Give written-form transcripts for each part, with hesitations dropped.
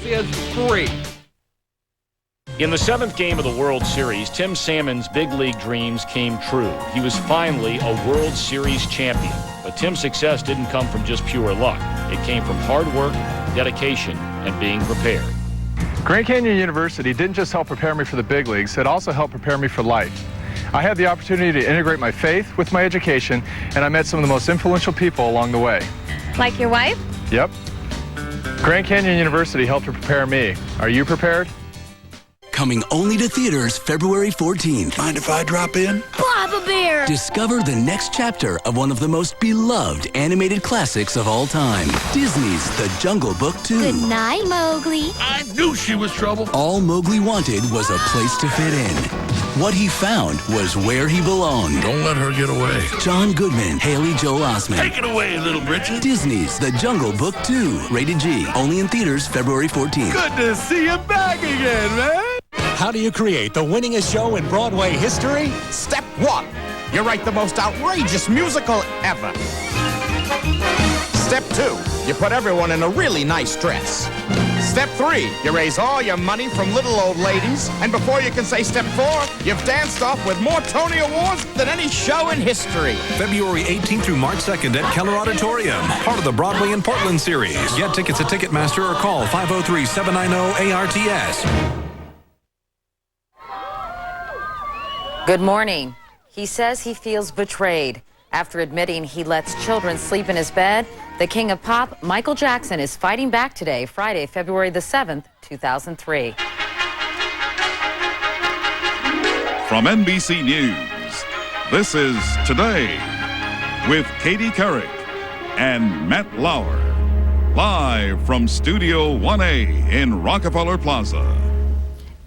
is free. In the 7th game of the World Series, Tim Salmon's big league dreams came true. He was finally a World Series champion. But Tim's success didn't come from just pure luck. It came from hard work, dedication, and being prepared. Grand Canyon University didn't just help prepare me for the big leagues, it also helped prepare me for life. I had the opportunity to integrate my faith with my education, and I met some of the most influential people along the way. Like your wife? Yep. Grand Canyon University helped to prepare me. Are you prepared? Coming only to theaters February 14th. Mind if I drop in? Papa Bear! Discover the next chapter of one of the most beloved animated classics of all time. Disney's The Jungle Book 2. Good night, Mowgli. I knew she was trouble. All Mowgli wanted was a place to fit in. What he found was where he belonged. Don't let her get away. John Goodman, Haley Joel Osment. Take it away, little Bridget. Disney's The Jungle Book 2. Rated G. Only in theaters February 14th. Good to see you back again, man. How do you create the winningest show in Broadway history? Step 1. You write the most outrageous musical ever. Step 2. You put everyone in a really nice dress. Step 3. You raise all your money from little old ladies. And before you can say step 4, you've danced off with more Tony Awards than any show in history. February 18th through March 2nd at Keller Auditorium. Part of the Broadway in Portland series. Get tickets at Ticketmaster or call 503-790-ARTS. Good morning. He says he feels betrayed. After admitting he lets children sleep in his bed, the king of pop, Michael Jackson, is fighting back today, Friday, February the 7th, 2003. From NBC News, this is Today with Katie Couric and Matt Lauer. Live from Studio 1A in Rockefeller Plaza.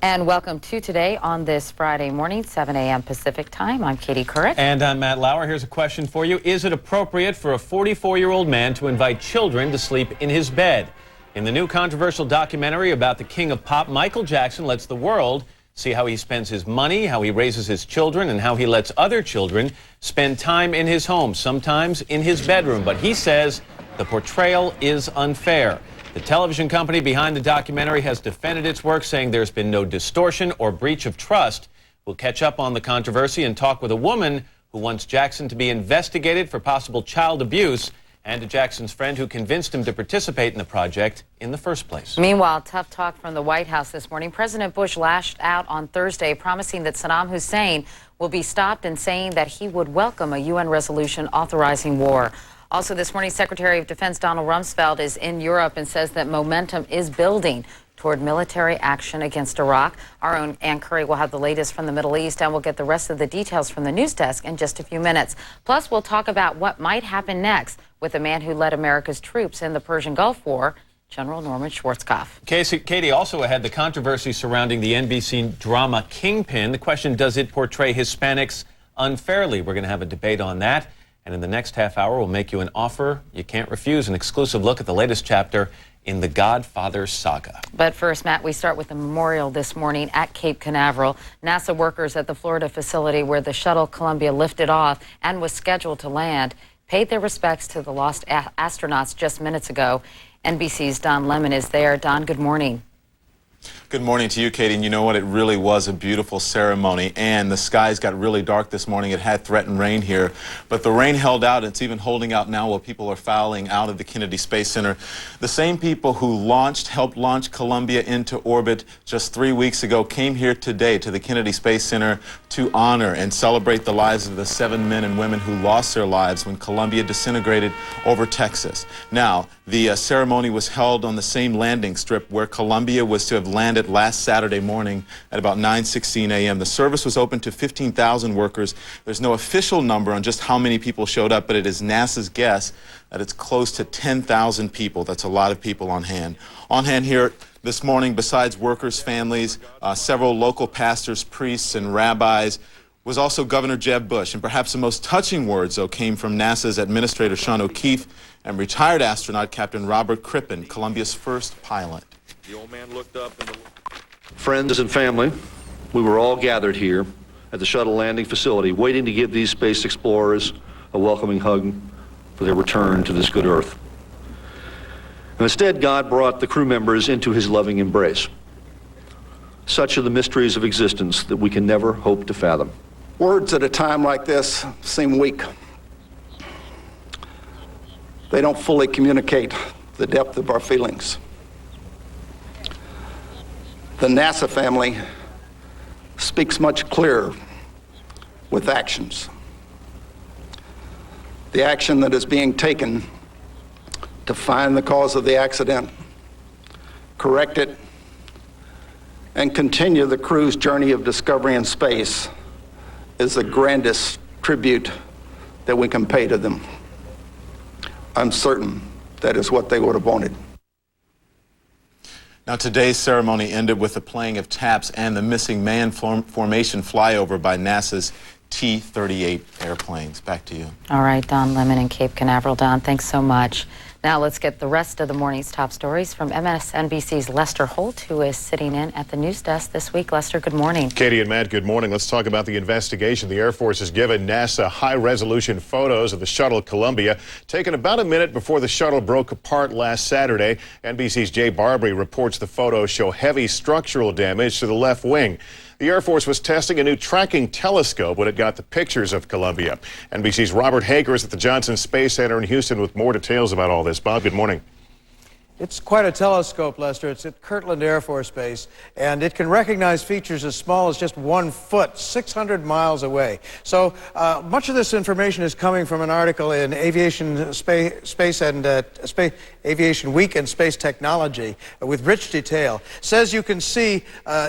And welcome to Today on this Friday morning, 7 a.m. Pacific time. I'm Katie Couric. And I'm Matt Lauer. Here's a question for you. Is it appropriate for a 44-year-old man to invite children to sleep in his bed? In the new controversial documentary about the king of pop, Michael Jackson lets the world see how he spends his money, how he raises his children, and how he lets other children spend time in his home, sometimes in his bedroom. But he says the portrayal is unfair. The television company behind the documentary has defended its work, saying there's been no distortion or breach of trust. We'll catch up on the controversy and talk with a woman who wants Jackson to be investigated for possible child abuse, and to Jackson's friend who convinced him to participate in the project in the first place. Meanwhile, tough talk from the White House this morning. President Bush lashed out on Thursday, promising that Saddam Hussein will be stopped and saying that he would welcome a UN resolution authorizing war. Also this morning, Secretary of Defense Donald Rumsfeld is in Europe and says that momentum is building toward military action against Iraq. Our own Ann Curry will have the latest from the Middle East, and we'll get the rest of the details from the news desk in just a few minutes. Plus, we'll talk about what might happen next with the man who led America's troops in the Persian Gulf War, General Norman Schwarzkopf. Katie, also ahead, the controversy surrounding the NBC drama Kingpin. The question, does it portray Hispanics unfairly? We're going to have a debate on that. And in the next half hour, we'll make you an offer you can't refuse, an exclusive look at the latest chapter in the Godfather saga. But first, Matt, we start with a memorial this morning at Cape Canaveral. NASA workers at the Florida facility where the shuttle Columbia lifted off and was scheduled to land paid their respects to the lost astronauts just minutes ago. NBC's Don Lemon is there. Don, good morning. Good morning to you, Katie. And you know what? It really was a beautiful ceremony. And the skies got really dark this morning. It had threatened rain here. But the rain held out. It's even holding out now while people are filing out of the Kennedy Space Center. The same people who helped launch Columbia into orbit just 3 weeks ago came here today to the Kennedy Space Center to honor and celebrate the lives of the 7 men and women who lost their lives when Columbia disintegrated over Texas. Now, the ceremony was held on the same landing strip where Columbia was to have landed last Saturday morning at about 9:16 a.m. The service was open to 15,000 workers. There's no official number on just how many people showed up, but it is NASA's guess that it's close to 10,000 people. That's a lot of people on hand. On hand here this morning, besides workers' families, several local pastors, priests, and rabbis, was also Governor Jeb Bush. And perhaps the most touching words, though, came from NASA's Administrator Sean O'Keefe and retired astronaut Captain Robert Crippen, Columbia's first pilot. The old man looked up and friends and family, we were all gathered here at the shuttle landing facility waiting to give these space explorers a welcoming hug for their return to this good earth. Instead, God brought the crew members into his loving embrace. Such are the mysteries of existence that we can never hope to fathom. Words at a time like this seem weak. They don't fully communicate the depth of our feelings. The NASA family speaks much clearer with actions. The action that is being taken to find the cause of the accident, correct it, and continue the crew's journey of discovery in space is the grandest tribute that we can pay to them. I'm certain that is what they would have wanted. Now, today's ceremony ended with the playing of taps and the missing man formation flyover by NASA's T-38 airplanes. Back to you. All right, Don Lemon in Cape Canaveral. Don, thanks so much. Now let's get the rest of the morning's top stories from MSNBC's Lester Holt, who is sitting in at the news desk this week. Lester, good morning. Katie and Matt, good morning. Let's talk about the investigation. The Air Force has given NASA high-resolution photos of the shuttle Columbia, taken about a minute before the shuttle broke apart last Saturday. NBC's Jay Barbary reports the photos show heavy structural damage to the left wing. The Air Force was testing a new tracking telescope when it got the pictures of Columbia. NBC's Robert Hager is at the Johnson Space Center in Houston with more details about all this. Bob, good morning. It's quite a telescope, Lester. It's at Kirtland Air Force Base, and it can recognize features as small as just 1 foot, 600 miles away. So much of this information is coming from an article in Aviation Week and Space Technology with rich detail. It says you can see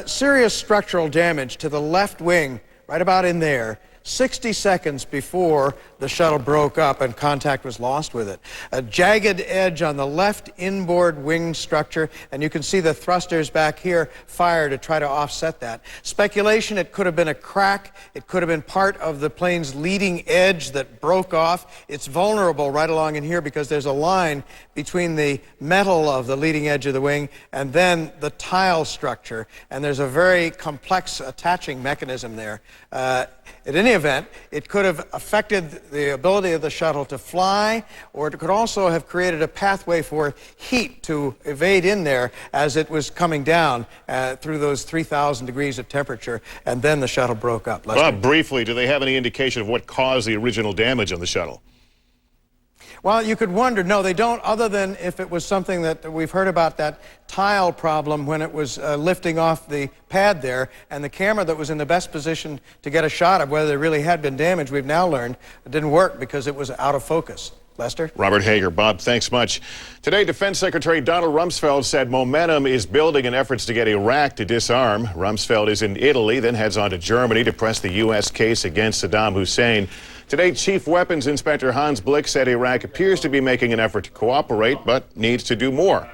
serious structural damage to the left wing, right about in there, 60 seconds before the shuttle broke up and contact was lost with it. A jagged edge on the left inboard wing structure, and you can see the thrusters back here fire to try to offset that. Speculation, it could have been a crack. It could have been part of the plane's leading edge that broke off. It's vulnerable right along in here because there's a line between the metal of the leading edge of the wing and then the tile structure, and there's a very complex attaching mechanism there. At any event, it could have affected the ability of the shuttle to fly, or it could also have created a pathway for heat to evade in there as it was coming down through those 3,000 degrees of temperature, and then the shuttle broke up. Bob, briefly, do they have any indication of what caused the original damage on the shuttle? Well, you could wonder. No, they don't, other than if it was something that we've heard about, that tile problem when it was lifting off the pad there, and the camera that was in the best position to get a shot of whether there really had been damage, we've now learned it didn't work because it was out of focus. Lester? Robert Hager. Bob, thanks much. Today, Defense Secretary Donald Rumsfeld said momentum is building in efforts to get Iraq to disarm. Rumsfeld is in Italy, then heads on to Germany to press the U.S. case against Saddam Hussein. Today, Chief Weapons Inspector Hans Blick said Iraq appears to be making an effort to cooperate, but needs to do more.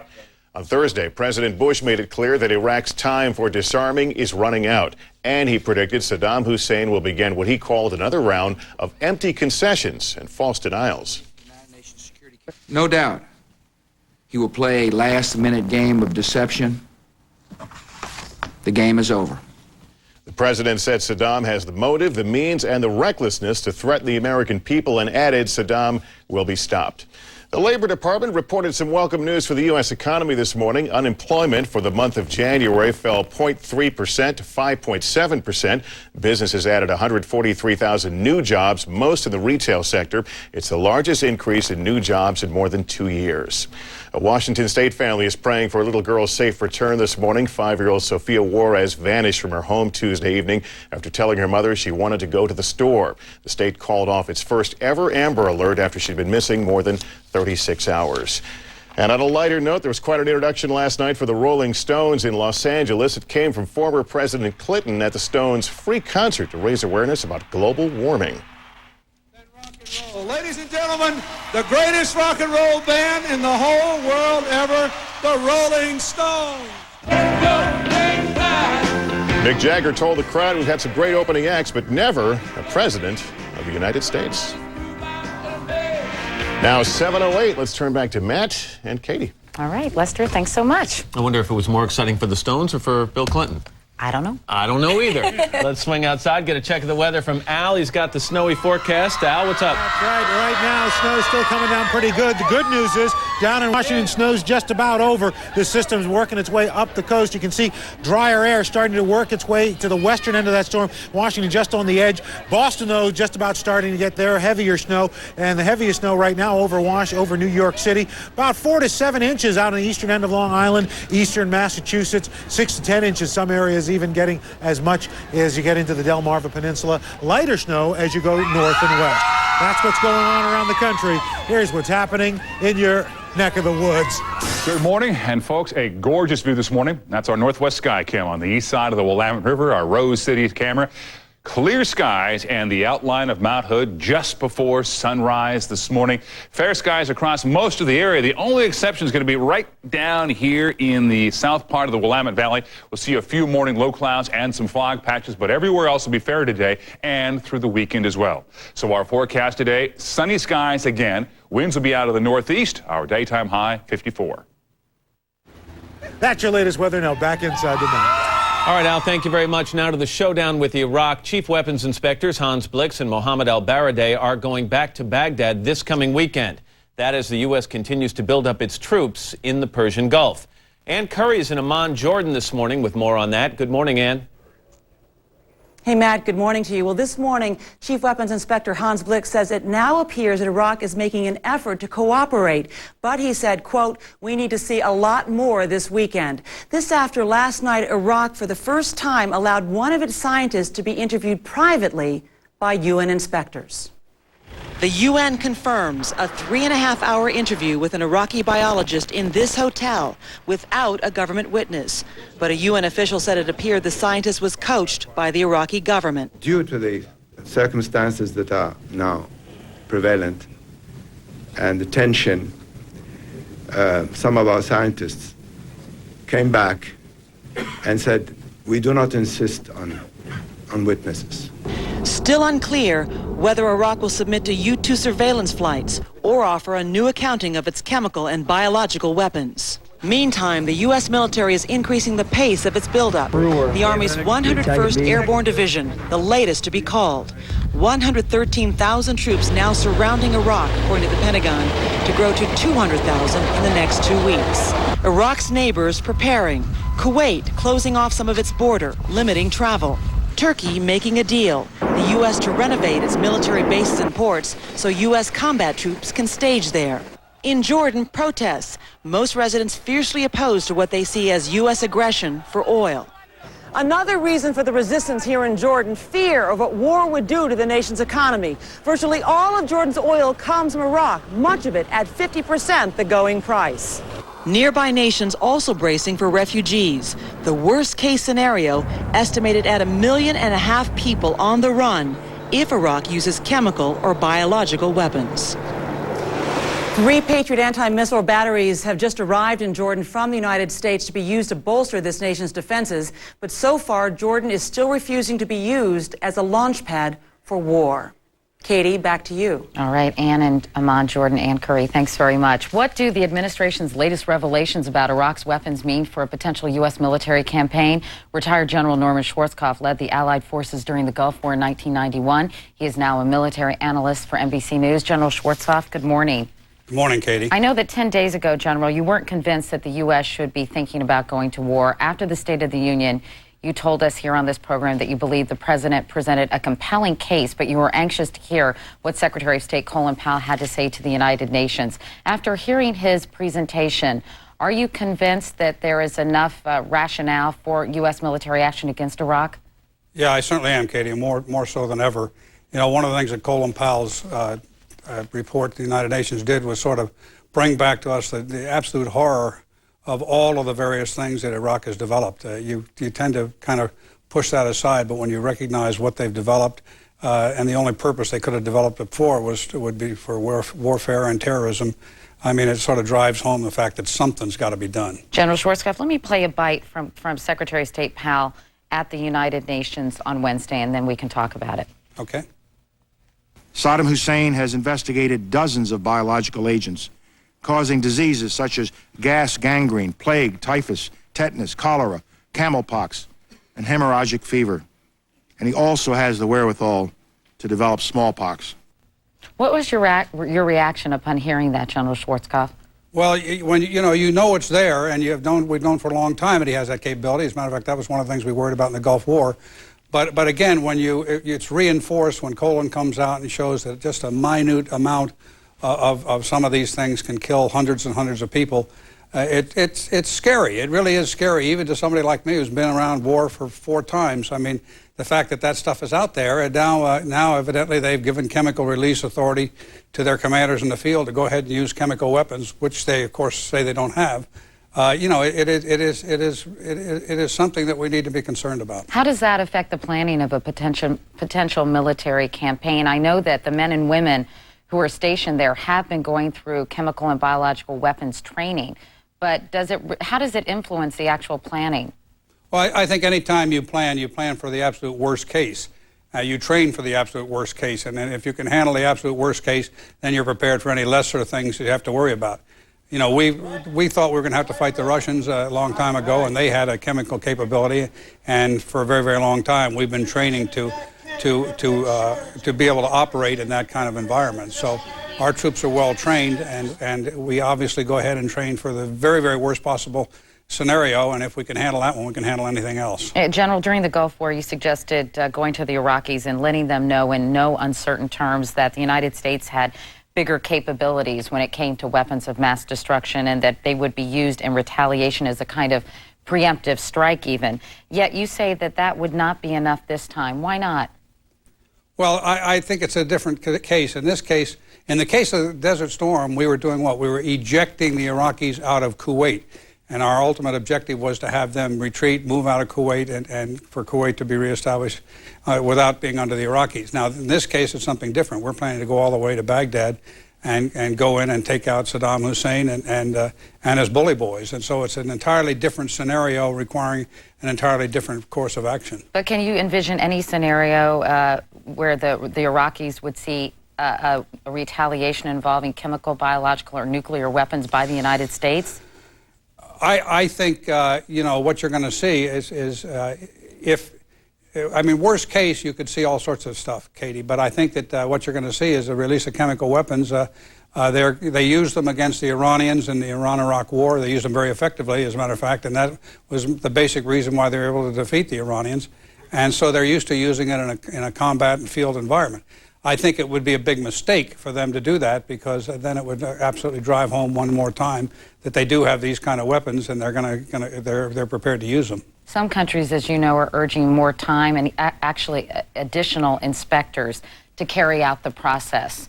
On Thursday, President Bush made it clear that Iraq's time for disarming is running out, and he predicted Saddam Hussein will begin what he called another round of empty concessions and false denials. No doubt, he will play a last-minute game of deception. The game is over. The president said Saddam has the motive, the means, and the recklessness to threaten the American people, and added Saddam will be stopped. The Labor Department reported some welcome news for the U.S. economy this morning. Unemployment for the month of January fell 0.3% to 5.7%. Businesses added 143,000 new jobs, most in the retail sector. It's the largest increase in new jobs in more than 2 years. A Washington State family is praying for a little girl's safe return this morning. 5-year-old Sophia Juarez vanished from her home Tuesday evening after telling her mother she wanted to go to the store. The state called off its first ever Amber Alert after she'd been missing more than 36 hours. And on a lighter note, there was quite an introduction last night for the Rolling Stones in Los Angeles. It came from former President Clinton at the Stones' free concert to raise awareness about global warming. Ladies and gentlemen, the greatest rock and roll band in the whole world ever, the Rolling Stones. Mick Jagger told the crowd we've had some great opening acts, but never a president of the United States. Now 7:08, let's turn back to Matt and Katie. All right, Lester, thanks so much. I wonder if it was more exciting for the Stones or for Bill Clinton? I don't know. I don't know either. Let's swing outside, get a check of the weather from Al. He's got the snowy forecast. Al, what's up? That's right. Right now, snow's still coming down pretty good. The good news is down in Washington, snow's just about over. The system's working its way up the coast. You can see drier air starting to work its way to the western end of that storm. Washington just on the edge. Boston, though, just about starting to get their heavier snow. And the heaviest snow right now over New York City. About 4 to 7 inches out on the eastern end of Long Island, eastern Massachusetts. 6 to 10 inches, some areas even getting as much as you get into the Delmarva Peninsula. Lighter snow as you go north and west. That's what's going on around the country. Here's what's happening in your neck of the woods. Good morning, and folks, a gorgeous view this morning. That's our Northwest Sky Cam on the east side of the Willamette River, our Rose City camera. Clear skies and the outline of Mount Hood just before sunrise this morning. Fair skies across most of the area. The only exception is going to be right down here in the south part of the Willamette Valley. We'll see a few morning low clouds and some fog patches, but everywhere else will be fair today and through the weekend as well. So our forecast today, sunny skies again. Winds will be out of the northeast. Our daytime high, 54. That's your latest weather. Now back inside tonight. All right, Al, thank you very much. Now to the showdown with Iraq. Chief Weapons Inspectors Hans Blix and Mohammed al-Baradei are going back to Baghdad this coming weekend. That as the U.S. continues to build up its troops in the Persian Gulf. Ann Curry is in Amman, Jordan this morning with more on that. Good morning, Ann. Hey, Matt, good morning to you. Well, this morning, Chief Weapons Inspector Hans Blix says it now appears that Iraq is making an effort to cooperate. But he said, quote, we need to see a lot more this weekend. This after last night, Iraq, for the first time, allowed one of its scientists to be interviewed privately by UN inspectors. The UN confirms a 3.5-hour interview with an Iraqi biologist in this hotel without a government witness. But a UN official said it appeared the scientist was coached by the Iraqi government. Due to the circumstances that are now prevalent and the tension, some of our scientists came back and said, we do not insist on witnesses. Still unclear whether Iraq will submit to U-2 surveillance flights or offer a new accounting of its chemical and biological weapons. Meantime, the U.S. military is increasing the pace of its buildup. The Army's 101st Airborne Division, the latest to be called. 113,000 troops now surrounding Iraq, according to the Pentagon, to grow to 200,000 in the next 2 weeks. Iraq's neighbors preparing. Kuwait closing off some of its border, limiting travel. Turkey making a deal, the U.S. to renovate its military bases and ports so U.S. combat troops can stage there. In Jordan, protests, most residents fiercely opposed to what they see as U.S. aggression for oil. Another reason for the resistance here in Jordan, fear of what war would do to the nation's economy. Virtually all of Jordan's oil comes from Iraq, much of it at 50% the going price. Nearby nations also bracing for refugees. The worst-case scenario estimated at 1.5 million people on the run if Iraq uses chemical or biological weapons. 3 Patriot anti-missile batteries have just arrived in Jordan from the United States to be used to bolster this nation's defenses. But so far, Jordan is still refusing to be used as a launch pad for war. Katie, back to you. All right, Ann and Amman, Jordan, Ann Curry, thanks very much. What do the administration's latest revelations about Iraq's weapons mean for a potential U.S. military campaign? Retired General Norman Schwarzkopf led the Allied forces during the Gulf War in 1991. He is now a military analyst for NBC News. General Schwarzkopf, good morning. Good morning, Katie. I know that 10 days ago, General, you weren't convinced that the U.S. should be thinking about going to war. After the State of the Union, you told us here on this program that you believe the president presented a compelling case, but you were anxious to hear what Secretary of State Colin Powell had to say to the United Nations. After hearing his presentation, are you convinced that there is enough rationale for U.S. military action against Iraq? Yeah, I certainly am, Katie, more so than ever. You know, one of the things that Colin Powell's report to the United Nations did was sort of bring back to us the absolute horror of all of the various things that Iraq has developed. You tend to kind of push that aside, but when you recognize what they've developed, and the only purpose they could have developed it for would be for warfare and terrorism, I mean, it sort of drives home the fact that something's got to be done. General Schwarzkopf, let me play a bite from Secretary of State Powell at the United Nations on Wednesday, and then we can talk about it. Okay. Saddam Hussein has investigated dozens of biological agents causing diseases such as gas gangrene, plague, typhus, tetanus, cholera, camel pox. and hemorrhagic fever. And he also has the wherewithal to develop smallpox. What was your reaction upon hearing that, General Schwarzkopf? Well, when you know it's there, and we've known for a long time that he has that capability. As a matter of fact, that was one of the things we worried about in the Gulf War. But again, when it's reinforced when colon comes out and shows that just a minute amount of some of these things can kill hundreds and hundreds of people. It's scary. It really is scary, even to somebody like me who's been around war for 4 times. I mean, the fact that that stuff is out there, and now evidently they've given chemical release authority to their commanders in the field to go ahead and use chemical weapons, which they, of course, say they don't have. It is something that we need to be concerned about. How does that affect the planning of a potential military campaign? I know that the men and women who are stationed there have been going through chemical and biological weapons training, but how does it influence the actual planning? Well, I think any time you plan for the absolute worst case. You train for the absolute worst case, and then if you can handle the absolute worst case, then you're prepared for any lesser things you have to worry about. You know, we thought we were going to have to fight the Russians a long time ago, and they had a chemical capability, and for a very, very long time we've been training to be able to operate in that kind of environment. So our troops are well trained, and we obviously go ahead and train for the very, very worst possible scenario, and if we can handle that one, we can handle anything else. General, during the Gulf War, you suggested going to the Iraqis and letting them know in no uncertain terms that the United States had bigger capabilities when it came to weapons of mass destruction, and that they would be used in retaliation as a kind of preemptive strike even. Yet you say that that would not be enough this time. Why not? Well, I think it's a different case. In this case, in the case of Desert Storm, we were doing what? We were ejecting the Iraqis out of Kuwait. And our ultimate objective was to have them retreat, move out of Kuwait, and for Kuwait to be reestablished without being under the Iraqis. Now, in this case, it's something different. We're planning to go all the way to Baghdad and go in and take out Saddam Hussein and his bully boys. And so it's an entirely different scenario requiring an entirely different course of action. But can you envision any scenario where the Iraqis would see a retaliation involving chemical, biological, or nuclear weapons by the United States? I think, what you're going to see is worst case, you could see all sorts of stuff, Katie, but I think that what you're going to see is a release of chemical weapons. They used them against the Iranians in the Iran-Iraq war. They used them very effectively, as a matter of fact, and that was the basic reason why they were able to defeat the Iranians. And so they're used to using it in a combat and field environment. I think it would be a big mistake for them to do that, because then it would absolutely drive home one more time that they do have these kind of weapons, and they're prepared to use them. Some countries, as you know, are urging more time and actually additional inspectors to carry out the process.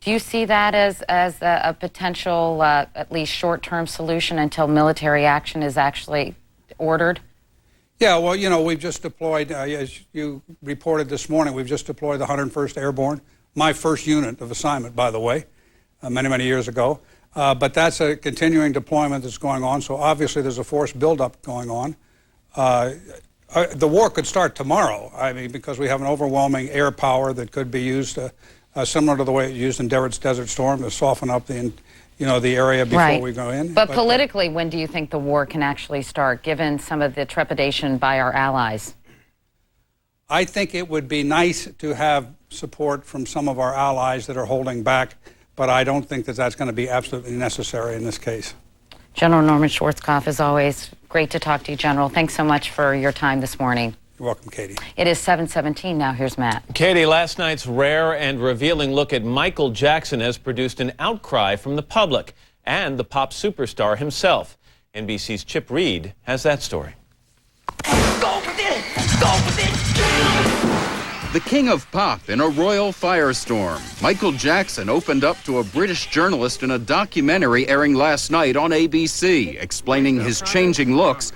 Do you see that as a potential, at least short-term solution until military action is actually ordered? Yeah, well, we've just deployed, as you reported this morning, we've just deployed the 101st Airborne, my first unit of assignment, by the way, many, many years ago. But that's a continuing deployment that's going on, so obviously there's a force buildup going on. The war could start tomorrow, because we have an overwhelming air power that could be used similar to the way it used in Desert Storm to soften up the area before we go in. But politically, when do you think the war can actually start, given some of the trepidation by our allies? I think it would be nice to have support from some of our allies that are holding back, but I don't think that that's going to be absolutely necessary in this case. General Norman Schwarzkopf, as always, great to talk to you, General. Thanks so much for your time this morning. You're welcome, Katie. It is 7:17 now. Here's Matt. Katie, last night's rare and revealing look at Michael Jackson has produced an outcry from the public and the pop superstar himself. NBC's Chip Reed has that story. The king of pop in a royal firestorm. Michael Jackson opened up to a British journalist in a documentary airing last night on ABC, explaining his changing looks.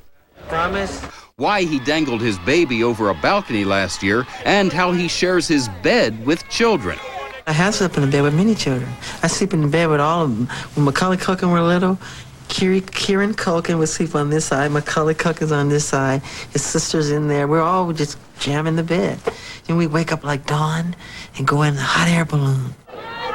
Promise? Why he dangled his baby over a balcony last year, and how he shares his bed with children. I have slept in the bed with many children. I sleep in the bed with all of them. When Macaulay Culkin were little, Kieran Culkin would sleep on this side, Macaulay Culkin's on this side, his sister's in there. We're all just jamming the bed. And we wake up like dawn and go in the hot air balloon.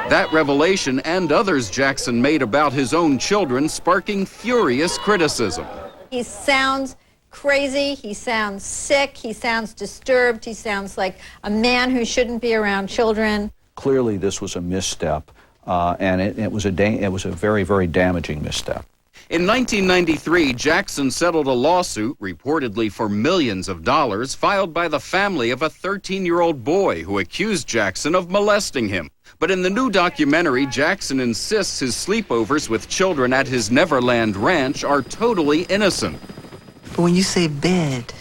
That revelation and others Jackson made about his own children sparking furious criticism. He sounds crazy, he sounds sick, he sounds disturbed, he sounds like a man who shouldn't be around children. Clearly this was a misstep, and it was a very, very damaging misstep. In 1993, Jackson settled a lawsuit, reportedly for millions of dollars, filed by the family of a 13-year-old boy who accused Jackson of molesting him. But in the new documentary, Jackson insists his sleepovers with children at his Neverland Ranch are totally innocent. But when you say bed,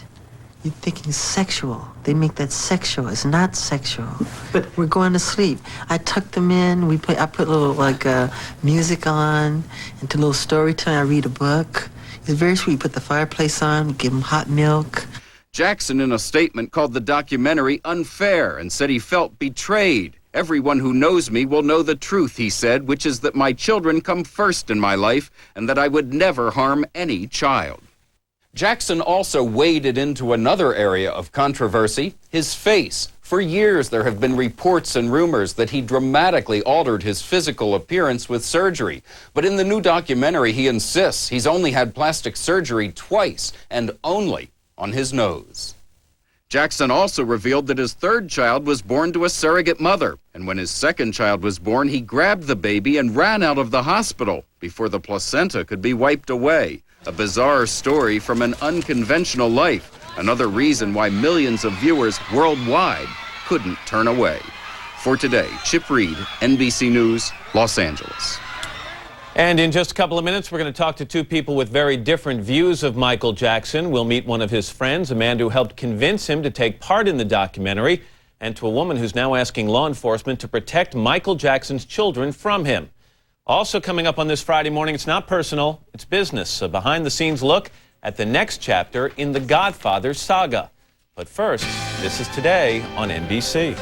you're thinking sexual. They make that sexual. It's not sexual. But we're going to sleep. I tuck them in. I put a little music on, and do a little story time. I read a book. It's very sweet. Put the fireplace on. Give them hot milk. Jackson, in a statement, called the documentary unfair and said he felt betrayed. Everyone who knows me will know the truth, he said, which is that my children come first in my life and that I would never harm any child. Jackson also waded into another area of controversy, his face. For years, there have been reports and rumors that he dramatically altered his physical appearance with surgery. But in the new documentary, he insists he's only had plastic surgery twice, and only on his nose. Jackson also revealed that his third child was born to a surrogate mother, and when his second child was born, he grabbed the baby and ran out of the hospital before the placenta could be wiped away. A bizarre story from an unconventional life, another reason why millions of viewers worldwide couldn't turn away. For today, Chip Reed, NBC News, Los Angeles. And in just a couple of minutes, we're going to talk to two people with very different views of Michael Jackson. We'll meet one of his friends, a man who helped convince him to take part in the documentary, and to a woman who's now asking law enforcement to protect Michael Jackson's children from him. Also coming up on this Friday morning, it's not personal, it's business. A behind-the-scenes look at the next chapter in the Godfather saga. But first, this is Today on NBC.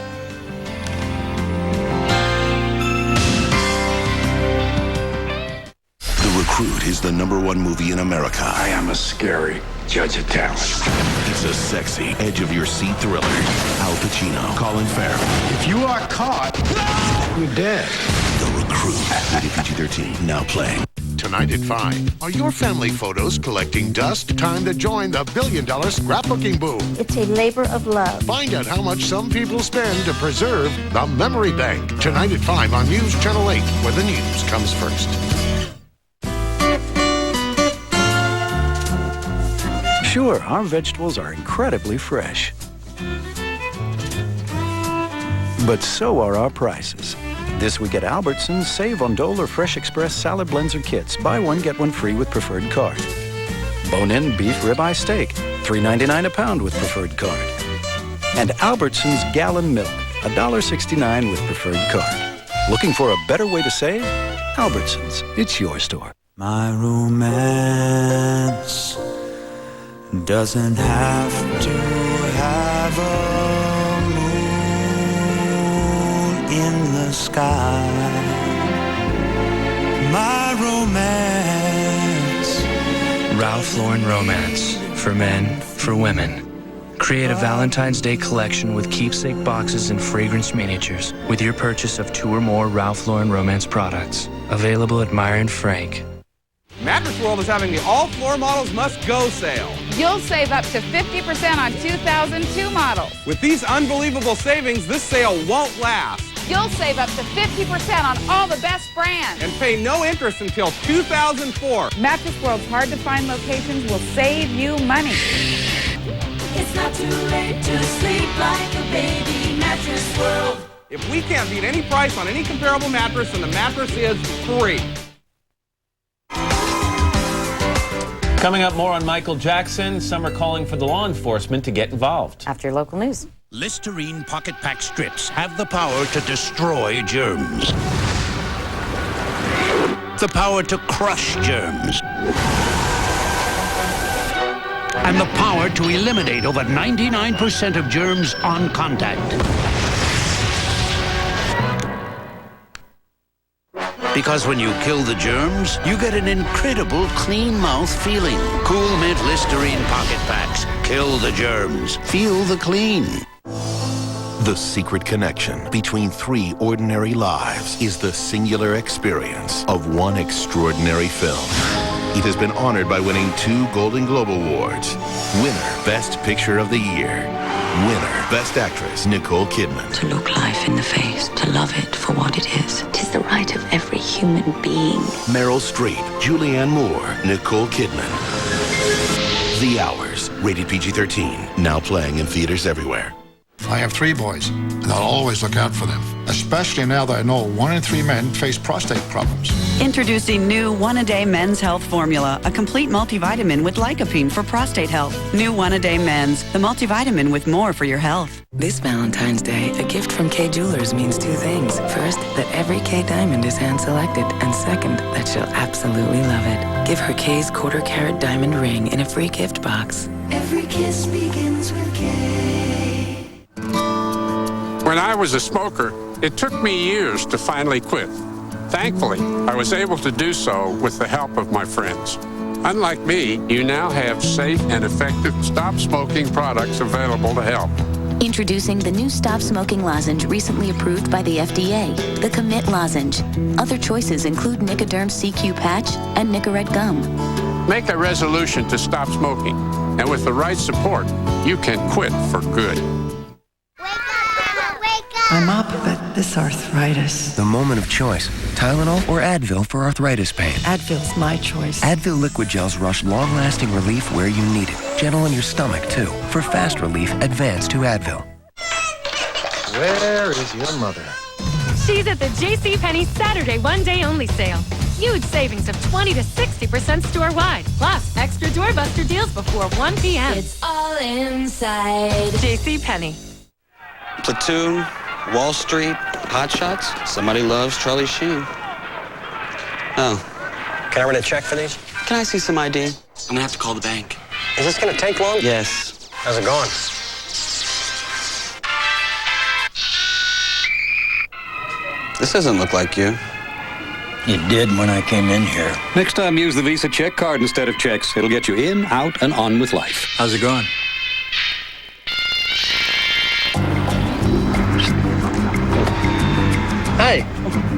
The Recruit is the #1 movie in America. I am a scary judge of talent. It's a sexy, edge-of-your-seat thriller. Al Pacino, Colin Farrell. If you are caught, you're dead. The Recruit, rated PG-13, now playing. Tonight at 5, are your family photos collecting dust? Time to join the $1 billion scrapbooking boom. It's a labor of love. Find out how much some people spend to preserve the memory bank. Tonight at 5 on News Channel 8, where the news comes first. Sure, our vegetables are incredibly fresh. But so are our prices. This week at Albertsons, save on Dole or Fresh Express salad blends or kits. Buy one, get one free with preferred card. Bone-in beef ribeye steak, $3.99 a pound with preferred card. And Albertsons gallon milk, $1.69 with preferred card. Looking for a better way to save? Albertsons, it's your store. My romance doesn't have to have a moon in the sky. My romance. Ralph Lauren Romance. For men, for women. Create a Valentine's Day collection with keepsake boxes and fragrance miniatures with your purchase of 2 or more Ralph Lauren Romance products. Available at Meyer & Frank. Mattress World is having the All Floor Models Must Go sale. You'll save up to 50% on 2002 models. With these unbelievable savings, this sale won't last. You'll save up to 50% on all the best brands. And pay no interest until 2004. Mattress World's hard-to-find locations will save you money. It's not too late to sleep like a baby. Mattress World. If we can't beat any price on any comparable mattress, then the mattress is free. Coming up, more on Michael Jackson. Some are calling for the law enforcement to get involved. After your local news. Listerine Pocket Pack strips have the power to destroy germs. The power to crush germs. And the power to eliminate over 99% of germs on contact. Because when you kill the germs, you get an incredible clean mouth feeling. Cool Mint Listerine Pocket Packs. Kill the germs. Feel the clean. The secret connection between 3 ordinary lives is the singular experience of one extraordinary film. It has been honored by winning 2 Golden Globe Awards. Winner, Best Picture of the Year. Winner, Best Actress, Nicole Kidman. To look life in the face, to love it for what it is. 'Tis the right of every human being. Meryl Streep, Julianne Moore, Nicole Kidman. The Hours, rated PG-13, now playing in theaters everywhere. I have 3 boys, and I'll always look out for them, especially now that I know 1 in 3 men face prostate problems. Introducing new One-A-Day Men's Health Formula, a complete multivitamin with lycopene for prostate health. New One-A-Day Men's, the multivitamin with more for your health. This Valentine's Day, a gift from K Jewelers means 2 things. First, that every K diamond is hand-selected, and second, that she'll absolutely love it. Give her K's quarter-carat diamond ring in a free gift box. Every kiss begins with K. When I was a smoker, it took me years to finally quit. Thankfully, I was able to do so with the help of my friends. Unlike me, you now have safe and effective stop smoking products available to help. Introducing the new Stop Smoking Lozenge, recently approved by the FDA, the Commit Lozenge. Other choices include Nicoderm CQ Patch and Nicorette Gum. Make a resolution to stop smoking, and with the right support, you can quit for good. I'm up, but this arthritis. The moment of choice. Tylenol or Advil for arthritis pain. Advil's my choice. Advil liquid gels rush long-lasting relief where you need it. Gentle on your stomach, too. For fast relief, advance to Advil. Where is your mother? She's at the JCPenney Saturday one-day only sale. Huge savings of 20 to 60% store-wide. Plus, extra doorbuster deals before 1 p.m. It's all inside. JCPenney. Platoon, Wall Street, Hot Shots. Somebody loves Charlie Sheen. Oh. Can I run a check for these? Can I see some ID? I'm gonna have to call the bank. Is this gonna take long? Yes. How's it going? This doesn't look like you. It did when I came in here. Next time, use the Visa check card instead of checks. It'll get you in, out, and on with life. How's it going? Hey,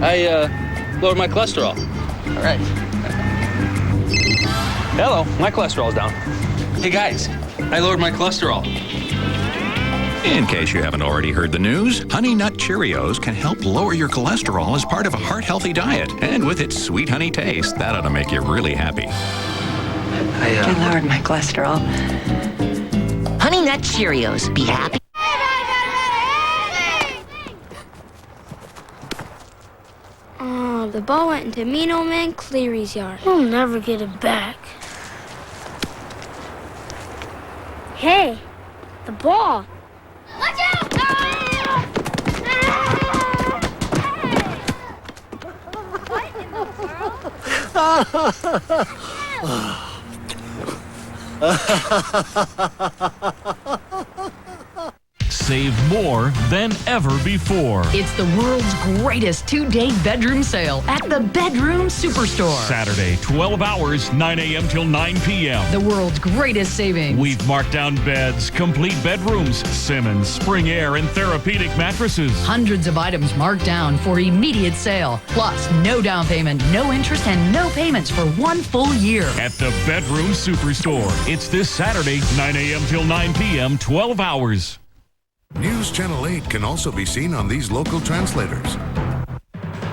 I lowered my cholesterol. All right. Hello, my cholesterol's down. Hey guys, I lowered my cholesterol. In case you haven't already heard the news, Honey Nut Cheerios can help lower your cholesterol as part of a heart-healthy diet. And with its sweet honey taste, that ought to make you really happy. I lowered my cholesterol. Honey Nut Cheerios. Be happy. Oh, the ball went into mean old man Cleary's yard. We'll never get it back. Hey, the ball. Watch out! What in the world? Save more than ever before. It's the world's greatest 2-day bedroom sale at the Bedroom Superstore. Saturday, 12 hours, 9 a.m. till 9 p.m. The world's greatest savings. We've marked down beds, complete bedrooms, Simmons, Spring Air, and therapeutic mattresses. Hundreds of items marked down for immediate sale. Plus, no down payment, no interest, and no payments for 1 full year. At the Bedroom Superstore. It's this Saturday, 9 a.m. till 9 p.m., 12 hours. News Channel 8 can also be seen on these local translators.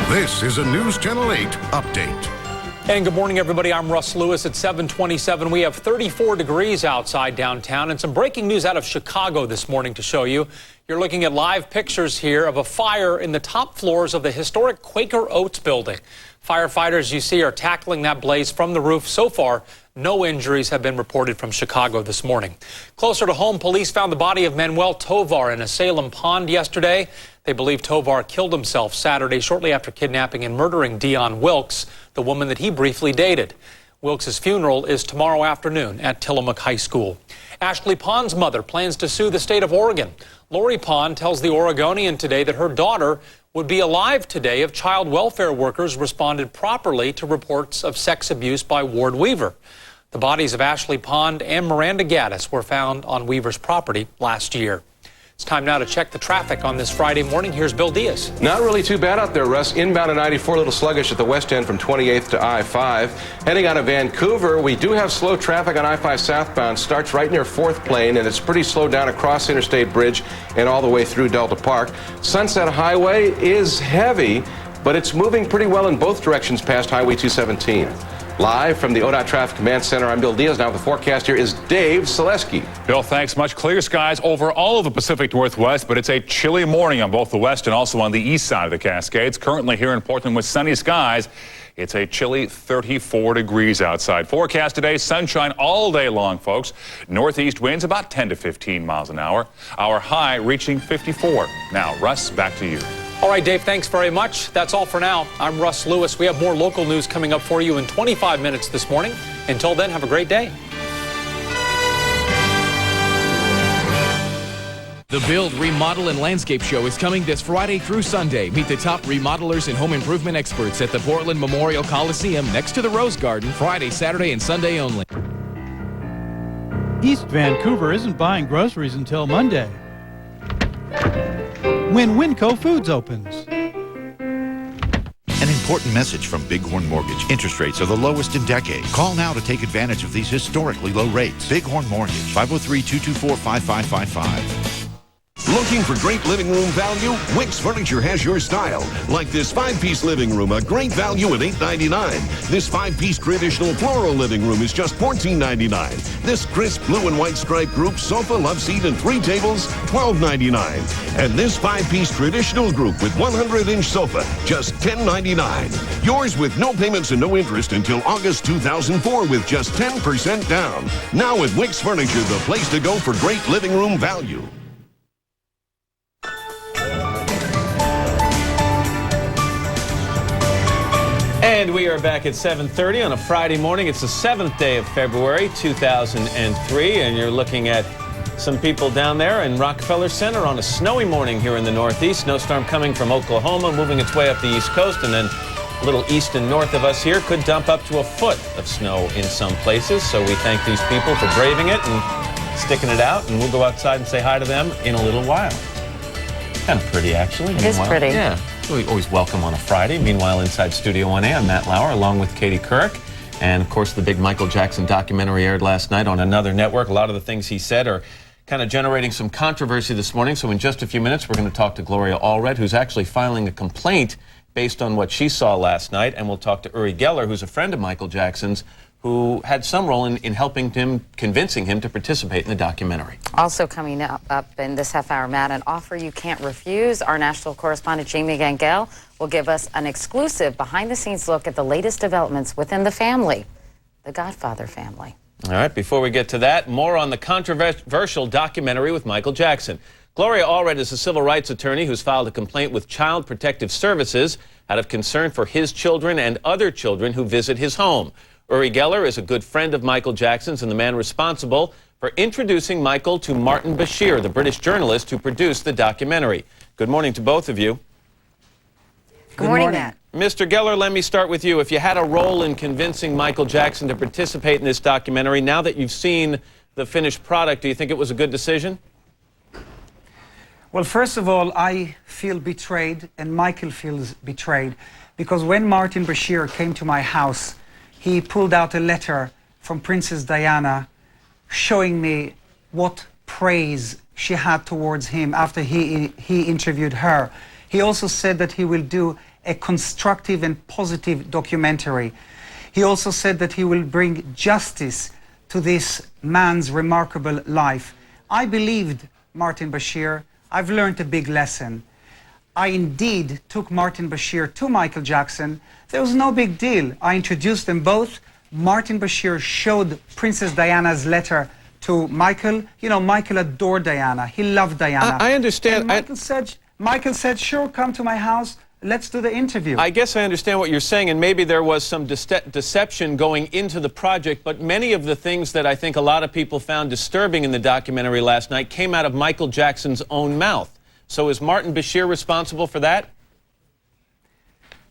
This is a News Channel 8 update. And good morning, everybody. I'm Russ Lewis at 727. We have 34 degrees outside downtown and some breaking news out of Chicago this morning to show you. You're looking at live pictures here of a fire in the top floors of the historic Quaker Oats building. Firefighters, you see, are tackling that blaze from the roof. So far, no injuries have been reported from Chicago this morning. Closer to home, police found the body of Manuel Tovar in a Salem pond yesterday. They believe Tovar killed himself Saturday shortly after kidnapping and murdering Dionne Wilkes, the woman that he briefly dated. Wilkes' funeral is tomorrow afternoon at Tillamook High School. Ashley Pond's mother plans to sue the state of Oregon. Lori Pond tells the Oregonian today that her daughter would be alive today if child welfare workers responded properly to reports of sex abuse by Ward Weaver. The bodies of Ashley Pond and Miranda Gaddis were found on Weaver's property last year. It's time now to check the traffic on this Friday morning. Here's Bill Diaz. Not really too bad out there, Russ. Inbound at 94, a little sluggish at the west end from 28th to I-5. Heading out of Vancouver, we do have slow traffic on I-5 southbound. Starts right near 4th Plain, and it's pretty slow down across Interstate Bridge and all the way through Delta Park. Sunset Highway is heavy, but it's moving pretty well in both directions past Highway 217. Live from the ODOT Traffic Command Center, I'm Bill Diaz. Now the forecast here is Dave Selesky. Bill, thanks much. Clear skies over all of the Pacific Northwest, but it's a chilly morning on both the west and also on the east side of the Cascades. Currently here in Portland with sunny skies. It's a chilly 34 degrees outside. Forecast today, sunshine all day long, folks. Northeast winds about 10 to 15 miles an hour. Our high reaching 54. Now, Russ, back to you. All right, Dave, thanks very much. That's all for now. I'm Russ Lewis. We have more local news coming up for you in 25 minutes this morning. Until then, have a great day. The Build, Remodel, and Landscape Show is coming this Friday through Sunday. Meet the top remodelers and home improvement experts at the Portland Memorial Coliseum next to the Rose Garden, Friday, Saturday, and Sunday only. East Vancouver isn't buying groceries until Monday, when Winco Foods opens. An important message from Bighorn Mortgage. Interest rates are the lowest in decades. Call now to take advantage of these historically low rates. Bighorn Mortgage, 503-224-5555. Looking for great living room value? Wix Furniture has your style. Like this 5-piece living room, a great value at $8.99. This 5-piece traditional floral living room is just $14.99. This crisp blue and white striped group sofa, love seat, and 3 tables, $12.99. And this 5-piece traditional group with 100-inch sofa, just $10.99. Yours with no payments and no interest until August 2004 with just 10% down. Now at Wix Furniture, the place to go for great living room value. And we are back at 7:30 on a Friday morning. It's the 7th day of February, 2003, and you're looking at some people down there in Rockefeller Center on a snowy morning here in the Northeast. Snowstorm coming from Oklahoma, moving its way up the East Coast, and then a little east and north of us here could dump up to a foot of snow in some places. So we thank these people for braving it and sticking it out, and we'll go outside and say hi to them in a little while. Kind of pretty, actually. It is pretty. Yeah. We always welcome on a Friday. Meanwhile, inside Studio 1A, I'm Matt Lauer, along with Katie Couric. And, of course, the big Michael Jackson documentary aired last night on another network. A lot of the things he said are kind of generating some controversy this morning. So in just a few minutes, we're going to talk to Gloria Allred, who's actually filing a complaint based on what she saw last night. And we'll talk to Uri Geller, who's a friend of Michael Jackson's, who had some role in helping him, convincing him to participate in the documentary. Also coming up in this half hour, Matt, an offer you can't refuse. Our national correspondent, Jamie Gangel, will give us an exclusive behind-the-scenes look at the latest developments within the family, the Godfather family. All right, before we get to that, more on the controversial documentary with Michael Jackson. Gloria Allred is a civil rights attorney who's filed a complaint with Child Protective Services out of concern for his children and other children who visit his home. Uri Geller is a good friend of Michael Jackson's and the man responsible for introducing Michael to Martin Bashir, the British journalist who produced the documentary. Good morning to both of you. Good morning, Matt. Mr. Geller, let me start with you. If you had a role in convincing Michael Jackson to participate in this documentary, now that you've seen the finished product, do you think it was a good decision? Well, first of all, I feel betrayed, and Michael feels betrayed, because when Martin Bashir came to my house, he pulled out a letter from Princess Diana showing me what praise she had towards him after he interviewed her. He also said that he will do a constructive and positive documentary. He also said that he will bring justice to this man's remarkable life. I believed Martin Bashir. I've learned a big lesson. I indeed took Martin Bashir to Michael Jackson. There was no big deal. I introduced them both. Martin Bashir showed Princess Diana's letter to Michael. You know, Michael adored Diana. He loved Diana. I understand. And Michael said, sure, come to my house. Let's do the interview. I guess I understand what you're saying, and maybe there was some deception going into the project, but many of the things that I think a lot of people found disturbing in the documentary last night came out of Michael Jackson's own mouth. So is Martin Bashir responsible for that?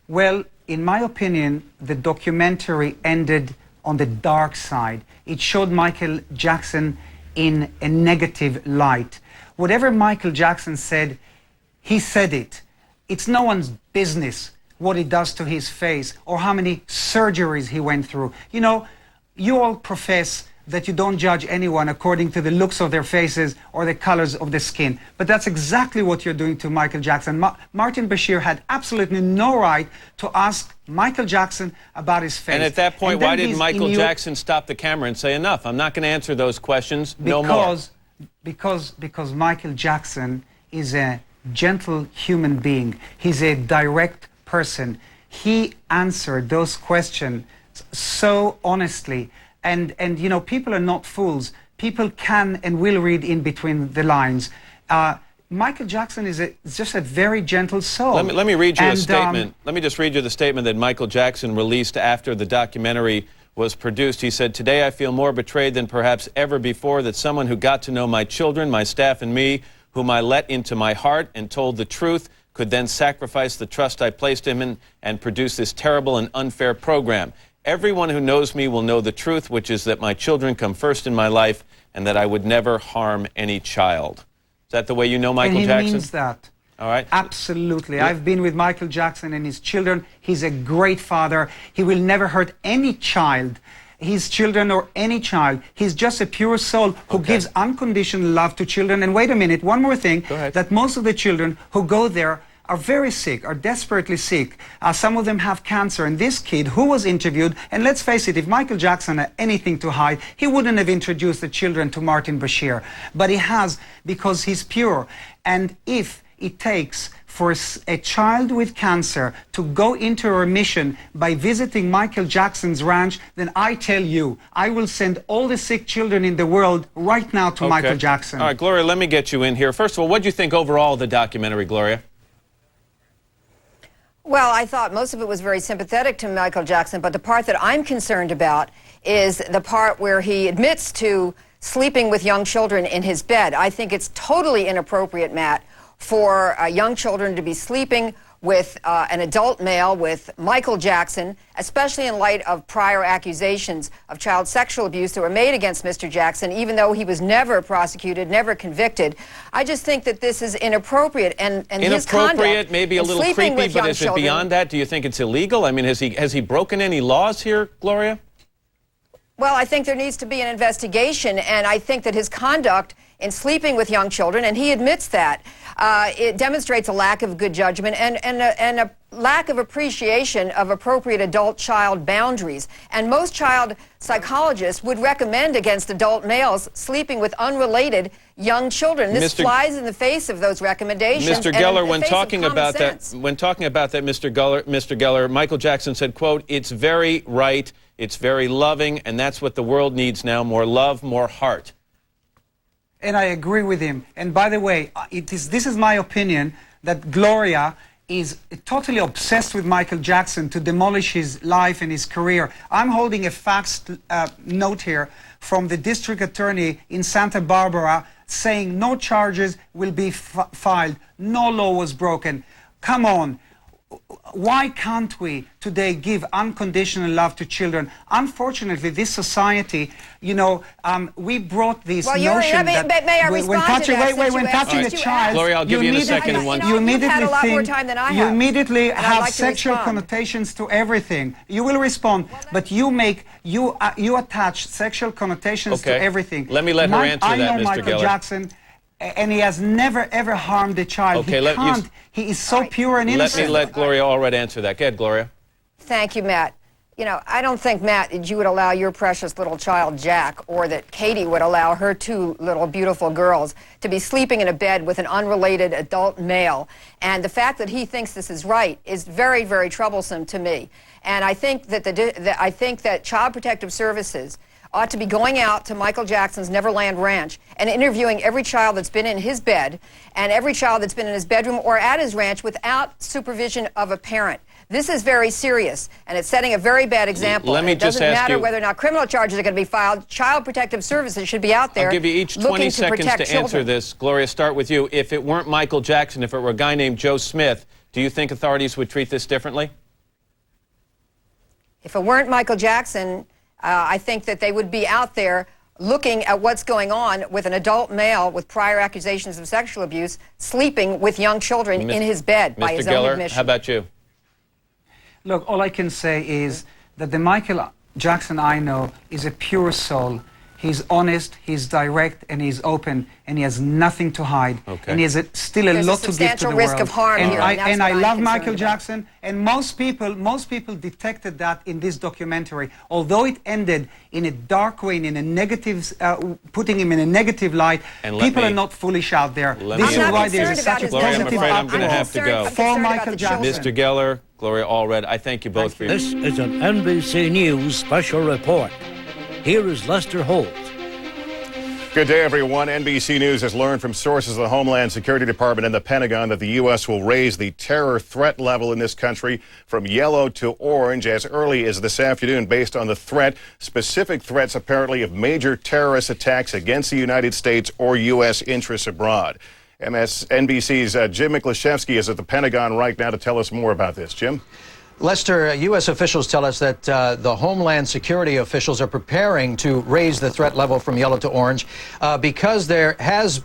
Well, in my opinion, the documentary ended on the dark side. It showed Michael Jackson in a negative light. Whatever Michael Jackson said, he said it. It's no one's business what it does to his face or how many surgeries he went through. You know, you all profess that you don't judge anyone according to the looks of their faces or the colors of the skin. But that's exactly what you're doing to Michael Jackson. Martin Bashir had absolutely no right to ask Michael Jackson about his face. And at that point, why didn't Michael Jackson stop the camera and say, enough, I'm not going to answer those questions, no more? Because Michael Jackson is a gentle human being. He's a direct person. He answered those questions so honestly. And you know, people are not fools. People can and will read in between the lines. Michael Jackson is just a very gentle soul. Let me read you a statement. Let me just read you the statement that Michael Jackson released after the documentary was produced. He said, "Today I feel more betrayed than perhaps ever before that someone who got to know my children, my staff, and me, whom I let into my heart and told the truth, could then sacrifice the trust I placed in him and produce this terrible and unfair program. Everyone who knows me will know the truth, which is that my children come first in my life and that I would never harm any child." Is that the way you know Michael Jackson? And he means that. All right. Absolutely. Yeah. I've been with Michael Jackson and his children. He's a great father. He will never hurt any child, his children or any child. He's just a pure soul who gives unconditional love to children. And wait a minute, one more thing, that most of the children who go there are very sick, are desperately sick. Some of them have cancer. And this kid who was interviewed, and let's face it, if Michael Jackson had anything to hide, he wouldn't have introduced the children to Martin Bashir. But he has, because he's pure. And if it takes for a child with cancer to go into remission by visiting Michael Jackson's ranch, then I tell you, I will send all the sick children in the world right now to Michael Jackson. All right, Gloria, let me get you in here. First of all, what do you think overall of the documentary, Gloria? Well, I thought most of it was very sympathetic to Michael Jackson, but the part that I'm concerned about is the part where he admits to sleeping with young children in his bed. I think it's totally inappropriate, Matt, for young children to be sleeping with an adult male, with Michael Jackson, especially in light of prior accusations of child sexual abuse that were made against Mr. Jackson, even though he was never prosecuted, never convicted. I just think that this is inappropriate, and his conduct, maybe a little creepy, but is it beyond that? Do you think it's illegal? I mean, has he broken any laws here, Gloria? Well, I think there needs to be an investigation, and I think that his conduct in sleeping with young children, and he admits that, it demonstrates a lack of good judgment and a lack of appreciation of appropriate adult-child boundaries. And most child psychologists would recommend against adult males sleeping with unrelated young children. This flies in the face of those recommendations. Mr. Geller, when talking about that, Mr. Geller, Michael Jackson said, quote, "It's very right, it's very loving, and that's what the world needs now, more love, more heart." And I agree with him. And by the way, this is my opinion, that Gloria is totally obsessed with Michael Jackson to demolish his life and his career. I'm holding a fax note here from the district attorney in Santa Barbara saying no charges will be filed, no law was broken. Come on. Why can't we today give unconditional love to children? Unfortunately, this society, you know, we brought this notion that when touching a child, Gloria, I'll give you in a second. You immediately have sexual connotations to everything. You will respond, but you attach sexual connotations to everything. Let me let her answer that, Mr. Geller. I know Michael Jackson, and he has never, ever harmed a child. Okay, he can't. He is so pure and innocent. Let me let Gloria Allred answer that. Go ahead, Gloria. Thank you, Matt. You know, I don't think, Matt, that you would allow your precious little child, Jack, or that Katie would allow her two little beautiful girls to be sleeping in a bed with an unrelated adult male. And the fact that he thinks this is right is very, very troublesome to me. And I think that Child Protective Services ought to be going out to Michael Jackson's Neverland Ranch and interviewing every child that's been in his bed and every child that's been in his bedroom or at his ranch without supervision of a parent. This is very serious, and it's setting a very bad example. Let me it doesn't just ask matter you, whether or not criminal charges are going to be filed. Child Protective Services should be out there. I'll give you each 20 seconds to answer this. Gloria, start with you. If it weren't Michael Jackson, if it were a guy named Joe Smith, do you think authorities would treat this differently? If it weren't Michael Jackson, I think that they would be out there looking at what's going on with an adult male with prior accusations of sexual abuse sleeping with young children in his bed by his own admission. How about you? Look, all I can say is that the Michael Jackson I know is a pure soul. He's honest, he's direct, and he's open, and he has nothing to hide. And he has still a lot to give to the world. There's a substantial risk of harm here, and I love Michael Jackson, and most people detected that in this documentary. Although it ended in a dark way, in a negative, putting him in a negative light, people are not foolish out there. This is why there's such a positive I'm going to have to go. For Michael Jackson. Mr. Geller, Gloria Allred, I thank you both for your... This is an NBC News special report. Here is Lester Holt. Good day, everyone. NBC News has learned from sources of the Homeland Security Department and the Pentagon that the U.S. will raise the terror threat level in this country from yellow to orange as early as this afternoon based on the specific threats apparently of major terrorist attacks against the United States or U.S. interests abroad. MSNBC's Jim Miklashevsky is at the Pentagon right now to tell us more about this. Jim? Lester, U.S. officials tell us that the Homeland Security officials are preparing to raise the threat level from yellow to orange because there has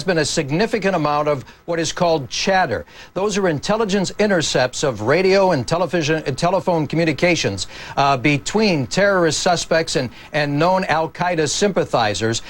been a significant amount of what is called chatter. Those are intelligence intercepts of radio and television and telephone communications between terrorist suspects and known al-Qaeda sympathizers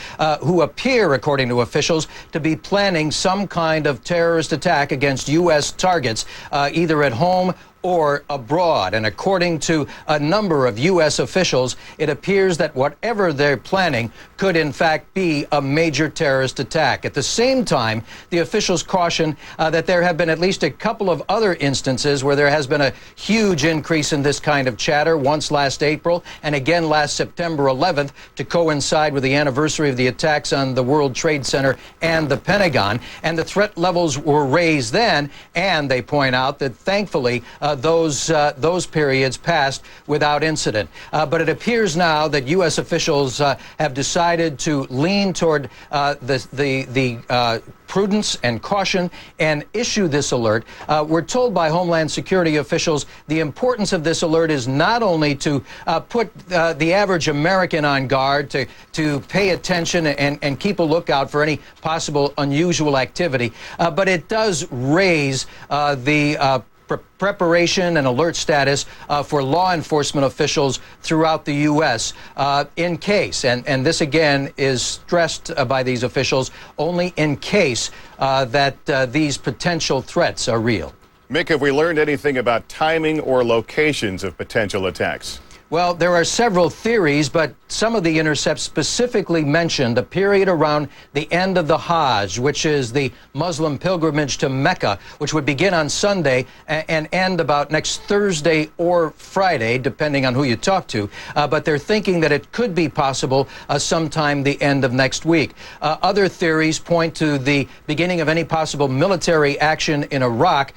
who appear, according to officials, to be planning some kind of terrorist attack against U.S. targets, either at home or abroad. And according to a number of U.S. officials, it appears that whatever they're planning could in fact be a major terrorist attack. At the same time, the officials caution that there have been at least a couple of other instances where there has been a huge increase in this kind of chatter, once last April and again last September 11th to coincide with the anniversary of the attacks on the World Trade Center and the Pentagon. And the threat levels were raised then, and they point out that thankfully those periods passed without incident. But it appears now that U.S. officials have decided to lean toward the prudence and caution and issue this alert. We're told by Homeland Security officials the importance of this alert is not only to put the average American on guard, to pay attention and keep a lookout for any possible unusual activity, but it does raise the preparation and alert status for law enforcement officials throughout the U.S. In case, and this again is stressed by these officials, only in case that these potential threats are real. Mick, have we learned anything about timing or locations of potential attacks? Well, there are several theories, but some of the intercepts specifically mentioned a period around the end of the Hajj, which is the Muslim pilgrimage to Mecca, which would begin on Sunday and end about next Thursday or Friday, depending on who you talk to. But they're thinking that it could be possible sometime the end of next week. Other theories point to the beginning of any possible military action in Iraq,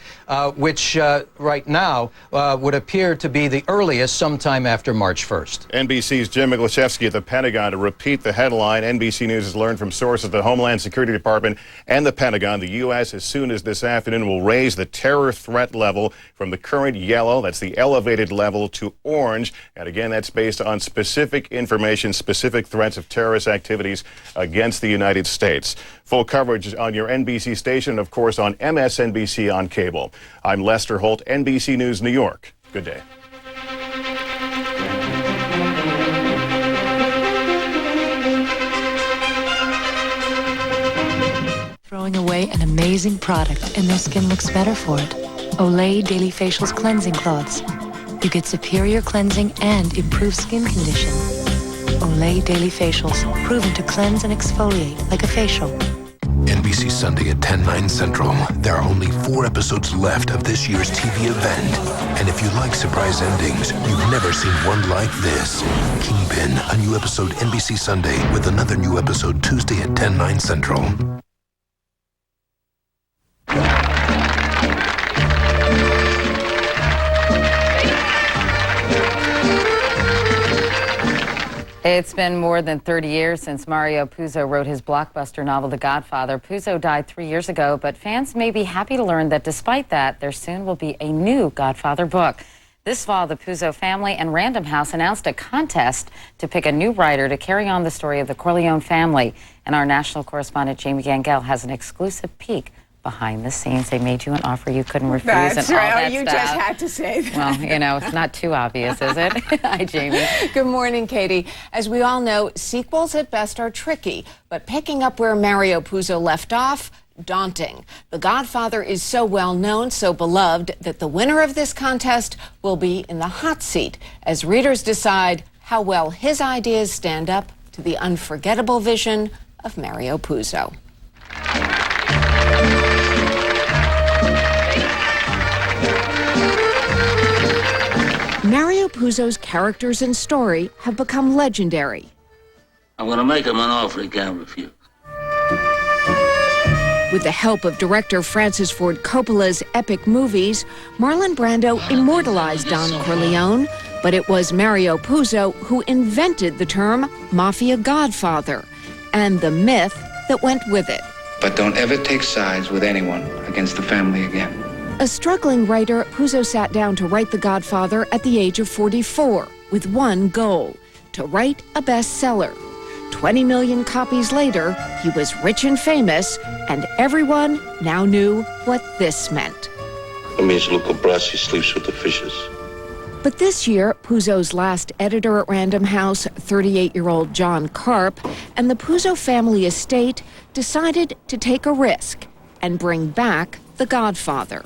which right now would appear to be the earliest sometime after March 1st. NBC's Jim Miklashevsky at the Pentagon. To repeat the headline, NBC News has learned from sources of the Homeland Security Department and the Pentagon the U.S. as soon as this afternoon will raise the terror threat level from the current yellow, that's the elevated level, to orange. And again, that's based on specific information, specific threats of terrorist activities against the United States. Full coverage on your NBC station and, of course, on MSNBC on cable. I'm Lester Holt, NBC News, New York. Good day. Throwing away an amazing product and their skin looks better for it. Olay Daily Facials Cleansing Cloths. You get superior cleansing and improved skin condition. Olay Daily Facials, proven to cleanse and exfoliate like a facial. NBC Sunday at 10/9 Central. There are only 4 episodes left of this year's TV event. And if you like surprise endings, you've never seen one like this. Kingpin, a new episode NBC Sunday with another new episode Tuesday at 10/9 Central. It's been more than 30 years since Mario Puzo wrote his blockbuster novel, The Godfather. Puzo died 3 years ago, but fans may be happy to learn that despite that, there soon will be a new Godfather book. This fall, the Puzo family and Random House announced a contest to pick a new writer to carry on the story of the Corleone family. And our national correspondent, Jamie Gangel, has an exclusive peek behind the scenes. They made you an offer you couldn't refuse. That's and all right. that You stuff. just had to say that. Well, you know, it's not too obvious, is it? Hi, Jamie. Good morning, Katie. As we all know, sequels at best are tricky, but picking up where Mario Puzo left off, daunting. The Godfather is so well known, so beloved, that the winner of this contest will be in the hot seat as readers decide how well his ideas stand up to the unforgettable vision of Mario Puzo. Mario Puzo's characters and story have become legendary. I'm going to make him an offer he can't refuse. With the help of director Francis Ford Coppola's epic movies, Marlon Brando immortalized Don Corleone, but it was Mario Puzo who invented the term Mafia Godfather and the myth that went with it. But don't ever take sides with anyone against the family again. A struggling writer, Puzo sat down to write The Godfather at the age of 44 with one goal: to write a bestseller. 20 million copies later, he was rich and famous, and everyone now knew what this meant. It means Luca Brasi sleeps with the fishes. But this year, Puzo's last editor at Random House, 38-year-old John Karp, and the Puzo family estate decided to take a risk and bring back The Godfather.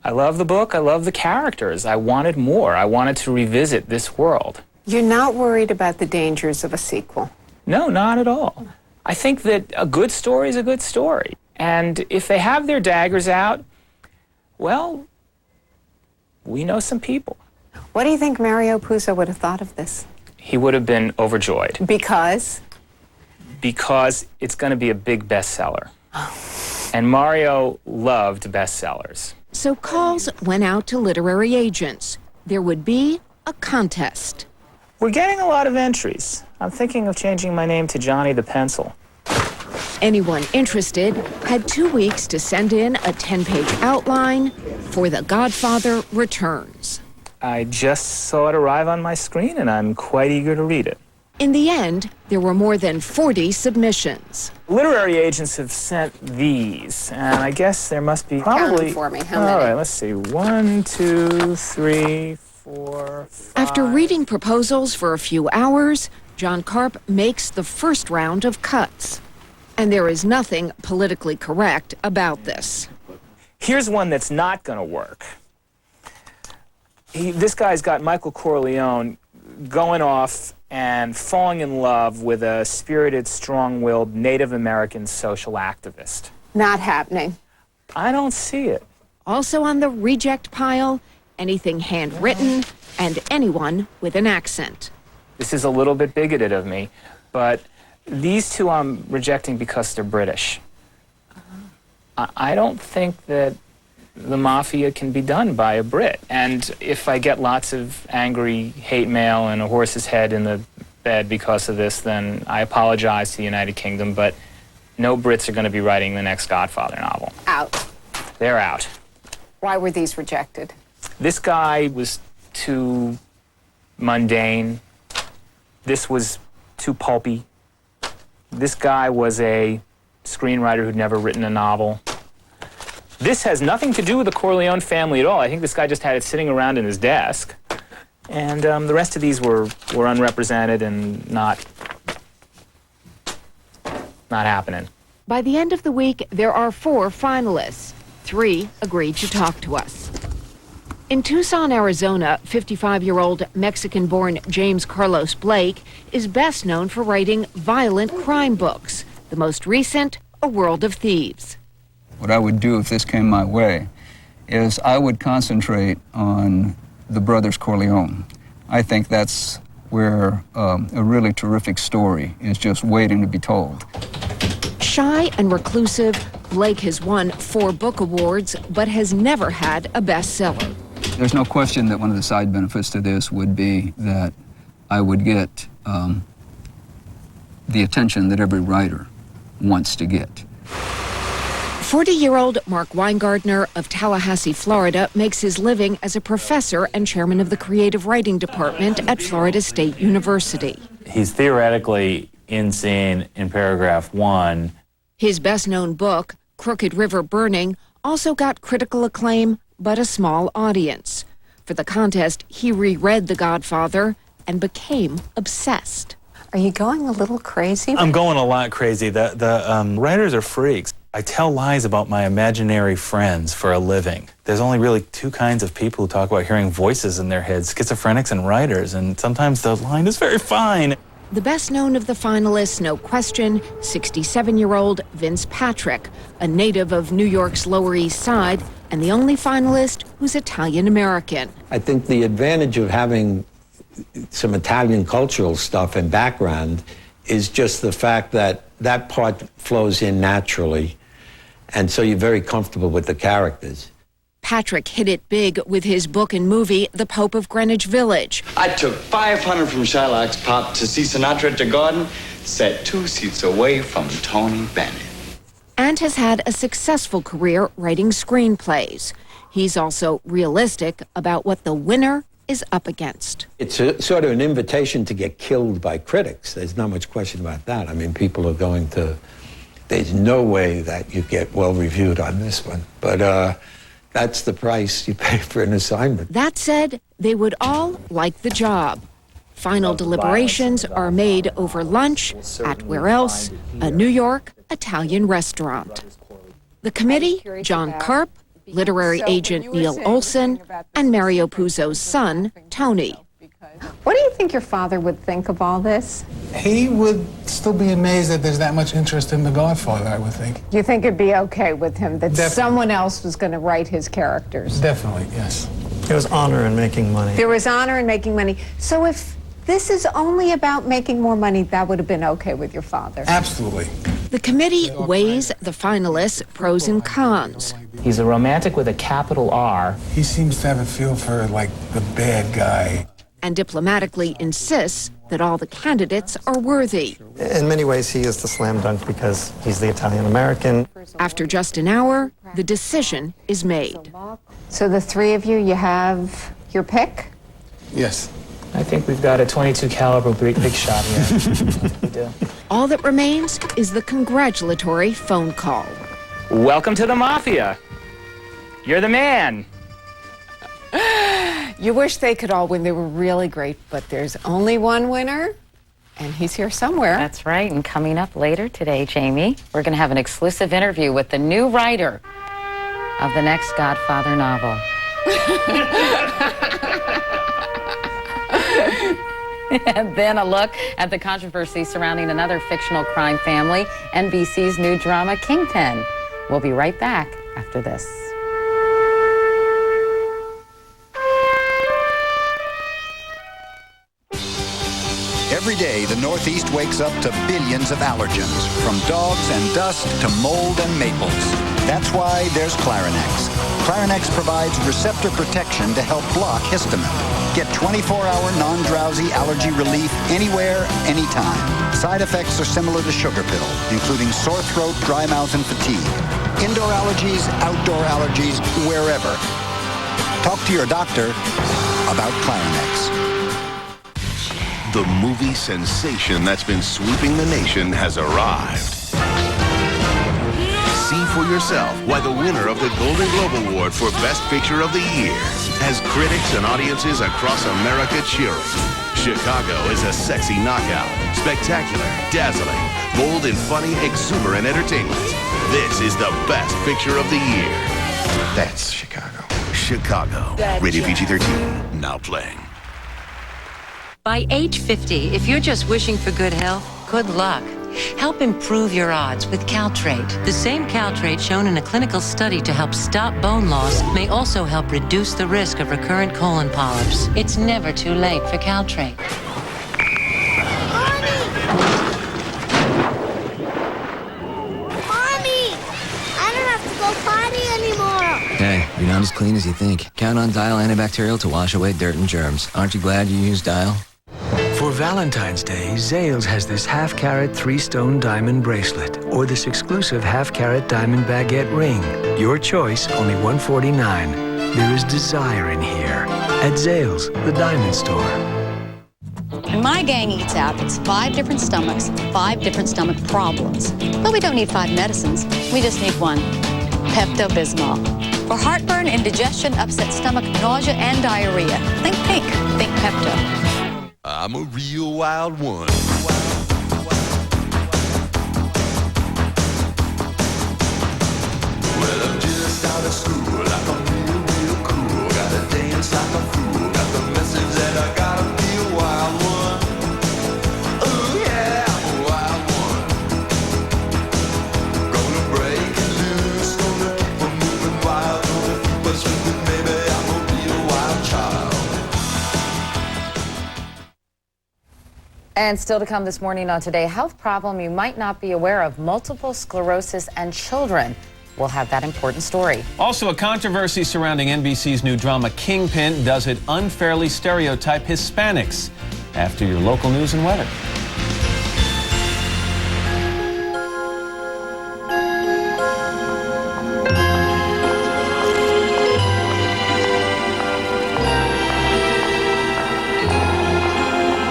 I love the book. I love the characters. I wanted more. I wanted to revisit this world. You're not worried about the dangers of a sequel? No, not at all. I think that a good story is a good story. And if they have their daggers out, well, we know some people. What do you think Mario Puzo would have thought of this? He would have been overjoyed. Because? Because it's going to be a big bestseller. And Mario loved bestsellers. So calls went out to literary agents. There would be a contest. We're getting a lot of entries. I'm thinking of changing my name to Johnny the Pencil. Anyone interested had 2 weeks to send in a 10-page outline for The Godfather Returns. I just saw it arrive on my screen, and I'm quite eager to read it. In the end, there were more than 40 submissions. Literary agents have sent these, and I guess there must be probably... Count them for me. How many? All right, let's see. 1, 2, 3, 4, 5... After reading proposals for a few hours, John Karp makes the first round of cuts. And there is nothing politically correct about this. Here's one that's not going to work. This guy's got Michael Corleone going off and falling in love with a spirited, strong-willed Native American social activist. Not happening. I don't see it. Also on the reject pile, anything handwritten and anyone with an accent. This is a little bit bigoted of me, but these two I'm rejecting because they're British. I don't think that the mafia can be done by a Brit. And if I get lots of angry hate mail and a horse's head in the bed because of this, then I apologize to the United Kingdom, but no Brits are going to be writing the next Godfather novel. Out. They're out. Why were these rejected? This guy was too mundane. This was too pulpy. This guy was a screenwriter who'd never written a novel. This has nothing to do with the Corleone family at all. I think this guy just had it sitting around in his desk. And the rest of these were unrepresented and not happening. By the end of the week, there are 4 finalists. 3 agreed to talk to us. In Tucson, Arizona, 55-year-old Mexican-born James Carlos Blake is best known for writing violent crime books. The most recent, A World of Thieves. What I would do if this came my way is I would concentrate on the brothers Corleone. I think that's where a really terrific story is just waiting to be told. Shy and reclusive, Blake has won 4 book awards, but has never had a bestseller. There's no question that one of the side benefits to this would be that I would get the attention that every writer wants to get. 40-year-old Mark Weingartner of Tallahassee, Florida, makes his living as a professor and chairman of the creative writing department at Florida State University. He's theoretically in scene in paragraph 1. His best-known book, Crooked River Burning, also got critical acclaim, but a small audience. For the contest, he reread The Godfather and became obsessed. Are you going a little crazy? I'm going a lot crazy. The writers are freaks. I tell lies about my imaginary friends for a living. There's only really two kinds of people who talk about hearing voices in their heads, schizophrenics and writers, and sometimes the line is very fine. The best known of the finalists, no question, 67-year-old Vince Patrick, a native of New York's Lower East Side, and the only finalist who's Italian-American. I think the advantage of having some Italian cultural stuff and background is just the fact that that part flows in naturally, and so you're very comfortable with the characters. Patrick hit it big with his book and movie, The Pope of Greenwich Village. I took 500 from Shylock's Pop to see Sinatra at the Garden, sat 2 seats away from Tony Bennett. And has had a successful career writing screenplays. He's also realistic about what the winner is up against. It's sort of an invitation to get killed by critics. There's not much question about that. I mean, people are going to... There's no way that you get well-reviewed on this one. But that's the price you pay for an assignment. That said, they would all like the job. Final deliberations are made over lunch at where else? A New York Italian restaurant. The committee, John Karp, literary agent Neil Olson, and Mario Puzo's son, Tony. What do you think your father would think of all this? He would still be amazed that there's that much interest in The Godfather, I would think. Do you think it'd be okay with him that Definitely. someone else was going to write his characters? Definitely, yes. There was honor in making money. There was honor in making money. So if this is only about making more money, that would have been okay with your father? Absolutely. The committee weighs the finalists' pros and cons. He's a romantic with a capital R. He seems to have a feel for, like, the bad guy. And diplomatically insists that all the candidates are worthy. In many ways, he is the slam dunk because he's the Italian-American. After just an hour, the decision is made. So the three of you, you have your pick? Yes. I think we've got a .22 caliber big shot here. We do. All that remains is the congratulatory phone call. Welcome to the Mafia. You're the man. You wish they could all win. They were really great, but there's only one winner, and he's here somewhere. That's right, and coming up later today, Jamie, we're going to have an exclusive interview with the new writer of the next Godfather novel. And then a look at the controversy surrounding another fictional crime family, NBC's new drama, Kingpin. We'll be right back after this. Every day, the Northeast wakes up to billions of allergens, from dogs and dust to mold and maples. That's why there's Clarinex. Clarinex provides receptor protection to help block histamine. Get 24-hour non-drowsy allergy relief anywhere, anytime. Side effects are similar to sugar pill, including sore throat, dry mouth, and fatigue. Indoor allergies, outdoor allergies, wherever. Talk to your doctor about Clarinex. The movie sensation that's been sweeping the nation has arrived. See for yourself why the winner of the Golden Globe Award for Best Picture of the Year has critics and audiences across America cheering. Chicago is a sexy knockout, spectacular, dazzling, bold and funny, exuberant entertainment. This is the Best Picture of the Year. That's Chicago. Chicago. Rated PG-13. Now playing. By age 50, if you're just wishing for good health, good luck. Help improve your odds with Caltrate. The same Caltrate shown in a clinical study to help stop bone loss may also help reduce the risk of recurrent colon polyps. It's never too late for Caltrate. Mommy! I don't have to go potty anymore. Hey, you're not as clean as you think. Count on Dial antibacterial to wash away dirt and germs. Aren't you glad you used Dial? For Valentine's Day, Zales has this half-carat 3-stone diamond bracelet or this exclusive half-carat diamond baguette ring. Your choice, only $149. There is desire in here. At Zales, the diamond store. When my gang eats out, it's 5 different stomachs, 5 different stomach problems. But we don't need 5 medicines. We just need one. Pepto-Bismol. For heartburn, indigestion, upset stomach, nausea, and diarrhea. Think pink. Think Pepto. I'm a real wild one. Well, I'm just out of school, like I'm real cool. Gotta dance like a fool. Got the message that I gotta be a wild one. Oh yeah, I'm a wild one. Gonna break it loose, gonna keep on moving wild. Gonna keep us moving, baby. I'm a real wild child. And still to come this morning on Today, a health problem you might not be aware of, multiple sclerosis and children. We'll have that important story. Also, a controversy surrounding NBC's new drama Kingpin. Does it unfairly stereotype Hispanics? After your local news and weather.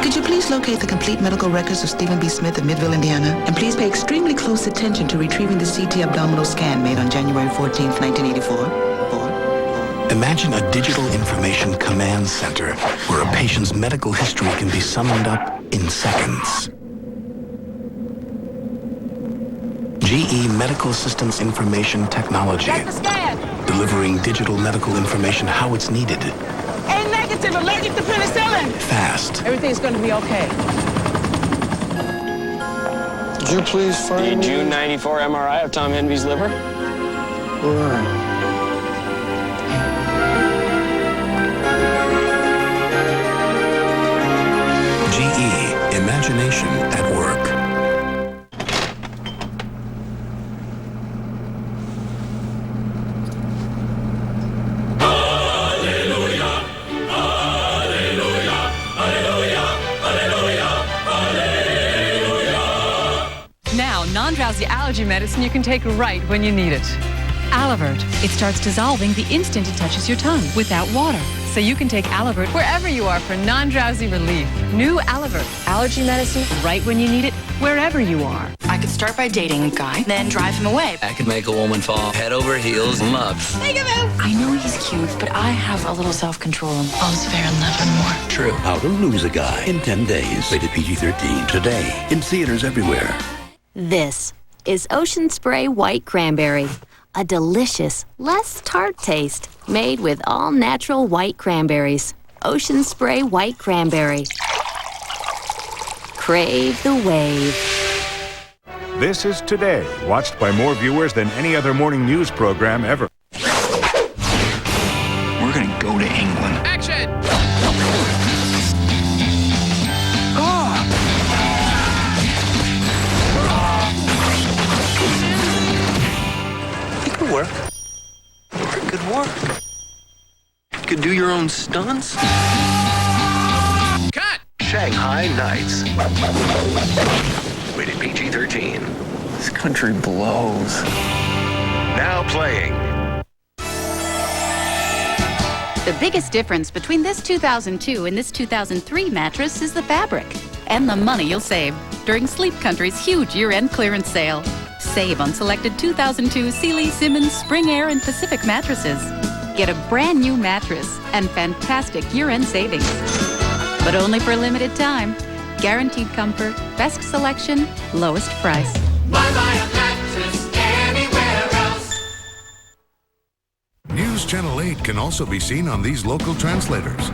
Could you please locate the complete medical records of Stephen B. Smith of Midville, Indiana? And please pay extremely close attention to retrieving the CT abdominal scan made on January 14th, 1984. Imagine a digital information command center where a patient's medical history can be summoned up in seconds. GE Medical Systems Information Technology. Check the scan. Delivering digital medical information how it's needed. A negative, allergic to penicillin. Fast. Everything's going to be okay. Could you please find the June 94 MRI of Tom Henvey's liver? Right. GE, imagination at work. Now, non-drowsy allergy medicine you can take right when you need it. Alivert. It starts dissolving the instant it touches your tongue without water. So you can take Alivert wherever you are for non-drowsy relief. New Alivert. Allergy medicine right when you need it, wherever you are. I could start by dating a guy, then drive him away. I could make a woman fall head over heels in love. Think of him! I know he's cute, but I have a little self-control. All's fair in love and more. True. How to lose a guy in 10 days. Rated PG-13. Today in theaters everywhere. This is Ocean Spray White Cranberry, a delicious, less tart taste made with all-natural white cranberries. Ocean Spray White Cranberry. Crave the wave. This is Today, watched by more viewers than any other morning news program ever. We're gonna go to England. Action! You could work. Good work. You could do your own stunts. Cut! Shanghai Nights. Rated PG-13. This country blows. Now playing. The biggest difference between this 2002 and this 2003 mattress is the fabric and the money you'll save during Sleep Country's huge year-end clearance sale. Save on selected 2002 Sealy, Simmons, Spring Air, and Pacific mattresses. Get a brand new mattress and fantastic year-end savings. But only for a limited time. Guaranteed comfort, best selection, lowest price. Why buy a mattress anywhere else? News Channel 8 can also be seen on these local translators.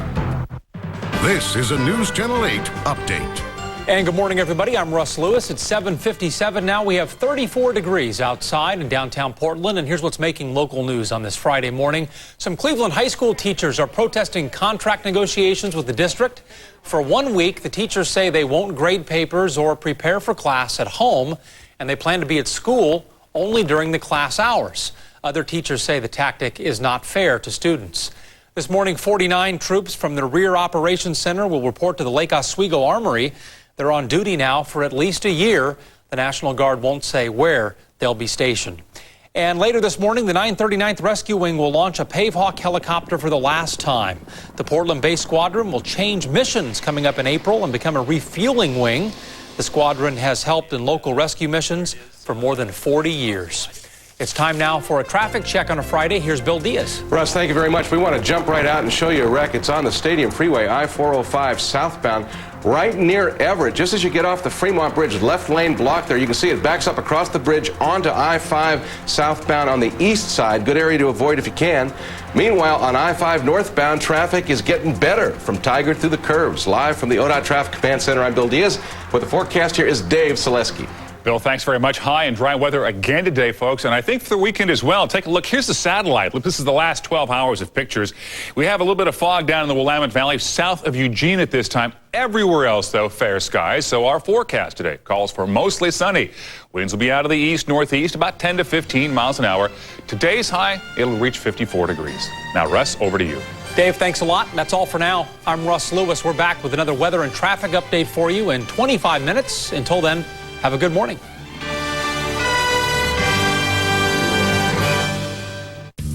This is a News Channel 8 update. And good morning, everybody. I'm Russ Lewis. It's 7:57 now. We have 34 degrees outside in downtown Portland. And here's what's making local news on this Friday morning. Some Cleveland high school teachers are protesting contract negotiations with the district. For 1 week, the teachers say they won't grade papers or prepare for class at home, and they plan to be at school only during the class hours. Other teachers say the tactic is not fair to students. This morning, 49 troops from the Rear Operations Center will report to the Lake Oswego Armory. They're on duty now for at least a year. The National Guard won't say where they'll be stationed. And later this morning, the 939th Rescue Wing will launch a Pavehawk helicopter for the last time. The Portland-based squadron will change missions coming up in April and become a refueling wing. The squadron has helped in local rescue missions for more than 40 years. It's time now for a traffic check on a Friday. Here's Bill Diaz. Russ, thank you very much. We want to jump right out and show you a wreck. It's on the Stadium Freeway, I-405 southbound, right near Everett. Just as you get off the Fremont Bridge, left lane blocked there. You can see it backs up across the bridge onto I-5 southbound on the east side. Good area to avoid if you can. Meanwhile, on I-5 northbound, traffic is getting better from Tiger through the curves. Live from the ODOT Traffic Command Center, I'm Bill Diaz. With the forecast here is Dave Selesky. Bill, thanks very much. High and dry weather again today, folks, and I think for the weekend as well. Take a look. Here's the satellite. Look, this is the last 12 hours of pictures. We have a little bit of fog down in the Willamette Valley, south of Eugene at this time. Everywhere else, though, fair skies. So our forecast today calls for mostly sunny. Winds will be out of the east, northeast, about 10 to 15 miles an hour. Today's high, it'll reach 54 degrees. Now, Russ, over to you. Dave, thanks a lot. That's all for now. I'm Russ Lewis. We're back with another weather and traffic update for you in 25 minutes. Until then, have a good morning.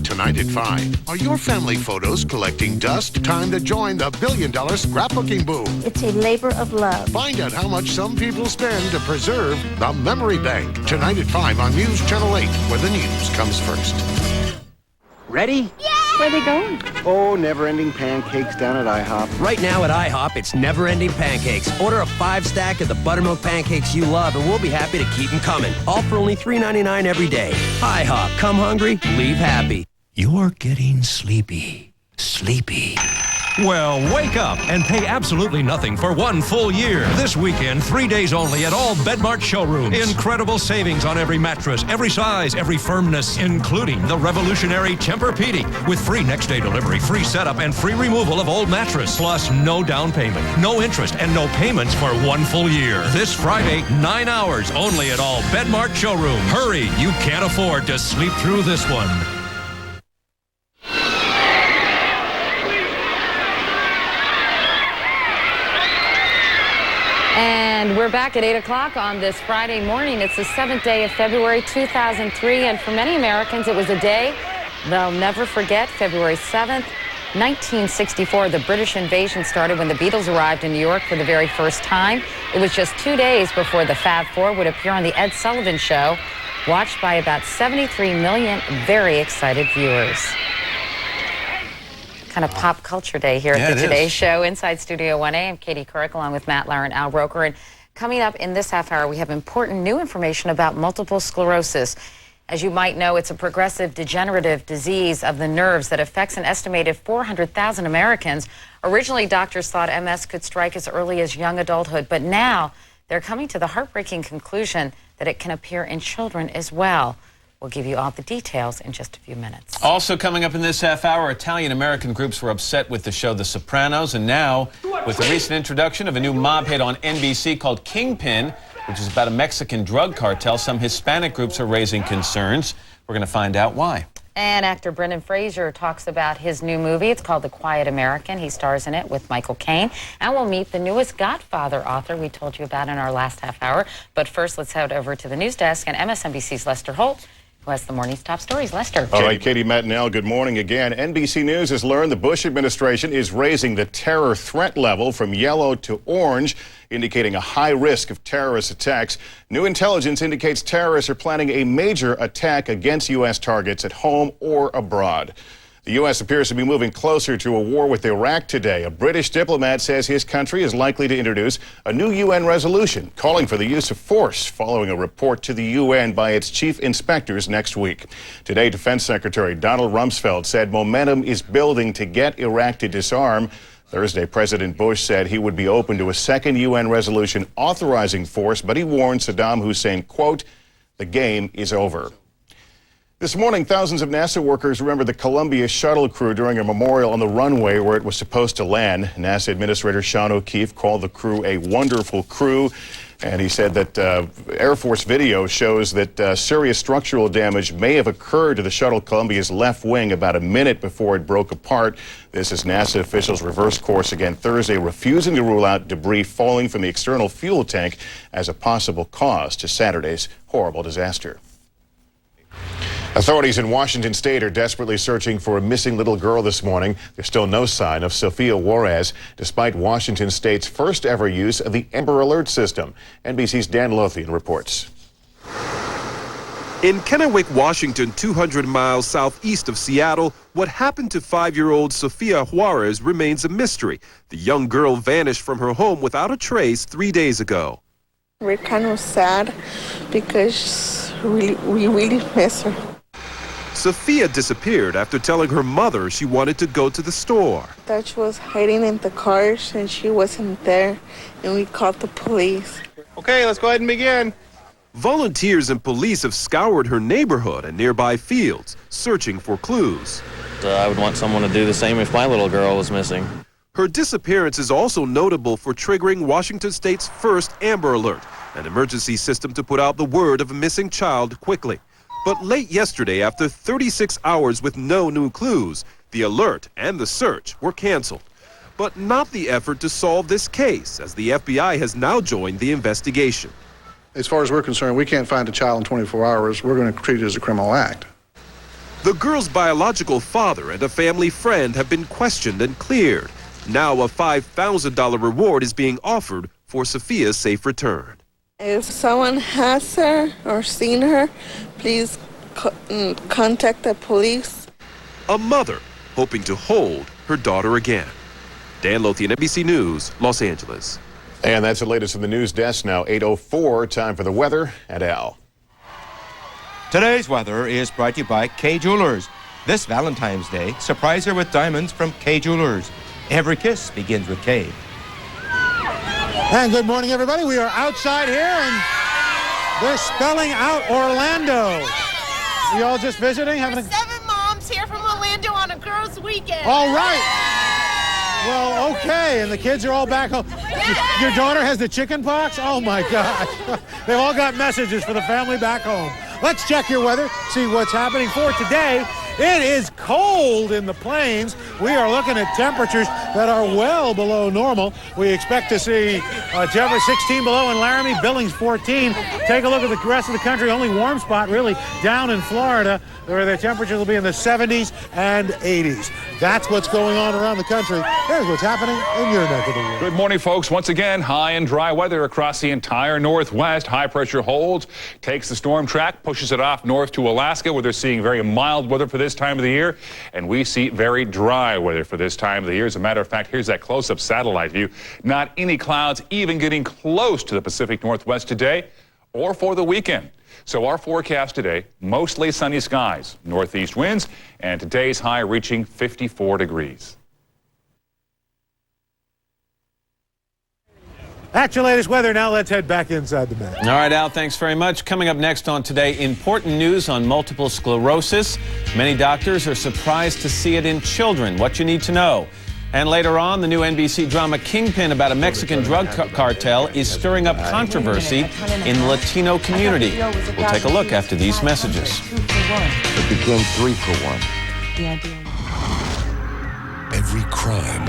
Tonight at 5, are your family photos collecting dust? Time to join the $1 billion scrapbooking boom. It's a labor of love. Find out how much some people spend to preserve the memory bank. Tonight at 5 on News Channel 8, where the news comes first. Ready? Yeah! Where are they going? Oh, never-ending pancakes down at IHOP. Right now at IHOP, it's never-ending pancakes. Order a 5-stack of the buttermilk pancakes you love, and we'll be happy to keep them coming. All for only $3.99 every day. IHOP. Come hungry, leave happy. You're getting sleepy. Sleepy. Well, wake up and pay absolutely nothing for 1 full year. This weekend, 3 days only at all Bedmart showrooms. Incredible savings on every mattress, every size, every firmness, including the revolutionary Tempur-Pedic with free next-day delivery, free setup, and free removal of old mattress. Plus, no down payment, no interest, and no payments for 1 full year. This Friday, 9 hours only at all Bedmart showrooms. Hurry, you can't afford to sleep through this one. And we're back at 8 o'clock on this Friday morning. It's the 7th day of February 2003, and for many Americans, it was a day they'll never forget. February 7th, 1964, the British invasion started when the Beatles arrived in New York for the very first time. It was just 2 days before the Fab Four would appear on the Ed Sullivan Show, watched by about 73 million very excited viewers. Kind of pop culture day here at the Today Show. Inside Studio 1A, I'm Katie Couric along with Matt Lauer and Al Roker. And coming up in this half hour, we have important new information about multiple sclerosis. As you might know, it's a progressive degenerative disease of the nerves that affects an estimated 400,000 Americans. Originally, doctors thought MS could strike as early as young adulthood, but now they're coming to the heartbreaking conclusion that it can appear in children as well. We'll give you all the details in just a few minutes. Also coming up in this half hour, Italian-American groups were upset with the show The Sopranos, and now, with the recent introduction of a new mob hit on NBC called Kingpin, which is about a Mexican drug cartel, some Hispanic groups are raising concerns. We're going to find out why. And actor Brendan Fraser talks about his new movie. It's called The Quiet American. He stars in it with Michael Caine. And we'll meet the newest Godfather author we told you about in our last half hour. But first, let's head over to the news desk and MSNBC's Lester Holt, who has the morning's top stories. Lester. All right, Katie, Matt, and Al, good morning again. NBC News has learned the Bush administration is raising the terror threat level from yellow to orange, indicating a high risk of terrorist attacks. New intelligence indicates terrorists are planning a major attack against U.S. targets at home or abroad. The U.S. appears to be moving closer to a war with Iraq today. A British diplomat says his country is likely to introduce a new UN resolution calling for the use of force following a report to the UN by its chief inspectors next week. Today, Defense Secretary Donald Rumsfeld said momentum is building to get Iraq to disarm. Thursday, President Bush said he would be open to a second UN resolution authorizing force, but he warned Saddam Hussein, quote, "The game is over." This morning, thousands of NASA workers remembered the Columbia shuttle crew during a memorial on the runway where it was supposed to land. NASA Administrator Sean O'Keefe called the crew a wonderful crew. And he said that Air Force video shows that serious structural damage may have occurred to the shuttle Columbia's left wing about a minute before it broke apart. This as NASA officials reversed course again Thursday, refusing to rule out debris falling from the external fuel tank as a possible cause to Saturday's horrible disaster. Authorities in Washington state are desperately searching for a missing little girl this morning. There's still no sign of Sophia Juarez, despite Washington state's first ever use of the Amber Alert system. NBC's Dan Lothian reports. In Kennewick, Washington, 200 miles southeast of Seattle, what happened to 5-year-old Sophia Juarez remains a mystery. The young girl vanished from her home without a trace 3 days ago. We're kind of sad because we really miss her. Sophia disappeared after telling her mother she wanted to go to the store. That she was hiding in the cars and she wasn't there, and we called the police. Okay, let's go ahead and begin. Volunteers and police have scoured her neighborhood and nearby fields, searching for clues. I would want someone to do the same if my little girl was missing. Her disappearance is also notable for triggering Washington state's first Amber Alert, an emergency system to put out the word of a missing child quickly. But late yesterday, after 36 hours with no new clues, the alert and the search were canceled. But not the effort to solve this case, as the FBI has now joined the investigation. As far as we're concerned, we can't find a child in 24 hours. We're going to treat it as a criminal act. The girl's biological father and a family friend have been questioned and cleared. Now a $5,000 reward is being offered for Sophia's safe return. If someone has her or seen her, please contact the police. A mother hoping to hold her daughter again. Dan Lothian, NBC News, Los Angeles. And that's the latest from the news desk now, 8:04. Time for the weather at Al. Today's weather is brought to you by K Jewelers. This Valentine's Day, surprise her with diamonds from K Jewelers. Every kiss begins with K. And good morning, everybody. We are outside here, and they're spelling out Orlando. You all just visiting? Having 7 moms here from Orlando on a girls' weekend. All right. Well, okay. And the kids are all back home. Your daughter has the chicken pox? Oh, my God. They've all got messages for the family back home. Let's check your weather, see what's happening for today. It is cold in the plains. We are looking at temperatures that are well below normal. We expect to see Denver 16 below in Laramie, Billings 14. Take a look at the rest of the country. Only warm spot really down in Florida, where the temperatures will be in the 70s and 80s. That's what's going on around the country. Here's what's happening in your neck of the woods. Good morning, folks. Once again, high and dry weather across the entire Northwest. High pressure holds, takes the storm track, pushes it off north to Alaska, where they're seeing very mild weather for this time of the year, and we see very dry weather for this time of the year. As a matter of fact, here's that close-up satellite view. Not any clouds even getting close to the Pacific Northwest today or for the weekend. So our forecast today, mostly sunny skies, northeast winds, and today's high reaching 54 degrees. That's your latest weather. Now let's head back inside the map. All right, Al, thanks very much. Coming up next on Today, important news on multiple sclerosis. Many doctors are surprised to see it in children. What you need to know. And later on, the new NBC drama Kingpin about a Mexican drug cartel is stirring up controversy in the Latino community. We'll take a look after these messages. It became 3 for 1. Every crime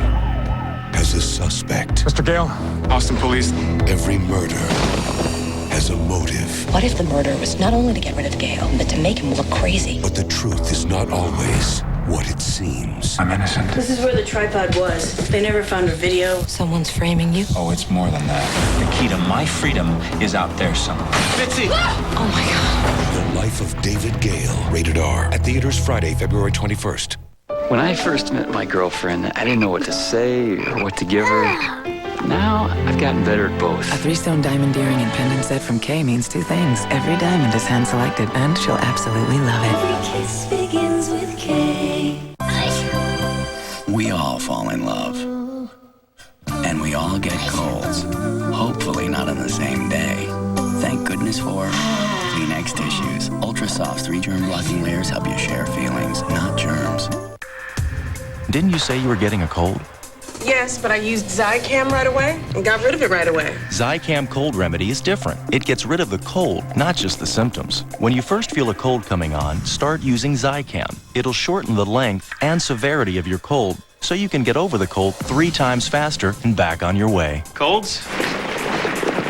has a suspect. Mr. Gale, Austin Police. Every murder has a motive. What if the murder was not only to get rid of Gale, but to make him look crazy? But the truth is not always what it seems. I'm innocent. This is where the tripod was. They never found a video. Someone's framing you? Oh, it's more than that. The key to my freedom is out there somewhere. Bitsy! Oh my God. The Life of David Gale. Rated R. At theaters Friday, February 21st. When I first met my girlfriend, I didn't know what to say or what to give her. Now, I've gotten better at both. A 3-stone diamond earring and pendant set from Kay means 2 things. Every diamond is hand-selected, and she'll absolutely love it. Every kiss begins with K. We all fall in love. And we all get colds. Hopefully not on the same day. Thank goodness for Kleenex tissues. Ultra soft 3 germ blocking layers help you share feelings, not germs. Didn't you say you were getting a cold? Yes, but I used Zicam right away and got rid of it right away. Zicam Cold Remedy is different. It gets rid of the cold, not just the symptoms. When you first feel a cold coming on, start using Zicam. It'll shorten the length and severity of your cold so you can get over the cold 3 times faster and back on your way. Colds?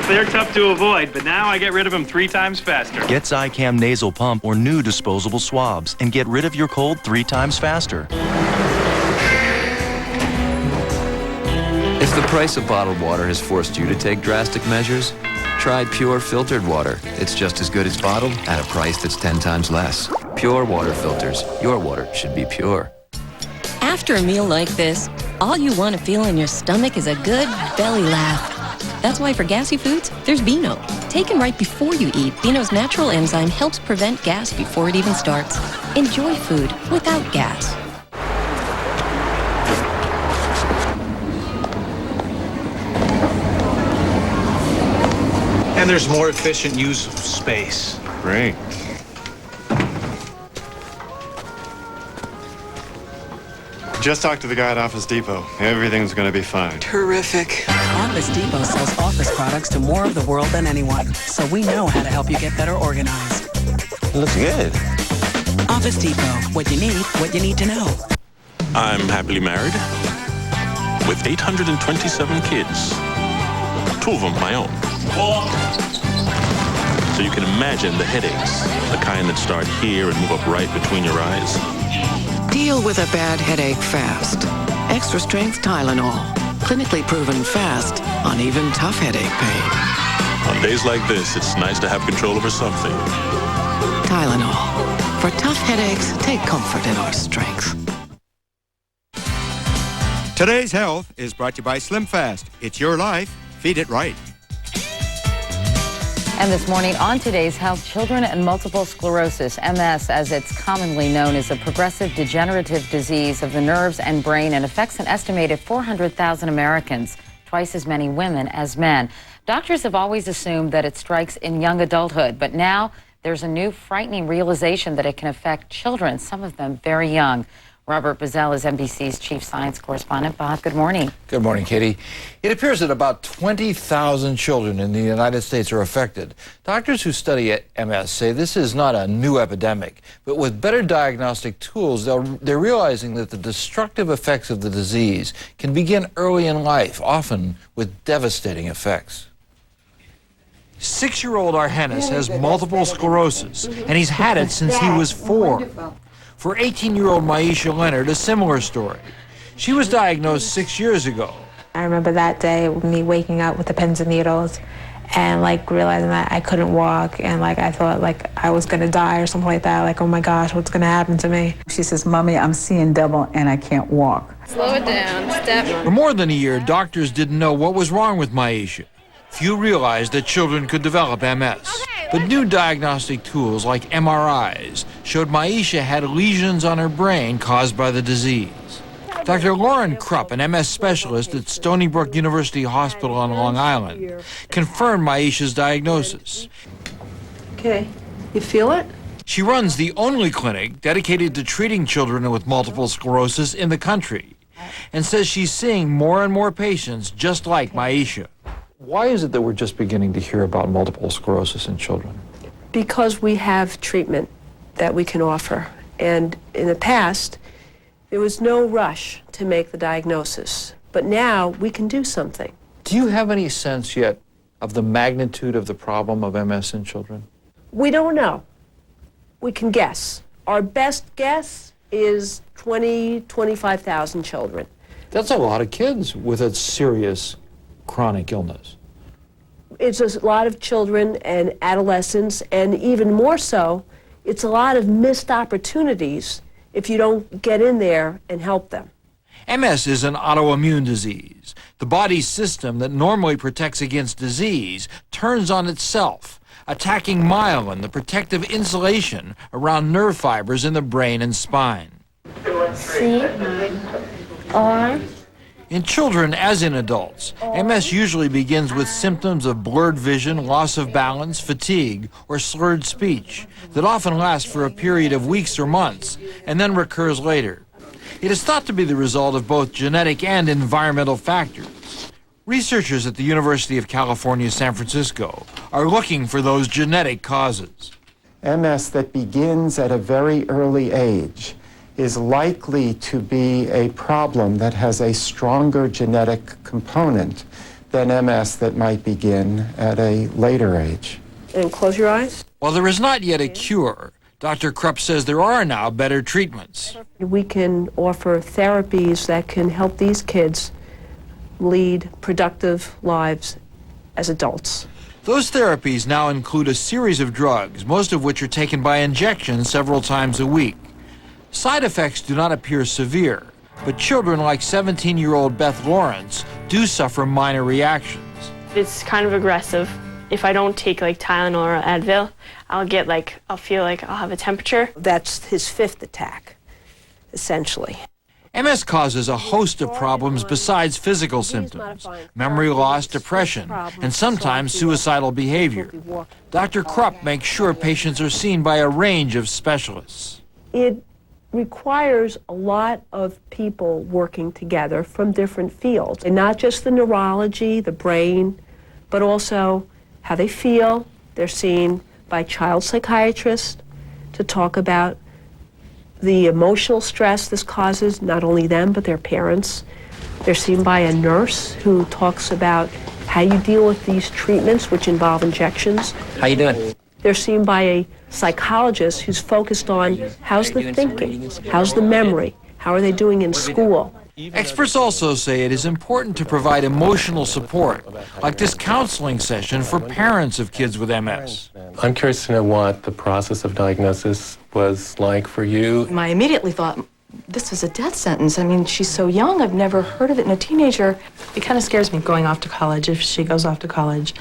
They're tough to avoid, but now I get rid of them 3 times faster. Get Zicam nasal pump or new disposable swabs and get rid of your cold 3 times faster. If the price of bottled water has forced you to take drastic measures, try Pure filtered water. It's just as good as bottled at a price that's 10 times less. Pure water filters. Your water should be pure. After a meal like this, all you want to feel in your stomach is a good belly laugh. That's why for gassy foods, there's Beano. Taken right before you eat, Beano's natural enzyme helps prevent gas before it even starts. Enjoy food without gas. And there's more efficient use of space. Great. Just talked to the guy at Office Depot. Everything's going to be fine. Terrific. Office Depot sells office products to more of the world than anyone, so we know how to help you get better organized. It looks good. Office Depot. What you need to know. I'm happily married with 827 kids. 2 of them my own. So you can imagine the headaches, the kind that start here and move up right between your eyes. Deal with a bad headache fast. Extra strength Tylenol. Clinically proven fast on even tough headache pain. On days like this, it's nice to have control over something. Tylenol. For tough headaches, take comfort in our strength. Today's Health is brought to you by Slim Fast. It's your life. Feed it right. And this morning on Today's Health, children and multiple sclerosis, MS, as it's commonly known, is a progressive degenerative disease of the nerves and brain and affects an estimated 400,000 Americans, twice as many women as men. Doctors have always assumed that it strikes in young adulthood, but now there's a new frightening realization that it can affect children, some of them very young. Robert Bazell is NBC's chief science correspondent. Bob, good morning. Good morning, Katie. It appears that about 20,000 children in the United States are affected. Doctors who study MS say this is not a new epidemic, but with better diagnostic tools, they're realizing that the destructive effects of the disease can begin early in life, often with devastating effects. 6-year-old Arhenis has multiple sclerosis, and he's had it since he was 4. For 18-year-old Maisha Leonard, a similar story. She was diagnosed 6 years ago. I remember that day, me waking up with the pins and needles and realizing that I couldn't walk and I thought I was gonna die or something like that. Oh my gosh, what's gonna happen to me? She says, Mommy, I'm seeing double and I can't walk. Slow it down, step. For more than a year, doctors didn't know what was wrong with Maisha. Few realized that children could develop MS. But new diagnostic tools like MRIs showed Maisha had lesions on her brain caused by the disease. Dr. Lauren Krupp, an MS specialist at Stony Brook University Hospital on Long Island, confirmed Maisha's diagnosis. Okay, you feel it? She runs the only clinic dedicated to treating children with multiple sclerosis in the country and says she's seeing more and more patients just like Maisha. Why is it that we're just beginning to hear about multiple sclerosis in children? Because we have treatment that we can offer. And in the past, there was no rush to make the diagnosis. But now we can do something. Do you have any sense yet of the magnitude of the problem of MS in children? We don't know. We can guess. Our best guess is 25,000 children. That's a lot of kids with a serious chronic illness. It's a lot of children and adolescents, and even more so, it's a lot of missed opportunities if you don't get in there and help them. MS is an autoimmune disease. The body's system that normally protects against disease turns on itself, attacking myelin, the protective insulation around nerve fibers in the brain and spine. C-R In children, as in adults, MS usually begins with symptoms of blurred vision, loss of balance, fatigue, or slurred speech that often last for a period of weeks or months and then recurs later. It is thought to be the result of both genetic and environmental factors. Researchers at the University of California, San Francisco are looking for those genetic causes. MS that begins at a very early age is likely to be a problem that has a stronger genetic component than MS that might begin at a later age. And close your eyes. While there is not yet a cure, Dr. Krupp says there are now better treatments. We can offer therapies that can help these kids lead productive lives as adults. Those therapies now include a series of drugs, most of which are taken by injection several times a week. Side effects do not appear severe, but children like 17-year-old Beth Lawrence do suffer minor reactions. It's kind of aggressive. If I don't take like Tylenol or Advil, I'll feel like I'll have a temperature. That's his 5th attack, essentially. MS causes a host of problems besides physical symptoms: memory loss, depression, and sometimes suicidal behavior. Dr. Krupp makes sure patients are seen by a range of specialists. It requires a lot of people working together from different fields, and not just the neurology, the brain, but also how they feel. They're seen by child psychiatrists to talk about the emotional stress this causes, not only them, but their parents. They're seen by a nurse who talks about how you deal with these treatments, which involve injections. How you doing? They're seen by a psychologist who's focused on how's the thinking, how's the memory, how are they doing in school. Experts also say it is important to provide emotional support, like this counseling session for parents of kids with MS. I'm curious to know what the process of diagnosis was like for you. I immediately thought, this is a death sentence. I mean, she's so young. I've never heard of it in a teenager. It kind of scares me going off to college, if she goes off to college,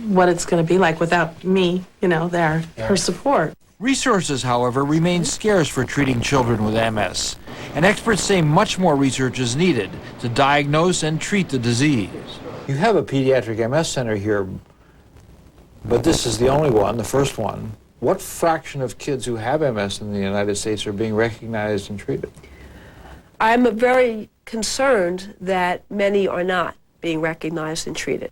what it's going to be like without me, there, her support. Resources, however, remain scarce for treating children with MS, and experts say much more research is needed to diagnose and treat the disease. You have a pediatric MS center here, but this is the only one, the first one. What fraction of kids who have MS in the United States are being recognized and treated? I'm very concerned that many are not being recognized and treated.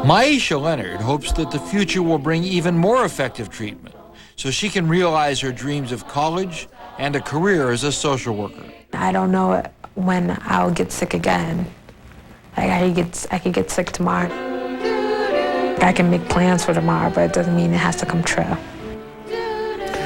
Maisha Leonard hopes that the future will bring even more effective treatment so she can realize her dreams of college and a career as a social worker. I don't know when I'll get sick again. Like I could get sick tomorrow. I can make plans for tomorrow, but it doesn't mean it has to come true.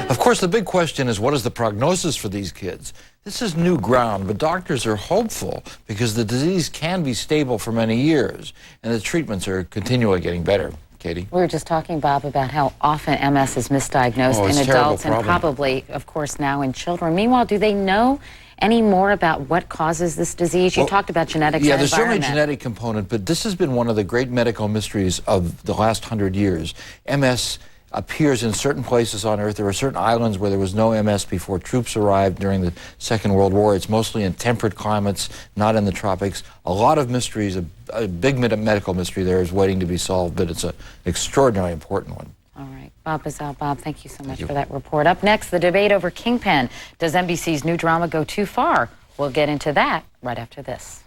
Of course, the big question is, what is the prognosis for these kids? This is new ground, but doctors are hopeful because the disease can be stable for many years, and the treatments are continually getting better. Katie? We were just talking, Bob, about how often MS is misdiagnosed in adults and probably, of course, now in children. Meanwhile, do they know any more about what causes this disease? You talked about genetics and there's certainly a environment. genetic component, but this has been one of the great medical mysteries of the last 100 years. MS appears in certain places on Earth. There are certain islands where there was no MS before troops arrived during the Second World War. It's mostly in temperate climates, not in the tropics. A lot of mysteries, a big medical mystery there is waiting to be solved, but it's an extraordinarily important one. All right. Bob Bazell. Bob, thank you so much for that report. Up next, the debate over Kingpin. Does NBC's new drama go too far? We'll get into that right after this.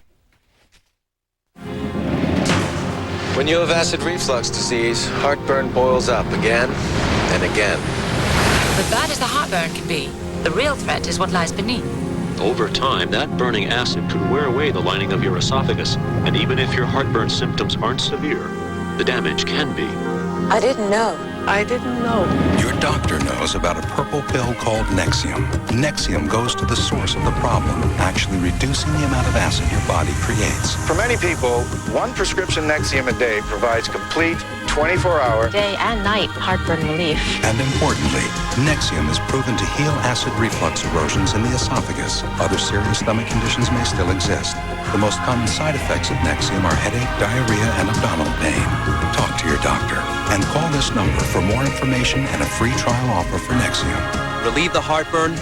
When you have acid reflux disease, heartburn boils up again and again. As bad as the heartburn can be, the real threat is what lies beneath. Over time, that burning acid could wear away the lining of your esophagus, and even if your heartburn symptoms aren't severe, the damage can be. I didn't know. I didn't know. Your doctor knows about a purple pill called Nexium. Nexium goes to the source of the problem, actually reducing the amount of acid your body creates. For many people, one prescription Nexium a day provides complete 24-hour day and night heartburn relief. And importantly, Nexium is proven to heal acid reflux erosions in the esophagus. Other serious stomach conditions may still exist. The most common side effects of Nexium are headache, diarrhea, and abdominal pain. Talk to your doctor and call this number for more information and a free trial offer for Nexium. Relieve the heartburn,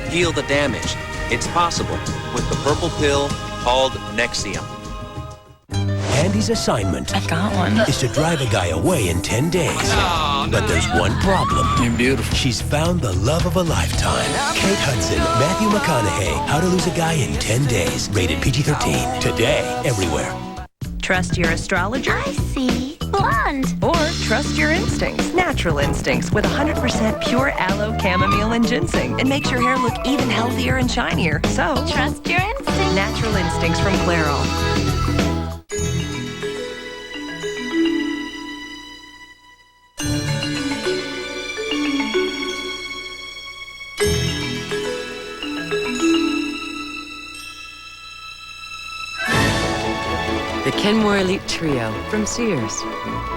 heal the damage. It's possible with the purple pill called Nexium. Andy's assignment I got one. is to drive a guy away in 10 days. Oh, But there's one problem. You're beautiful. She's found the love of a lifetime. Kate Hudson, Matthew McConaughey, How to Lose a Guy in 10 Days. Rated PG-13. Today, everywhere. Trust your astrologer? I see. Blonde. Or trust your instincts. Natural instincts with 100% pure aloe, chamomile, and ginseng. It makes your hair look even healthier and shinier. So, Trust your instincts. Natural instincts from Clairol. The Kenmore Elite Trio from Sears.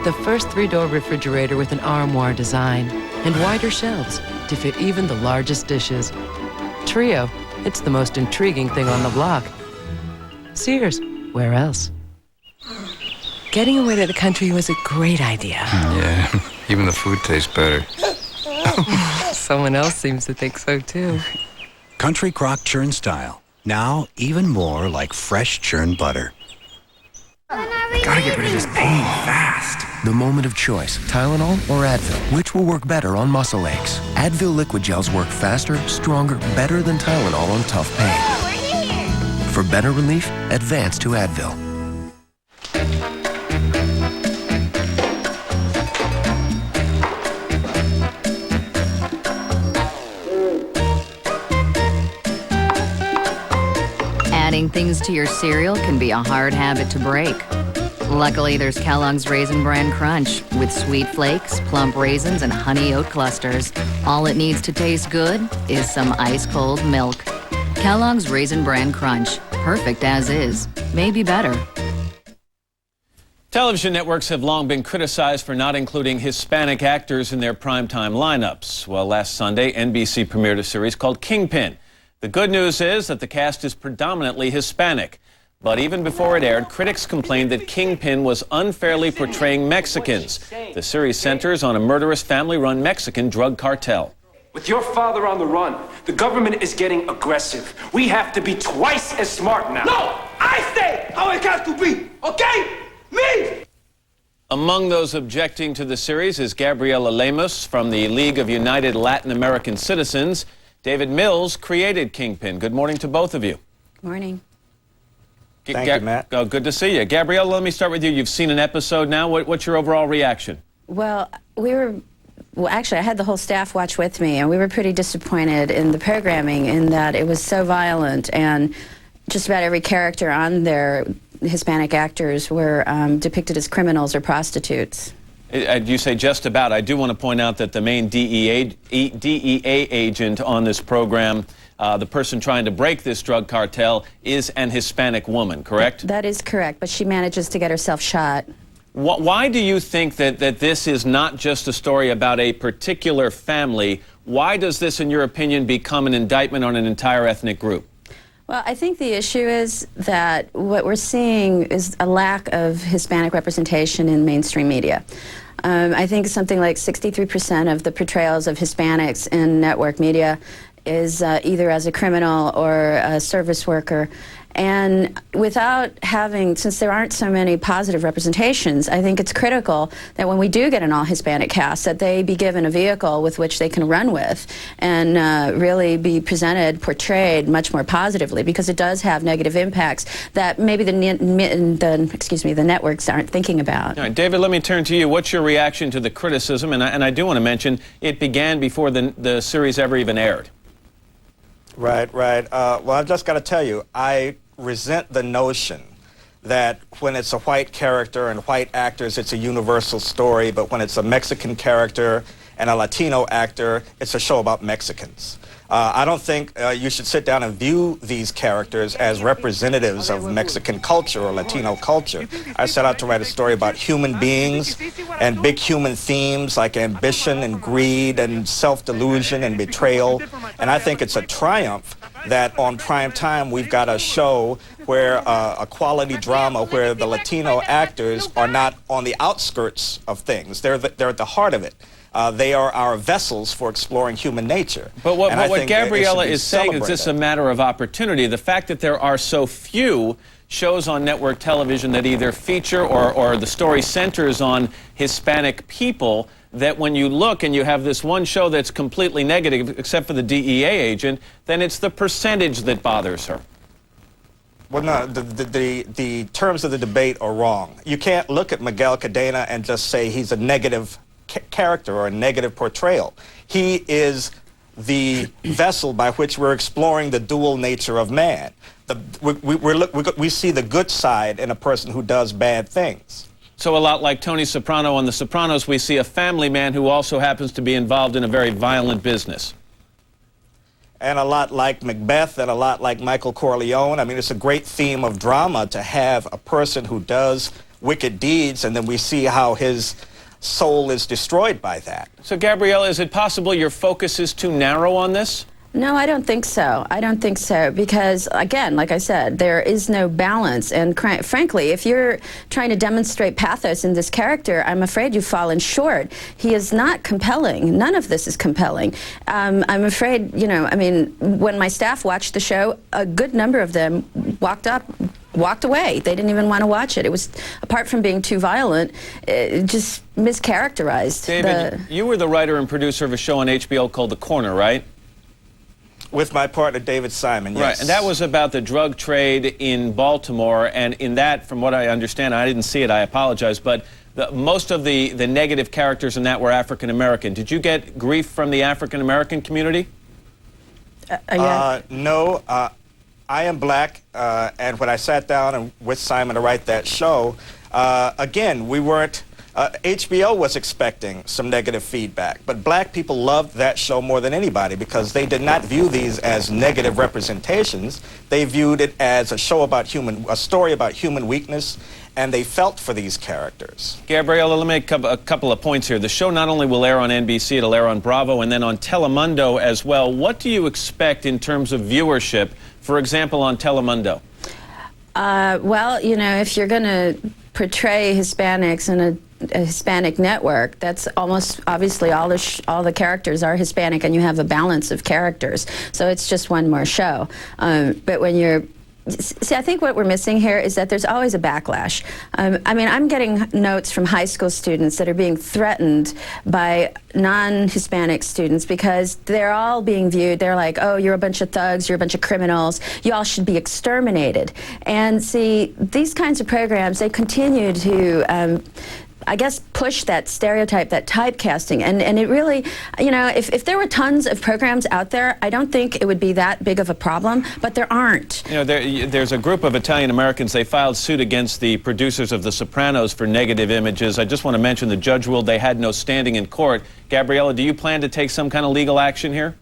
The first 3-door refrigerator with an armoire design and wider shelves to fit even the largest dishes. Trio, it's the most intriguing thing on the block. Sears, where else? Getting away to the country was a great idea. Yeah, even the food tastes better. Someone else seems to think so too. Country Crock Churn Style. Now, even more like fresh churned butter. Gotta get rid of this pain fast. The moment of choice, Tylenol or Advil. Which will work better on muscle aches? Advil liquid gels work faster, stronger, better than Tylenol on tough pain. For better relief, advance to Advil. Adding things to your cereal can be a hard habit to break. Luckily, there's Kellogg's Raisin Bran Crunch with sweet flakes, plump raisins, and honey oat clusters. All it needs to taste good is some ice-cold milk. Kellogg's Raisin Bran Crunch. Perfect as is. Maybe better. Television networks have long been criticized for not including Hispanic actors in their primetime lineups. Well, last Sunday, NBC premiered a series called Kingpin. The good news is that the cast is predominantly Hispanic. But even before it aired, critics complained that Kingpin was unfairly portraying Mexicans. The series centers on a murderous family-run Mexican drug cartel. With your father on the run, the government is getting aggressive. We have to be twice as smart now. No! I say how it has to be, okay? Me! Among those objecting to the series is Gabriela Lemos from the League of United Latin American Citizens. David Mills created Kingpin. Good morning to both of you. Good morning. Thank you, Matt. Oh, good to see you. Gabrielle, let me start with you. You've seen an episode now. What's your overall reaction? Well, actually, I had the whole staff watch with me, and we were pretty disappointed in the programming in that it was so violent, and just about every character on there, Hispanic actors, were depicted as criminals or prostitutes. You say just about. I do want to point out that the main DEA agent on this program, the person trying to break this drug cartel, is an Hispanic woman, correct? That is correct, but she manages to get herself shot. Why do you think that this is not just a story about a particular family? Why does this, in your opinion, become an indictment on an entire ethnic group? Well, I think the issue is that what we're seeing is a lack of Hispanic representation in mainstream media. I think something like 63% of the portrayals of Hispanics in network media is either as a criminal or a service worker. And without having, since there aren't so many positive representations, I think it's critical that when we do get an all-Hispanic cast, that they be given a vehicle with which they can run with and really be presented, portrayed much more positively, because it does have negative impacts that maybe the networks aren't thinking about. All right, David, let me turn to you. What's your reaction to the criticism? And I do want to mention it began before the series ever even aired. Right. Well, I've just got to tell you, I resent the notion that when it's a white character and white actors, it's a universal story, but when it's a Mexican character and a Latino actor, it's a show about Mexicans. I don't think you should sit down and view these characters as representatives of Mexican culture or Latino culture. I set out to write a story about human beings and big human themes like ambition and greed and self-delusion and betrayal. And I think it's a triumph that on prime time we've got a show where a quality drama where the Latino actors are not on the outskirts of things. They're at the heart of it. They are our vessels for exploring human nature. But what Gabriela is saying is this a matter of opportunity. The fact that there are so few shows on network television that either feature or the story centers on Hispanic people, that when you look and you have this one show that's completely negative, except for the DEA agent, then it's the percentage that bothers her. Well, no, the terms of the debate are wrong. You can't look at Miguel Cadena and just say he's a negative character or a negative portrayal. He is the vessel by which we're exploring the dual nature of man. We see the good side in a person who does bad things. So a lot like Tony Soprano on The Sopranos, we see a family man who also happens to be involved in a very violent business. And a lot like Macbeth and a lot like Michael Corleone. I mean, it's a great theme of drama to have a person who does wicked deeds, and then we see how his soul is destroyed by that. So, Gabriella, is it possible your focus is too narrow on this? No, I don't think so. I don't think so because, again, like I said, there is no balance. And frankly, if you're trying to demonstrate pathos in this character, I'm afraid you've fallen short. He is not compelling. None of this is compelling. I'm afraid, you know, I mean, when my staff watched the show, a good number of them walked away. They didn't even want to watch it. It was, apart from being too violent, it just mischaracterized. David, you were the writer and producer of a show on HBO called The Corner, right? With my partner, David Simon, yes. Right, and that was about the drug trade in Baltimore, and in that, from what I understand, I didn't see it, I apologize, but most of the negative characters in that were African-American. Did you get grief from the African-American community? No, I am black, and when I sat down with Simon to write that show, again, we weren't... HBO was expecting some negative feedback, but black people loved that show more than anybody because they did not view these as negative representations. They viewed it as a show about a story about human weakness, and they felt for these characters. Gabriella, let me make a couple of points here. The show not only will air on NBC, it'll air on Bravo and then on Telemundo as well. What do you expect in terms of viewership, for example, on Telemundo? Well, you know, if you're going to portray Hispanics in a Hispanic network, that's almost obviously all the characters are Hispanic, and you have a balance of characters, so it's just one more show. But when you're see, I think what we're missing here is that there's always a backlash. I mean, I'm getting notes from high school students that are being threatened by non-Hispanic students because they're all being viewed, they're like, oh, you're a bunch of thugs, you're a bunch of criminals, you all should be exterminated. And see, these kinds of programs, they continue to I guess, push that stereotype, that typecasting. And it really, you know, if there were tons of programs out there, I don't think it would be that big of a problem, but there aren't. You know, there's a group of Italian Americans, they filed suit against the producers of The Sopranos for negative images. I just want to mention the judge ruled they had no standing in court. Gabriella, do you plan to take some kind of legal action here?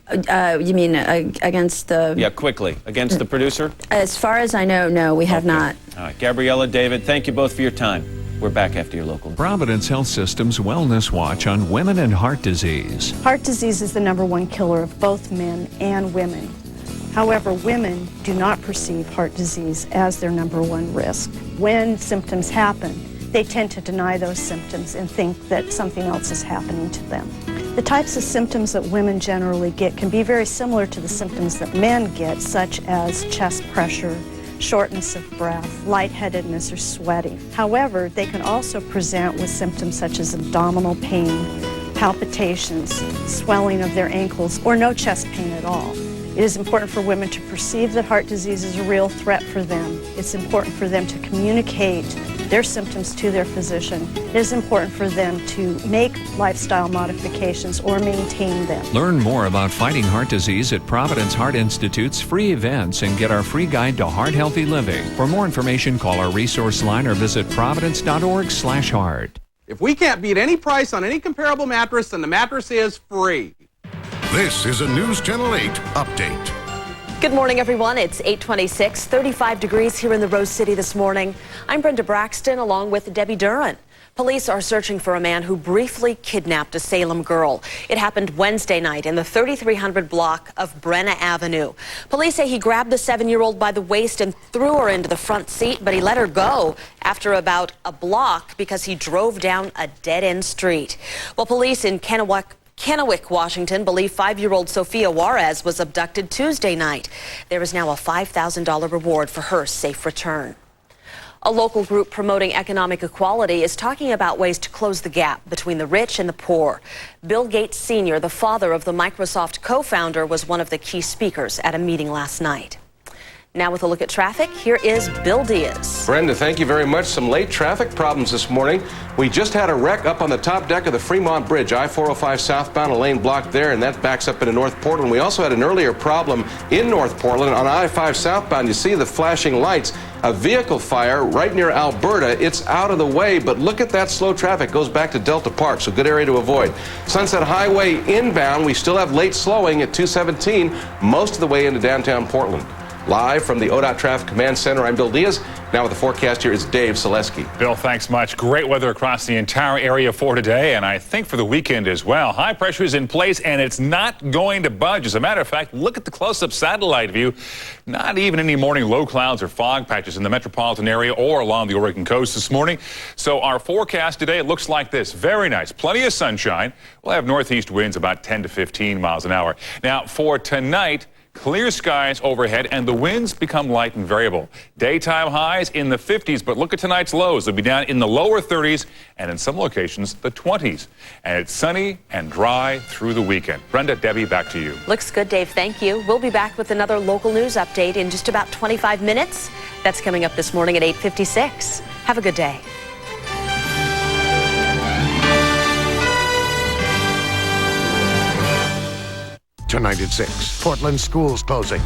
You mean against the... Yeah, quickly. Against the producer? As far as I know, no, we have not. All right, Gabriella, David, thank you both for your time. We're back after your local. Providence Health System's Wellness Watch on women and heart disease. Heart disease is the #1 killer of both men and women. However, women do not perceive heart disease as their #1 risk. When symptoms happen, they tend to deny those symptoms and think that something else is happening to them. The types of symptoms that women generally get can be very similar to the symptoms that men get, such as chest pressure, shortness of breath, lightheadedness, or sweating. However, they can also present with symptoms such as abdominal pain, palpitations, swelling of their ankles, or no chest pain at all. It is important for women to perceive that heart disease is a real threat for them. It's important for them to communicate their symptoms to their physician. It is important for them to make lifestyle modifications or maintain them. Learn more about fighting heart disease at Providence Heart Institute's free events and get our free guide to heart healthy living. For more information, call our resource line or visit providence.org/heart. If we can't beat any price on any comparable mattress, then the mattress is free. This is a News Channel 8 update. Good morning, everyone. It's 8:26, 35 degrees here in the Rose City this morning. I'm Brenda Braxton along with Debbie Duran. Police are searching for a man who briefly kidnapped a Salem girl. It happened Wednesday night in the 3300 block of Brenna Avenue. Police say he grabbed the 7-year-old by the waist and threw her into the front seat, but he let her go after about a block because he drove down a dead-end street. Well, police in Kennewick Kennewick, Washington, believe 5-year-old Sophia Juarez was abducted Tuesday night. There is now a $5,000 reward for her safe return. A local group promoting economic equality is talking about ways to close the gap between the rich and the poor. Bill Gates Sr., the father of the Microsoft co-founder, was one of the key speakers at a meeting last night. Now with a look at traffic, here is Bill Diaz. Brenda, thank you very much. Some late traffic problems this morning. We just had a wreck up on the top deck of the Fremont Bridge, I-405 southbound, a lane blocked there, and that backs up into North Portland. We also had an earlier problem in North Portland on I-5 southbound. You see the flashing lights. A vehicle fire right near Alberta. It's out of the way, but look at that slow traffic. Goes back to Delta Park, so good area to avoid. Sunset Highway inbound, we still have late slowing at 217, most of the way into downtown Portland. Live from the ODOT Traffic Command Center, I'm Bill Diaz. Now with the forecast, here is Dave Selesky. Bill, thanks much. Great weather across the entire area for today, and I think for the weekend as well. High pressure is in place, and it's not going to budge. As a matter of fact, look at the close-up satellite view. Not even any morning low clouds or fog patches in the metropolitan area or along the Oregon coast this morning. So our forecast today, it looks like this. Very nice. Plenty of sunshine. We'll have northeast winds about 10 to 15 miles an hour. Now, for tonight, clear skies overhead, and the winds become light and variable. Daytime highs in the 50s, but look at tonight's lows. They'll be down in the lower 30s and in some locations the 20s. And it's sunny and dry through the weekend. Brenda, Debbie, back to you. Looks good, Dave. Thank you. We'll be back with another local news update in just about 25 minutes. That's coming up this morning at 8:56. Have a good day. Tonight at 6, Portland schools closing,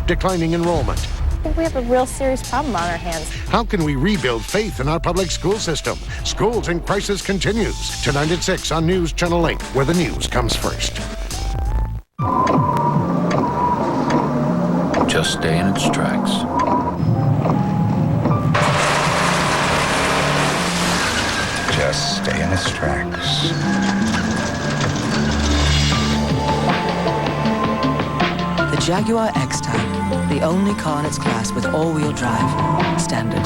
declining enrollment. I think we have a real serious problem on our hands. How can we rebuild faith in our public school system? Schools in Crisis continues. Tonight at 6 on News Channel 8, where the news comes first. Just stay in its tracks. Just stay in its tracks. The Jaguar X-Type, the only car in its class with all-wheel drive, standard.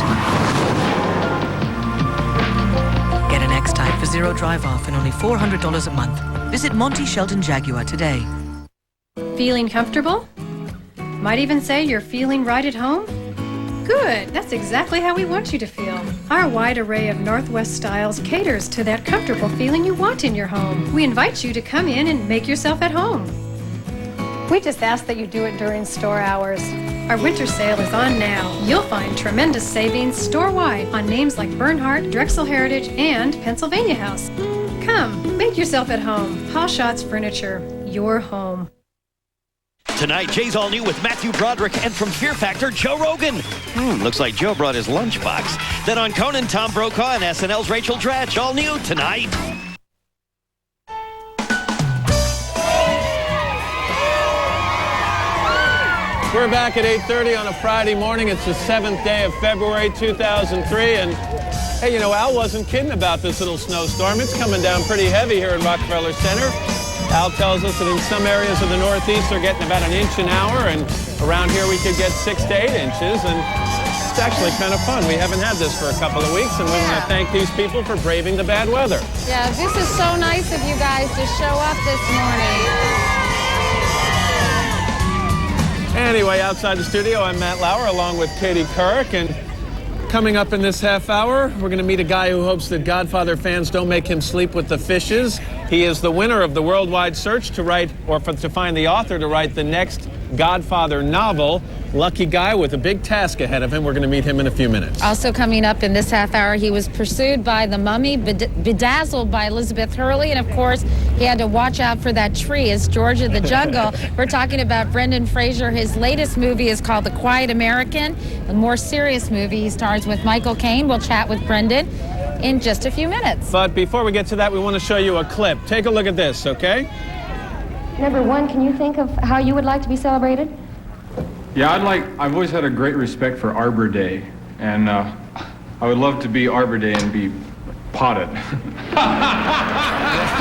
Get an X-Type for $0 drive-off and only $400 a month. Visit Monty Shelton Jaguar today. Feeling comfortable? Might even say you're feeling right at home? Good, that's exactly how we want you to feel. Our wide array of Northwest styles caters to that comfortable feeling you want in your home. We invite you to come in and make yourself at home. We just ask that you do it during store hours. Our winter sale is on now. You'll find tremendous savings store-wide on names like Bernhardt, Drexel Heritage, and Pennsylvania House. Come, make yourself at home. Paul Schatz's Furniture, your home. Tonight, Jay's all new with Matthew Broderick, and from Fear Factor, Joe Rogan. Looks like Joe brought his lunchbox. Then on Conan, Tom Brokaw, and SNL's Rachel Dratch, all new tonight. We're back at 8:30 on a Friday morning. It's the 7th day of February 2003. And, hey, you know, Al wasn't kidding about this little snowstorm. It's coming down pretty heavy here in Rockefeller Center. Al tells us that in some areas of the Northeast they're getting about an inch an hour. And around here we could get 6 to 8 inches. And it's actually kind of fun. We haven't had this for a couple of weeks. And we want to thank these people for braving the bad weather. Yeah, this is so nice of you guys to show up this morning. Anyway, outside the studio, I'm Matt Lauer along with Katie Couric, and coming up in this half hour, we're going to meet a guy who hopes that Godfather fans don't make him sleep with the fishes. He is the winner of the worldwide search to write, or to find the author to write the next Godfather novel. Lucky guy with a big task ahead of him. We're going to meet him in a few minutes. Also coming up in this half hour, he was pursued by the Mummy, bedazzled by Elizabeth Hurley, and of course, he had to watch out for that tree. It's George of the Jungle. We're talking about Brendan Fraser. His latest movie is called The Quiet American, a more serious movie. He stars with Michael Caine. We'll chat with Brendan in just a few minutes. But before we get to that, we want to show you a clip. Take a look at this, okay? Number one, can you think of how you would like to be celebrated? Yeah, I've always had a great respect for Arbor Day, and I would love to be Arbor Day and be potted.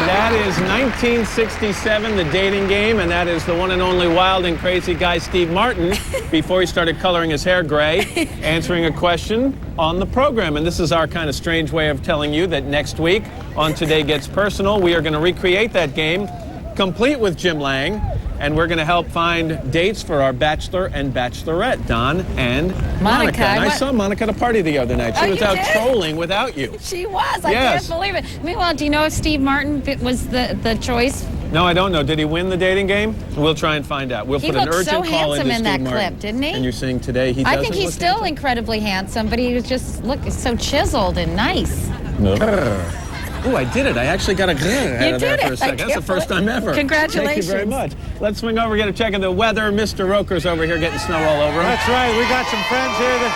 That is 1967, The Dating Game, and that is the one and only wild and crazy guy, Steve Martin, before he started coloring his hair gray, answering a question on the program. And this is our kind of strange way of telling you that next week on Today Gets Personal, we are going to recreate that game complete with Jim Lang. And we're going to help find dates for our bachelor and bachelorette, Don and Monica. And I saw Monica at a party the other night. She was out trolling without you. She was. I can't believe it. Meanwhile, do you know if Steve Martin was the choice? No, I don't know. Did he win the dating game? We'll try and find out. We'll put an urgent call into Steve Martin. He looked so handsome in that clip, didn't he? And you're saying today he doesn't I think he's still incredibly handsome, but he was just so chiseled and nice. Oh, I did it. I actually got a out of there for a second. That's the first time ever. Congratulations. Thank you very much. Let's swing over, get a check of the weather. Mr. Roker's over here getting snow all over him. That's right. We got some friends here.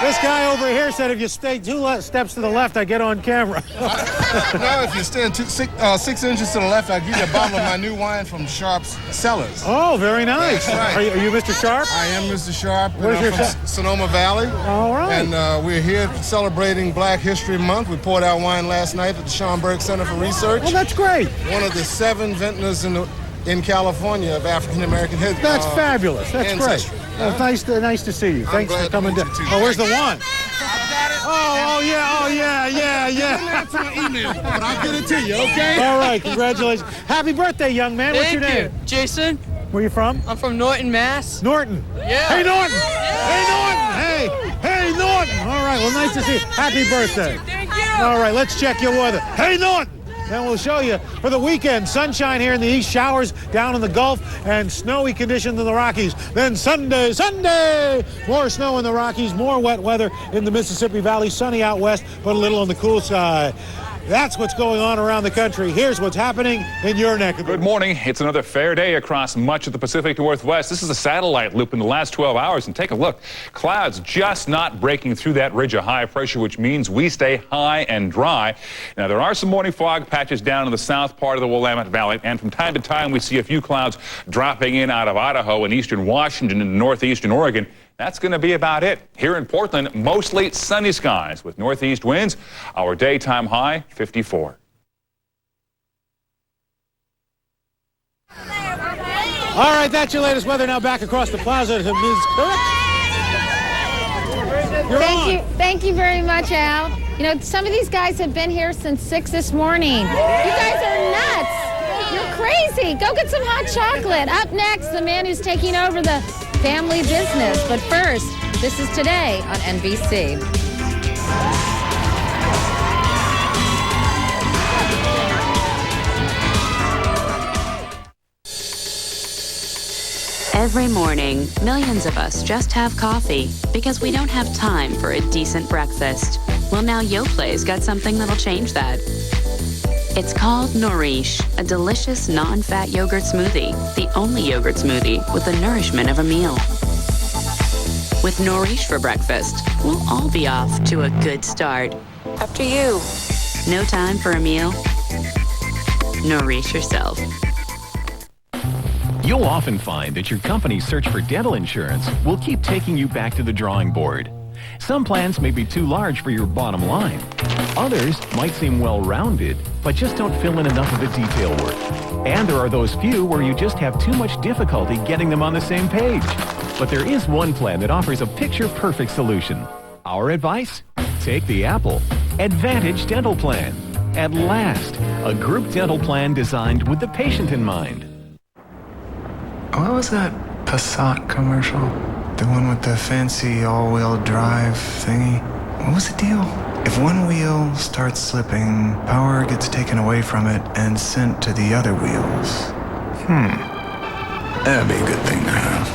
This guy over here said if you stay 2 steps to the left, I get on camera. No, if you stand 6 inches to the left, I'll give you a bottle of my new wine from Sharp's Cellars. Oh, very nice. That's right. Are you Mr. Sharp? I am Mr. Sharp. Where's your from Sonoma Valley. All right. And we're here celebrating Black History Month. We poured our wine last night at the Schomburg Center for Research. Oh, that's great. One of the 7 vintners in California of African American history. That's fabulous. That's ancestry. great. Well, nice to see you. Thanks for coming down. Oh, where's the wine? Oh, yeah. That's my email, but I'll get it to you, okay? All right, congratulations. Happy birthday, young man. What's your name? Thank you. Jason. Where you from? I'm from Norton, Mass. Norton. Yeah. Hey, Norton. Hey, Norton. Hey, Norton. All right, well, nice to see you. Happy birthday. Thank you. All right, let's check your weather. Hey, Norton. Then we'll show you for the weekend. Sunshine here in the east, showers down in the Gulf, and snowy conditions in the Rockies. Then Sunday, more snow in the Rockies, more wet weather in the Mississippi Valley, sunny out west, but a little on the cool side. That's what's going on around the country. Here's what's happening in your neck of the woods. Good morning. It's another fair day across much of the Pacific Northwest. This is a satellite loop in the last 12 hours, and take a look. Clouds just not breaking through that ridge of high pressure, which means we stay high and dry. Now, there are some morning fog patches down in the south part of the Willamette Valley, and from time to time we see a few clouds dropping in out of Idaho and eastern Washington and northeastern Oregon. That's going to be about it. Here in Portland, mostly sunny skies with northeast winds. Our daytime high, 54. All right, that's your latest weather. Now back across the plaza to Ms. Cook. Thank you very much, Al. You know, some of these guys have been here since 6 this morning. You guys are nuts. You're crazy. Go get some hot chocolate. Up next, the man who's taking over the family business. But first, this is Today on NBC. Every morning, millions of us just have coffee because we don't have time for a decent breakfast. Well, now Yoplai's got something that'll change that. It's called Nourish, a delicious non-fat yogurt smoothie, the only yogurt smoothie with the nourishment of a meal. With Nourish for breakfast, we'll all be off to a good start. After you. No time for a meal? Nourish yourself. You'll often find that your company's search for dental insurance will keep taking you back to the drawing board. Some plans may be too large for your bottom line. Others might seem well-rounded, but just don't fill in enough of the detail work. And there are those few where you just have too much difficulty getting them on the same page. But there is one plan that offers a picture-perfect solution. Our advice? Take the apple. Advantage Dental Plan. At last, a group dental plan designed with the patient in mind. What was that Passat commercial? The one with the fancy all-wheel drive thingy? What was the deal? If one wheel starts slipping, power gets taken away from it and sent to the other wheels. That'd be a good thing to have.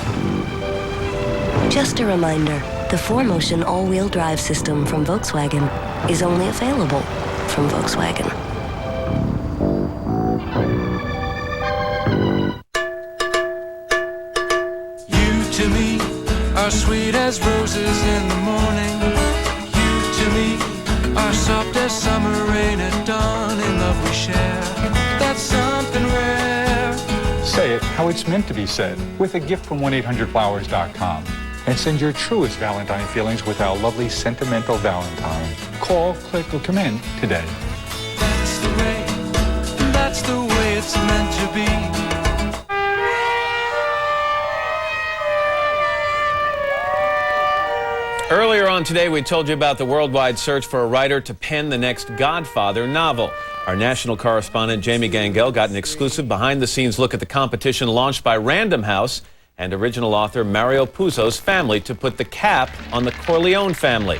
Just a reminder, the 4Motion all-wheel drive system from Volkswagen is only available from Volkswagen. To me are sweet as roses in the morning. You to me are soft as summer rain at dawn. In love we share, that's something rare. Say it how it's meant to be said with a gift from 1-800-Flowers.com. And send your truest Valentine feelings with our lovely sentimental Valentine. Call, click, or come in today. That's the way it's meant to be. Earlier on today, we told you about the worldwide search for a writer to pen the next Godfather novel. Our national correspondent Jamie Gangel got an exclusive behind-the-scenes look at the competition launched by Random House and original author Mario Puzo's family to put the cap on the Corleone family.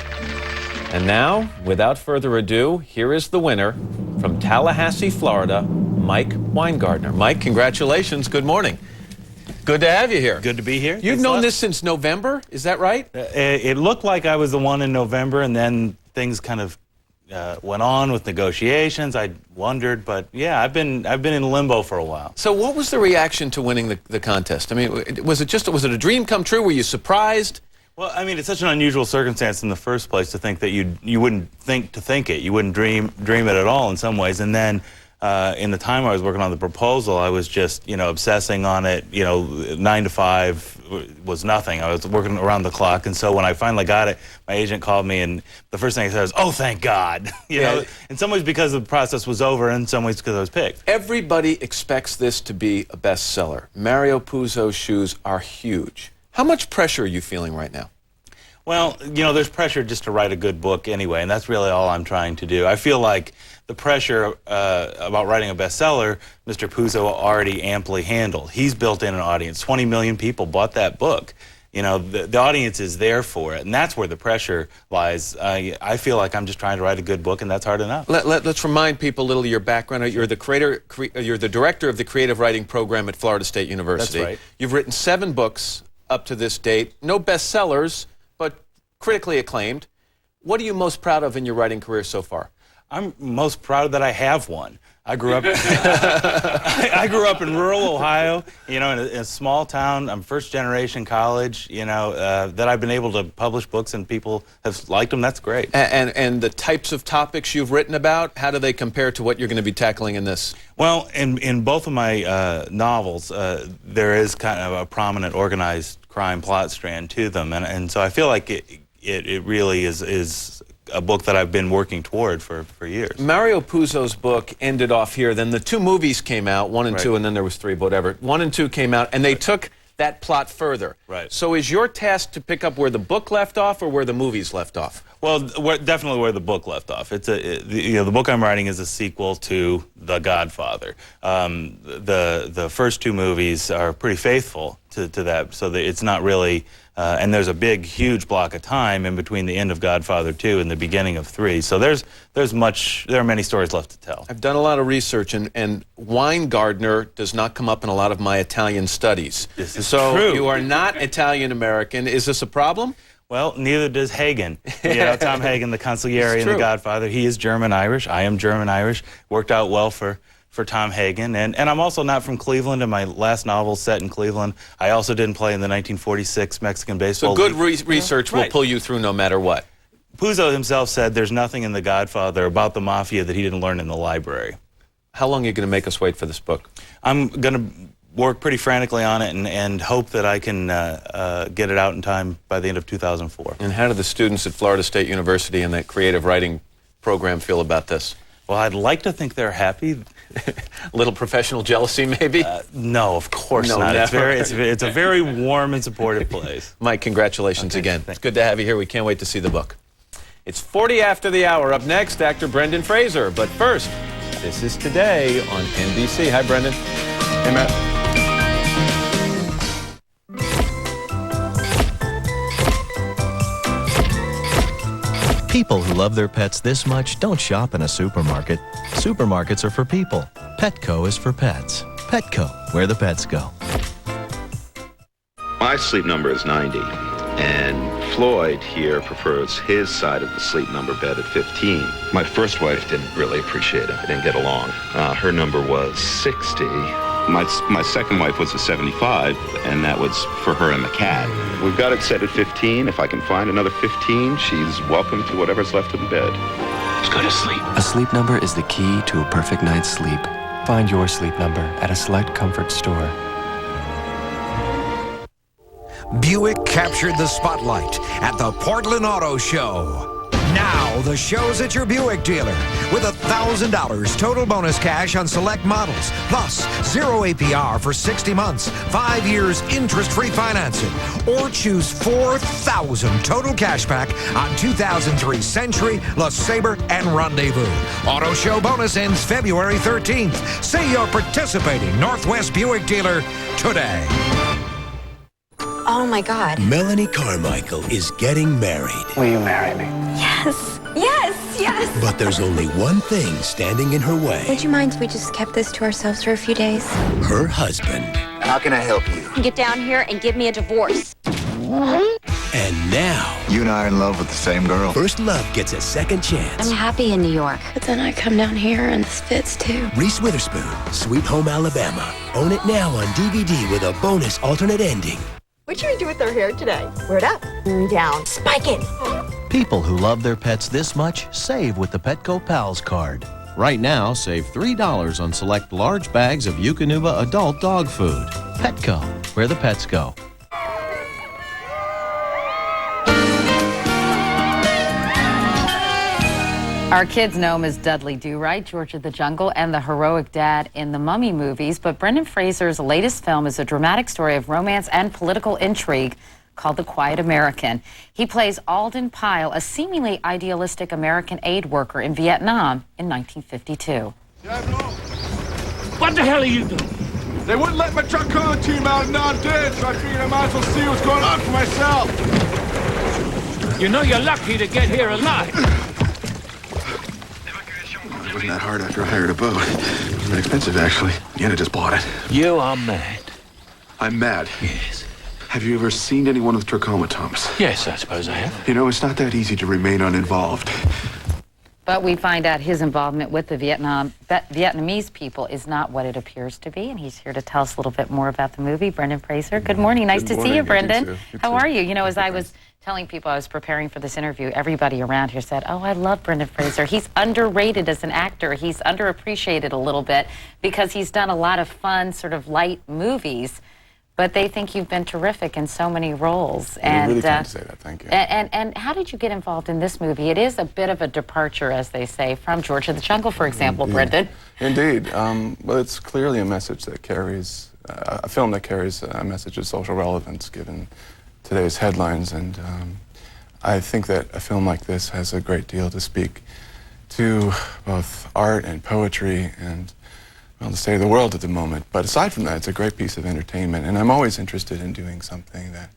And now, without further ado, here is the winner from Tallahassee, Florida, Mike Weingartner. Mike, congratulations. Good morning. Good to have you here. Good to be here. You've known this since November, is that right? It looked like I was the one in November, and then things kind of went on with negotiations. I wondered, but yeah, I've been in limbo for a while. So what was the reaction to winning the contest? I mean, was it a dream come true? Were you surprised? Well, I mean, it's such an unusual circumstance in the first place to think that you wouldn't think it. You wouldn't dream it at all in some ways. And then in the time I was working on the proposal, I was just, obsessing on it. 9 to 5 was nothing. I was working around the clock. And so when I finally got it, my agent called me, and the first thing I said was, "Oh, thank God." In some ways because the process was over, and in some ways because I was picked. Everybody expects this to be a bestseller. Mario Puzo's shoes are huge. How much pressure are you feeling right now? Well, there's pressure just to write a good book anyway, and that's really all I'm trying to do. I feel like the pressure about writing a bestseller, Mr. Puzo already amply handled. He's built in an audience. 20 million people bought that book. The audience is there for it, and that's where the pressure lies. I feel like I'm just trying to write a good book, and that's hard enough. Let's remind people a little of your background. You're the director of the creative writing program at Florida State University. That's right. You've written 7 books up to this date. No bestsellers, but critically acclaimed. What are you most proud of in your writing career so far? I'm most proud that I have one. I grew up I grew up in rural Ohio, in a small town. I'm first generation college, that I've been able to publish books and people have liked them. That's great. And the types of topics you've written about, how do they compare to what you're going to be tackling in this? Well, in both of my novels, there is kind of a prominent organized crime plot strand to them. And so I feel like it really is a book that I've been working toward for years. Mario Puzo's book ended off here. Then the 2 movies came out, 1 and 2, and then there was 3, whatever. 1 and 2 came out, and they took that plot further. Right. So is your task to pick up where the book left off or where the movies left off? Well, definitely where the book left off. The book I'm writing is a sequel to The Godfather. The first 2 movies are pretty faithful to that, so that it's not really. And there's a big, huge block of time in between the end of Godfather 2 and the beginning of 3. So there are many stories left to tell. I've done a lot of research, and Weingartner does not come up in a lot of my Italian studies. This is so true. You are not Italian-American. Is this a problem? Well, neither does Hagen. Tom Hagen, the consigliere in The Godfather. He is German-Irish. I am German-Irish. Worked out well for Tom Hagen. And I'm also not from Cleveland, and my last novel set in Cleveland. I also didn't play in the 1946 Mexican baseball league. So good research will pull you through no matter what. Puzo himself said there's nothing in The Godfather about the mafia that he didn't learn in the library. How long are you going to make us wait for this book? I'm going to work pretty frantically on it and hope that I can get it out in time by the end of 2004. And how do the students at Florida State University and that creative writing program feel about this? Well, I'd like to think they're happy. A little professional jealousy, maybe? No, of course not. It's a very warm and supportive place. Mike, congratulations again. It's good to have you here. We can't wait to see the book. It's 40 after the hour. Up next, actor Brendan Fraser. But first, this is Today on NBC. Hi, Brendan. Hey, Matt. People who love their pets this much don't shop in a supermarket. Supermarkets are for people. Petco is for pets. Petco, where the pets go. My sleep number is 90, and Floyd here prefers his side of the sleep number bed at 15. My first wife didn't really appreciate it. We didn't get along. Her number was 60. My second wife was a 75, and that was for her and the cat. We've got it set at 15. If I can find another 15, she's welcome to whatever's left in the bed. Let's go to sleep. A sleep number is the key to a perfect night's sleep. Find your sleep number at a select comfort store. Buick captured the spotlight at the Portland Auto Show. Now, the show's at your Buick dealer with $1,000 total bonus cash on select models, plus 0 APR for 60 months, 5 years interest-free financing, or choose $4,000 total cash back on 2003 Century, LeSabre, and Rendezvous. Auto show bonus ends February 13th. See your participating Northwest Buick dealer today. Oh my God. Melanie Carmichael is getting married. Will you marry me? Yes. Yes, yes. But there's only one thing standing in her way. Would you mind if we just kept this to ourselves for a few days? Her husband. How can I help you? Get down here and give me a divorce. And now, you and I are in love with the same girl. First Love gets a second chance. I'm happy in New York, but then I come down here and this fits too. Reese Witherspoon, Sweet Home Alabama. Own it now on DVD with a bonus alternate ending. What should we do with our hair today? Wear it up, down, spike it. People who love their pets this much save with the Petco Pals card. Right now, save $3 on select large bags of Eukanuba adult dog food. Petco, where the pets go. Our kids know him as Dudley Do-Right, George of the Jungle, and the heroic dad in the Mummy movies. But Brendan Fraser's latest film is a dramatic story of romance and political intrigue called The Quiet American. He plays Alden Pyle, a seemingly idealistic American aid worker in Vietnam in 1952. What the hell are you doing? They wouldn't let my truck call team out, and now I'm dead, so I figured I might as well see what's going on for myself. You know you're lucky to get here alive. It wasn't that hard after I hired a boat. It wasn't expensive, actually. In the end, I just bought it. You are mad. I'm mad. Yes. Have you ever seen anyone with trachomatomes? Yes, I suppose I have. You know, it's not that easy to remain uninvolved. But we find out his involvement with the Vietnamese people is not what it appears to be, and he's here to tell us a little bit more about the movie. Brendan Fraser, good morning. Nice to see you, Brendan. How are you? You know, as I was telling people I was preparing for this interview, everybody around here said, oh, I love Brendan Fraser. He's underrated as an actor. He's underappreciated a little bit because he's done a lot of fun, sort of light movies. But they think you've been terrific in so many roles. And really kind to say that, thank you. And how did you get involved in this movie? It is a bit of a departure, as they say, from George of the Jungle, for example, Brendan. Indeed. Well, it's clearly a message that carries, a film that carries a message of social relevance given today's headlines. And I think that a film like this has a great deal to speak to both art and poetry and, well, the state of the world at the moment. But aside from that, it's a great piece of entertainment, and I'm always interested in doing something that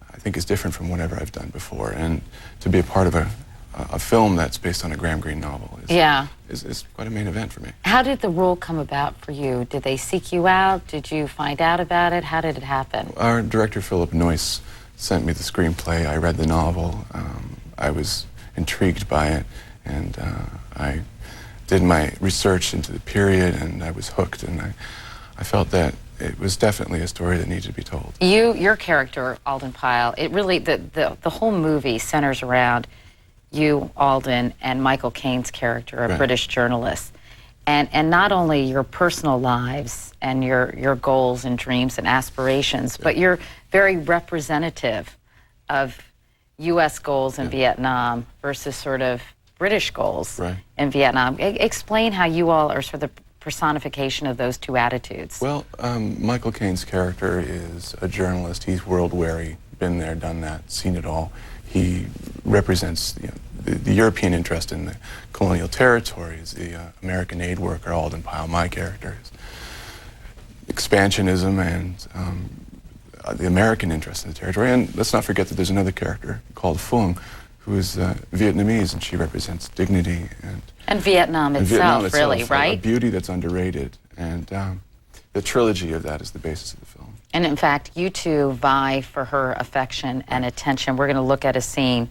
I think is different from whatever I've done before. And to be a part of a film that's based on a Graham Greene novel is quite a main event for me. How did the role come about for you? Did they seek you out? Did you find out about it? How did it happen? Our director, Philip Noyce, sent me the screenplay. I read the novel. I was intrigued by it, and I did my research into the period, and I was hooked, and I felt that it was definitely a story that needed to be told. Your character, Alden Pyle, it really, the whole movie centers around you, Alden, and Michael Caine's character, a British journalist. And not only your personal lives and your goals and dreams and aspirations, but you're very representative of U.S. goals in Vietnam versus sort of British goals in Vietnam. Explain how you all are sort of the personification of those two attitudes. Well, Michael Caine's character is a journalist. He's world-weary, been there, done that, seen it all. He represents the European interest in the colonial territories. The American aid worker, Alden Pyle, my character, is expansionism and the American interest in the territory. And let's not forget that there's another character called Phuong, who is Vietnamese, and she represents dignity and Vietnam itself, really, right? A beauty that's underrated, and the trilogy of that is the basis of the film. And in fact, you two vie for her affection and attention. We're going to look at a scene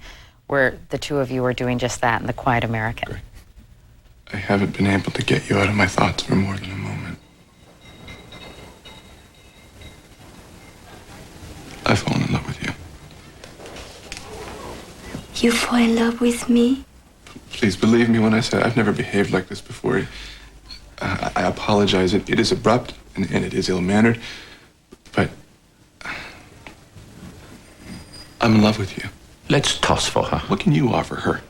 where the two of you are doing just that in The Quiet American. Great. I haven't been able to get you out of my thoughts for more than a moment. I've fallen in love with you. You fall in love with me? Please believe me when I say I've never behaved like this before. I apologize. It is abrupt and it is ill-mannered, but I'm in love with you. Let's toss for her. What can you offer her?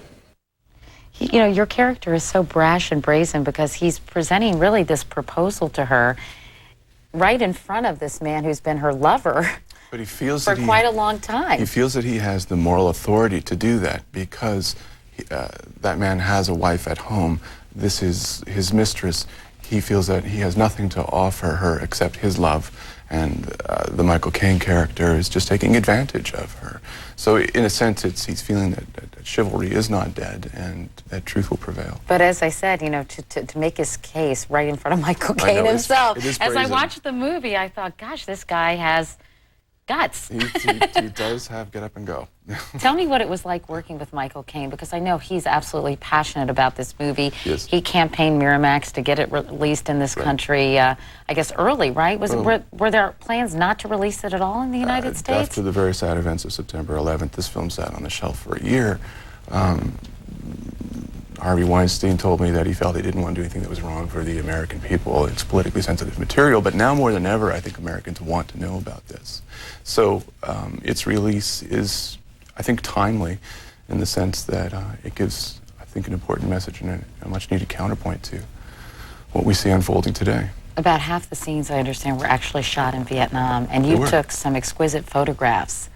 You know, your character is so brash and brazen because he's presenting really this proposal to her right in front of this man who's been her lover but he feels for quite a long time. He feels that he has the moral authority to do that because that man has a wife at home. This is his mistress. He feels that he has nothing to offer her except his love, and the Michael Caine character is just taking advantage of her. So in a sense, he's feeling that chivalry is not dead and that truth will prevail. But as I said, you know, to make his case right in front of Michael Caine himself, as I watched the movie, I thought, gosh, this guy has guts. He does have get up and go. Tell me what it was like working with Michael Caine, because I know he's absolutely passionate about this movie. Yes. He campaigned Miramax to get it released in this country, I guess early, right? Were there plans not to release it at all in the United States? After the very sad events of September 11th, this film sat on the shelf for a year. Harvey Weinstein told me that he felt he didn't want to do anything that was wrong for the American people. It's politically sensitive material, but now more than ever, I think Americans want to know about this. So its release is, I think, timely in the sense that it gives, I think, an important message and a much-needed counterpoint to what we see unfolding today. About half the scenes, I understand, were actually shot in Vietnam, and you took some exquisite photographs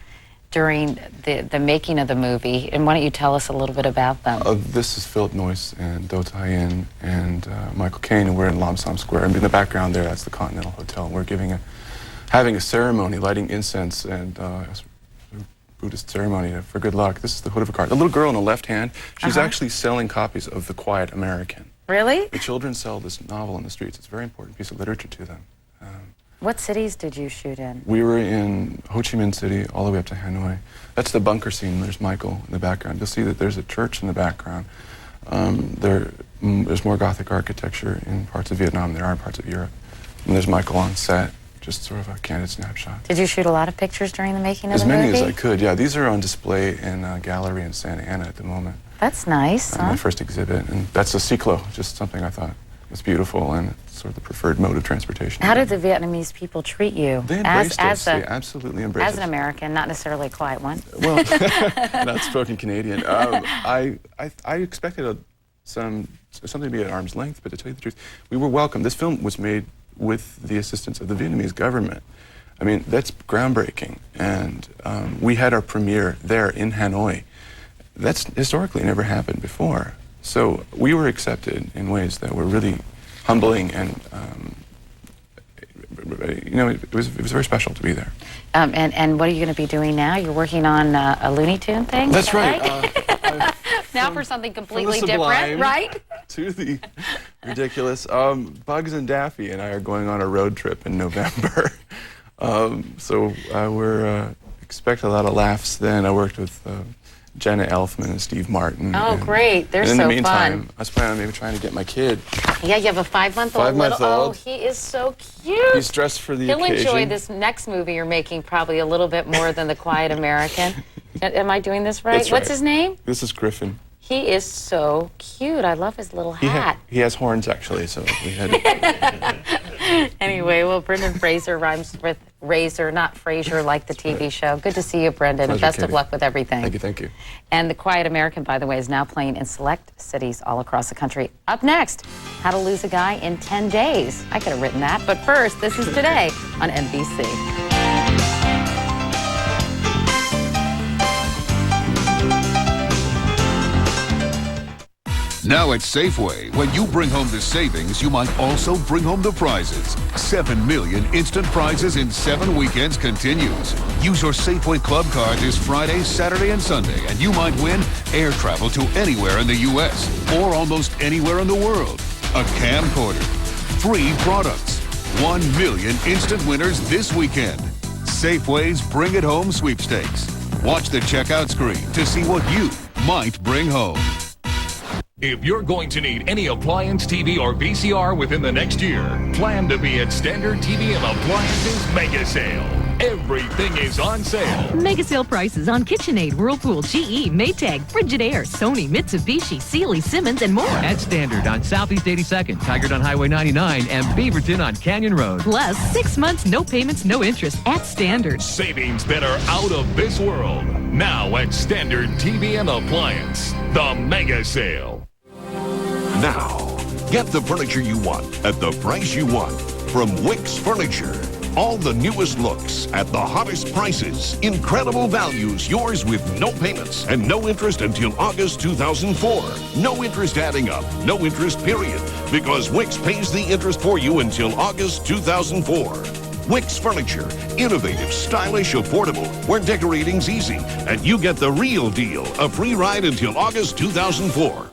during the making of the movie, and why don't you tell us a little bit about them? This is Philip Noyce and Do Tai Yin and Michael Caine, and we're in Lam Sam Square. And in the background there, that's the Continental Hotel. We're having a ceremony, lighting incense and a Buddhist ceremony for good luck. This is the hood of a car. The little girl on the left hand, she's actually selling copies of The Quiet American. Really? The children sell this novel in the streets. It's a very important piece of literature to them. What cities did you shoot in? We were in Ho Chi Minh City all the way up to Hanoi. That's the bunker scene. There's Michael in the background. You'll see that there's a church in the background. There's more Gothic architecture in parts of Vietnam than there are in parts of Europe. And there's Michael on set, just sort of a candid snapshot. Did you shoot a lot of pictures during the making of the movie? movie? As many as I could, yeah. These are on display in a gallery in Santa Ana at the moment. That's nice, huh? My first exhibit, and that's a cyclo, just something I thought was beautiful, and it's sort of the preferred mode of transportation. How did the Vietnamese people treat you? They embraced us. They absolutely embraced us. As an American, not necessarily a quiet one. Well, not spoken Canadian. I expected something to be at arm's length, but to tell you the truth, we were welcome. This film was made with the assistance of the Vietnamese government. I mean, that's groundbreaking, and we had our premiere there in Hanoi. That's historically never happened before. So we were accepted in ways that were really humbling, and you know, it was very special to be there. And what are you going to be doing now? You're working on a Looney Tune thing? That's right. Now for something completely sublime different, right? To the ridiculous. Bugs and Daffy and I are going on a road trip in November. So we're expect a lot of laughs then. I worked with Jenna Elfman and Steve Martin. Oh, great. They're so fun. In the meantime, I was planning on maybe trying to get my kid. Yeah, you have a 5-month-old. 5-month-old. Oh, he is so cute. He's dressed for the occasion. He'll enjoy this next movie you're making probably a little bit more than The Quiet American. Am I doing this right? That's right. What's his name? This is Griffin. He is so cute. I love his little hat. He has horns, actually, so we had... Anyway, well, Brendan Fraser rhymes with razor, not Frasier, like the TV show. Good to see you, Brendan. Pleasure, Best of Katie. luck with everything. Thank you, thank you. And The Quiet American, by the way, is now playing in select cities all across the country. Up next, How to Lose a Guy in 10 Days. I could have written that. But first, this is Today on NBC. Now at Safeway, when you bring home the savings, you might also bring home the prizes. 7 million instant prizes in 7 weekends continues. Use your Safeway Club card this Friday, Saturday, and Sunday, and you might win air travel to anywhere in the U.S. or almost anywhere in the world. A camcorder. Free products. 1 million instant winners this weekend. Safeway's Bring It Home sweepstakes. Watch the checkout screen to see what you might bring home. If you're going to need any appliance, TV, or VCR within the next year, plan to be at Standard TV and Appliances Mega Sale. Everything is on sale. Mega sale prices on KitchenAid, Whirlpool, GE, Maytag, Frigidaire, Sony, Mitsubishi, Sealy, Simmons, and more. At Standard on Southeast 82nd, Tigard on Highway 99, and Beaverton on Canyon Road. Plus, 6 months, no payments, no interest at Standard. Savings that are out of this world. Now at Standard TV and Appliance, the Mega Sale. now. Get the furniture you want at the price you want from Wix Furniture. All the newest looks at the hottest prices. Incredible values, yours with no payments and no interest until August 2004. No interest adding up, no interest period, because Wix pays the interest for you until August 2004. Wix Furniture, innovative, stylish, affordable, where decorating's easy, and you get the real deal, a free ride until August 2004.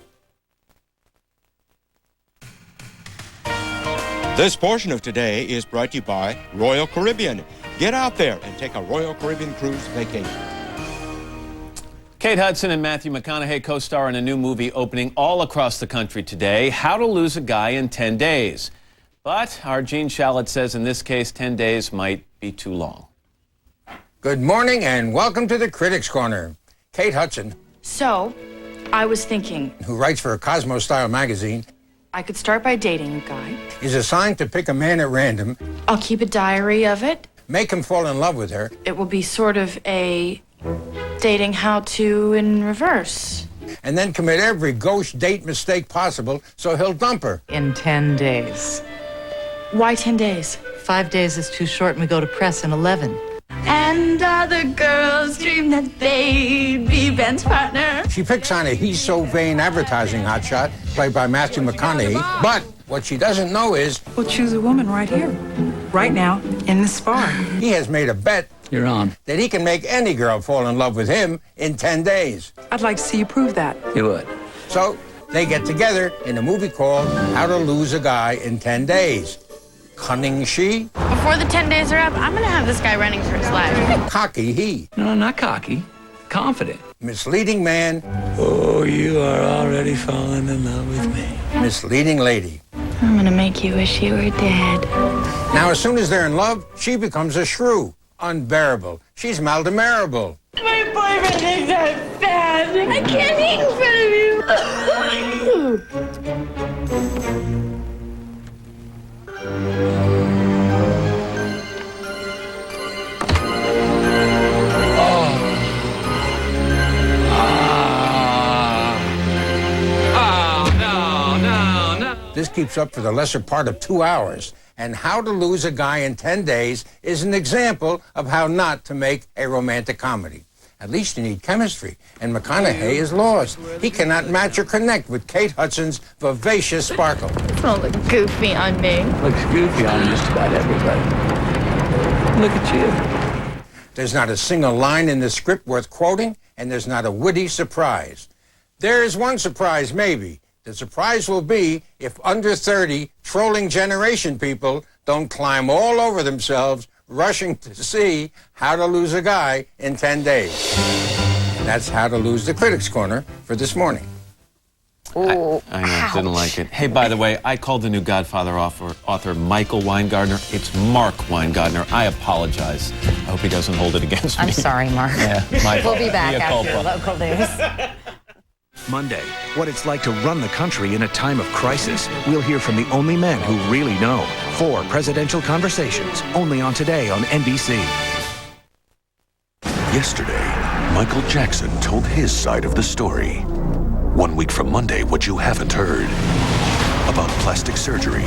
This portion of today is brought to you by Royal Caribbean. Get out there and take a Royal Caribbean cruise vacation. Kate Hudson and Matthew McConaughey co-star in a new movie opening all across the country today, How to Lose a Guy in 10 Days. But our Gene Shalit says in this case, 10 days might be too long. Good morning and welcome to the Critics Corner. Kate Hudson, So, I was thinking, who writes for a Cosmo-style magazine, I could start by dating a guy. is assigned to pick a man at random, I'll keep a diary of it. make him fall in love with her, It will be sort of a dating how-to in reverse. and then commit every gauche date mistake possible so he'll dump her. In 10 days. Why 10 days? 5 days is too short and we go to press in 11. And other girls dream that they'd be Ben's partner. She picks on a He's So Vain advertising hotshot played by Matthew McConaughey, but what she doesn't know is We'll choose a woman right here, right now, in the spa. he has made a bet You're on. that he can make any girl fall in love with him in 10 days. I'd like to see you prove that. You would. So they get together in a movie called How to Lose a Guy in 10 Days. Cunning she, Before the 10 days are up, I'm gonna have this guy running for his life. cocky he, No, not cocky. Confident. misleading man, Oh, you are already falling in love with me. misleading lady. I'm gonna make you wish you were dead. Now, as soon as they're in love, she becomes a shrew. Unbearable. She's maldemarable. My boyfriend thinks I'm bad. I can't eat in front of you. This keeps up for the lesser part of 2 hours. And How to Lose a Guy in 10 Days is an example of how not to make a romantic comedy. At least you need chemistry, and McConaughey is lost. He cannot match or connect with Kate Hudson's vivacious sparkle. It's gonna look goofy on me. Looks goofy on just about everybody. Look at you. There's not a single line in the script worth quoting, and there's not a witty surprise. There is one surprise, maybe. The surprise will be if under 30 trolling generation people don't climb all over themselves rushing to see How to Lose a Guy in 10 Days. And that's How to Lose the Critics Corner for this morning. Ooh, I know, didn't like it. Hey, by the way, I called the new Godfather author Michael Weingartner. It's Mark Weingartner. I apologize. I hope he doesn't hold it against me. I'm sorry, Mark. Yeah, my We'll be back mea after culpa. local news. Monday, what it's like to run the country in a time of crisis. We'll hear from the only men who really know. 4 presidential conversations, only on Today on NBC. Yesterday, Michael Jackson told his side of the story. 1 week from Monday, what you haven't heard. About plastic surgery,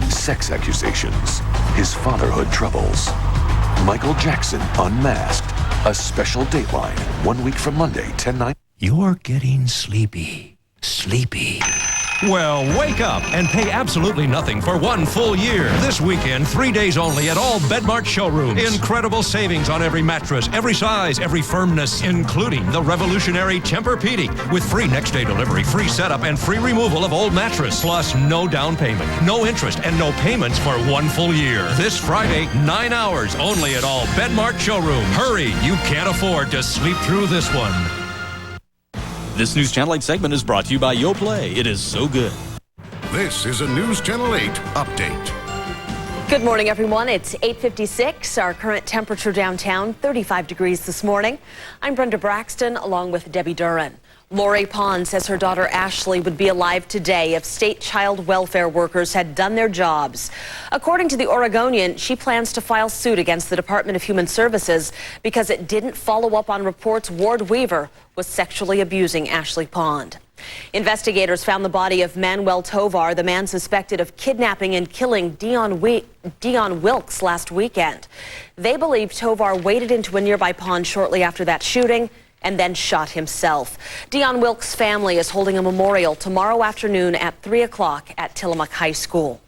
sex accusations, his fatherhood troubles. Michael Jackson Unmasked. A special Dateline. 1 week from Monday, 10/9. You're getting sleepy. Sleepy. Well, wake up and pay absolutely nothing for 1 full year. This weekend, 3 days only at all Bedmart showrooms. Incredible savings on every mattress, every size, every firmness, including the revolutionary Tempur-Pedic with free next-day delivery, free setup, and free removal of old mattress. Plus, no down payment, no interest, and no payments for 1 full year. This Friday, 9 hours only at all Bedmart showrooms. Hurry, you can't afford to sleep through this one. This News Channel 8 segment is brought to you by YoPlay. It is so good. This is a News Channel 8 update. Good morning, everyone. It's 8:56. Our current temperature downtown, 35 degrees this morning. I'm Brenda Braxton, along with Debbie Duran. Lori Pond says her daughter Ashley would be alive today if state child welfare workers had done their jobs. According to the Oregonian, she plans to file suit against the Department of Human Services because it didn't follow up on reports Ward Weaver was sexually abusing Ashley Pond. Investigators found the body of Manuel Tovar, the man suspected of kidnapping and killing Dion Wilkes last weekend. They believe Tovar waded into a nearby pond shortly after that shooting and then shot himself. Dion Wilkes' family is holding a memorial tomorrow afternoon at 3 o'clock at Tillamook High School.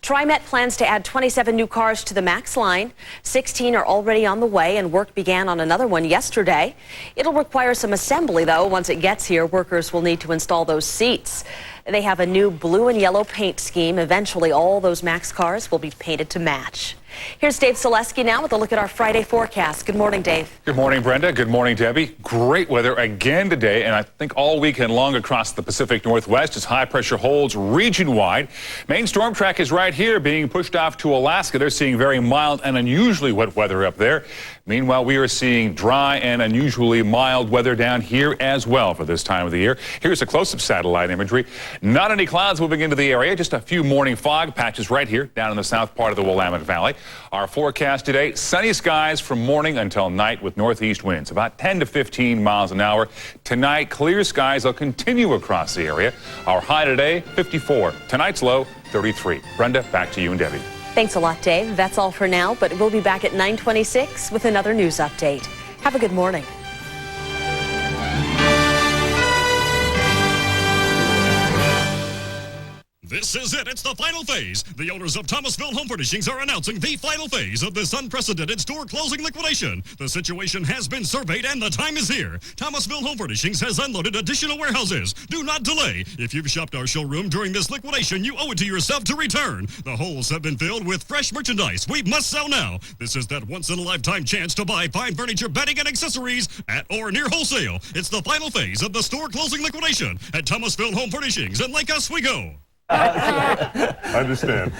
TriMet plans to add 27 new cars to the MAX line. 16 are already on the way, and work began on another one yesterday. It'll require some assembly, though. Once it gets here, workers will need to install those seats. They have a new blue and yellow paint scheme. Eventually, all those MAX cars will be painted to match. Here's Dave Selesky now with a look at our Friday forecast. Good morning, Dave. Good morning, Brenda. Good morning, Debbie. Great weather again today, and I think all weekend long across the Pacific Northwest as high pressure holds region-wide. Main storm track is right here being pushed off to Alaska. They're seeing very mild and unusually wet weather up there. Meanwhile, we are seeing dry and unusually mild weather down here as well for this time of the year. Here's a close-up satellite imagery. Not any clouds moving into the area, just a few morning fog patches right here down in the south part of the Willamette Valley. Our forecast today, sunny skies from morning until night with northeast winds, about 10 to 15 miles an hour. Tonight, clear skies will continue across the area. Our high today, 54. Tonight's low, 33. Brenda, back to you and Debbie. Thanks a lot, Dave. That's all for now, but we'll be back at 9:26 with another news update. Have a good morning. This is it. It's the final phase. The owners of Thomasville Home Furnishings are announcing the final phase of this unprecedented store closing liquidation. The situation has been surveyed and the time is here. Thomasville Home Furnishings has unloaded additional warehouses. Do not delay. If you've shopped our showroom during this liquidation, you owe it to yourself to return. The holes have been filled with fresh merchandise. We must sell now. This is that once-in-a-lifetime chance to buy fine furniture, bedding, and accessories at or near wholesale. It's the final phase of the store closing liquidation at Thomasville Home Furnishings, and like us, we go. I understand.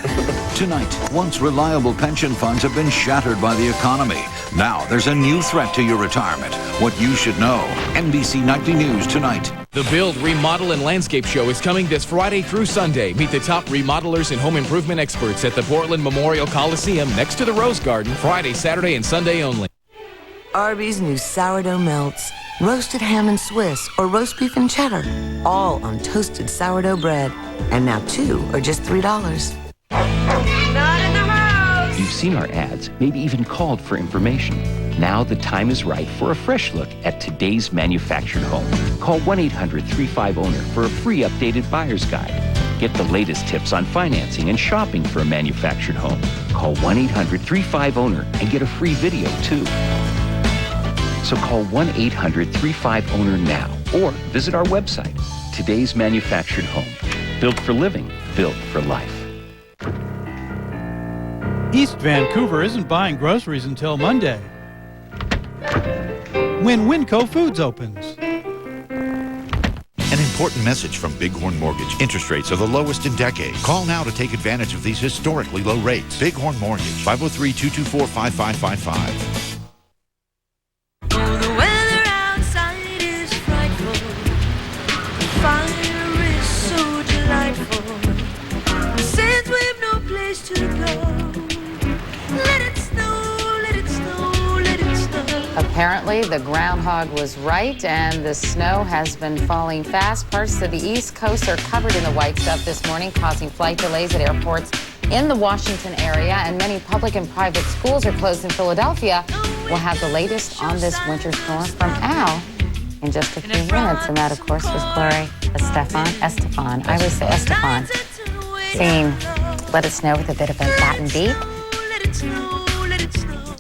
Tonight, once reliable pension funds have been shattered by the economy. Now there's a new threat to your retirement. What you should know. NBC Nightly News tonight. The Build, Remodel, and Landscape Show is coming this Friday through Sunday. Meet the top remodelers and home improvement experts at the Portland Memorial Coliseum next to the Rose Garden, Friday, Saturday, and Sunday only. Arby's new sourdough melts, roasted ham and Swiss, or roast beef and cheddar, all on toasted sourdough bread. And now 2 are just $3. Not in the house! You've seen our ads, maybe even called for information. Now the time is right for a fresh look at today's manufactured home. Call 1-800-35-OWNER for a free updated buyer's guide. Get the latest tips on financing and shopping for a manufactured home. Call 1-800-35-OWNER and get a free video too. So call 1-800-35-OWNER now or visit our website. Today's manufactured home. Built for living, built for life. East Vancouver isn't buying groceries until Monday, when Winco Foods opens. An important message from Bighorn Mortgage. Interest rates are the lowest in decades. Call now to take advantage of these historically low rates. Bighorn Mortgage, 503-224-5555. Since we've no place to go, let it snow, let it snow, let it snow. Apparently, the groundhog was right, and the snow has been falling fast. Parts of the East Coast are covered in the white stuff this morning, causing flight delays at airports in the Washington area, and many public and private schools are closed in Philadelphia. We'll have the latest on this winter storm from Al in just a few minutes, and that, of course, was Gloria Estefan. I always say Estefan, singing Let It Snow with a bit of a Latin beat.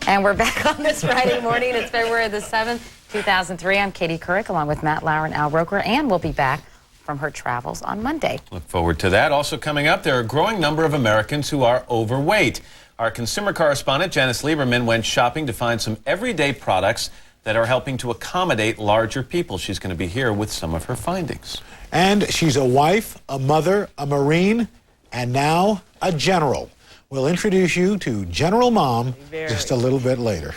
And we're back on this Friday morning. It's February the 7th, 2003. I'm Katie Couric, along with Matt Lauer and Al Roker, and we'll be back from her travels on Monday. Look forward to that. Also coming up, there are a growing number of Americans who are overweight. Our consumer correspondent, Janice Lieberman, went shopping to find some everyday products that are helping to accommodate larger people. She's going to be here with some of her findings. And she's a wife, a mother, a Marine, and now a general. We'll introduce you to General Mom just a little bit later.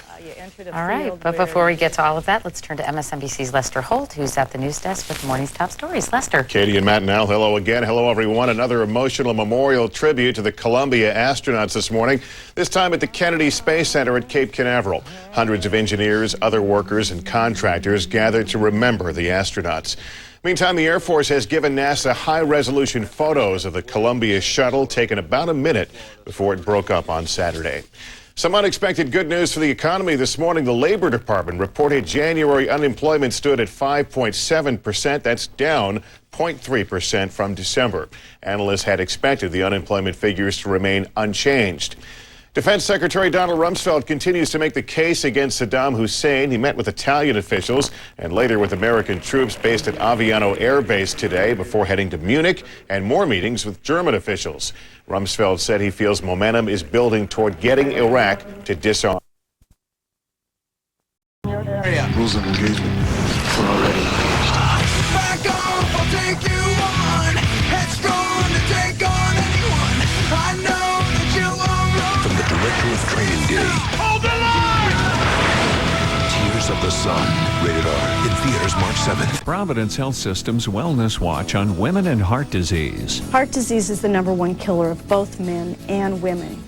All right, but before we get to all of that, let's turn to MSNBC's Lester Holt, who's at the news desk with the morning's top stories. Lester. Katie and Matt and Al, hello again. Hello, everyone. Another emotional memorial tribute to the Columbia astronauts this morning, this time at the Kennedy Space Center at Cape Canaveral. Hundreds of engineers, other workers, and contractors gathered to remember the astronauts. Meantime, the Air Force has given NASA high-resolution photos of the Columbia shuttle taken about a minute before it broke up on Saturday. Some unexpected good news for the economy this morning. The Labor Department reported January unemployment stood at 5.7%. That's down 0.3% from December. Analysts had expected the unemployment figures to remain unchanged. Defense Secretary Donald Rumsfeld continues to make the case against Saddam Hussein. He met with Italian officials and later with American troops based at Aviano Air Base today before heading to Munich and more meetings with German officials. Rumsfeld said he feels momentum is building toward getting Iraq to disarm. Rules of engagement. We're already engaged. Back off, I'll take you on. Headstrong to take on anyone. I know that you are wrong. From the director of Training Day. Hold the line! Tears of the Sun. Rated R. In theaters March 7th. Providence Health System's Wellness Watch on women and heart disease. Heart disease is the #1 killer of both men and women.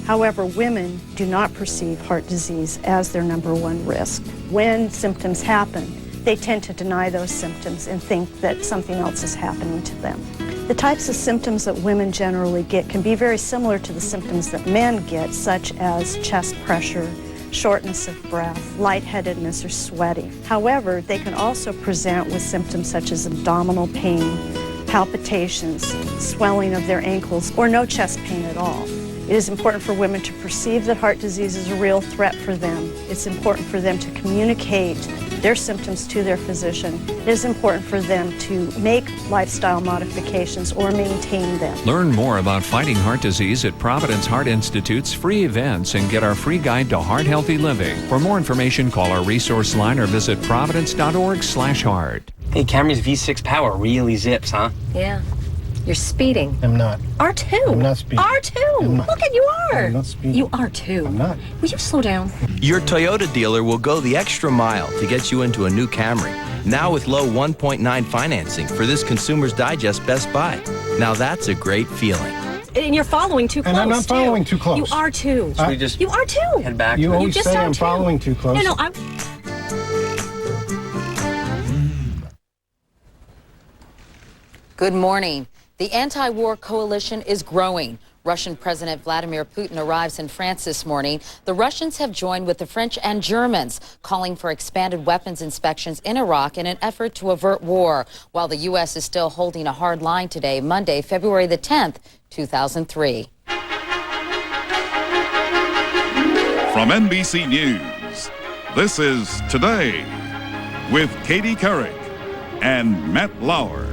However, women do not perceive heart disease as their #1 risk. When symptoms happen, they tend to deny those symptoms and think that something else is happening to them. The types of symptoms that women generally get can be very similar to the symptoms that men get, such as chest pressure, shortness of breath, lightheadedness, or sweating. However, they can also present with symptoms such as abdominal pain, palpitations, swelling of their ankles, or no chest pain at all. It is important for women to perceive that heart disease is a real threat for them. It's important for them to communicate their symptoms to their physician. It is important for them to make lifestyle modifications or maintain them. Learn more about fighting heart disease at Providence Heart Institute's free events and get our free guide to heart healthy living. For more information, call our resource line or visit providence.org/heart. Hey, Camry's V6 power really zips, huh? Yeah. You're speeding. I'm not. R2. I'm not speeding. R2. Look at you are. I'm not speeding. You are too. I'm not. Will you slow down? Your Toyota dealer will go the extra mile to get you into a new Camry. Now with low 1.9 financing for this Consumer's Digest Best Buy. Now that's a great feeling. And you're following too close. And I'm not following too close. You are too. Should we just You are too. head back? You always say I'm following too close. No, I'm... Good morning. The anti-war coalition is growing. Russian President Vladimir Putin arrives in France this morning. The Russians have joined with the French and Germans, calling for expanded weapons inspections in Iraq in an effort to avert war, while the U.S. is still holding a hard line today, Monday, February the 10th, 2003. From NBC News, this is Today with Katie Couric and Matt Lauer.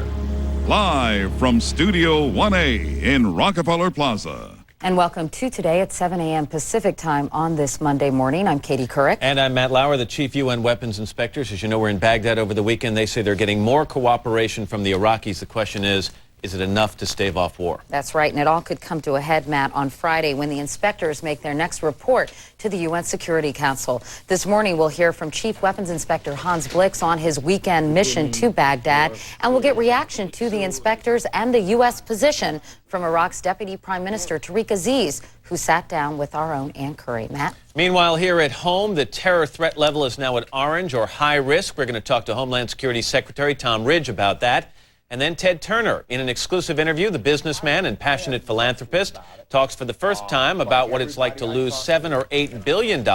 Live from Studio 1A in Rockefeller Plaza. And welcome to Today at 7 a.m. Pacific time on this Monday morning. I'm Katie Couric. And I'm Matt Lauer, the chief UN weapons inspectors. As you know, we're in Baghdad over the weekend. They say they're getting more cooperation from the Iraqis. The question is it enough to stave off war? That's right, and it all could come to a head, Matt, on Friday when the inspectors make their next report to the UN Security Council. This morning, we'll hear from Chief Weapons Inspector Hans Blix on his weekend mission to Baghdad, and we'll get reaction to the inspectors and the U.S. position from Iraq's Deputy Prime Minister Tariq Aziz, who sat down with our own Ann Curry. Matt? Meanwhile, here at home, the terror threat level is now at orange or high risk. We're going to talk to Homeland Security Secretary Tom Ridge about that. And then Ted Turner, in an exclusive interview, the businessman and passionate philanthropist, talks for the first time about what it's like to lose $7 or $8 billion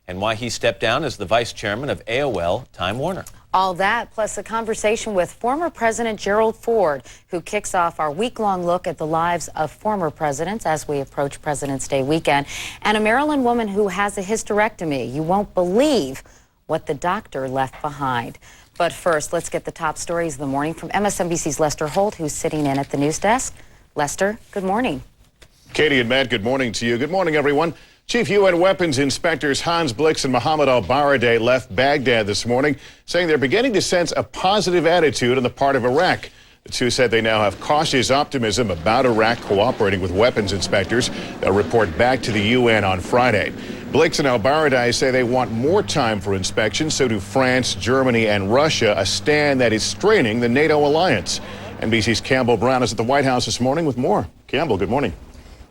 and why he stepped down as the vice chairman of AOL Time Warner. All that, plus a conversation with former President Gerald Ford, who kicks off our week-long look at the lives of former presidents as we approach President's Day weekend, and a Maryland woman who has a hysterectomy. You won't believe what the doctor left behind. But first, let's get the top stories of the morning from MSNBC's Lester Holt, who's sitting in at the news desk. Lester, good morning. Katie and Matt, good morning to you. Good morning, everyone. Chief UN Weapons Inspectors Hans Blix and Mohammed al-Baradei left Baghdad this morning, saying they're beginning to sense a positive attitude on the part of Iraq. The two said they now have cautious optimism about Iraq cooperating with weapons inspectors. They'll report back to the UN on Friday. Blix and Albaradei say they want more time for inspection. So do France, Germany, and Russia, a stand that is straining the NATO alliance. NBC's Campbell Brown is at the White House this morning with more. Campbell, good morning.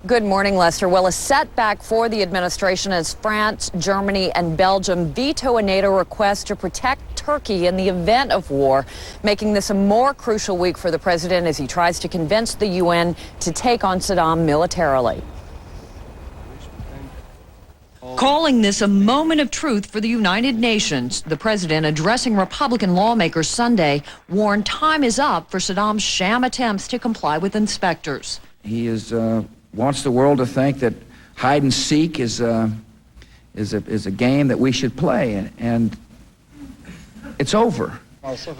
Good morning, Lester. Well, a setback for the administration as France, Germany, and Belgium veto a NATO request to protect Turkey in the event of war, making this a more crucial week for the president as he tries to convince the UN to take on Saddam militarily. Calling this a moment of truth for the United Nations, the president, addressing Republican lawmakers Sunday, warned time is up for Saddam's sham attempts to comply with inspectors. He wants the world to think that hide and seek is a game that we should play, and it's over.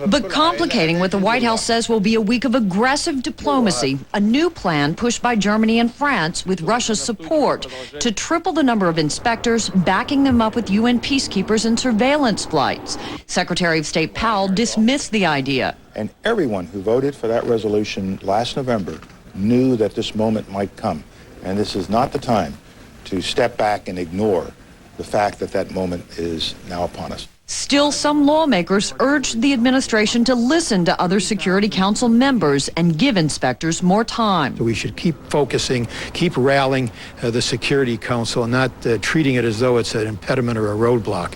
But complicating what the White House says will be a week of aggressive diplomacy, a new plan pushed by Germany and France with Russia's support to triple the number of inspectors, backing them up with UN peacekeepers and surveillance flights. Secretary of State Powell dismissed the idea. And everyone who voted for that resolution last November knew that this moment might come. And this is not the time to step back and ignore the fact that that moment is now upon us. Still, some lawmakers urged the administration to listen to other Security Council members and give inspectors more time. We should keep focusing, keep rallying the Security Council and not treating it as though it's an impediment or a roadblock.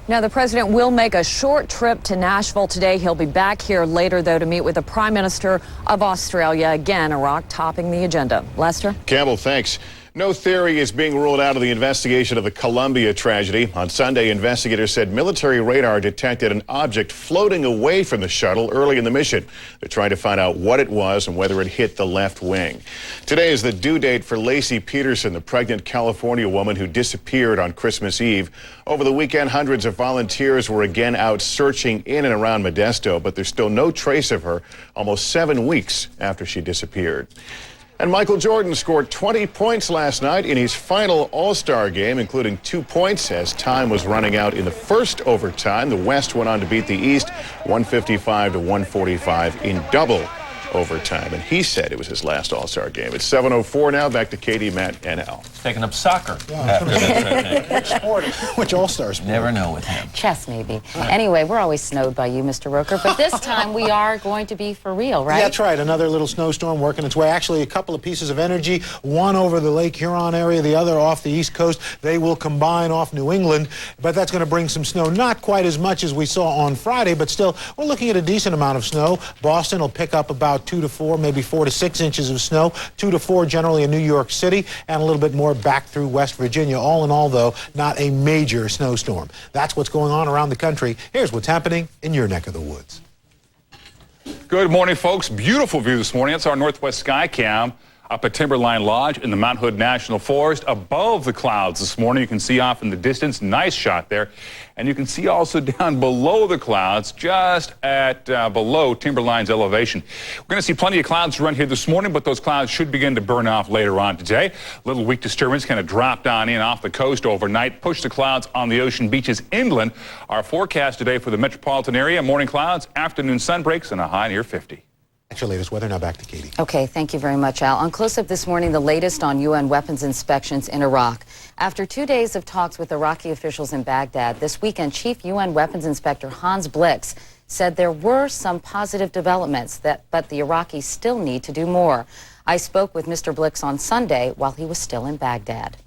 Now, the president will make a short trip to Nashville today. He'll be back here later, though, to meet with the Prime Minister of Australia. Again, Iraq topping the agenda. Lester? Campbell, thanks. No theory is being ruled out of the investigation of the Columbia tragedy. On Sunday, investigators said military radar detected an object floating away from the shuttle early in the mission. They're trying to find out what it was and whether it hit the left wing. Today is the due date for Lacey Peterson, the pregnant California woman who disappeared on Christmas Eve. Over the weekend, hundreds of volunteers were again out searching in and around Modesto, but there's still no trace of her almost 7 weeks after she disappeared. And Michael Jordan scored 20 points last night in his final All-Star game, including 2 points as time was running out in the first overtime. The West went on to beat the East 155-145 in double overtime. And he said it was his last All-Star game. It's 7:04 now. Back to Katie, Matt, and Al. Taking up soccer. Which All-Star sport? Never know with him. Chess, maybe. Anyway, we're always snowed by you, Mr. Roker, but this time we are going to be for real, right? Yeah, that's right. Another little snowstorm working its way. Actually, a couple of pieces of energy, one over the Lake Huron area, the other off the East Coast. They will combine off New England, but that's going to bring some snow. Not quite as much as we saw on Friday, but still, we're looking at a decent amount of snow. Boston will pick up about 2 to 4, maybe 4 to 6 inches of snow. 2 to 4 generally in New York City, and a little bit more back through West Virginia. All in all, though, not a major snowstorm. That's what's going on around the country. Here's what's happening in your neck of the woods. Good morning, folks. Beautiful view this morning. It's our Northwest Sky Cam up at Timberline Lodge in the Mount Hood National Forest. Above the clouds this morning, you can see off in the distance. Nice shot there. And you can see also down below the clouds, just at below Timberline's elevation. We're going to see plenty of clouds run here this morning, but those clouds should begin to burn off later on today. A little weak disturbance kind of dropped on in off the coast overnight, pushed the clouds on the ocean beaches inland. Our forecast today for the metropolitan area, morning clouds, afternoon sun breaks, and a high near 50. Actually, latest weather. Now back to Katie. Okay, thank you very much, Al. On Close-Up this morning, the latest on UN weapons inspections in Iraq. After 2 days of talks with Iraqi officials in Baghdad, this weekend, Chief UN Weapons Inspector Hans Blix said there were some positive developments, but the Iraqis still need to do more. I spoke with Mr. Blix on Sunday while he was still in Baghdad.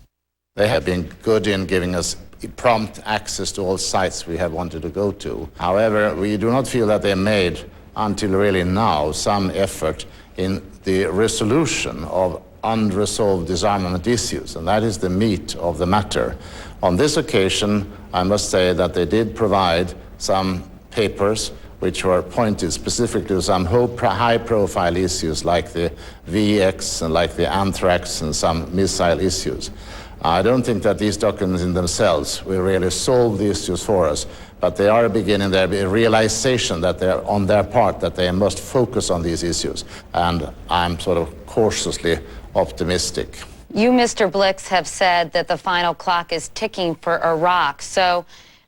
They have been good in giving us prompt access to all sites we have wanted to go to. However, we do not feel that they made until really now some effort in the resolution of unresolved disarmament issues, and that is the meat of the matter. On this occasion, I must say that they did provide some papers which were pointed specifically to some high-profile issues like the VX and like the anthrax and some missile issues. I don't think that these documents in themselves will really solve the issues for us, but they are beginning there be a realization that they're on their part that they must focus on these issues, and I'm sort of cautiously optimistic. You, Mr. Blix, have said that the final clock is ticking for Iraq. So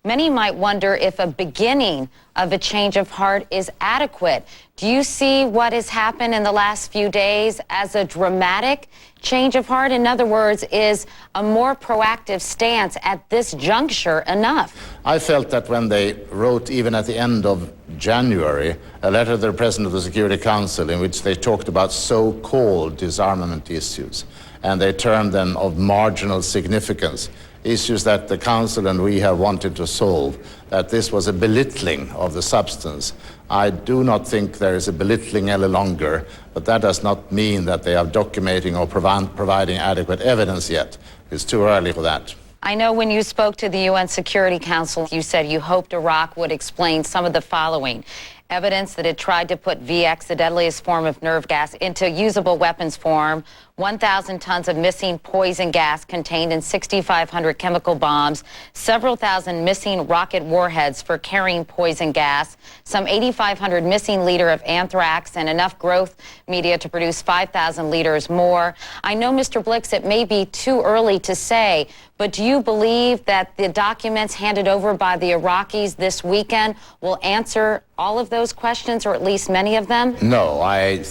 many might wonder if a beginning of a change of heart is adequate. Do you see what has happened in the last few days as a dramatic change of heart? In other words, is a more proactive stance at this juncture enough? I felt that when they wrote, even at the end of January, a letter to the President of the Security Council in which they talked about so-called disarmament issues, and they termed them of marginal significance, issues that the Council and we have wanted to solve, that this was a belittling of the substance. I do not think there is a belittling any longer, but that does not mean that they are documenting or providing adequate evidence yet. It's too early for that. I know when you spoke to the UN Security Council, you said you hoped Iraq would explain some of the following. Evidence that it tried to put VX, the deadliest form of nerve gas, into usable weapons form, 1,000 tons of missing poison gas contained in 6,500 chemical bombs, several thousand missing rocket warheads for carrying poison gas, some 8,500 missing liter of anthrax, and enough growth media to produce 5,000 liters more. I know, Mr. Blix, it may be too early to say, but do you believe that the documents handed over by the Iraqis this weekend will answer all of those questions, or at least many of them? No, I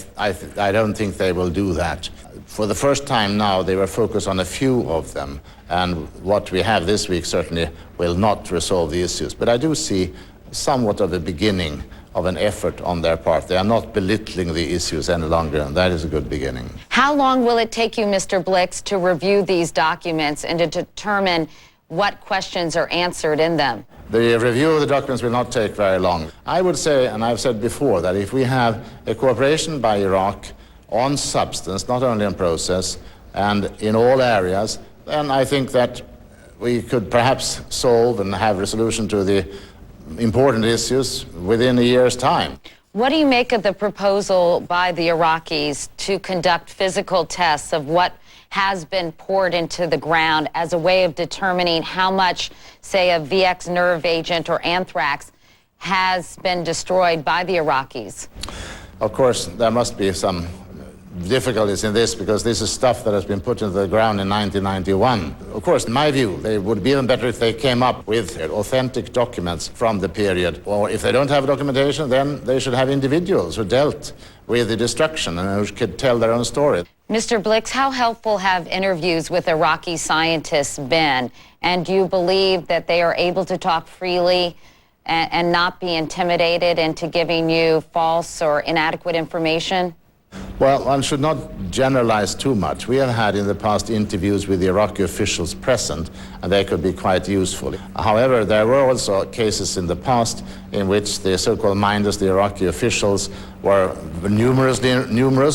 don't think they will do that. For the first time now, they were focused on a few of them, and what we have this week certainly will not resolve the issues. But I do see somewhat of a beginning of an effort on their part. They are not belittling the issues any longer, and that is a good beginning. How long will it take you, Mr. Blix, to review these documents and to determine what questions are answered in them? The review of the documents will not take very long. I would say, and I've said before, that if we have a cooperation by Iraq on substance, not only on process, and in all areas, then I think that we could perhaps solve and have resolution to the important issues within a year's time. What do you make of the proposal by the Iraqis to conduct physical tests of what has been poured into the ground as a way of determining how much, say, a VX nerve agent or anthrax has been destroyed by the Iraqis? Of course, there must be some difficulties in this, because this is stuff that has been put into the ground in 1991. Of course, in my view, they would be even better if they came up with authentic documents from the period. Or if they don't have documentation, then they should have individuals who dealt with the destruction and who could tell their own story. Mr. Blix, how helpful have interviews with Iraqi scientists been? And do you believe that they are able to talk freely and not be intimidated into giving you false or inadequate information? Well, one should not generalize too much. We have had in the past interviews with the Iraqi officials present, and they could be quite useful. However, there were also cases in the past in which the so-called minders, the Iraqi officials, were numerous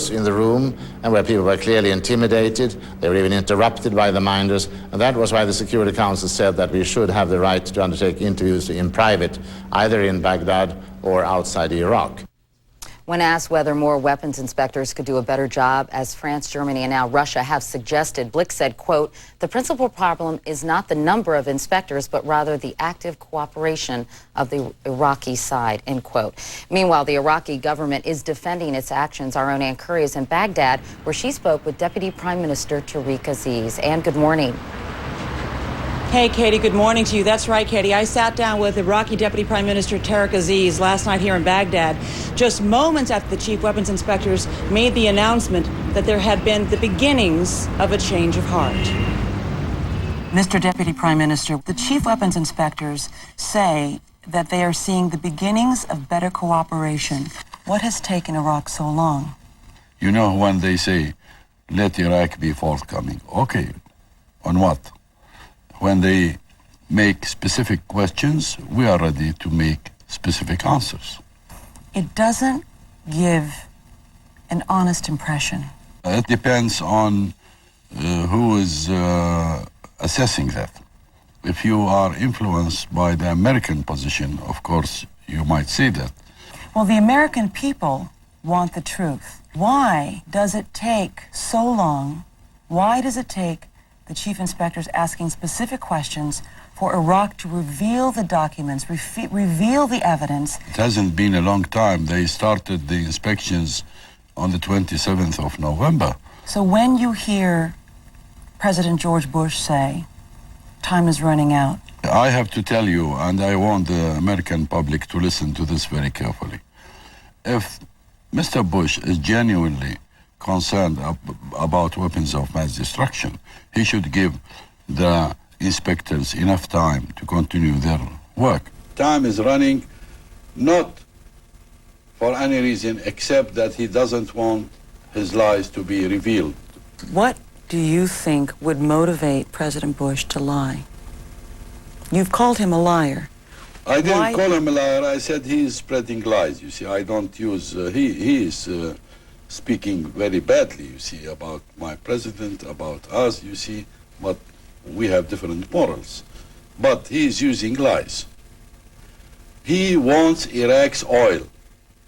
in the room, and where people were clearly intimidated. They were even interrupted by the minders, and that was why the Security Council said that we should have the right to undertake interviews in private, either in Baghdad or outside Iraq. When asked whether more weapons inspectors could do a better job, as France, Germany, and now Russia have suggested, Blix said, quote, "The principal problem is not the number of inspectors, but rather the active cooperation of the Iraqi side," end quote. Meanwhile, the Iraqi government is defending its actions. Our own Ann Curry is in Baghdad, where she spoke with Deputy Prime Minister Tariq Aziz. Ann, good morning. Hey, Katie, good morning to you. That's right, Katie. I sat down with Iraqi Deputy Prime Minister Tariq Aziz last night here in Baghdad, just moments after the chief weapons inspectors made the announcement that there had been the beginnings of a change of heart. Mr. Deputy Prime Minister, the chief weapons inspectors say that they are seeing the beginnings of better cooperation. What has taken Iraq so long? You know, when they say, let Iraq be forthcoming, okay, on what? When they make specific questions, we are ready to make specific answers. It doesn't give an honest impression. It depends on who is assessing that. If you are influenced by the American position, of course, you might say that. Well, the American people want the truth. Why does it take so long? Why does it take the chief inspectors asking specific questions for Iraq to reveal the documents, reveal the evidence? It hasn't been a long time. They started the inspections on the 27th of November. So when you hear President George Bush say time is running out. I have to tell you, and I want the American public to listen to this very carefully. If Mr. Bush is genuinely concerned about weapons of mass destruction, he should give the inspectors enough time to continue their work. Time is running not for any reason except that he doesn't want his lies to be revealed. What do you think would motivate President Bush to lie? You've called him a liar. I didn't call him a liar. I said he is spreading lies, you see. I don't use... he is speaking very badly, you see, about my president, about us, you see, but we have different morals. But he is using lies. He wants Iraq's oil.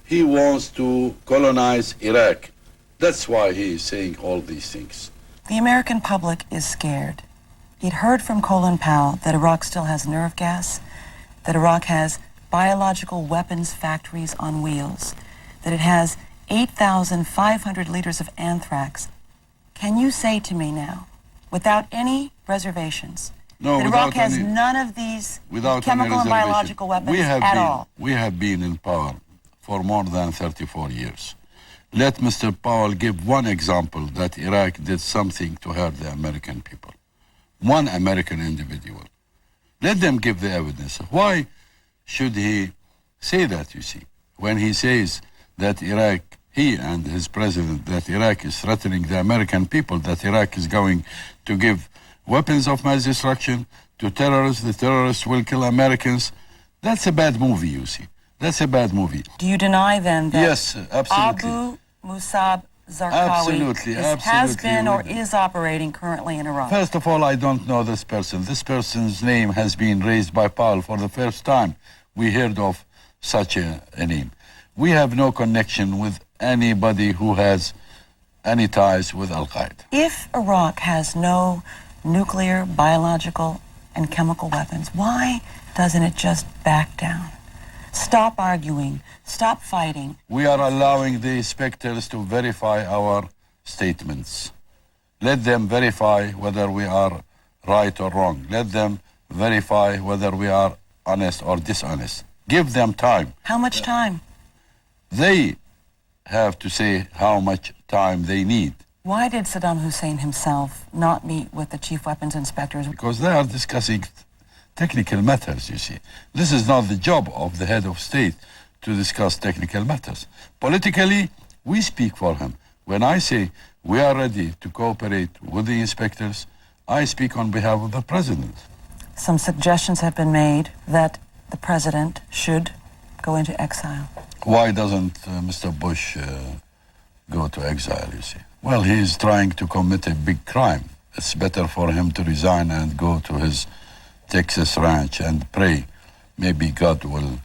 He wants to colonize Iraq. That's why he is saying all these things. The American public is scared. You'd heard from Colin Powell that Iraq still has nerve gas, that Iraq has biological weapons factories on wheels, that it has 8,500 liters of anthrax. Can you say to me now, without any reservations, that Iraq has none of these chemical and biological weapons at all? We have been in power for more than 34 years. Let Mr. Powell give one example that Iraq did something to hurt the American people. One American individual. Let them give the evidence. Why should he say that, you see? When he says that Iraq, he and his president, that Iraq is threatening the American people, that Iraq is going to give weapons of mass destruction to terrorists, the terrorists will kill Americans. That's a bad movie, you see. That's a bad movie. Do you deny then that yes, absolutely. Abu Musab Zarqawi has been or is operating currently in Iraq? First of all, I don't know this person. This person's name has been raised by Powell for the first time. We heard of such a name. We have no connection with anybody who has any ties with Al-Qaeda. If Iraq has no nuclear, biological, and chemical weapons, why doesn't it just back down? Stop arguing. Stop fighting. We are allowing the inspectors to verify our statements. Let them verify whether we are right or wrong. Let them verify whether we are honest or dishonest. Give them time. How much time? They have to say how much time they need. Why did Saddam Hussein himself not meet with the chief weapons inspectors? Because they are discussing technical matters, you see. This is not the job of the head of state to discuss technical matters. Politically, we speak for him. When I say we are ready to cooperate with the inspectors, I speak on behalf of the president. Some suggestions have been made that the president should go into exile. Why doesn't Mr. Bush go to exile, you see? Well, he is trying to commit a big crime. It's better for him to resign and go to his Texas ranch and pray. Maybe God will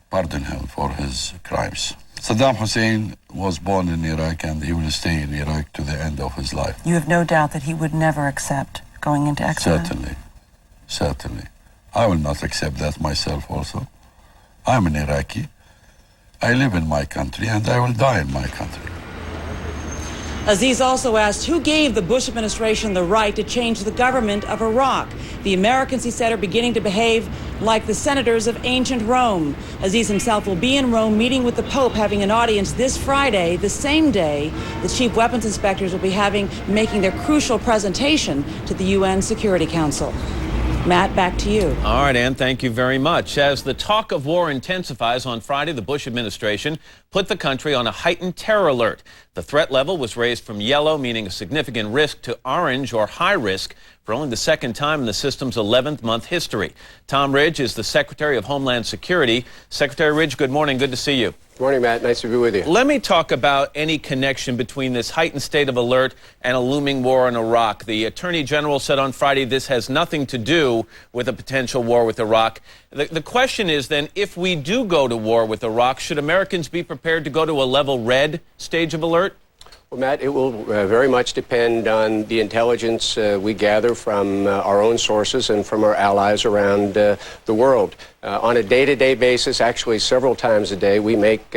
pardon him for his crimes. Saddam Hussein was born in Iraq and he will stay in Iraq to the end of his life. You have no doubt that he would never accept going into exile? Certainly. Certainly. I will not accept that myself also. I'm an Iraqi. I live in my country and I will die in my country. Aziz also asked who gave the Bush administration the right to change the government of Iraq. The Americans, he said, are beginning to behave like the senators of ancient Rome. Aziz himself will be in Rome meeting with the Pope, having an audience this Friday, the same day the chief weapons inspectors will be making their crucial presentation to the UN Security Council. Matt, back to you. All right, Ann, thank you very much. As the talk of war intensifies on Friday, the Bush administration put the country on a heightened terror alert. The threat level was raised from yellow, meaning a significant risk, to orange, or high risk, for only the second time in the system's 11th-month history. Tom Ridge is the Secretary of Homeland Security. Secretary Ridge, good morning. Good to see you. Good morning, Matt. Nice to be with you. Let me talk about any connection between this heightened state of alert and a looming war in Iraq. The Attorney General said on Friday this has nothing to do with a potential war with Iraq. The question is then, if we do go to war with Iraq, should Americans be prepared to go to a level red stage of alert? Well, Matt, it will very much depend on the intelligence we gather from our own sources and from our allies around the world. On a day-to-day basis, actually several times a day, we make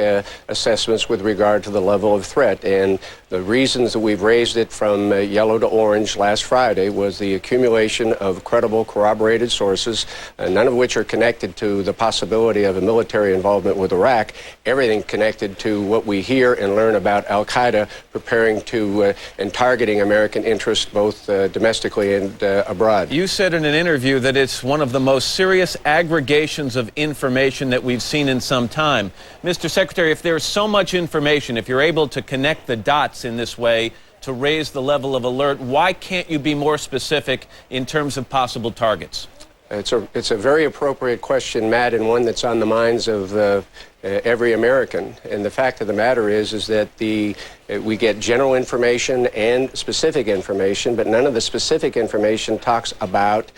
assessments with regard to the level of threat. And the reasons that we've raised it from yellow to orange last Friday was the accumulation of credible corroborated sources, none of which are connected to the possibility of a military involvement with Iraq, everything connected to what we hear and learn about al-Qaeda preparing to and targeting American interests both domestically and abroad. You said in an interview that it's one of the most serious aggregations of information that we've seen in some time. Mr. Secretary, if there's so much information, if you're able to connect the dots in this way to raise the level of alert, why can't you be more specific in terms of possible targets? It's a very appropriate question, Matt, and one that's on the minds of every American. And the fact of the matter is that we get general information and specific information, but none of the specific information talks about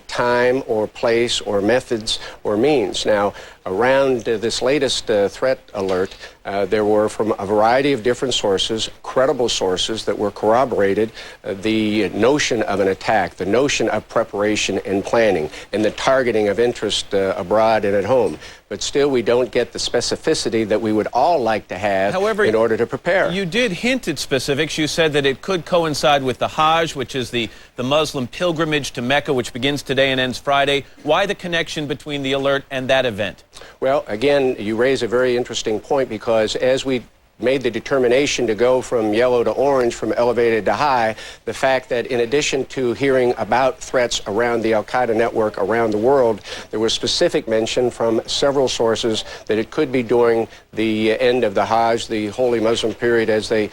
time or place or methods or means. Now, around this latest threat alert, there were from a variety of different sources, credible sources that were corroborated, the notion of an attack, the notion of preparation and planning, and the targeting of interest abroad and at home. But still, we don't get the specificity that we would all like to have in order to prepare. You did hint at specifics. You said that it could coincide with the Hajj, which is the Muslim pilgrimage to Mecca, which begins today and ends Friday. Why the connection between the alert and that event? Well, again, you raise a very interesting point, because as we made the determination to go from yellow to orange, from elevated to high, the fact that in addition to hearing about threats around the al-Qaeda network around the world, there was specific mention from several sources that it could be during the end of the Hajj, the holy Muslim period, as they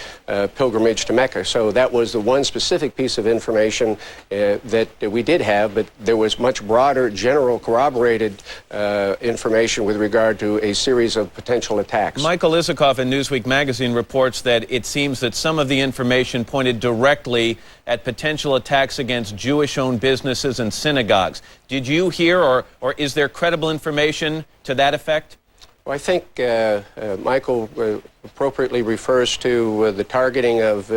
pilgrimage to Mecca. So that was the one specific piece of information that we did have, but there was much broader, general, corroborated information with regard to a series of potential attacks. Michael Isikoff in Newsweek magazine reports that it seems that some of the information pointed directly at potential attacks against Jewish-owned businesses and synagogues. Did you hear, or is there credible information to that effect? Well, I think Michael appropriately refers to the targeting of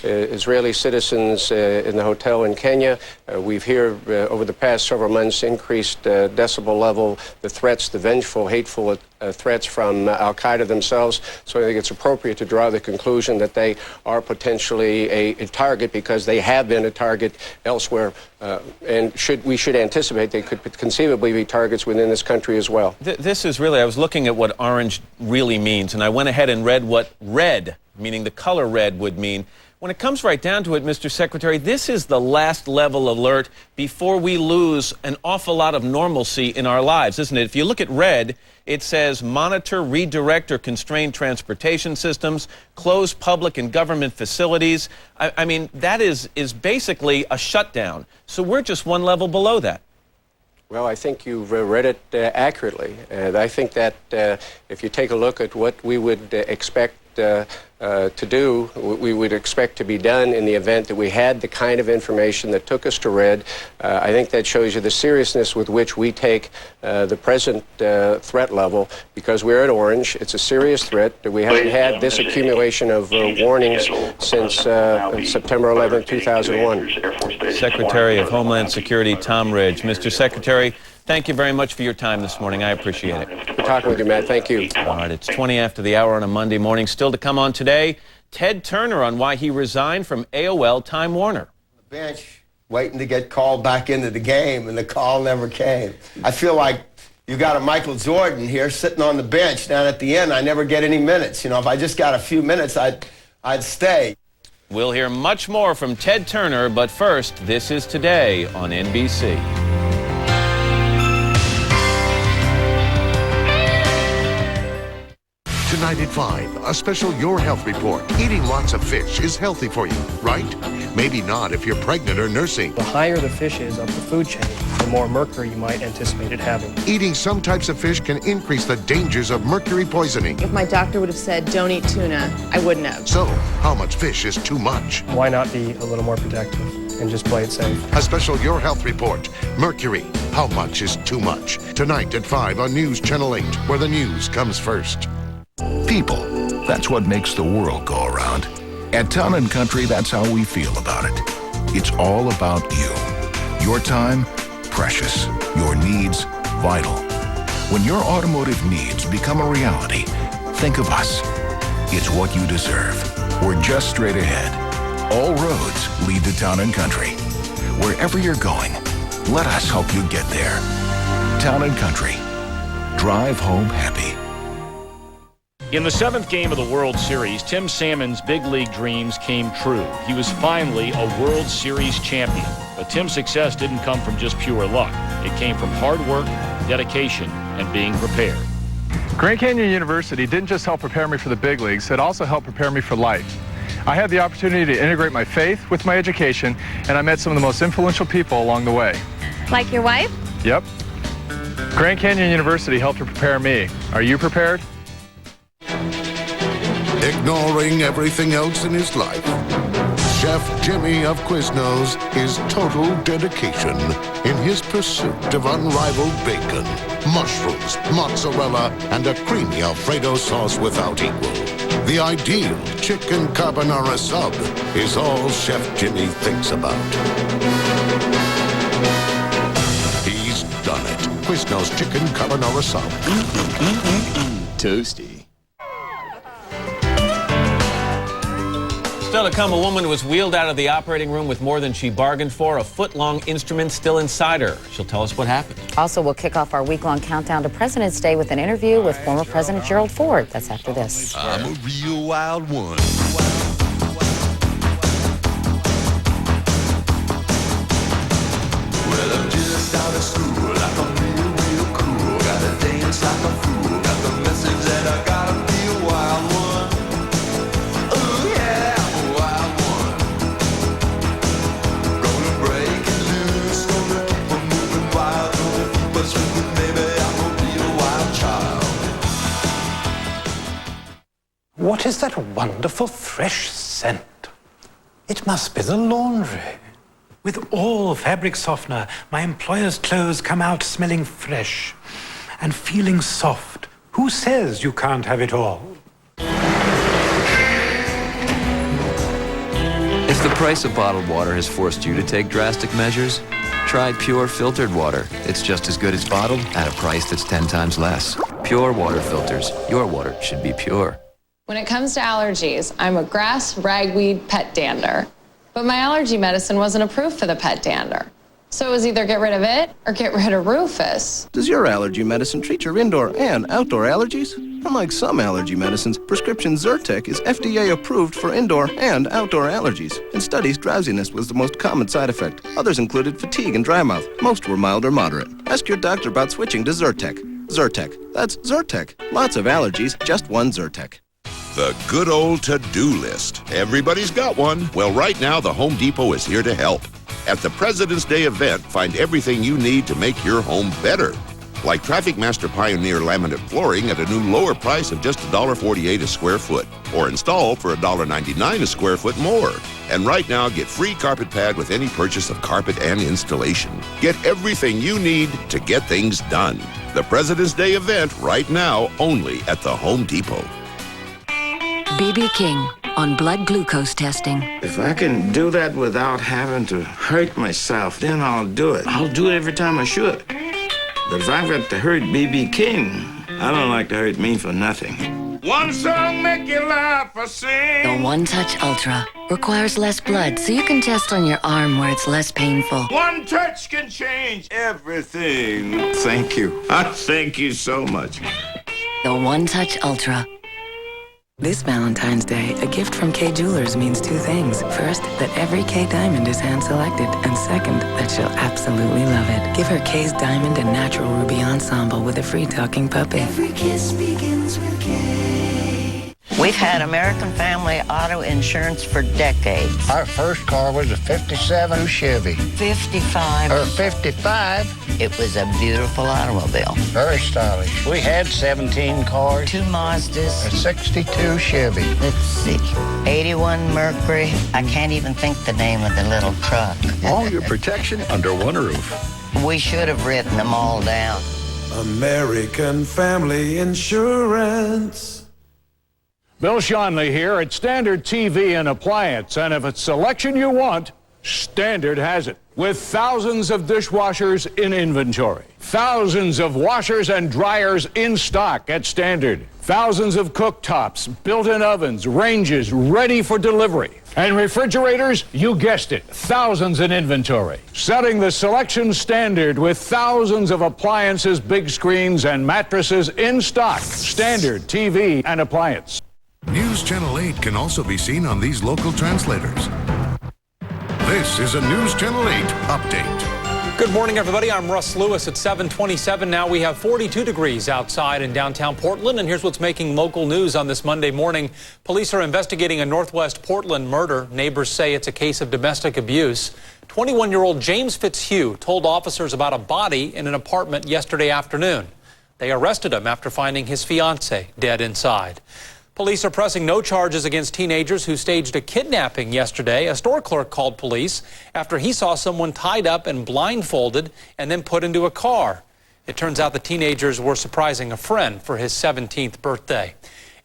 Israeli citizens in the hotel in Kenya. We've here over the past several months increased decibel level, the threats, the vengeful, hateful threats from al-Qaeda themselves. So I think it's appropriate to draw the conclusion that they are potentially a target, because they have been a target elsewhere, and we should anticipate they could conceivably be targets within this country as well. This is really, I was looking at what orange really means, and I went ahead and read what red, meaning the color red, would mean. When it comes right down to it, Mr. Secretary, this is the last level alert before we lose an awful lot of normalcy in our lives, isn't it? If you look at red, it says monitor, redirect, or constrain transportation systems, close public and government facilities. I mean, that is basically a shutdown. So we're just one level below that. Well, I think you've read it accurately. And I think that if you take a look at what we would expect to do, we would expect to be done in the event that we had the kind of information that took us to red. I think that shows you the seriousness with which we take the present threat level, because we're at orange. It's a serious threat. We haven't had this accumulation of warnings since September 11, 2001. Secretary of Homeland Security Tom Ridge. Mr. Secretary, thank you very much for your time this morning. I appreciate it. Good talking with you, Matt. Thank you. All right, it's 20 after the hour on a Monday morning. Still to come on today, Ted Turner on why he resigned from AOL Time Warner. Bench waiting to get called back into the game, and the call never came. I feel like you got a Michael Jordan here sitting on the bench down at the end. I never get any minutes. You know, if I just got a few minutes, I'd stay. We'll hear much more from Ted Turner, but first, this is Today on NBC. Tonight at 5, a special Your Health Report. Eating lots of fish is healthy for you, right? Maybe not if you're pregnant or nursing. The higher the fish is up the food chain, the more mercury you might anticipate it having. Eating some types of fish can increase the dangers of mercury poisoning. If my doctor would have said, don't eat tuna, I wouldn't have. So, how much fish is too much? Why not be a little more protective and just play it safe? A special Your Health Report. Mercury. How much is too much? Tonight at 5 on News Channel 8, where the news comes first. People, that's what makes the world go around. At Town & Country, that's how we feel about it. It's all about you. Your time, precious. Your needs, vital. When your automotive needs become a reality, think of us. It's what you deserve. We're just straight ahead. All roads lead to Town & Country. Wherever you're going, let us help you get there. Town & Country. Drive home happy. In the 7th game of the World Series, Tim Salmon's big league dreams came true. He was finally a World Series champion. But Tim's success didn't come from just pure luck. It came from hard work, dedication, and being prepared. Grand Canyon University didn't just help prepare me for the big leagues, it also helped prepare me for life. I had the opportunity to integrate my faith with my education, and I met some of the most influential people along the way. Like your wife? Yep. Grand Canyon University helped to prepare me. Are you prepared? Ignoring everything else in his life, Chef Jimmy of Quiznos is total dedication in his pursuit of unrivaled bacon, mushrooms, mozzarella, and a creamy Alfredo sauce without equal. The ideal chicken carbonara sub is all Chef Jimmy thinks about. He's done it. Quiznos chicken carbonara sub. Toasty. Still to come, a woman was wheeled out of the operating room with more than she bargained for, a foot-long instrument still inside her. She'll tell us what happened. Also, we'll kick off our week-long countdown to President's Day with an interview with former President Gerald Ford. That's after this. I'm a real wild one. Well, I'm just out of school, like I'm real cool. Gotta dance like a fool. Got the message that I gotta be a wild one. What is that wonderful fresh scent? It must be the laundry. With all fabric softener, my employer's clothes come out smelling fresh and feeling soft. Who says you can't have it all? If the price of bottled water has forced you to take drastic measures, try Pure filtered water. It's just as good as bottled at a price that's 10 times less. Pure water filters. Your water should be pure. When it comes to allergies, I'm a grass, ragweed, pet dander. But my allergy medicine wasn't approved for the pet dander. So it was either get rid of it or get rid of Rufus. Does your allergy medicine treat your indoor and outdoor allergies? Unlike some allergy medicines, prescription Zyrtec is FDA approved for indoor and outdoor allergies. In studies, drowsiness was the most common side effect. Others included fatigue and dry mouth. Most were mild or moderate. Ask your doctor about switching to Zyrtec. Zyrtec. That's Zyrtec. Lots of allergies, just one Zyrtec. The good old to-do list. Everybody's got one. Well, right now, the Home Depot is here to help. At the President's Day event, find everything you need to make your home better. Like Traffic Master Pioneer laminate flooring at a new lower price of just $1.48 a square foot. Or install for $1.99 a square foot more. And right now, get free carpet pad with any purchase of carpet and installation. Get everything you need to get things done. The President's Day event right now, only at the Home Depot. B.B. King on blood glucose testing. If I can do that without having to hurt myself, then I'll do it. I'll do it every time I should. But if I've got to hurt B.B. King, I don't like to hurt me for nothing. One song make your life a sing. The One Touch Ultra requires less blood, so you can test on your arm where it's less painful. One touch can change everything. Thank you. Thank you so much. The One Touch Ultra. This Valentine's Day, a gift from Kay Jewelers means two things. First, that every Kay diamond is hand-selected. And second, that she'll absolutely love it. Give her Kay's diamond and natural ruby ensemble with a free talking puppy. Every kiss begins with Kay. We've had American Family Auto Insurance for decades. Our first car was a 57 Chevy. 55. Or 55. It was a beautiful automobile. Very stylish. We had 17 cars. 2 Mazdas. A 62 Chevy. Let's see. 81 Mercury. I can't even think the name of the little truck. All your protection under one roof. We should have written them all down. American Family Insurance. Bill Schonley here at Standard TV and Appliance, and if it's selection you want, Standard has it, with thousands of dishwashers in inventory, thousands of washers and dryers in stock at Standard, thousands of cooktops, built-in ovens, ranges ready for delivery, and refrigerators, you guessed it, thousands in inventory. Setting the selection standard with thousands of appliances, big screens, and mattresses in stock. Standard TV and appliance. News Channel 8 can also be seen on these local translators. This is a News Channel 8 update. Good morning, everybody. I'm Russ Lewis at 7:27 now. We have 42 degrees outside in downtown Portland, and here's what's making local news on this Monday morning. Police are investigating a Northwest Portland murder. Neighbors say it's a case of domestic abuse. 21-year-old James Fitzhugh told officers about a body in an apartment yesterday afternoon. They arrested him after finding his fiancée dead inside. Police are pressing no charges against teenagers who staged a kidnapping yesterday. A store clerk called police after he saw someone tied up and blindfolded and then put into a car. It turns out the teenagers were surprising a friend for his 17th birthday.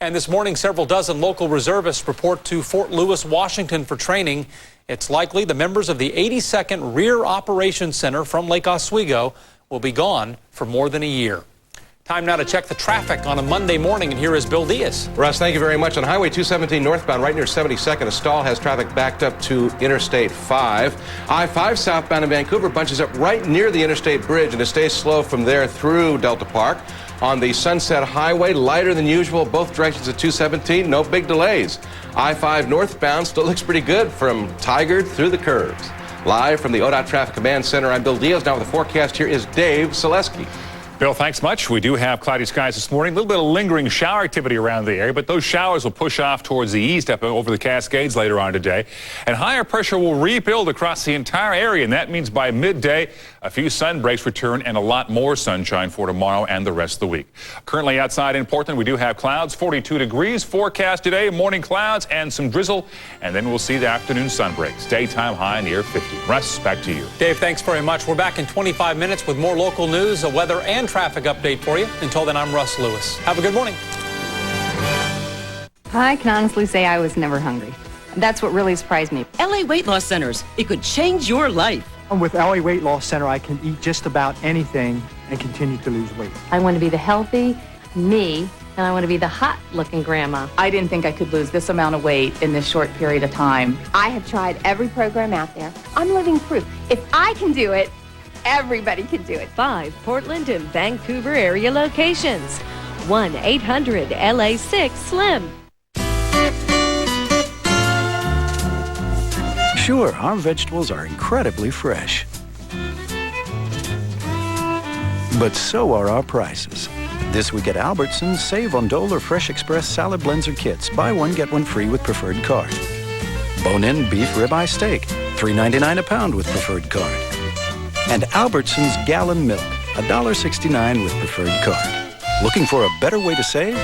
And this morning, several dozen local reservists report to Fort Lewis, Washington for training. It's likely the members of the 82nd Rear Operations Center from Lake Oswego will be gone for more than a year. Time now to check the traffic on a Monday morning, and here is Bill Diaz. Russ, thank you very much. On Highway 217 northbound, right near 72nd, a stall has traffic backed up to Interstate 5. I-5 southbound in Vancouver bunches up right near the Interstate Bridge, and it stays slow from there through Delta Park. On the Sunset Highway, lighter than usual, both directions at 217, no big delays. I-5 northbound still looks pretty good from Tigard through the curves. Live from the ODOT Traffic Command Center, I'm Bill Diaz. Now with the forecast, here is Dave Selesky. Bill, thanks much. We do have cloudy skies this morning. A little bit of lingering shower activity around the area, but those showers will push off towards the east up over the Cascades later on today. And higher pressure will rebuild across the entire area, and that means by midday, a few sun breaks return and a lot more sunshine for tomorrow and the rest of the week. Currently outside in Portland, we do have clouds, 42 degrees. Forecast today, morning clouds and some drizzle, and then we'll see the afternoon sun breaks. Daytime high near 50. Russ, back to you. Dave, thanks very much. We're back in 25 minutes with more local news, a weather and traffic update for you. Until then, I'm Russ Lewis. Have a good morning. I can honestly say I was never hungry. That's what really surprised me. LA Weight Loss Centers. It could change your life. With LA Weight Loss Center, I can eat just about anything and continue to lose weight. I want to be the healthy me, and I want to be the hot-looking grandma. I didn't think I could lose this amount of weight in this short period of time. I have tried every program out there. I'm living proof. If I can do it, everybody can do it. 5 Portland and Vancouver area locations. 1-800-LA6-SLIM. Sure, our vegetables are incredibly fresh. But so are our prices. This week at Albertsons, save on Dole or Fresh Express salad blends or kits. Buy one, get one free with preferred card. Bone-in beef ribeye steak, $3.99 a pound with preferred card. And Albertsons gallon milk, $1.69 with preferred card. Looking for a better way to save?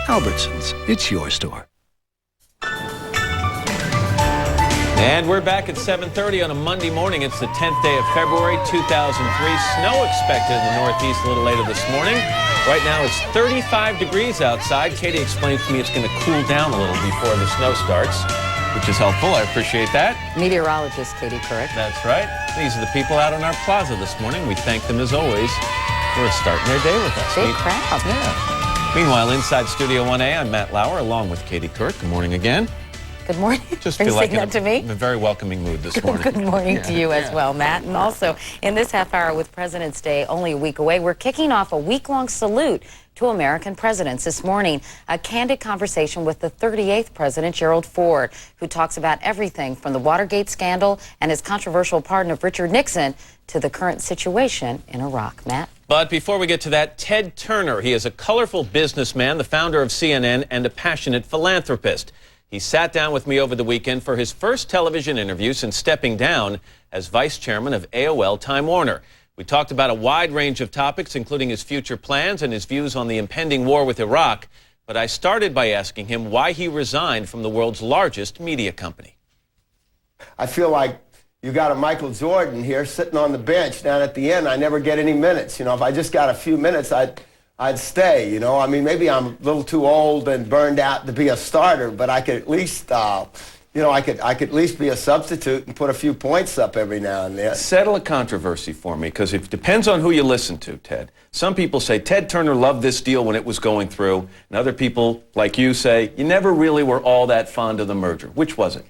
Albertsons, it's your store. And we're back at 7:30 on a Monday morning. It's the 10th day of February, 2003. Snow expected in the Northeast a little later this morning. Right now it's 35 degrees outside. Katie explained to me it's going to cool down a little before the snow starts, which is helpful. I appreciate that. Meteorologist Katie Couric. That's right. These are the people out on our plaza this morning. We thank them as always for starting their day with us. Big crowd. Yeah. Meanwhile, inside Studio 1A, I'm Matt Lauer along with Katie Couric. Good morning again. Good morning. Just Are you feel like saying that to me? I'm in a very welcoming mood this morning. Good morning to you as well, Matt. And also, in this half hour with President's Day only a week away, we're kicking off a week-long salute to American presidents. This morning, a candid conversation with the 38th President, Gerald Ford, who talks about everything from the Watergate scandal and his controversial pardon of Richard Nixon to the current situation in Iraq. Matt? But before we get to that, Ted Turner. He is a colorful businessman, the founder of CNN, and a passionate philanthropist. He sat down with me over the weekend for his first television interview since stepping down as vice chairman of AOL Time Warner. We talked about a wide range of topics, including his future plans and his views on the impending war with Iraq. But I started by asking him why he resigned from the world's largest media company. I feel like you got a Michael Jordan here sitting on the bench down at the end. I never get any minutes. You know, if I just got a few minutes, I'd stay, you know. I mean, maybe I'm a little too old and burned out to be a starter, but I could at least, you know, I could at least be a substitute and put a few points up every now and then. Settle a controversy for me, because it depends on who you listen to, Ted. Some people say Ted Turner loved this deal when it was going through, and other people, like you, say you never really were all that fond of the merger. Which was it?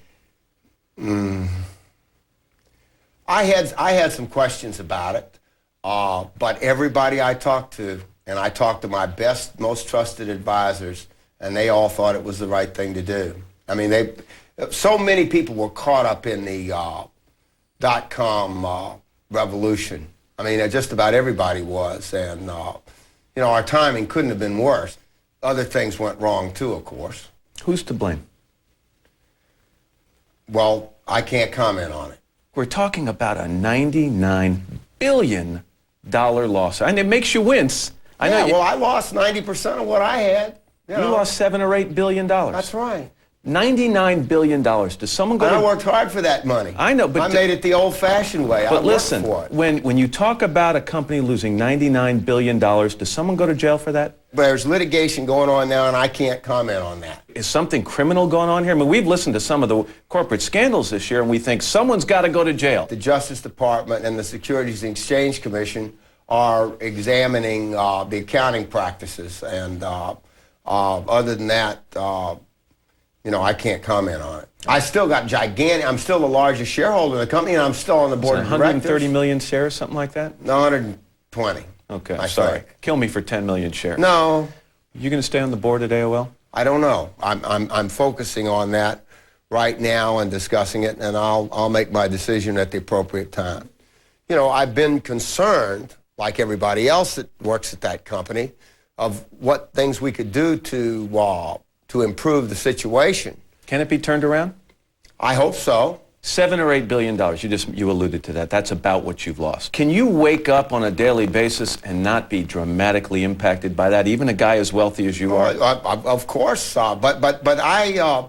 I had some questions about it, but everybody I talked to, and I talked to my best, most trusted advisors, and they all thought it was the right thing to do. I mean, so many people were caught up in the dot-com revolution. I mean, just about everybody was, and you know, our timing couldn't have been worse. Other things went wrong too, of course. Who's to blame? Well, I can't comment on it. We're talking about a $99 billion loss, and it makes you wince. I know. Well, I lost 90% of what I had. You lost $7 or $8 billion. That's right. $99 billion. Does someone go? I worked hard for that money. I know, but I made it the old-fashioned way. But listen, for it. when you talk about a company losing $99 billion, does someone go to jail for that? There's litigation going on now, and I can't comment on that. Is something criminal going on here? I mean, we've listened to some of the corporate scandals this year, and we think someone's got to go to jail. The Justice Department and the Securities and Exchange Commission are examining the accounting practices, and other than that, you know, I can't comment on it. I still got I'm still the largest shareholder in the company, and I'm still on the board of directors. 130 million shares, something like that? No, 120. Okay, sorry. Kill me for 10 million shares. No. You going to stay on the board at AOL? I don't know. I'm focusing on that right now and discussing it, and I'll make my decision at the appropriate time. You know, I've been concerned, like everybody else that works at that company, of what things we could do to improve the situation. Can it be turned around? I hope so. $7 or $8 billion. You alluded to that. That's about what you've lost. Can you wake up on a daily basis and not be dramatically impacted by that? Even a guy as wealthy as you are. Of course, but I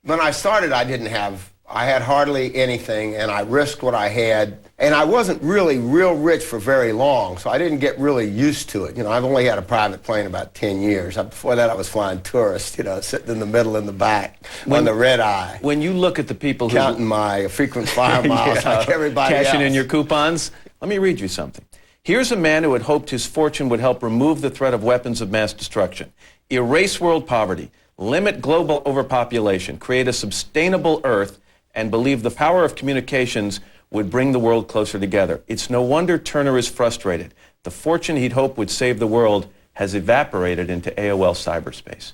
when I started, I had hardly anything, and I risked what I had, and I wasn't really real rich for very long, so I didn't get really used to it. You know, I've only had a private plane about 10 years. Before that, I was flying tourists, you know, sitting in the middle in the back on the red eye. When you look at the people who... Counting my frequent flyer miles like everybody else. Cashing in your coupons. Let me read you something. Here's a man who had hoped his fortune would help remove the threat of weapons of mass destruction, erase world poverty, limit global overpopulation, create a sustainable Earth, and believe the power of communications would bring the world closer together. It's no wonder Turner is frustrated. The fortune he'd hoped would save the world has evaporated into AOL cyberspace.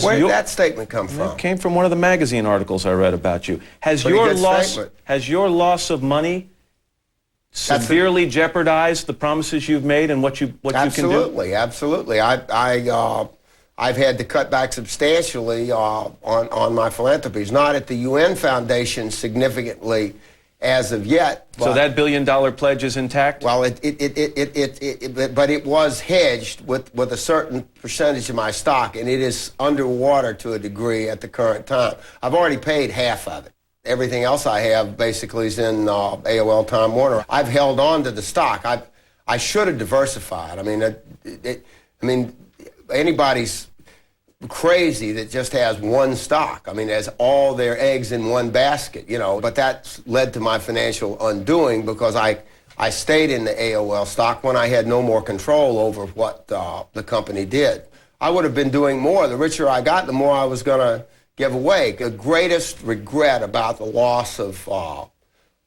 Where did that statement come from? It came from one of the magazine articles I read about you. Has your loss of money severely jeopardized the promises you've made and what you can do? Absolutely. I've had to cut back substantially on my philanthrophies, not at the UN Foundation significantly as of yet. So that $1 billion pledge is intact? Well, but it was hedged with a certain percentage of my stock, and it is underwater to a degree at the current time. I've already paid half of it. Everything else I have basically is in AOL Time Warner. I've held on to the stock. I should have diversified. I mean, anybody's crazy that just has one stock. I mean, has all their eggs in one basket, you know. But that's led to my financial undoing because I stayed in the AOL stock when I had no more control over what the company did. I would have been doing more. The richer I got, the more I was going to give away. The greatest regret about the loss of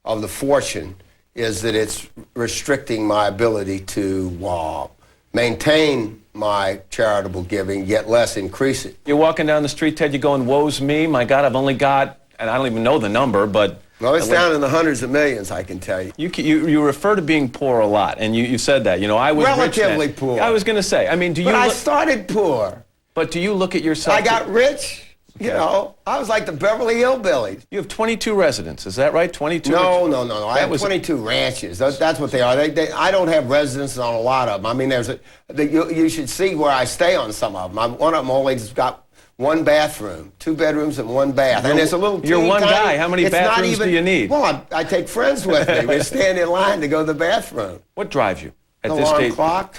the fortune is that it's restricting my ability to maintain my charitable giving, yet less increase it. You're walking down the street, Ted, you're going, woe's me, my God, I've only got, and I don't even know the number, but... Well, it's down in the hundreds of millions, I can tell you. You refer to being poor a lot, and you said that. You know, I was relatively rich poor. I was going to say, I mean, I started poor. But do you look at yourself... I got rich. Okay. You know, I was like the Beverly Hillbillies. You have 22 residents, is that right? 22? No. I have 22 ranches. That's what they are. I don't have residences on a lot of them. I mean, you should see where I stay on some of them. One of them only has got one bathroom, 2 bedrooms and 1 bath. And it's a little You're one guy. How many bathrooms do you need? Well, I take friends with me. We stand in line to go to the bathroom. What drives you? At this stage? Clock?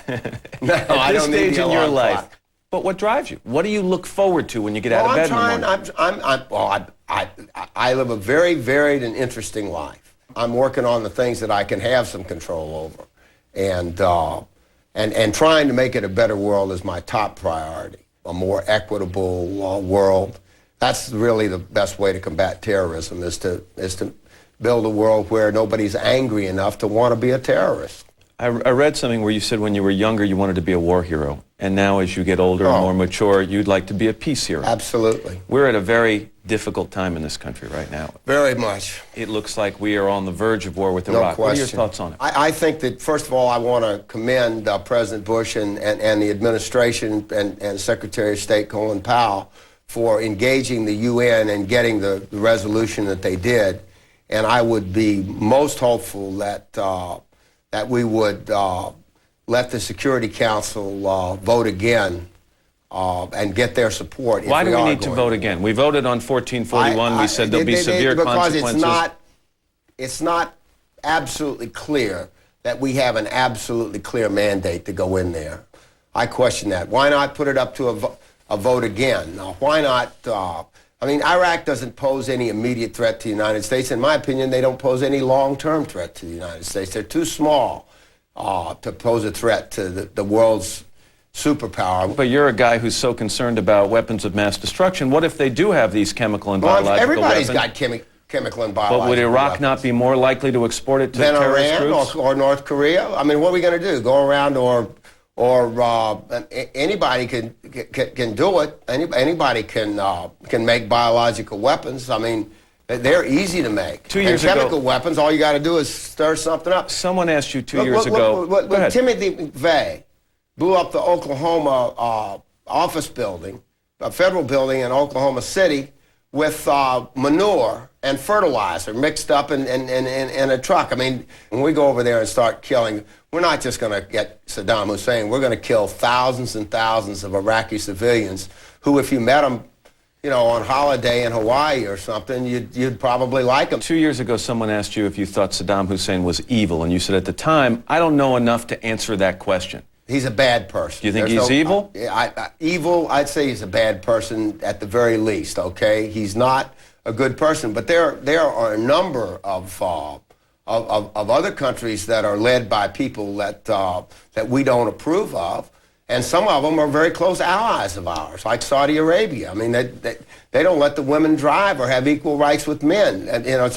No, at this stage in your life, But what drives you? What do you look forward to when you get out of bed in the morning? I live a very varied and interesting life. I'm working on the things that I can have some control over. And trying to make it a better world is my top priority. A more equitable world. That's really the best way to combat terrorism, is to build a world where nobody's angry enough to want to be a terrorist. I read something where you said when you were younger you wanted to be a war hero, and now as you get older and more mature, you'd like to be a peace hero. Absolutely. We're at a very difficult time in this country right now. Very much. It looks like we are on the verge of war with Iraq. No question. What are your thoughts on it? I think that, first of all, I want to commend President Bush and the administration and Secretary of State Colin Powell for engaging the UN and getting the resolution that they did. And I would be most hopeful that we would let the Security Council vote again and get their support. Why do we need to vote again? We voted on 1441. We said there'll be severe consequences. Because it's not absolutely clear that we have an absolutely clear mandate to go in there. I question that. Why not put it up to a vote again? Why not? I mean, Iraq doesn't pose any immediate threat to the United States. In my opinion, they don't pose any long-term threat to the United States. They're too small to pose a threat to the world's superpower. But you're a guy who's so concerned about weapons of mass destruction. What if they do have these chemical and biological everybody's weapons? got chemical and biological But would Iraq weapons. not be more likely to export it to than terrorist Iran groups? or North Korea? I mean, what are we going to do? Go around or anybody can do it. Anybody can make biological weapons. I mean, they're easy to make. 2 years and chemical ago, weapons, all you got to do is stir something up. Someone asked you 2 years ago. Go ahead. Timothy McVeigh blew up the Oklahoma office building, a federal building in Oklahoma City, with manure and fertilizer mixed up in a truck. I mean, when we go over there and start killing, we're not just going to get Saddam Hussein. We're going to kill thousands and thousands of Iraqi civilians who, if you met them, you know, on holiday in Hawaii or something, you'd probably like them. 2 years ago, someone asked you if you thought Saddam Hussein was evil, and you said at the time, I don't know enough to answer that question. He's a bad person. Do you think he's evil? Evil, I'd say he's a bad person at the very least, okay? He's not a good person. But there are a number of other countries that are led by people that we don't approve of. And some of them are very close allies of ours, like Saudi Arabia. I mean, they don't let the women drive or have equal rights with men. And, you know,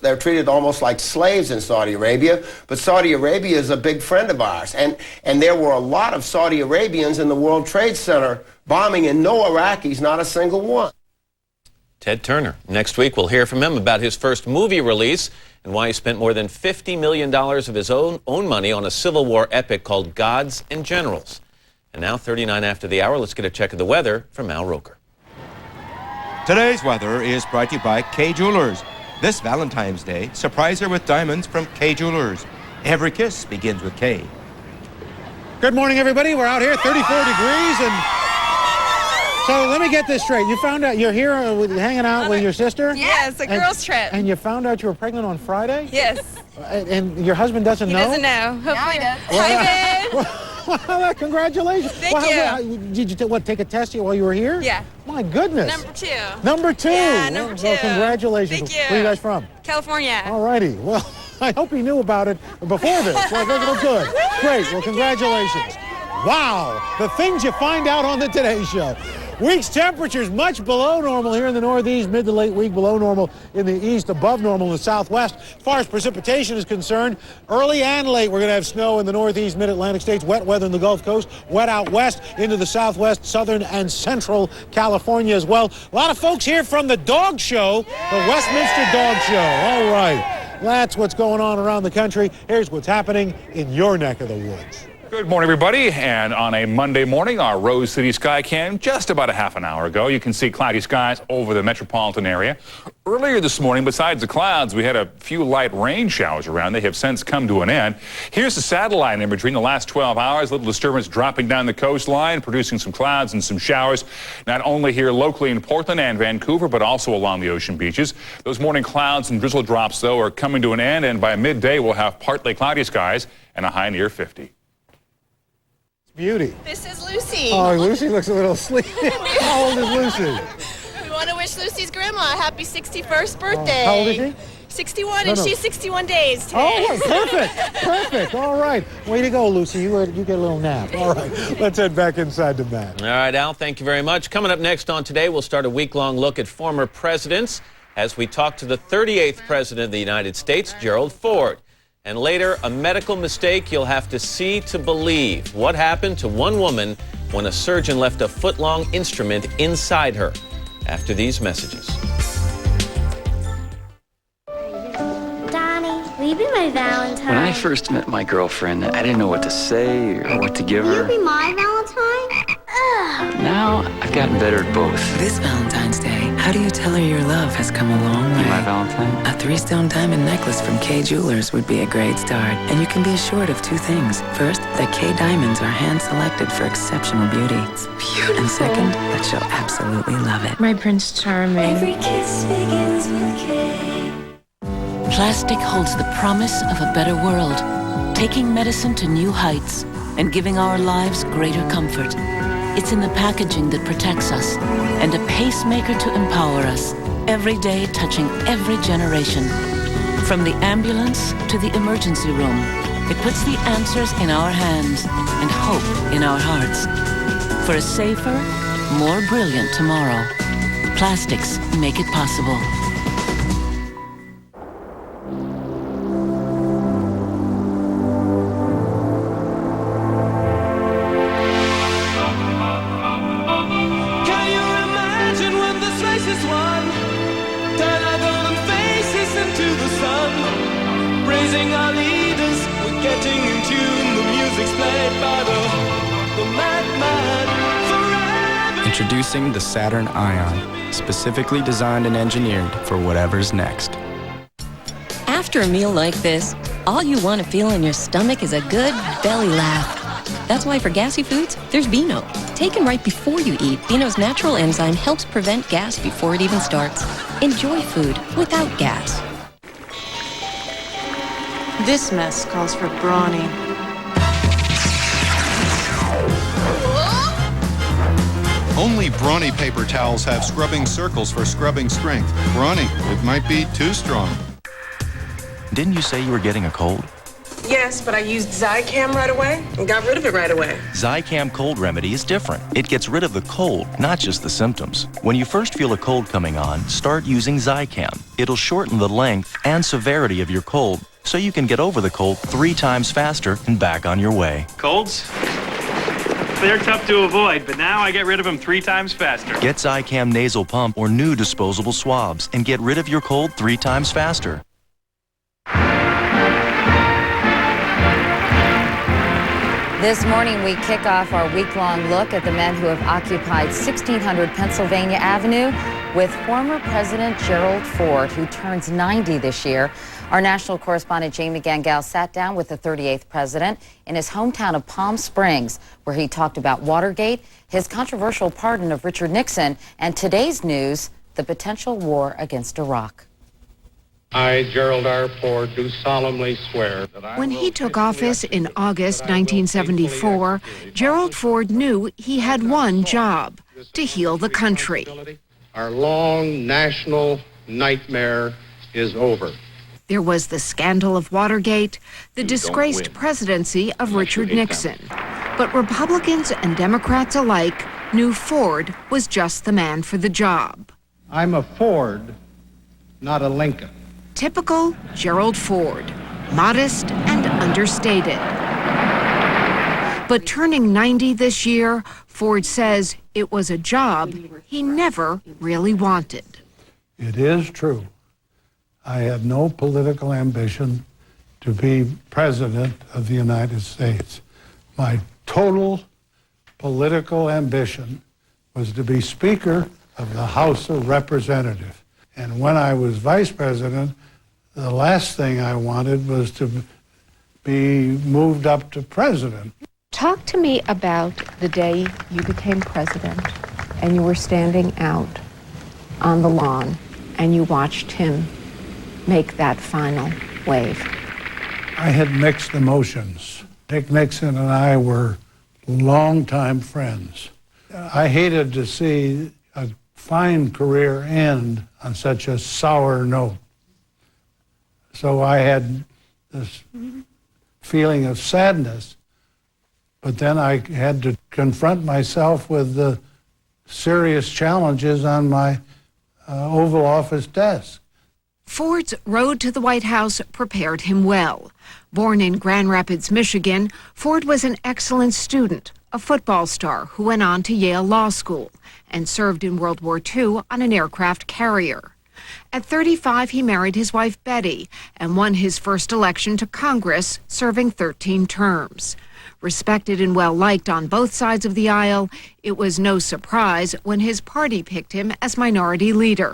they're treated almost like slaves in Saudi Arabia. But Saudi Arabia is a big friend of ours. And there were a lot of Saudi Arabians in the World Trade Center bombing, and no Iraqis, not a single one. Ted Turner. Next week, we'll hear from him about his first movie release and why he spent more than $50 million of his own money on a Civil War epic called Gods and Generals. And now, 39 after the hour, let's get a check of the weather from Al Roker. Today's weather is brought to you by K Jewelers. This Valentine's Day, surprise her with diamonds from K Jewelers. Every kiss begins with K. Good morning, everybody. We're out here, 34 degrees, and so let me get this straight. You found out you're here hanging out with your sister? Yes, a girls' trip. And you found out you were pregnant on Friday? Yes. And your husband doesn't know? He doesn't know. Hopefully he does. Hi, babe. Well, congratulations. Thank you. Did you take a test while you were here? Yeah. My goodness. Number 2. Number 2. Yeah, number 2. Well, congratulations. Thank you. Where are you guys from? California. All righty. Well, I hope he knew about it before this. Well, I think it'll good. Great. Well, congratulations. Wow. The things you find out on the Today Show. Week's temperatures much below normal here in the Northeast, mid to late week below normal in the east, above normal in the Southwest. As far as precipitation is concerned, early and late we're going to have snow in the Northeast, mid-Atlantic states, wet weather in the Gulf Coast, wet out west into the Southwest, Southern and Central California as well. A lot of folks here from the dog show, the Westminster Dog Show. All right, that's what's going on around the country. Here's what's happening in your neck of the woods. Good morning, everybody. And on a Monday morning, our Rose City sky cam just about a half an hour ago. You can see cloudy skies over the metropolitan area. Earlier this morning, besides the clouds, we had a few light rain showers around. They have since come to an end. Here's the satellite imagery in the last 12 hours. Little disturbance dropping down the coastline, producing some clouds and some showers, not only here locally in Portland and Vancouver, but also along the ocean beaches. Those morning clouds and drizzle drops, though, are coming to an end, and by midday, we'll have partly cloudy skies and a high near 50. Beauty. This is Lucy. Oh, Lucy looks a little sleepy. How old is Lucy? We want to wish Lucy's grandma a happy 61st birthday. How old is she? 61, and she's 61 days today. Oh, perfect. Perfect. All right. Way to go, Lucy. You get a little nap. All right. Let's head back inside the mat. All right, Al, thank you very much. Coming up next on Today, we'll start a week-long look at former presidents as we talk to the 38th President of the United States, Gerald Ford. And later, a medical mistake you'll have to see to believe. What happened to one woman when a surgeon left a foot-long instrument inside her? After these messages. Donnie, will you be my Valentine? When I first met my girlfriend, I didn't know what to say or what to give her. Will you be my Valentine? Ugh. Now, I've gotten better at both. This Valentine's Day, how do you tell her your love has come a long way? My Valentine? A 3-stone diamond necklace from K Jewelers would be a great start. And you can be assured of 2 things. First, that K diamonds are hand-selected for exceptional beauty. It's beautiful. And second, that she'll absolutely love it. My Prince Charming. Every kiss begins with K. Plastic holds the promise of a better world, taking medicine to new heights and giving our lives greater comfort. It's in the packaging that protects us and a pacemaker to empower us, every day touching every generation. From the ambulance to the emergency room, it puts the answers in our hands and hope in our hearts. For a safer, more brilliant tomorrow, plastics make it possible. Introducing the Saturn Ion, specifically designed and engineered for whatever's next. After a meal like this, all you want to feel in your stomach is a good belly laugh. That's why for gassy foods, there's Beano. Taken right before you eat, Beano's natural enzyme helps prevent gas before it even starts. Enjoy food without gas. This mess calls for brawny. Only Brawny paper towels have scrubbing circles for scrubbing strength. Brawny, it might be too strong. Didn't you say you were getting a cold? Yes, but I used Zicam right away and got rid of it right away. Zicam Cold Remedy is different. It gets rid of the cold, not just the symptoms. When you first feel a cold coming on, start using Zicam. It'll shorten the length and severity of your cold, so you can get over the cold 3 times faster and back on your way. Colds? They're tough to avoid, but now I get rid of them 3 times faster. Get Zicam nasal pump or new disposable swabs and get rid of your cold 3 times faster. This morning, we kick off our week-long look at the men who have occupied 1600 Pennsylvania Avenue with former President Gerald Ford, who turns 90 this year. Our national correspondent Jamie Gangel sat down with the 38th president in his hometown of Palm Springs, where he talked about Watergate, his controversial pardon of Richard Nixon, and today's news, the potential war against Iraq. I, Gerald R. Ford, do solemnly swear that I When he took office in August 1974, Gerald Ford knew he had one job: to heal the country. Our long national nightmare is over. There was the scandal of Watergate, the disgraced presidency of Richard Nixon. But Republicans and Democrats alike knew Ford was just the man for the job. I'm a Ford, not a Lincoln. Typical Gerald Ford, modest and understated. But turning 90 this year, Ford says it was a job he never really wanted. It is true. I had no political ambition to be president of the United States. My total political ambition was to be Speaker of the House of Representatives. And when I was vice president, the last thing I wanted was to be moved up to president. Talk to me about the day you became president and you were standing out on the lawn and you watched him make that final wave. I had mixed emotions. Dick Nixon and I were longtime friends. I hated to see a fine career end on such a sour note. So I had this feeling of sadness, but then I had to confront myself with the serious challenges on my Oval Office desk. Ford's road to the White House prepared him well. Born in Grand Rapids, Michigan, Ford was an excellent student, a football star who went on to Yale Law School and served in World War II on an aircraft carrier. At 35, he married his wife Betty and won his first election to Congress, serving 13 terms. Respected and well-liked on both sides of the aisle, it was no surprise when his party picked him as minority leader.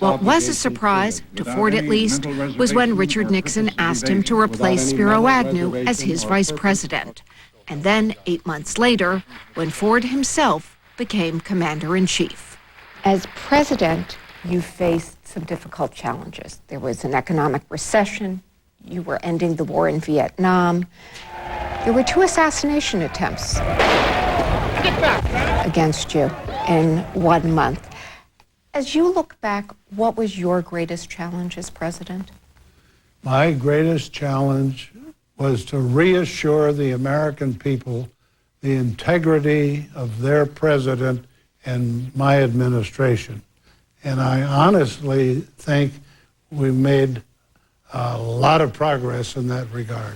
What was a surprise, to Ford at least, was when Richard Nixon asked him to replace Spiro Agnew as his vice president. And then, 8 months later, when Ford himself became commander-in-chief. As president, you faced some difficult challenges. There was an economic recession. You were ending the war in Vietnam. There were 2 assassination attempts against you in 1 month. As you look back, what was your greatest challenge as president? My greatest challenge was to reassure the American people the integrity of their president and my administration. And I honestly think we made a lot of progress in that regard.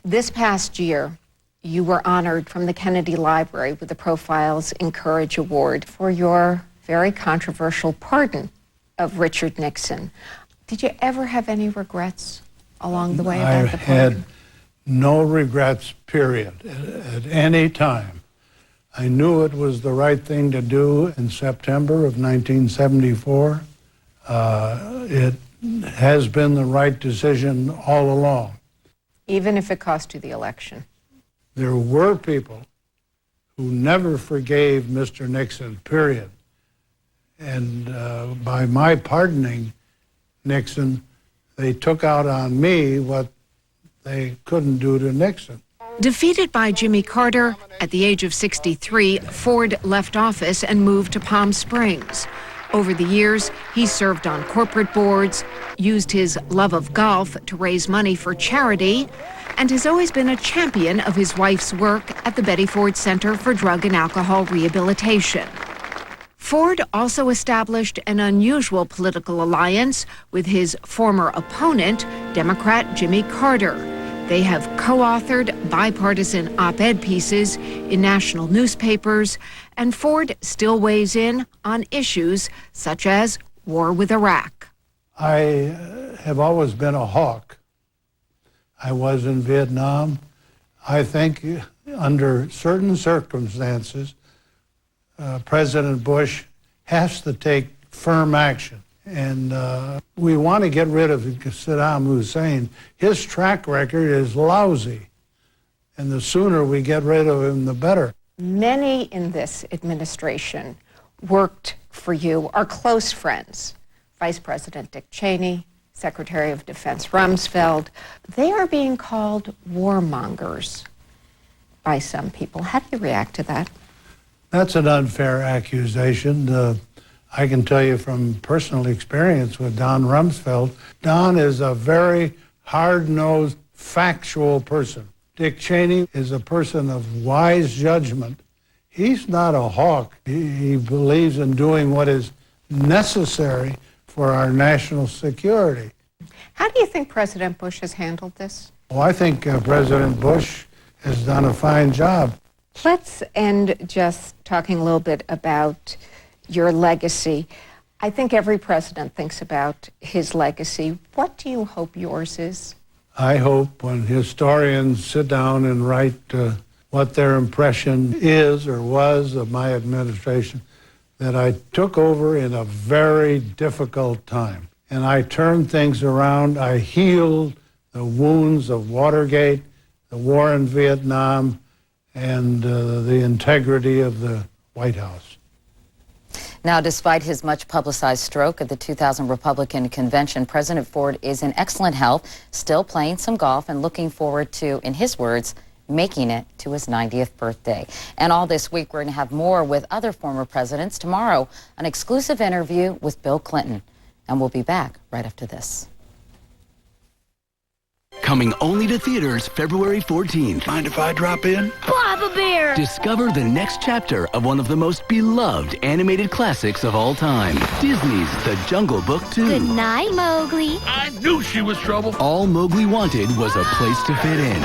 This past year, you were honored from the Kennedy Library with the Profiles in Courage Award for your very controversial pardon of Richard Nixon. Did you ever have any regrets along the way about the pardon? I had no regrets, period, at any time. I knew it was the right thing to do in September of 1974. It has been the right decision all along. Even if it cost you the election? There were people who never forgave Mr. Nixon, period. And by my pardoning Nixon, they took out on me what they couldn't do to Nixon. Defeated by Jimmy Carter, at the age of 63, Ford left office and moved to Palm Springs. Over the years, he served on corporate boards, used his love of golf to raise money for charity, and has always been a champion of his wife's work at the Betty Ford Center for Drug and Alcohol Rehabilitation. Ford also established an unusual political alliance with his former opponent, Democrat Jimmy Carter. They have co-authored bipartisan op-ed pieces in national newspapers, and Ford still weighs in on issues such as war with Iraq. I have always been a hawk. I was in Vietnam. I think under certain circumstances, President Bush has to take firm action. And we want to get rid of Saddam Hussein. His track record is lousy. And the sooner we get rid of him, the better. Many in this administration worked for you, are close friends. Vice President Dick Cheney, Secretary of Defense Rumsfeld. They are being called warmongers by some people. How do you react to that? That's an unfair accusation. I can tell you from personal experience with Don Rumsfeld, Don is a very hard-nosed, factual person. Dick Cheney is a person of wise judgment. He's not a hawk. He believes in doing what is necessary for our national security. How do you think President Bush has handled this? Well, I think President Bush has done a fine job. Let's end just talking a little bit about your legacy. I think every president thinks about his legacy. What do you hope yours is? I hope when historians sit down and write what their impression is or was of my administration, that I took over in a very difficult time. And I turned things around. I healed the wounds of Watergate, the war in Vietnam, and the integrity of the White House. Now, despite his much publicized stroke at the 2000 Republican convention, President Ford is in excellent health, still playing some golf and looking forward to, in his words, making it to his 90th birthday. And all this week, we're going to have more with other former presidents. Tomorrow, an exclusive interview with Bill Clinton. And we'll be back right after this. Coming only to theaters February 14th. Mind if I drop in? Bob a bear! Discover the next chapter of one of the most beloved animated classics of all time. Disney's The Jungle Book 2. Good night, Mowgli. I knew she was trouble. All Mowgli wanted was a place to fit in.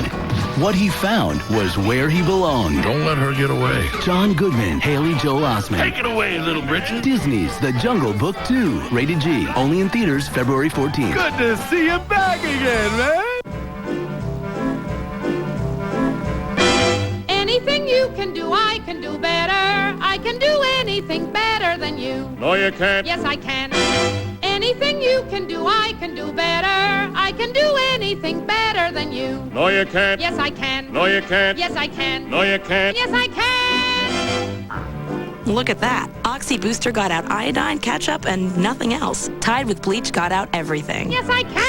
What he found was where he belonged. Don't let her get away. John Goodman, Haley Joel Osment. Take it away, little Bridget. Disney's The Jungle Book 2. Rated G. Only in theaters February 14th. Good to see you back again, man. Anything you can do, I can do better. I can do anything better than you. No, you can't. Yes, I can. Anything you can do, I can do better. I can do anything better than you. No, you can't. Yes, I can. No, you can't. Yes, I can. No, you can't. Yes, I can. Look at that. Oxy Booster got out iodine, ketchup, and nothing else. Tide with bleach got out everything. Yes, I can.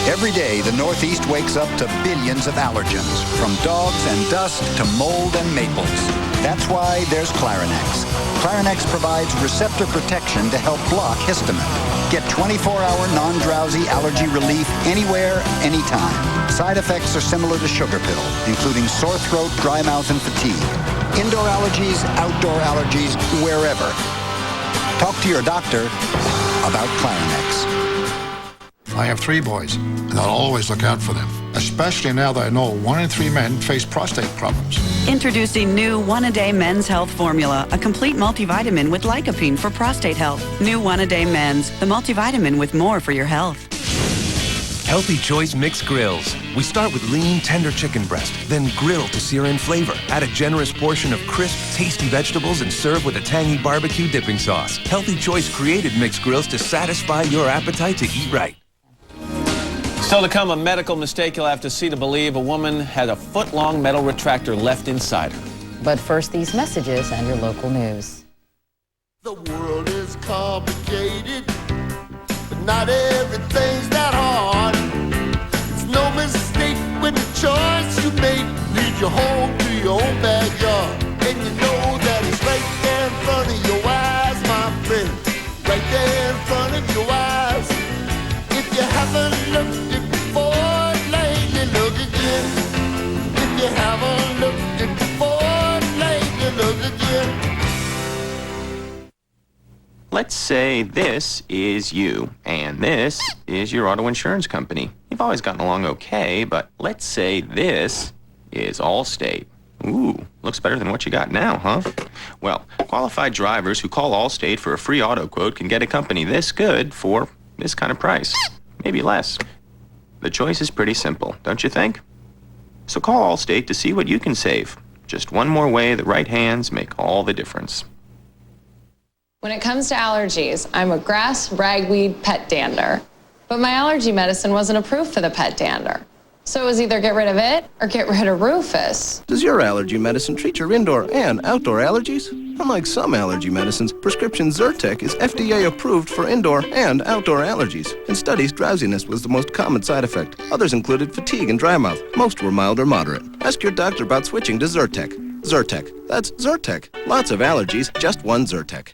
Every day, the Northeast wakes up to billions of allergens, from dogs and dust to mold and maples. That's why there's Clarinex. Clarinex provides receptor protection to help block histamine. Get 24-hour non-drowsy allergy relief anywhere, anytime. Side effects are similar to sugar pill, including sore throat, dry mouth, and fatigue. Indoor allergies, outdoor allergies, wherever. Talk to your doctor about Clarinex. I have 3 boys, and I'll always look out for them, especially now that I know 1 in 3 men face prostate problems. Introducing new One-A-Day Men's Health Formula, a complete multivitamin with lycopene for prostate health. New One-A-Day Men's, the multivitamin with more for your health. Healthy Choice Mixed Grills. We start with lean, tender chicken breast, then grill to sear in flavor. Add a generous portion of crisp, tasty vegetables and serve with a tangy barbecue dipping sauce. Healthy Choice created mixed grills to satisfy your appetite to eat right. Still to come, a medical mistake you'll have to see to believe. A woman had a foot-long metal retractor left inside her. But first, these messages and your local news. The world is complicated, but not everything's that hard. It's no mistake when the choice you make leads you home to your own backyard. And you know that it's right there in front of your eyes, my friend. Right there in front of your eyes. If you haven't looked it before, lately, look again. If you haven't looked it before, lately, look again. Let's say this is you, and this is your auto insurance company. You've always gotten along okay, but let's say this is Allstate. Ooh, looks better than what you got now, huh? Well, qualified drivers who call Allstate for a free auto quote can get a company this good for this kind of price, maybe less. The choice is pretty simple, don't you think? So call Allstate to see what you can save. Just one more way the right hands make all the difference. When it comes to allergies, I'm a grass, ragweed, pet dander. But my allergy medicine wasn't approved for the pet dander. So it was either get rid of it or get rid of Rufus. Does your allergy medicine treat your indoor and outdoor allergies? Unlike some allergy medicines, prescription Zyrtec is FDA approved for indoor and outdoor allergies. In studies, drowsiness was the most common side effect. Others included fatigue and dry mouth. Most were mild or moderate. Ask your doctor about switching to Zyrtec. Zyrtec. That's Zyrtec. Lots of allergies, just one Zyrtec.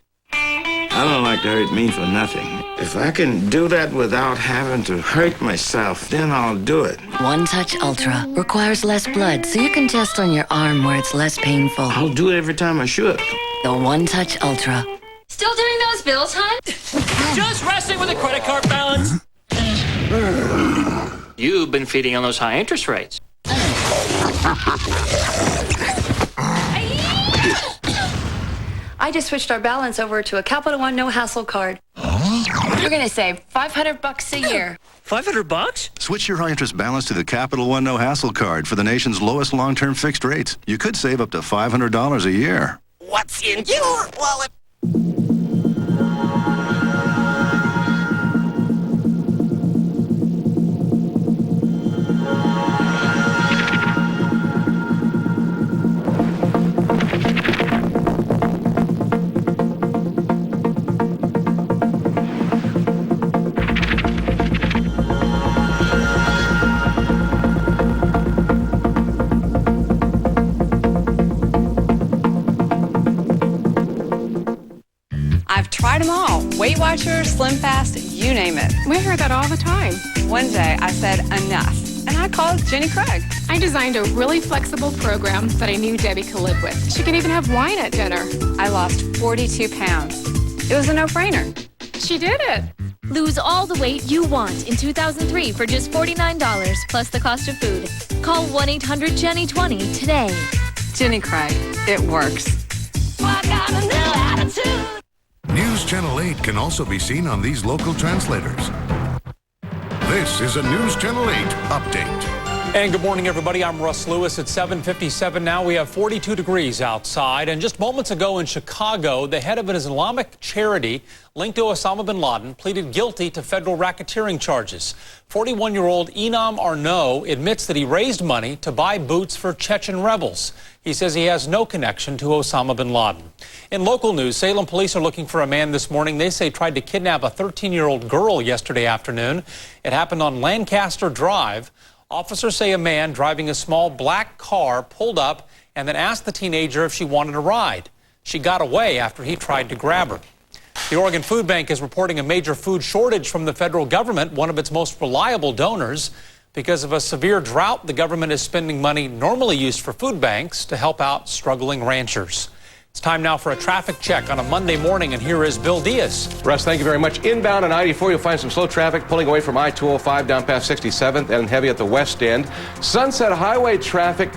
I don't like to hurt me for nothing. If I can do that without having to hurt myself, then I'll do it. One Touch Ultra requires less blood, so you can test on your arm where it's less painful. I'll do it every time I should. The One Touch Ultra. Still doing those bills, hon? Just resting with a credit card balance. You've been feeding on those high interest rates. I just switched our balance over to a Capital One no-hassle card. You're gonna save $500 a year. $500? Switch your high-interest balance to the Capital One no-hassle card for the nation's lowest long-term fixed rates. You could save up to $500 a year. What's in your wallet? Weight Watchers, Slim Fast, you name it. We hear that all the time. One day I said enough, and I called Jenny Craig. I designed a really flexible program that I knew Debbie could live with. She can even have wine at dinner. I lost 42 pounds. It was a no-brainer. She did it. Lose all the weight you want in 2003 for just $49 plus the cost of food. Call 1-800-JENNY20 today. Jenny Craig, it works. News Channel 8 can also be seen on these local translators. This is a News Channel 8 update. And good morning, everybody. I'm Russ Lewis at 7:57 now. We have 42 degrees outside. And just moments ago in Chicago, the head of an Islamic charity linked to Osama bin Laden pleaded guilty to federal racketeering charges. 41-year-old Inam Arnaud admits that he raised money to buy boots for Chechen rebels. He says he has no connection to Osama bin Laden. In local news, Salem police are looking for a man this morning they say tried to kidnap a 13-year-old girl yesterday afternoon. It happened on Lancaster Drive. Officers say a man driving a small black car pulled up and then asked the teenager if she wanted a ride. She got away after he tried to grab her. The Oregon Food Bank is reporting a major food shortage from the federal government, one of its most reliable donors. Because of a severe drought, the government is spending money normally used for food banks to help out struggling ranchers. It's time now for a traffic check on a Monday morning, and here is Bill Diaz. Russ, thank you very much. Inbound on I-84, you'll find some slow traffic pulling away from I-205 down past 67th and heavy at the west end. Sunset Highway traffic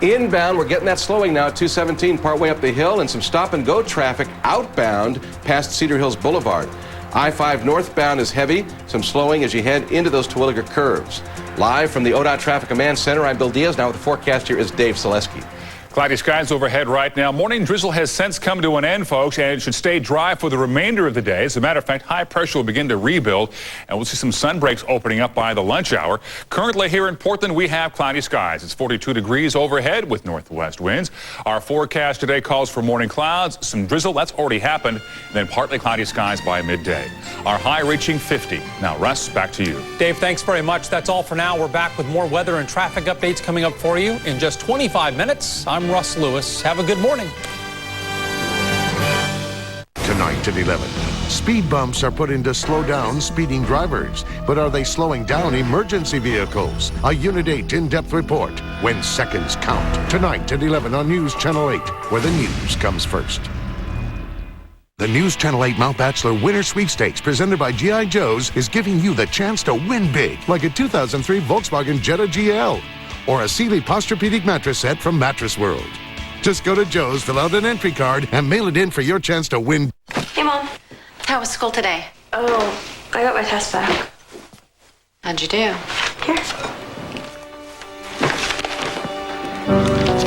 inbound, we're getting that slowing now at 217 partway up the hill, and some stop-and-go traffic outbound past Cedar Hills Boulevard. I-5 northbound is heavy, some slowing as you head into those Terwilliger curves. Live from the ODOT Traffic Command Center, I'm Bill Diaz. Now with the forecast here is Dave Selesky. Cloudy skies overhead right now. Morning drizzle has since come to an end, folks, and it should stay dry for the remainder of the day. As a matter of fact, high pressure will begin to rebuild, and we'll see some sun breaks opening up by the lunch hour. Currently here in Portland, we have cloudy skies. It's 42 degrees overhead with northwest winds. Our forecast today calls for morning clouds, some drizzle, that's already happened, and then partly cloudy skies by midday. Our high reaching 50. Now, Russ, back to you. Dave, thanks very much. That's all for now. We're back with more weather and traffic updates coming up for you in just 25 minutes. I'm Russ Lewis. Have a good morning. Tonight at 11. Speed bumps are put in to slow down speeding drivers. But are they slowing down emergency vehicles? A Unit 8 in-depth report when seconds count. Tonight at 11 on News Channel 8, where the news comes first. The News Channel 8 Mount Bachelor Winter Sweepstakes presented by G.I. Joe's is giving you the chance to win big, like a 2003 Volkswagen Jetta GL or a Sealy Posturepedic mattress set from Mattress World. Just go to Joe's, fill out an entry card, and mail it in for your chance to win. Hey, Mom. How was school today? Oh, I got my test back. How'd you do? Here.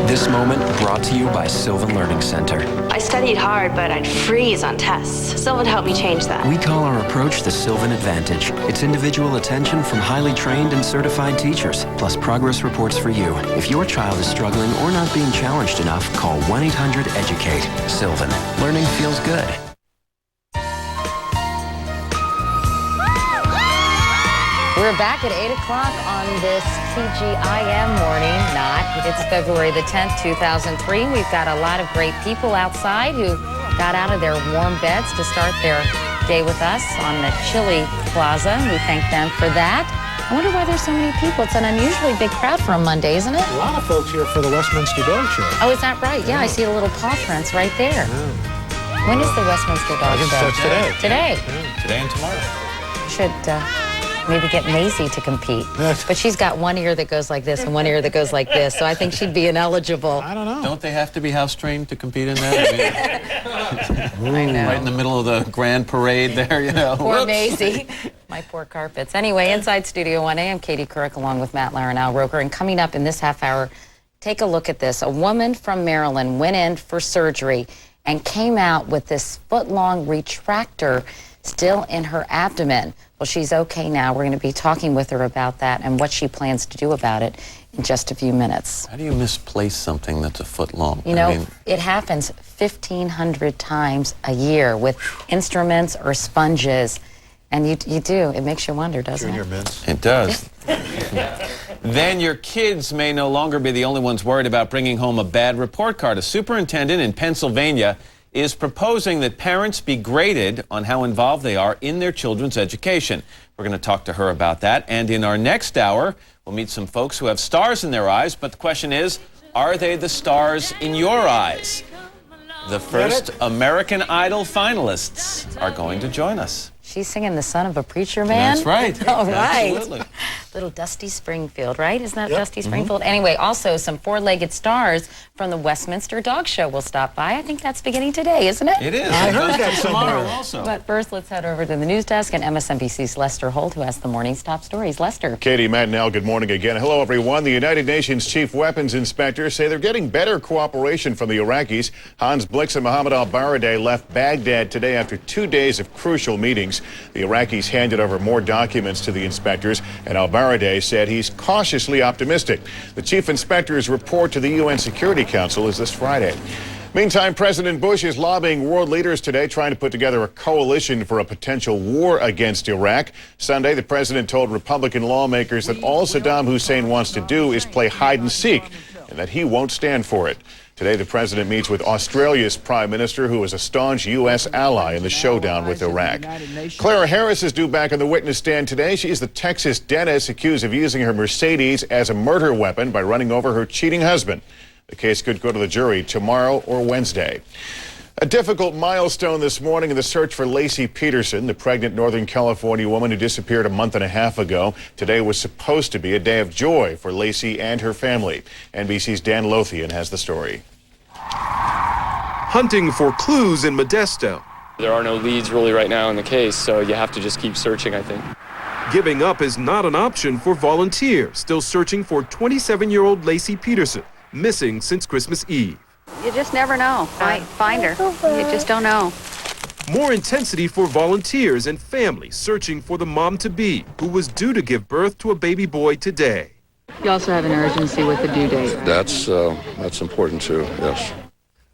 This moment brought to you by Sylvan Learning Center. I studied hard, but I'd freeze on tests. Sylvan helped me change that. We call our approach the Sylvan Advantage. It's individual attention from highly trained and certified teachers, plus progress reports for you. If your child is struggling or not being challenged enough, call 1-800-EDUCATE. Sylvan. Learning feels good. We're back at 8 o'clock on this TGIM morning. It's February the 10th, 2003. We've got a lot of great people outside who got out of their warm beds to start their day with us on the chilly plaza. We thank them for that. I wonder why there's so many people. It's an unusually big crowd for a Monday, isn't it? A lot of folks here for the Westminster Dog Show. Oh, is that right? Yeah, I see the little paw prints right there. Yeah. When is the Westminster Dog Show? Starts today. Today. Yeah, today and tomorrow. Should maybe get Maisie to compete. But she's got one ear that goes like this and one ear that goes like this, so I think she'd be ineligible. I don't know. Don't they have to be house trained to compete in that? I know. Right in the middle of the grand parade there, you know. Poor Whoops. Maisie. My poor carpets. Anyway, inside Studio 1A, I'm Katie Couric along with Matt Lauer and Al Roker. And coming up in this half hour, take a look at this. A woman from Maryland went in for surgery and came out with this foot-long retractor still in her abdomen. Well, she's okay now. We're going to be talking with her about that and what she plans to do about it in just a few minutes. How do you misplace something that's a foot long? You know, it happens 1,500 times a year with instruments or sponges. And you do. It makes you wonder, doesn't it? Junior mints. It does. Then your kids may no longer be the only ones worried about bringing home a bad report card. A superintendent in Pennsylvania is proposing that parents be graded on how involved they are in their children's education. We're going to talk to her about that. And in our next hour, we'll meet some folks who have stars in their eyes. But the question is, are they the stars in your eyes? The first American Idol finalists are going to join us. She's singing The Son of a Preacher Man? That's right. All right. Absolutely. Little Dusty Springfield, right? Isn't that Dusty Springfield? Anyway, also some four-legged stars from the Westminster Dog Show will stop by. I think that's beginning today, isn't it? It is. I heard that tomorrow somewhere. also. But first, let's head over to the news desk and MSNBC's Lester Holt, who has the morning's top stories. Lester. Katie, Matt, and Al, good morning again. Hello, everyone. The United Nations chief weapons inspectors say they're getting better cooperation from the Iraqis. Hans Blix and Mohammed al-Baradei left Baghdad today after 2 days of crucial meetings. The Iraqis handed over more documents to the inspectors, and al-Baradei said he's cautiously optimistic. The chief inspector's report to the UN Security Council is this Friday. Meantime, President Bush is lobbying world leaders today, trying to put together a coalition for a potential war against Iraq. Sunday, the president told Republican lawmakers that all Saddam Hussein wants to do is play hide and seek, and that he won't stand for it. Today, the president meets with Australia's prime minister, who is a staunch U.S. ally in the showdown with Iraq. Clara Harris is due back on the witness stand today. She is the Texas dentist accused of using her Mercedes as a murder weapon by running over her cheating husband. The case could go to the jury tomorrow or Wednesday. A difficult milestone this morning in the search for Laci Peterson, the pregnant Northern California woman who disappeared a month and a half ago. Today was supposed to be a day of joy for Laci and her family. NBC's Dan Lothian has the story. Hunting for clues in Modesto. There are no leads really right now in the case, so you have to just keep searching, I think. Giving up is not an option for volunteers still searching for 27-year-old Laci Peterson, missing since Christmas Eve. You just never know. Find her. You just don't know. More intensity for volunteers and families searching for the mom-to-be who was due to give birth to a baby boy today. You also have an urgency with the due date. That's important too, yes.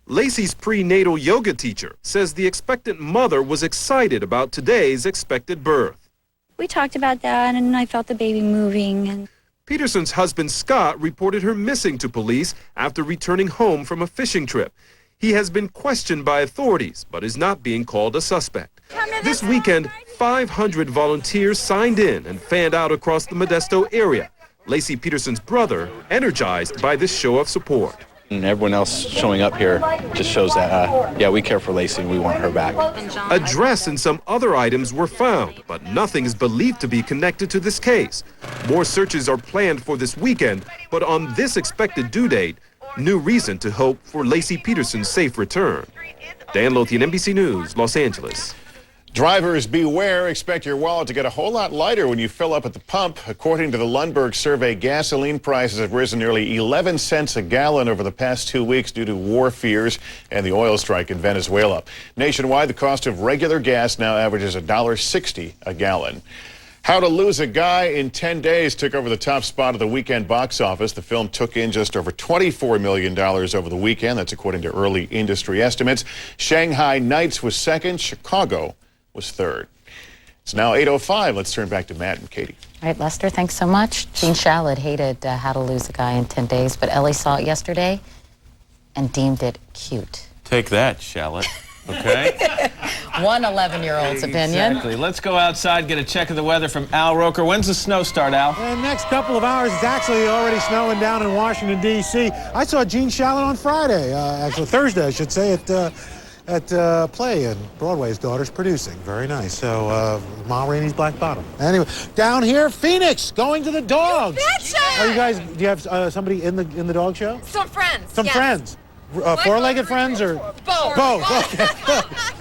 Laci's prenatal yoga teacher says the expectant mother was excited about today's expected birth. We talked about that, and I felt the baby moving. And Peterson's husband, Scott, reported her missing to police after returning home from a fishing trip. He has been questioned by authorities, but is not being called a suspect. This weekend, 500 volunteers signed in and fanned out across the Modesto area. Laci Peterson's brother, energized by this show of support. And everyone else showing up here just shows that, yeah, we care for Laci and we want her back. A dress and some other items were found, but nothing is believed to be connected to this case. More searches are planned for this weekend, but on this expected due date, new reason to hope for Laci Peterson's safe return. Dan Lothian, NBC News, Los Angeles. Drivers beware. Expect your wallet to get a whole lot lighter when you fill up at the pump. According to the Lundberg survey, gasoline prices have risen nearly 11 cents a gallon over the past 2 weeks due to war fears and the oil strike in Venezuela. Nationwide, the cost of regular gas now averages $1.60 a gallon. How to Lose a Guy in 10 Days took over the top spot of the weekend box office. The film took in just over $24 million over the weekend. That's according to early industry estimates. Shanghai Nights was second. Chicago was third. It's now 8:05. Let's turn back to Matt and Katie. All right, Lester, thanks so much. Gene Shalit hated How to Lose a Guy in 10 Days, but Ellie saw it yesterday and deemed it cute. Take that, Shalit. Okay? One 11-year-old's opinion. Exactly. Let's go outside, get a check of the weather from Al Roker. When's the snow start, Al? In the next couple of hours, it's actually already snowing down in Washington, D.C. I saw Gene Shalit on Friday, actually Thursday, I should say, at play, and Broadway's daughter's producing. Very nice. So, Ma Rainey's Black Bottom. Anyway, down here, Phoenix, going to the dogs. Betcha! Are you guys, do you have somebody in the dog show? Some friends. Some yes. friends. Four-legged friends or? Both. Both, okay.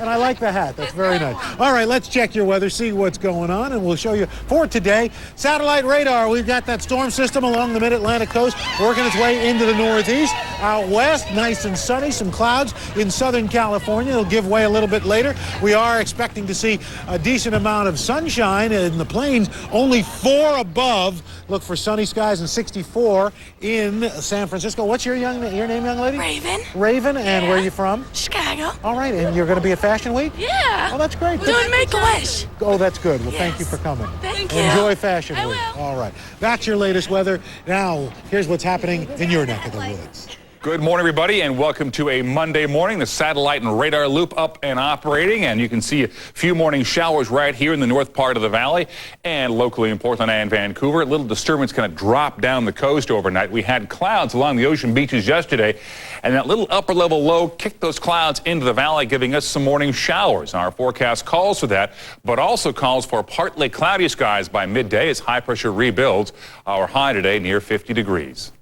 And I like the hat. That's very nice. All right, let's check your weather, see what's going on, and we'll show you for today. Satellite radar, we've got that storm system along the mid-Atlantic coast working its way into the northeast. Out west, nice and sunny, some clouds in Southern California. It'll give way a little bit later. We are expecting to see a decent amount of sunshine in the plains, only 4 above. Look for sunny skies and 64 in San Francisco. What's your name, young lady? Raven. Raven, and where are you from? Chicago. All right, and you're going to be at Fashion Week? Yeah. Oh, that's great. We're doing Make-A-Wish. Oh, that's good. Well, Yes. thank you for coming. Thank you. Enjoy Fashion I Week. will. All right. That's your latest weather. Now, here's what's happening in your neck of the woods. Good morning, everybody, and welcome to a Monday morning. The satellite and radar loop up and operating, and you can see a few morning showers right here in the north part of the valley and locally in Portland and Vancouver. A little disturbance kind of dropped down the coast overnight. We had clouds along the ocean beaches yesterday, and that little upper-level low kicked those clouds into the valley, giving us some morning showers. Our forecast calls for that, but also calls for partly cloudy skies by midday as high pressure rebuilds. Our high today near 50 degrees.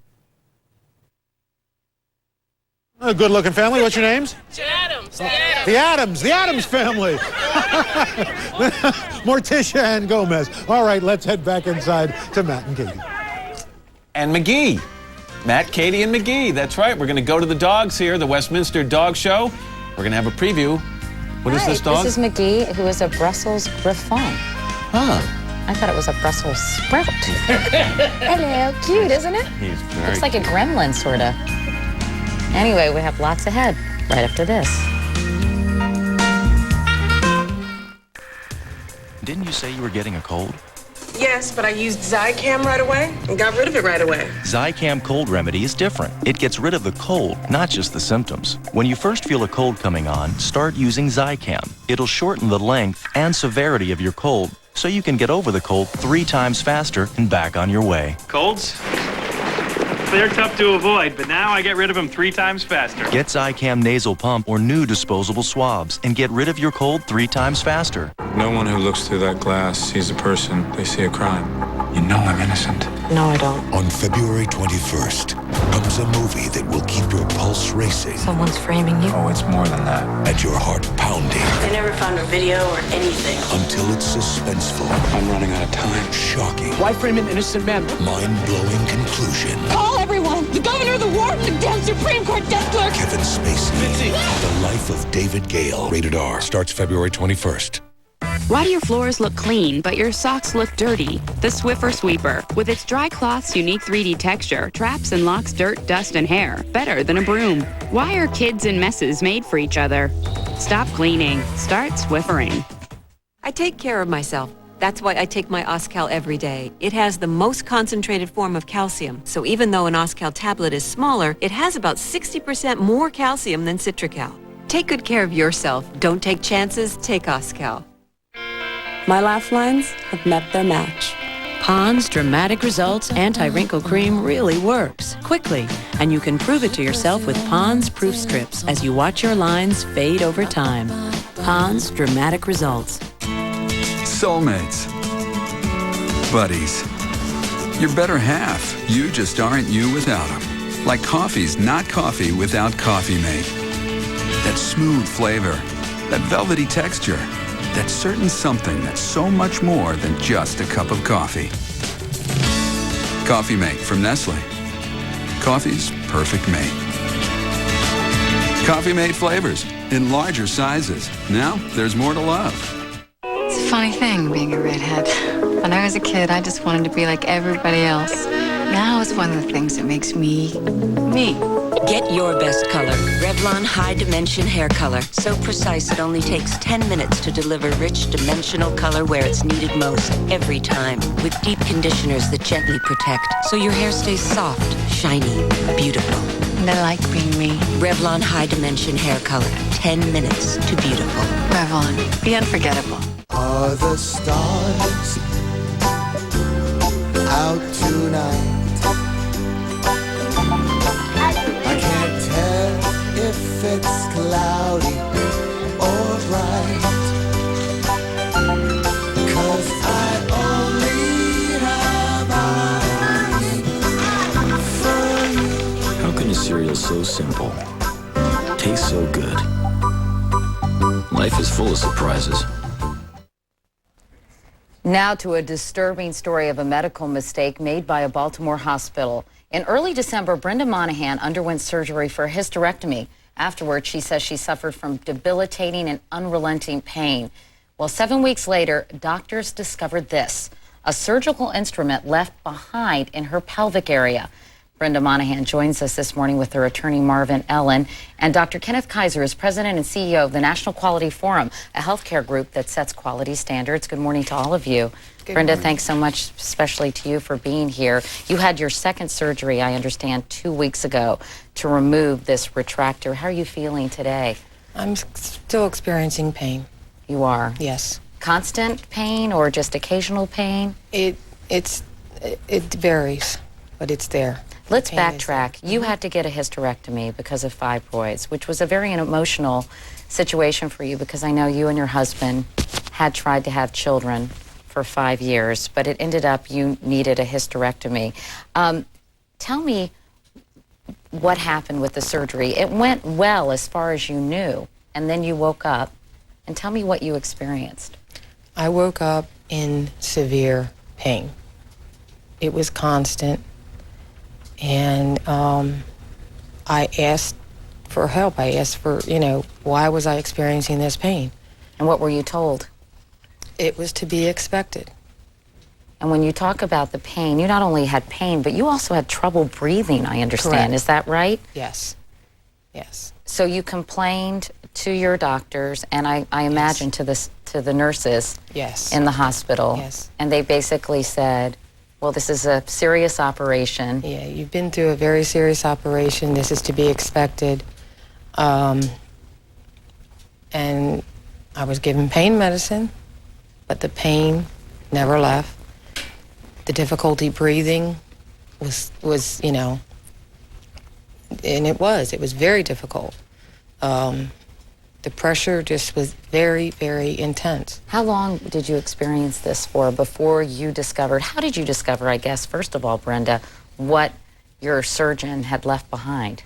A good-looking family. What's your names? Adams. The Adams family. Morticia and Gomez. All right, let's head back inside to Matt and Katie. And McGee. Matt, Katie, and McGee. That's right. We're going to go to the dogs here, the Westminster Dog Show. We're going to have a preview. What is this dog? This is McGee, who is a Brussels Griffon. Huh. I thought it was a Brussels sprout. Hello, cute, isn't it? He's very Looks like a gremlin, sort of. Anyway, we have lots ahead right after this. Didn't you say you were getting a cold? Yes, but I used Zicam right away and got rid of it right away. Zicam Cold Remedy is different. It gets rid of the cold, not just the symptoms. When you first feel a cold coming on, start using Zicam. It'll shorten the length and severity of your cold, so you can get over the cold 3 times faster and back on your way. Colds? They're tough to avoid, but now I get rid of them 3 times faster. Get Zicam nasal pump or new disposable swabs and get rid of your cold 3 times faster. No one who looks through that glass sees a person. They see a crime. You know I'm innocent. No, I don't. On February 21st comes a movie that will keep your pulse racing. Someone's framing you. Oh, it's more than that. And your heart pounding. They never found a video or anything. Until it's suspenseful. I'm running out of time. Shocking. Why frame an innocent man? Mind-blowing conclusion. Call everyone! The governor, the warden, the damn Supreme Court death clerk! Kevin Spacey. The Life of David Gale. Rated R. Starts February 21st. Why do your floors look clean, but your socks look dirty? The Swiffer Sweeper. With its dry cloth's unique 3D texture, traps and locks dirt, dust, and hair better than a broom. Why are kids and messes made for each other? Stop cleaning. Start Swiffering. I take care of myself. That's why I take my Oscal every day. It has the most concentrated form of calcium, so even though an Oscal tablet is smaller, it has about 60% more calcium than Citracal. Take good care of yourself. Don't take chances. Take Oscal. My laugh lines have met their match. Pond's Dramatic Results Anti-Wrinkle Cream really works quickly, and you can prove it to yourself with Pond's Proof Strips as you watch your lines fade over time. Pond's Dramatic Results. Soulmates. Buddies. Your better half. You just aren't you without them. Like coffee's not coffee without Coffee Mate. That smooth flavor, that velvety texture, that certain something that's so much more than just a cup of coffee. Coffee Mate from Nestle. Coffee's perfect mate. Coffee Mate flavors in larger sizes. Now there's more to love. It's a funny thing being a redhead. When I was a kid, I just wanted to be like everybody else. Now it's one of the things that makes me, me. Get your best color. Revlon High Dimension Hair Color. So precise it only takes 10 minutes to deliver rich, dimensional color where it's needed most, every time. With deep conditioners that gently protect, so your hair stays soft, shiny, beautiful. And I like being me. Revlon High Dimension Hair Color. 10 minutes to beautiful. Revlon. Be unforgettable. Are the stars out tonight? I can't tell if it's cloudy or bright, 'cause I only have eyes for you. How can a cereal so simple taste so good? Life is full of surprises. Now to a disturbing story of a medical mistake made by a Baltimore hospital. In early December, Brenda Monahan underwent surgery for a hysterectomy. Afterwards, she says she suffered from debilitating and unrelenting pain. Well, 7 weeks later, doctors discovered this, a surgical instrument left behind in her pelvic area. Brenda Monahan joins us this morning with her attorney, Marvin Ellen. And Dr. Kenneth Kaiser is president and CEO of the National Quality Forum, a healthcare group that sets quality standards. Good morning to all of you. Brenda, thanks so much, especially to you, for being here. You had your second surgery, I understand, 2 weeks ago to remove this retractor. How are you feeling today? I'm still experiencing pain. You are? Yes. Constant pain or just occasional pain? It varies, but it's there. Let's backtrack. You had to get a hysterectomy because of fibroids, which was a very emotional situation for you because I know you and your husband had tried to have children for 5 years, but it ended up you needed a hysterectomy. Tell me what happened with the surgery. It went well as far as you knew, and then you woke up, and tell me what you experienced. I woke up in severe pain. It was constant, and I asked for help. I asked for, why was I experiencing this pain? And what were you told? It was to be expected. And when you talk about the pain, you not only had pain, but you also had trouble breathing, I understand. Correct. Is that right? Yes. Yes. So you complained to your doctors, and I imagine to the nurses yes. in the hospital. Yes. And they basically said, well, this is a serious operation. Yeah, you've been through a very serious operation. This is to be expected. And I was given pain medicine, but the pain never left. The difficulty breathing was and it was very difficult. The pressure just was very, very intense. How long did you experience this for before you discovered, how did you discover, I guess, first of all, Brenda, what your surgeon had left behind?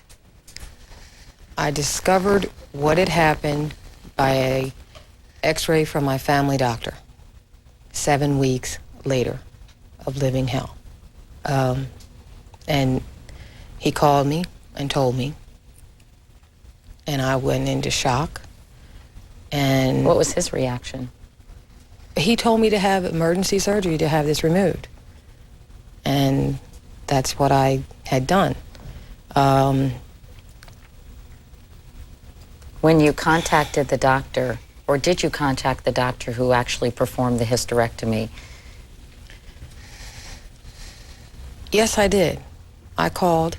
I discovered what had happened by a x-ray from my family doctor 7 weeks later of living hell. And he called me and told me, and I went into shock. And what was his reaction? He told me to have emergency surgery to have this removed. And that's what I had done. When you contacted the doctor, or did you contact the doctor who actually performed the hysterectomy? Yes, I did. I called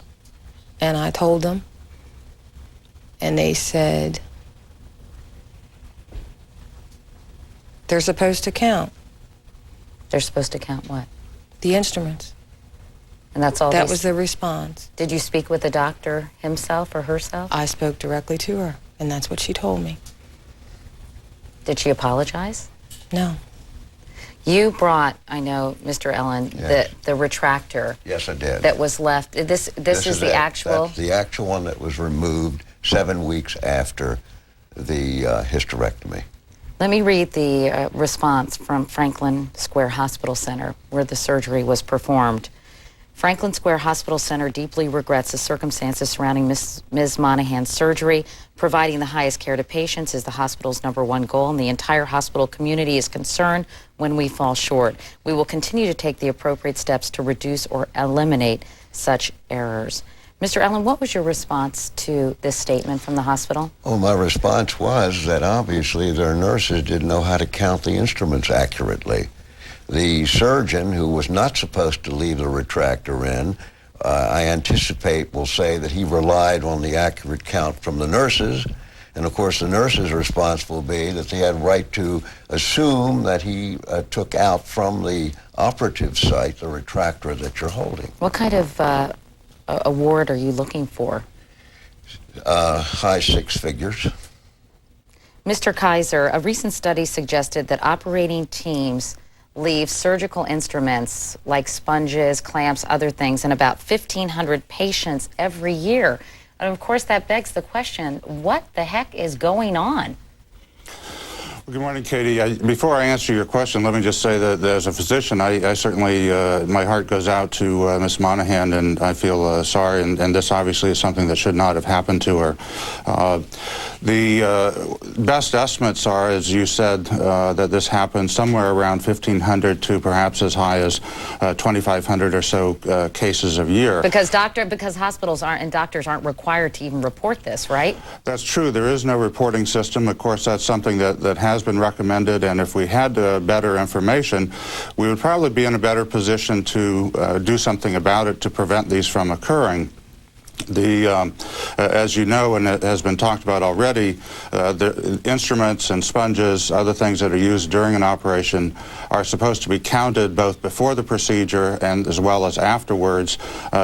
and I told them, and they said they're supposed to count. They're supposed to count what? The instruments. And that's all? That was the response. Did you speak with the doctor himself or herself? I spoke directly to her, and that's what she told me. Did she apologize? No. You brought, I know, Mr. Ellen, yes. the retractor. Yes, I did. That was left. This is the actual? That's the actual one that was removed 7 weeks after the hysterectomy. Let me read the response from Franklin Square Hospital Center, where the surgery was performed. Franklin Square Hospital Center deeply regrets the circumstances surrounding Ms. Monahan's surgery. Providing the highest care to patients is the hospital's #1 goal, and the entire hospital community is concerned when we fall short. We will continue to take the appropriate steps to reduce or eliminate such errors. Mr. Ellen, what was your response to this statement from the hospital? Well, my response was that obviously their nurses didn't know how to count the instruments accurately. The surgeon, who was not supposed to leave the retractor in, I anticipate will say that he relied on the accurate count from the nurses. And of course, the nurse's response will be that they had right to assume that he took out from the operative site the retractor that you're holding. What kind of award are you looking for? High 6 figures. Mr. Kaiser, a recent study suggested that operating teams leave surgical instruments like sponges, clamps, other things in about 1,500 patients every year. And of course, that begs the question, what the heck is going on? Well, good morning, Katie. Before I answer your question, let me just say that as a physician, I certainly, my heart goes out to Ms. Monahan, and I feel sorry, and this obviously is something that should not have happened to her. The best estimates are, as you said, that this happened somewhere around 1,500 to perhaps as high as 2,500 or so cases a year. Because hospitals aren't and doctors aren't required to even report this, right? That's true. There is no reporting system. Of course, that's something that has been recommended, and if we had better information, we would probably be in a better position to do something about it to prevent these from occurring. As you know, and it has been talked about already, the instruments and sponges, other things that are used during an operation are supposed to be counted both before the procedure and as well as afterwards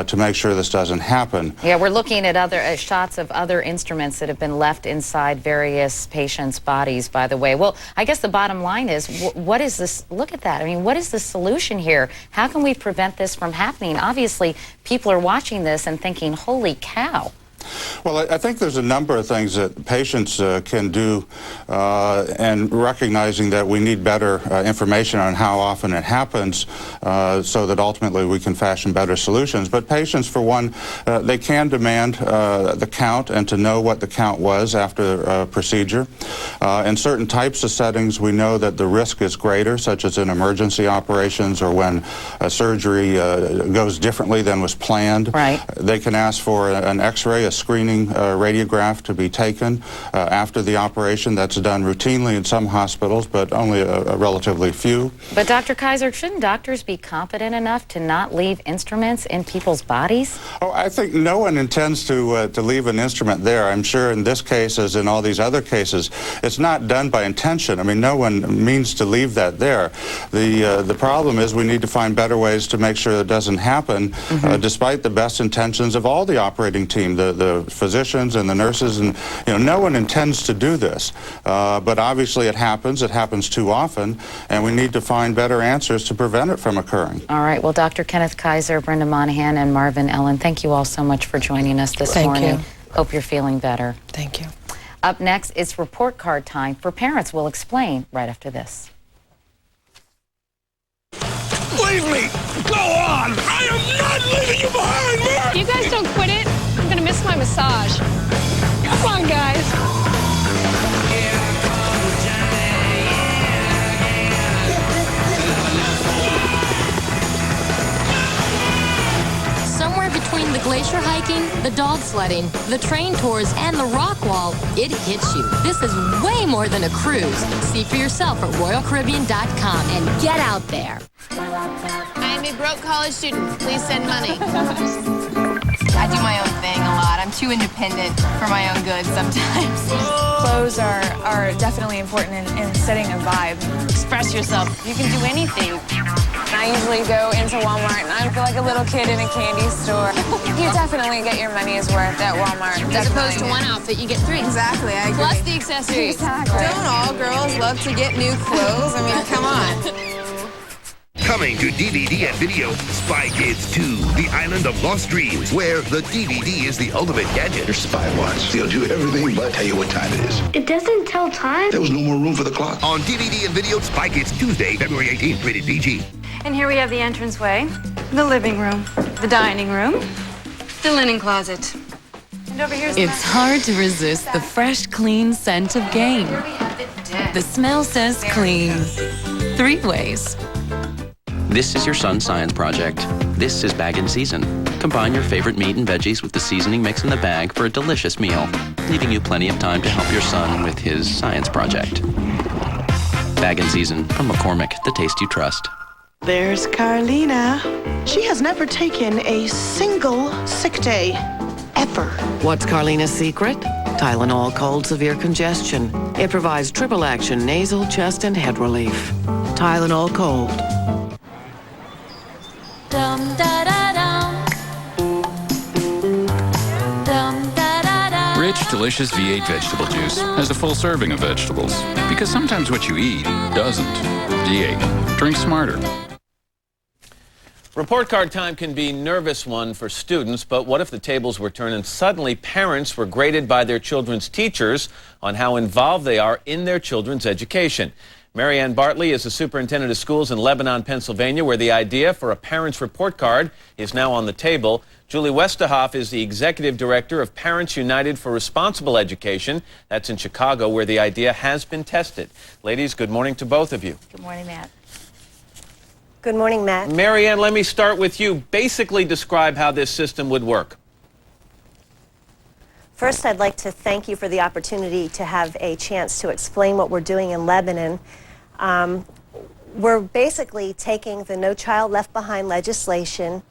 to make sure this doesn't happen. Yeah, we're looking at other shots of other instruments that have been left inside various patients' bodies, by the way. Well, I guess the bottom line is, what is this? Look at that. I mean, what is the solution here? How can we prevent this from happening? Obviously, people are watching this and thinking, holy cow. Well, I think there's a number of things that patients can do, and recognizing that we need better information on how often it happens so that ultimately we can fashion better solutions. But patients, for one, they can demand the count and to know what the count was after a procedure. In certain types of settings, we know that the risk is greater, such as in emergency operations or when a surgery goes differently than was planned. Right. They can ask for an X-ray, a screening radiograph to be taken after the operation. That's done routinely in some hospitals, but only a relatively few. But Dr. Kaiser, shouldn't doctors be competent enough to not leave instruments in people's bodies? Oh, I think no one intends to leave an instrument there. I'm sure in this case, as in all these other cases, it's not done by intention. I mean, no one means to leave that there. The problem is we need to find better ways to make sure it doesn't happen, despite the best intentions of all the operating team, the physicians and the nurses, and no one intends to do this. But obviously it happens too often, and we need to find better answers to prevent it from occurring. All right, well, Dr. Kenneth Kaiser, Brenda Monahan, and Marvin Ellen, thank you all so much for joining us this morning. Thank you. Hope you're feeling better. Thank you. Up next, it's report card time for parents. We'll explain right after this. Leave me! Go on! I am not leaving you behind, Mark! You guys don't quit it, I'm gonna miss my massage. Come on, guys. Somewhere between the glacier hiking, the dog sledding, the train tours, and the rock wall, it hits you. This is way more than a cruise. See for yourself at RoyalCaribbean.com and get out there. I am a broke college student. Please send money. I do my own thing a lot. I'm too independent for my own good sometimes. Clothes are definitely important in setting a vibe. Express yourself. You can do anything. I usually go into Walmart and I feel like a little kid in a candy store. You definitely get your money's worth at Walmart. As opposed to one outfit, you get three. Exactly, I agree. Plus the accessories. Exactly. Don't all girls love to get new clothes? I mean, come on. Coming to DVD and video, Spy Kids 2, The Island of Lost Dreams, where the DVD is the ultimate gadget. Your spy watch. They'll do everything but tell you what time it is. It doesn't tell time. There was no more room for the clock. On DVD and video, Spy Kids Tuesday, February 18th, rated PG. And here we have the entranceway, the living room, the dining room, the linen closet. And over here's It's hard to resist the fresh, clean scent of game. The smell says clean. 3 ways. This is your son's science project. This is bag in season. Combine your favorite meat and veggies with the seasoning mix in the bag for a delicious meal, leaving you plenty of time to help your son with his science project. Bag in season from McCormick, the taste you trust. There's Carlina. She has never taken a single sick day, ever. What's Carlina's secret? Tylenol Cold Severe Congestion. It provides triple action nasal, chest, and head relief. Tylenol Cold. Dum da da dum. Dum da da da. Rich, delicious V8 vegetable juice has a full serving of vegetables. Because sometimes what you eat doesn't. V8. Drink smarter. Report card time can be a nervous one for students, but what if the tables were turned and suddenly parents were graded by their children's teachers on how involved they are in their children's education? Mary Ann Bartley is the superintendent of schools in Lebanon, Pennsylvania, where the idea for a parent's report card is now on the table. Julie Westerhoff is the executive director of Parents United for Responsible Education. That's in Chicago, where the idea has been tested. Ladies, good morning to both of you. Good morning, Matt. Good morning, Matt. Mary Ann, let me start with you. Basically describe how this system would work. First, I'd like to thank you for the opportunity to have a chance to explain what we're doing in Lebanon. We're basically taking the No Child Left Behind legislation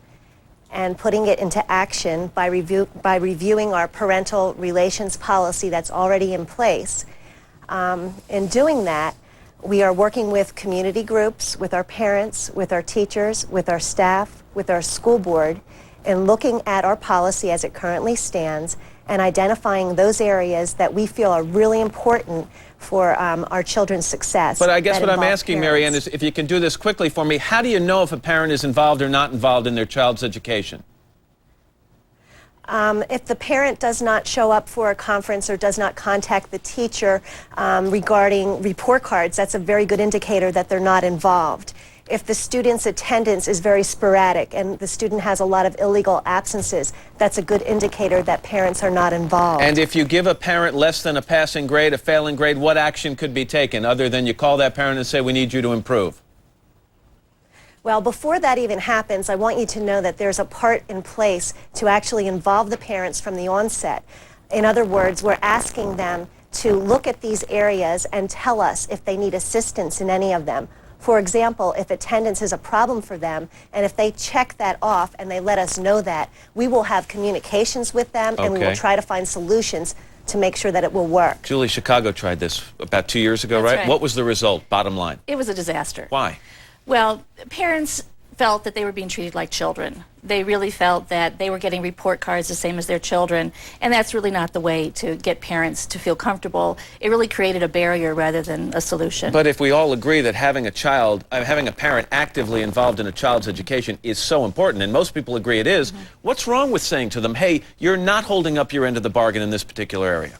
and putting it into action by reviewing our parental relations policy that's already in place. In doing that, we are working with community groups, with our parents, with our teachers, with our staff, with our school board, and looking at our policy as it currently stands and identifying those areas that we feel are really important for our children's success. But I guess what I'm asking, parents. Marianne, is if you can do this quickly for me, how do you know if a parent is involved or not involved in their child's education? If the parent does not show up for a conference or does not contact the teacher regarding report cards, that's a very good indicator that they're not involved. If the student's attendance is very sporadic and the student has a lot of illegal absences, that's a good indicator that parents are not involved. And if you give a parent less than a passing grade, a failing grade, what action could be taken other than you call that parent and say, we need you to improve? Well, before that even happens, I want you to know that there's a part in place to actually involve the parents from the onset. In other words, we're asking them to look at these areas and tell us if they need assistance in any of them. For example, if attendance is a problem for them, and if they check that off and they let us know that, we will have communications with them, and we will try to find solutions to make sure that it will work. Julie, Chicago tried this about 2 years ago, right? What was the result, bottom line? It was a disaster. Why? Well, parents felt that they were being treated like children. They really felt that they were getting report cards the same as their children, and that's really not the way to get parents to feel comfortable. It really created a barrier rather than a solution. But if we all agree that having a parent actively involved in a child's education is so important, and most people agree it is, what's wrong with saying to them, hey, you're not holding up your end of the bargain in this particular area?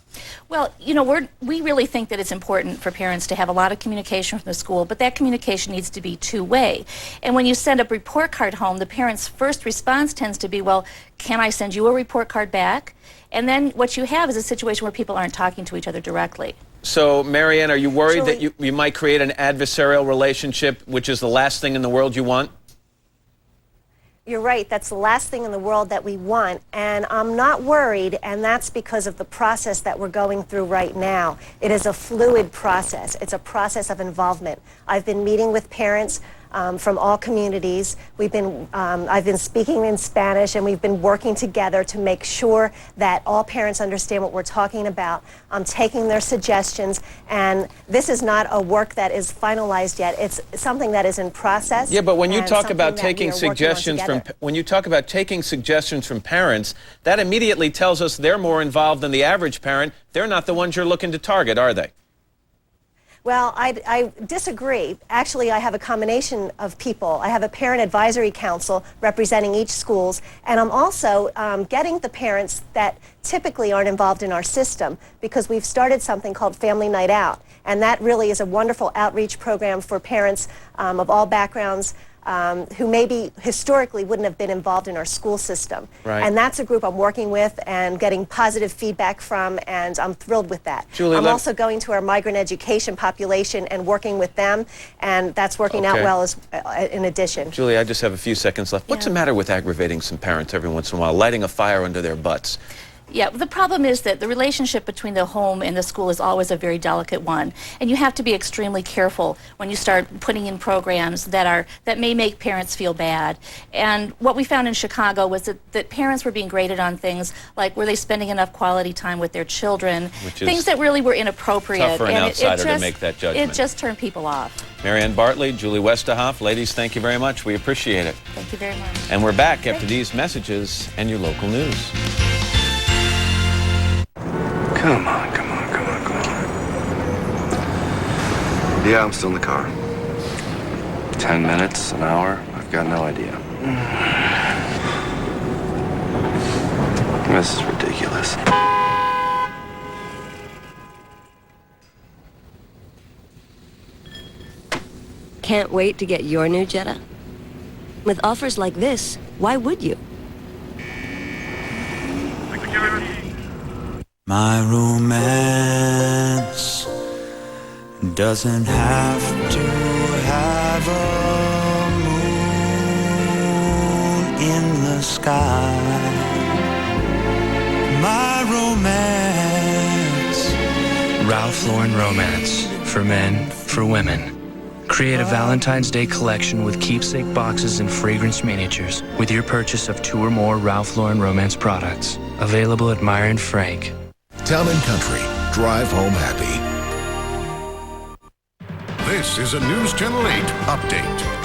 Well, you know, we really think that it's important for parents to have a lot of communication from the school, but that communication needs to be two-way. And when you send a report card home, the parent's first response tends to be, well, can I send you a report card back? And then what you have is a situation where people aren't talking to each other directly. So, Marianne, are you worried that you might create an adversarial relationship, which is the last thing in the world you want? You're right, that's the last thing in the world that we want, and I'm not worried, and that's because of the process that we're going through right now. It is a fluid process. It's a process of involvement. I've been meeting with parents from all communities. I've been speaking in Spanish, and we've been working together to make sure that all parents understand what we're talking about. I'm taking their suggestions, and this is not a work that is finalized yet. It's something that is in process. Yeah, but when you talk about taking suggestions from parents, that immediately tells us they're more involved than the average parent. They're not the ones you're looking to target, are they? Well, I disagree. Actually, I have a combination of people. I have a parent advisory council representing each schools, and I'm also getting the parents that typically aren't involved in our system, because we've started something called Family Night Out, and that really is a wonderful outreach program for parents of all backgrounds who maybe historically wouldn't have been involved in our school system. Right. And that's a group I'm working with and getting positive feedback from, and I'm thrilled with that. Julie, I'm also going to our migrant education population and working with them, and that's working out well as in addition. Julie, I just have a few seconds left. What's the matter with aggravating some parents every once in a while, lighting a fire under their butts? Yeah, the problem is that the relationship between the home and the school is always a very delicate one, and you have to be extremely careful when you start putting in programs that may make parents feel bad. And what we found in Chicago was that parents were being graded on things like, were they spending enough quality time with their children, things that really were inappropriate. Tough for an outsider to make that judgment. It just turned people off. Marianne Bartley, Julie Westerhoff, ladies, thank you very much. We appreciate it. Thank you very much. And we're back after these messages and your local news. Come on, come on, come on, come on. Yeah, I'm still in the car. 10 minutes, an hour, I've got no idea. This is ridiculous. Can't wait to get your new Jetta? With offers like this, why would you? My romance doesn't have to have a moon in the sky. my romance. Ralph Lauren Romance. For men, for women. Create a Valentine's Day collection with keepsake boxes and fragrance miniatures with your purchase of 2 or more Ralph Lauren Romance products. Available at Meyer and Frank. Town and Country. Drive home happy. This is a News Channel 8 update.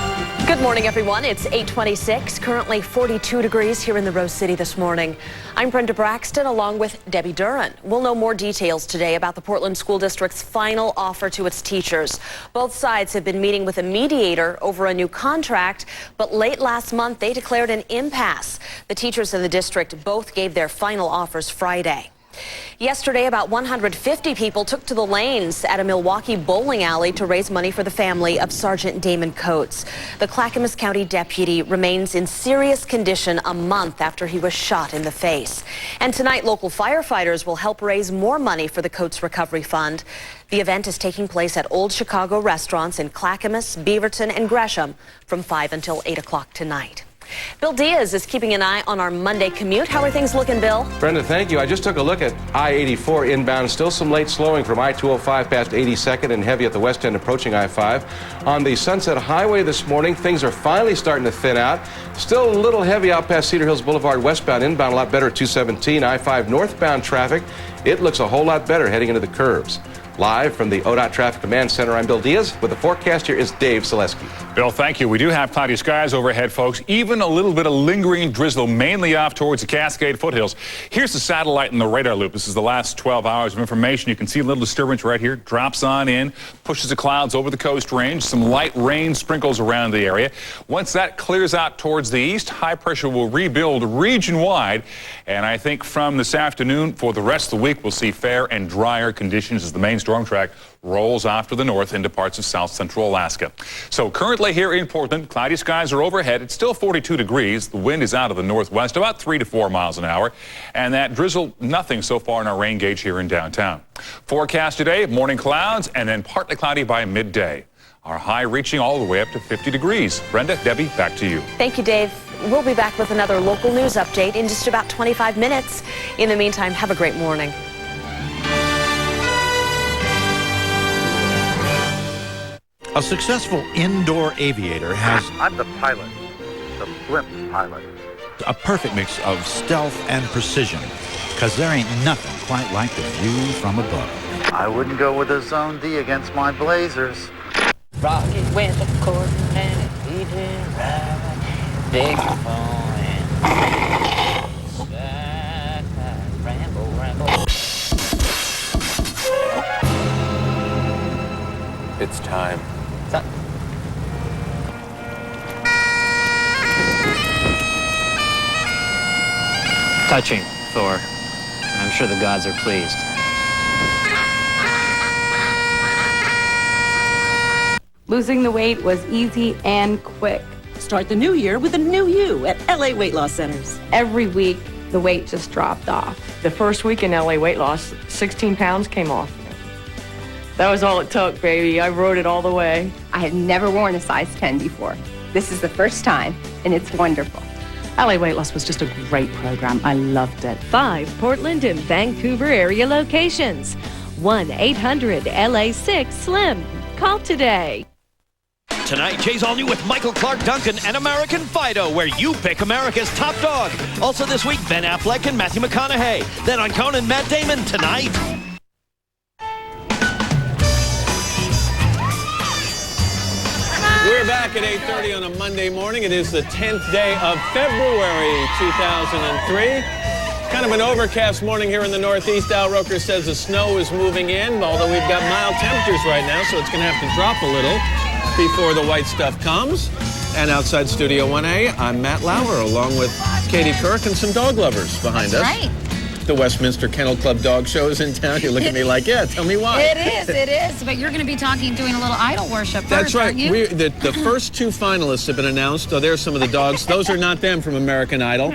Good morning, everyone. It's 8:26, currently 42 degrees here in the Rose City this morning. I'm Brenda Braxton along with Debbie Duran. We'll know more details today about the Portland School District's final offer to its teachers. Both sides have been meeting with a mediator over a new contract, but late last month they declared an impasse. The teachers in the district both gave their final offers Friday. Yesterday, about 150 people took to the lanes at a Milwaukee bowling alley to raise money for the family of Sergeant Damon Coates. The Clackamas County deputy remains in serious condition a month after he was shot in the face. And tonight, local firefighters will help raise more money for the Coates Recovery Fund. The event is taking place at Old Chicago restaurants in Clackamas, Beaverton, and Gresham from 5 until 8 o'clock tonight. Bill Diaz is keeping an eye on our Monday commute. How are things looking, Bill? Brenda, thank you. I just took a look at I-84 inbound. Still some late slowing from I-205 past 82nd and heavy at the west end approaching I-5. On the Sunset Highway this morning, things are finally starting to thin out. Still a little heavy out past Cedar Hills Boulevard westbound. Inbound a lot better at 217. I-5 northbound traffic. It looks a whole lot better heading into the curves. Live from the ODOT Traffic Command Center, I'm Bill Diaz. With the forecast, here is Dave Selesky. Bill, thank you. We do have cloudy skies overhead, folks. Even a little bit of lingering drizzle, mainly off towards the Cascade foothills. Here's the satellite and the radar loop. This is the last 12 hours of information. You can see a little disturbance right here. Drops on in, pushes the clouds over the coast range. Some light rain sprinkles around the area. Once that clears out towards the east, high pressure will rebuild region-wide. And I think from this afternoon for the rest of the week, we'll see fair and drier conditions as the main storm track rolls off to the north into parts of south central Alaska. So currently here in Portland, cloudy skies are overhead. It's still 42 degrees. The wind is out of the northwest, about 3 to 4 miles an hour. And that drizzle, nothing so far in our rain gauge here in downtown. Forecast today, morning clouds and then partly cloudy by midday. Our high reaching all the way up to 50 degrees. Brenda, Debbie, back to you. Thank you, Dave. We'll be back with another local news update in just about 25 minutes. In the meantime, have a great morning. A successful indoor aviator has I'm the pilot, the blimp pilot. A perfect mix of stealth and precision, because there ain't nothing quite like the view from above. I wouldn't go with a Zone D against my Blazers. Rocket went according and he did right. Big phone and ramble, ramble. It's time. Touching, Thor. I'm sure the gods are pleased. Losing the weight was easy and quick. Start the new year with a new you at LA Weight Loss Centers. Every week, the weight just dropped off. The first week in LA Weight Loss, 16 pounds came off. That was all it took, baby. I rode it all the way. I had never worn a size 10 before. This is the first time, and it's wonderful. LA Weight Loss was just a great program. I loved it. 5 Portland and Vancouver area locations. 1-800-LA6-SLIM. Call today. Tonight, Jay's all new with Michael Clark Duncan and American Fido, where you pick America's top dog. Also this week, Ben Affleck and Matthew McConaughey. Then on Conan, Matt Damon tonight. We're back at 8:30 on a Monday morning. It is the 10th day of February 2003. Kind of an overcast morning here in the Northeast. Al Roker says the snow is moving in, although we've got mild temperatures right now, so it's going to have to drop a little before the white stuff comes. And outside Studio 1A, I'm Matt Lauer, along with Katie Kirk and some dog lovers behind us. That's right. The Westminster Kennel Club dog show is in town. You look at me like, yeah, tell me why. It is. But you're going to be doing a little idol worship That's first, right. aren't you? The first 2 finalists have been announced. Oh, there's some of the dogs. Those are not them from American Idol.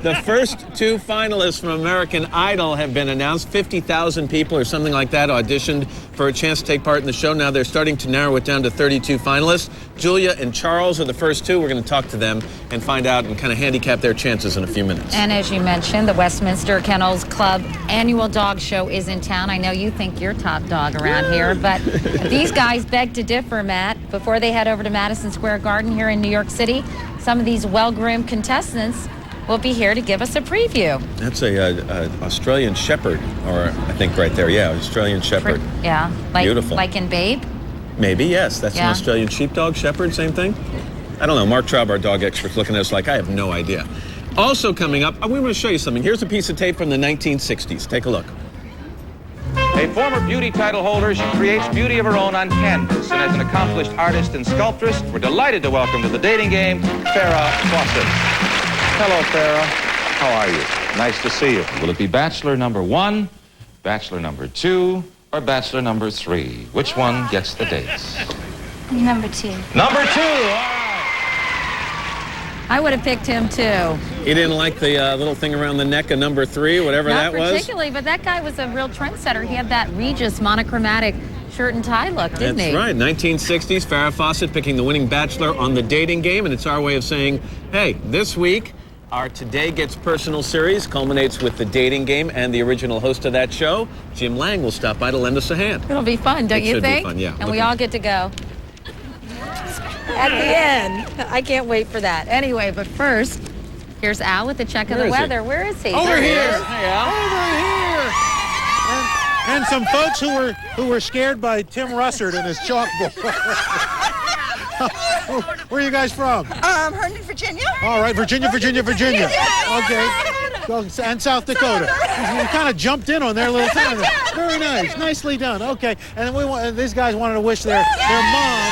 The first 2 finalists from American Idol have been announced. 50,000 people or something like that auditioned for a chance to take part in the show. Now they're starting to narrow it down to 32 finalists. Julia and Charles are the first 2. We're going to talk to them and find out and kind of handicap their chances in a few minutes. And as you mentioned, the Westminster Kennel Kennels Club annual dog show is in town. I know you think you're top dog around here, but these guys beg to differ, Matt. Before they head over to Madison Square Garden here in New York City, some of these well-groomed contestants will be here to give us a preview. That's a Australian Shepherd, or I think right there, yeah, Australian Shepherd. Yeah, Beautiful. Like in Babe? Maybe, yes. That's Yeah. an Australian Sheepdog Shepherd, same thing? I don't know. Mark Traub, our dog expert, looking at us like, I have no idea. Also coming up, we want to show you something. Here's a piece of tape from the 1960s. Take a look. A former beauty title holder, she creates beauty of her own on canvas. And as an accomplished artist and sculptress, we're delighted to welcome to the dating game, Farrah Fawcett. Hello, Farrah. How are you? Nice to see you. Will it be bachelor number 1, bachelor number 2, or bachelor number 3? Which one gets the dates? Number 2. Number 2! All right. I would have picked him too. You didn't like the little thing around the neck of number 3, whatever Not that was? Not particularly, but that guy was a real trendsetter. He had that Regis monochromatic shirt and tie look, didn't he? That's right. 1960s, Farrah Fawcett picking the winning bachelor on the dating game, and it's our way of saying, hey, this week, our Today Gets Personal series culminates with the dating game, and the original host of that show, Jim Lang, will stop by to lend us a hand. It'll be fun, don't you think? It should be fun, yeah. And we all get to go at the end. I can't wait for that. Anyway, but first, here's Al with the check of the weather. Where is he? Over here. Hey, Al. Over here. And some folks who were scared by Tim Russert and his chalkboard. Where are you guys from? Herndon, Virginia. All right, Virginia. Okay. And South Dakota. You kind of jumped in on their little thing. Very nice. Nicely done. Okay. And then these guys wanted to wish their mom,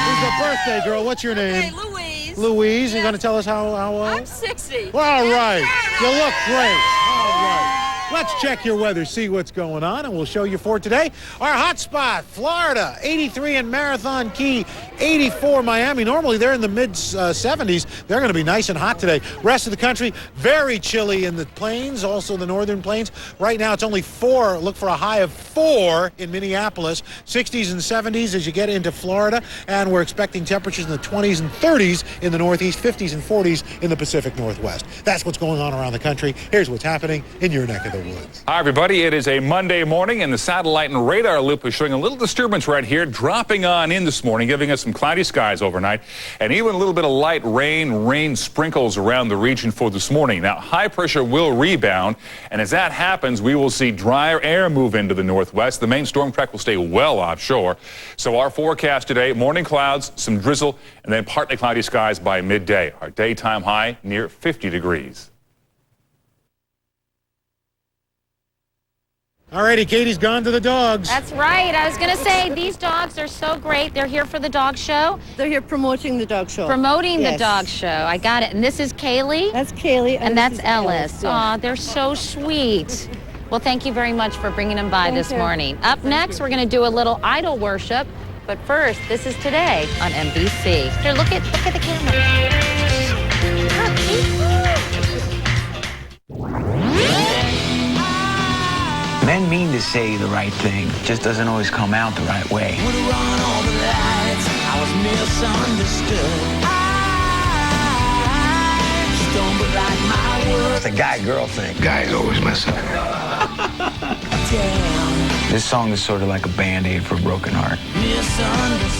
who's a birthday girl. What's your name? Louise. Louise. You're going to tell us how old? I'm 60. All right. You look great. All right. Let's check your weather, see what's going on, and we'll show you for today. Our hot spot, Florida, 83 in Marathon Key, 84 Miami. Normally they're in the mid-70s. They're going to be nice and hot today. Rest of the country, very chilly in the plains, also the northern plains. Right now it's only 4. Look for a high of 4 in Minneapolis. 60s and 70s as you get into Florida, and we're expecting temperatures in the 20s and 30s in the northeast, 50s and 40s in the Pacific Northwest. That's what's going on around the country. Here's what's happening in your neck of the woods. Hi, everybody. It is a Monday morning, and the satellite and radar loop is showing a little disturbance right here, dropping on in this morning, giving us some cloudy skies overnight, and even a little bit of light rain sprinkles around the region for this morning. Now, high pressure will rebound, and as that happens, we will see drier air move into the northwest. The main storm track will stay well offshore. So our forecast today, morning clouds, some drizzle, and then partly cloudy skies by midday. Our daytime high near 50 degrees. All righty, Katie's gone to the dogs. That's right. I was going to say, these dogs are so great. They're here for the dog show. They're here promoting the dog show. Promoting Yes. the dog show. I got it. And this is Kaylee? That's Kaylee. And that's this is Ellis. yeah. Aw, they're so sweet. Well, thank you very much for bringing them by Thank this you. morning. Up next, we're going to do a little idol worship. But first, this is Today on NBC. Here, look at the camera. Men mean to say the right thing, just doesn't always come out the right way. It's a guy-girl thing. Guys always messing. This song is sort of like a Band-Aid for a broken heart.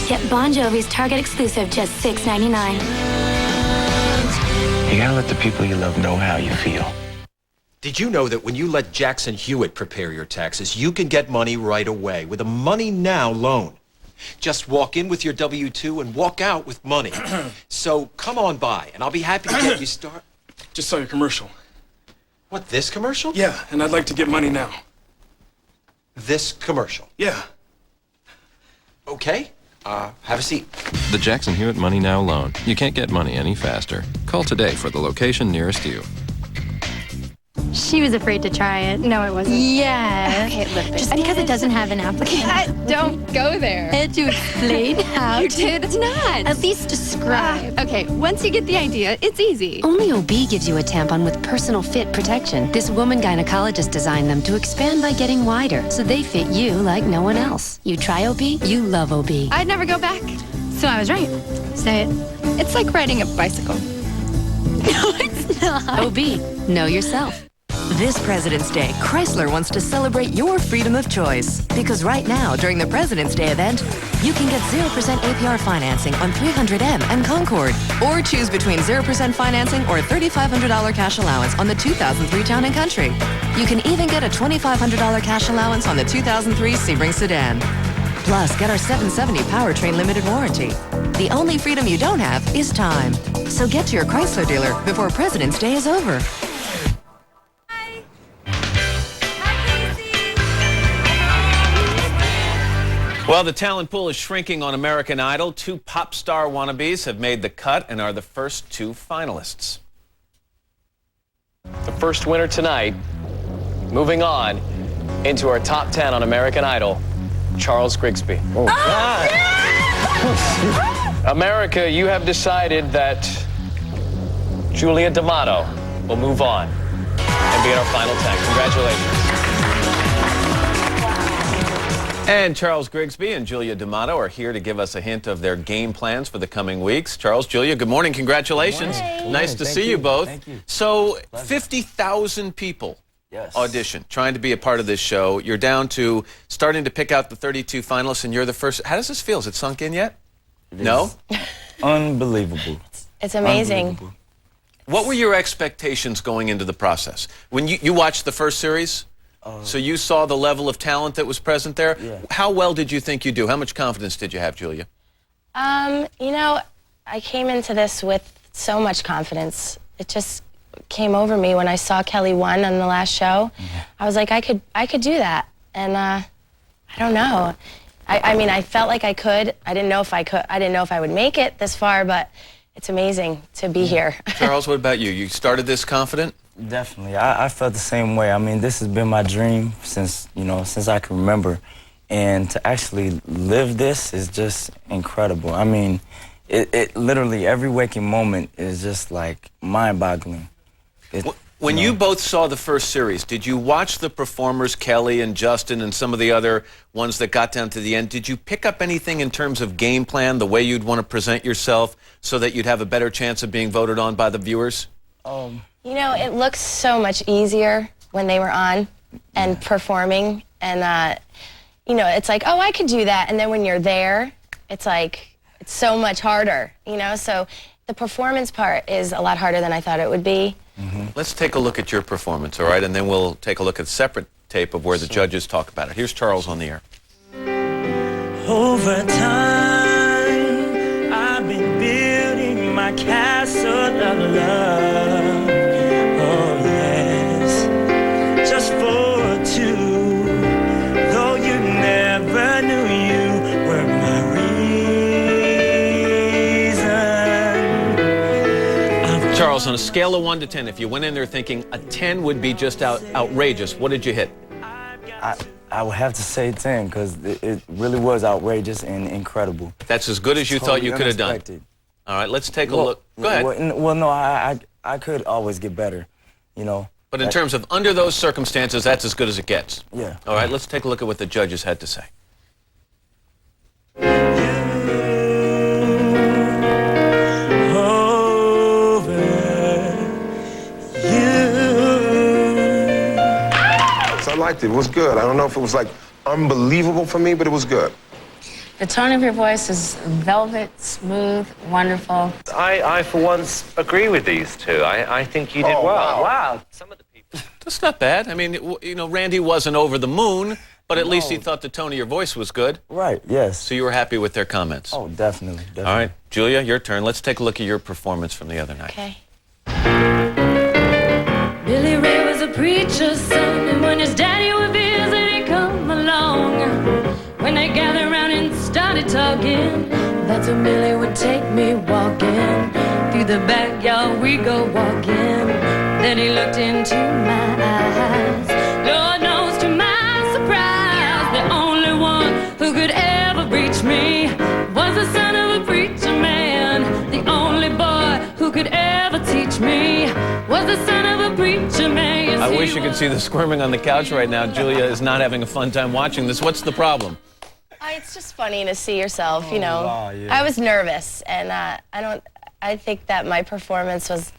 Get Bon Jovi's Target exclusive, just $6.99. You gotta let the people you love know how you feel. Did you know that when you let Jackson Hewitt prepare your taxes, you can get money right away with a Money Now loan? Just walk in with your W-2 and walk out with money. So come on by, and I'll be happy to get you started. Just saw your commercial. What, this commercial? Yeah, and I'd like to get money now. This commercial? Yeah. Okay, have a seat. The Jackson Hewitt Money Now loan. You can't get money any faster. Call today for the location nearest you. She was afraid to try it. No, it wasn't. Yeah. Okay, look, Just because it doesn't have an application. Don't go there. I had to explain how You to. did? It's not. At least describe. Okay, once you get the idea, it's easy. Only OB gives you a tampon with personal fit protection. This woman gynecologist designed them to expand by getting wider, so they fit you like no one else. You try OB, you love OB. I'd never go back. So I was right. Say it. It's like riding a bicycle. No, it's not. OB, know yourself. This President's Day, Chrysler wants to celebrate your freedom of choice. Because right now, during the President's Day event, you can get 0% APR financing on 300M and Concord. Or choose between 0% financing or a $3,500 cash allowance on the 2003 Town & Country. You can even get a $2,500 cash allowance on the 2003 Sebring sedan. Plus, get our 770 powertrain limited warranty. The only freedom you don't have is time. So get to your Chrysler dealer before President's Day is over. Well, the talent pool is shrinking on American Idol. 2 pop star wannabes have made the cut and are the first 2 finalists. The first winner tonight, moving on into our top 10 on American Idol, Charles Grigsby. Oh, God. America, you have decided that Julia D'Amato will move on and be in our final 10. Congratulations. And Charles Grigsby and Julia D'Amato are here to give us a hint of their game plans for the coming weeks. Charles, Julia, good morning. Congratulations. Good morning. Nice to see you both. Thank you. So 50,000 people audition, trying to be a part of this show. You're down to starting to pick out the 32 finalists, and you're the first. How does this feel? Is it sunk in yet? No? Unbelievable. It's amazing. Unbelievable. What were your expectations going into the process? When you watched the first series? So you saw the level of talent that was present there. Yeah. How well did you think you do? How much confidence did you have, Julia? You know, I came into this with so much confidence. It just came over me when I saw Kelly won on the last show. I was like, I could do that. And I don't know. I mean, I felt like I could. I didn't know if I could. I didn't know if I would make it this far, but it's amazing to be here. Charles, what about you? You started this confident? Definitely. I felt the same way. I mean, this has been my dream since I can remember. And to actually live this is just incredible. I mean, it literally, every waking moment is just like mind-boggling. When you both saw the first series, did you watch the performers, Kelly and Justin and some of the other ones that got down to the end? Did you pick up anything in terms of game plan, the way you'd want to present yourself so that you'd have a better chance of being voted on by the viewers? You know, it looks so much easier when they were on and performing. And, you know, it's like, oh, I could do that. And then when you're there, it's like, it's so much harder, you know? So the performance part is a lot harder than I thought it would be. Let's take a look at your performance, all right? And then we'll take a look at a separate tape of where the judges talk about it. Here's Charles on the air. Over time, I've been building my castle of love. Oh, yes, just for 2. Though you never knew you were my reason. Charles, on a scale of 1 to 10, if you went in there thinking a 10 would be just outrageous, what did you hit? I would have to say 10 because it really was outrageous and incredible. That's as good as you thought you could have done. All right, let's take a look. Go ahead. Well, no, I could always get better, you know. But in terms of under those circumstances, that's as good as it gets. Yeah. All right, let's take a look at what the judges had to say. I liked it. It was good. I don't know if it was like unbelievable for me, but it was good. The tone of your voice is velvet, smooth, wonderful. I for once, agree with these 2. I think you did well. Wow. Some of the people. That's not bad. I mean, you know, Randy wasn't over the moon, but at least he thought the tone of your voice was good. Right, yes. So you were happy with their comments? Oh, definitely. All right, Julia, your turn. Let's take a look at your performance from the other night. Okay. Billy Ray was a preacher's son, and when his daddy would visit, he'd come along. When they gathered around and started talking, that's when Billy would take me walking. Through the backyard we go walking. Then he looked into my eyes. Lord knows to my surprise, the only one who could ever reach me was the son of a preacher man. The only boy who could ever teach me was the son of a preacher man. Yes, I wish you could see the squirming on the couch right now. Julia is not having a fun time watching this. What's the problem? It's just funny to see yourself, you know. Wow, yeah. I was nervous, and I think that my performance was,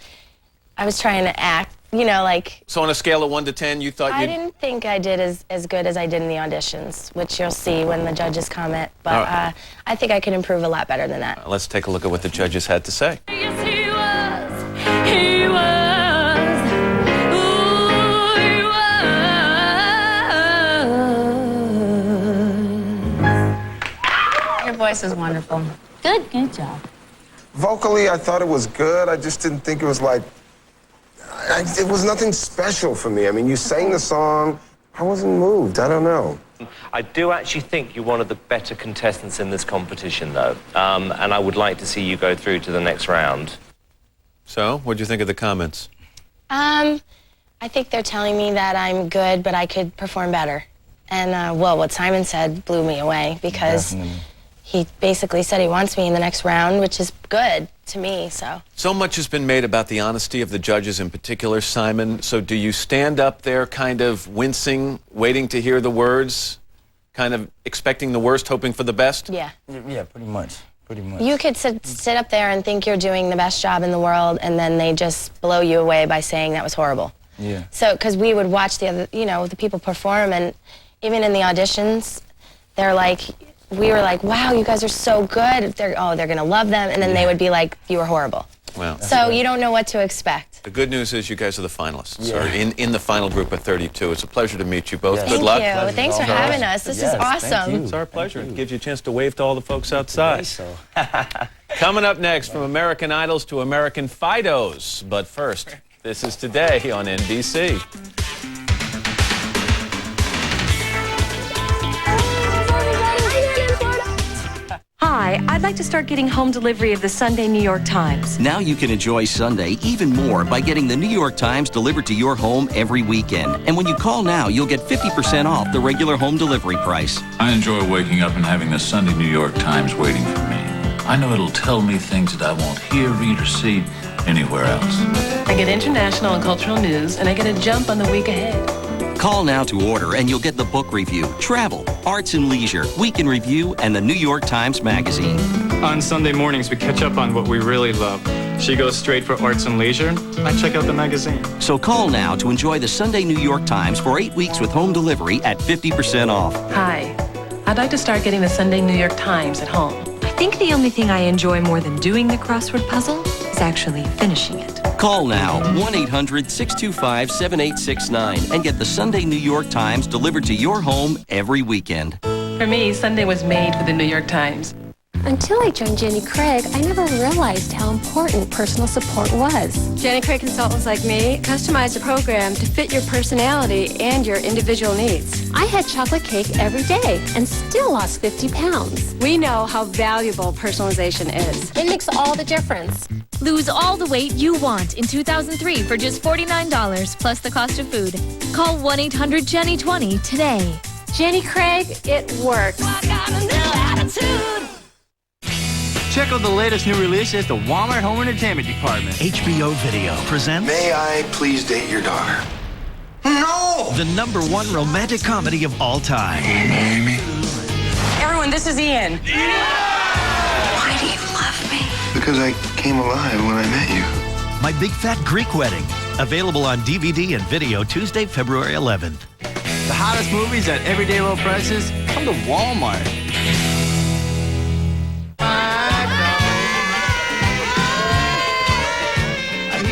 I was trying to act you know, like... So on a scale of 1 to 10, you thought I didn't think I did as good as I did in the auditions, which you'll see when the judges comment. But I think I could improve a lot better than that. Let's take a look at what the judges had to say. Yes, he was. Ooh, he was. Your voice is wonderful. Good job. Vocally, I thought it was good. I just didn't think it was like... it was nothing special for me. I mean, you sang the song. I wasn't moved. I don't know. I do actually think you're one of the better contestants in this competition, though. And I would like to see you go through to the next round. So, what do you think of the comments? I think they're telling me that I'm good, but I could perform better. And, well, what Simon said blew me away because he basically said he wants me in the next round, which is good to me, so. So much has been made about the honesty of the judges in particular, Simon. So do you stand up there kind of wincing, waiting to hear the words, kind of expecting the worst, hoping for the best? Yeah. Yeah, pretty much. You could sit up there and think you're doing the best job in the world, and then they just blow you away by saying that was horrible. Yeah. So, because we would watch the other, you know, the people perform, and even in the auditions, they're like, we were like, wow, you guys are so good. They're going to love them. And then they would be like, you were horrible. Well, so you don't know what to expect. The good news is you guys are the finalists, or in the final group of 32. It's a pleasure to meet you both. Yes. Good luck. Thank you. Thanks for having us. This is awesome. It's our pleasure. It gives you a chance to wave to all the folks outside. Coming up next, from American Idols to American Fidos. But first, this is Today on NBC. Hi, I'd like to start getting home delivery of the Sunday New York Times. Now you can enjoy Sunday even more by getting the New York Times delivered to your home every weekend. And when you call now, you'll get 50% off the regular home delivery price. I enjoy waking up and having the Sunday New York Times waiting for me. I know it'll tell me things that I won't hear, read, or see anywhere else. I get international and cultural news, and I get a jump on the week ahead. Call now to order, and you'll get the book review, travel, arts and leisure, week in review, and the New York Times Magazine. On Sunday mornings, we catch up on what we really love. She goes straight for arts and leisure. I check out the magazine. So call now to enjoy the Sunday New York Times for 8 weeks with home delivery at 50% off. Hi, I'd like to start getting the Sunday New York Times at home. I think the only thing I enjoy more than doing the crossword puzzle is actually finishing it. Call now, 1-800-625-7869, and get the Sunday New York Times delivered to your home every weekend. For me, Sunday was made for the New York Times. Until I joined Jenny Craig, I never realized how important personal support was. Jenny Craig consultants like me customize a program to fit your personality and your individual needs. I had chocolate cake every day and still lost 50 pounds. We know how valuable personalization is. It makes all the difference. Lose all the weight you want in 2003 for just $49 plus the cost of food. Call 1-800-JENNY20 today. Jenny Craig, it works. Check out the latest new release at the Walmart Home Entertainment Department. HBO Video presents... May I please date your daughter? No! The #1 romantic comedy of all time. Amy? Everyone, this is Ian. Why do you love me? Because I came alive when I met you. My Big Fat Greek Wedding. Available on DVD and video Tuesday, February 11th. The hottest movies at everyday low prices. Come to Walmart.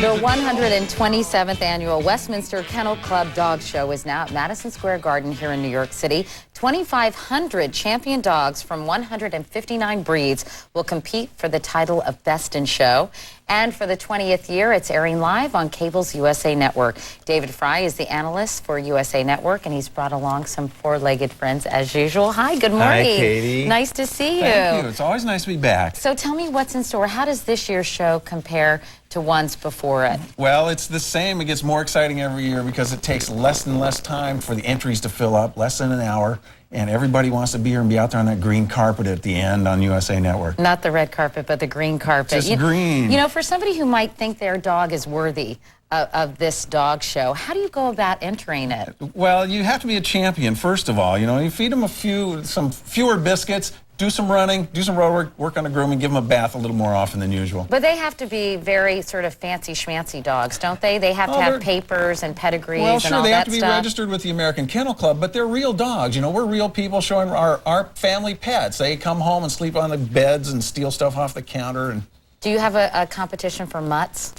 The 127th annual Westminster Kennel Club Dog Show is now at Madison Square Garden here in New York City. 2,500 champion dogs from 159 breeds will compete for the title of Best in Show. And for the 20th year, it's airing live on cable's USA Network. David Fry is the analyst for USA Network, and he's brought along some four-legged friends as usual. Hi, good morning. Hi, Katie. Nice to see you. Thank you. It's always nice to be back. So tell me what's in store. How does this year's show compare to ones before it? Well, it's the same. It gets more exciting every year because it takes less and less time for the entries to fill up, less than an hour, and everybody wants to be here and be out there on that green carpet at the end on USA Network. Not the red carpet, but the green carpet. Just green. You know, for somebody who might think their dog is worthy of this dog show, how do you go about entering it? Well, you have to be a champion, first of all. You know, you feed them some fewer biscuits. do some running, do some road work on the grooming, give them a bath a little more often than usual. But they have to be very sort of fancy schmancy dogs, don't they? They have to have papers and pedigrees and all that stuff. Well, sure, they have to be registered with the American Kennel Club, but they're real dogs. You know, we're real people showing our family pets. They come home and sleep on the beds and steal stuff off the counter. And do you have a competition for mutts?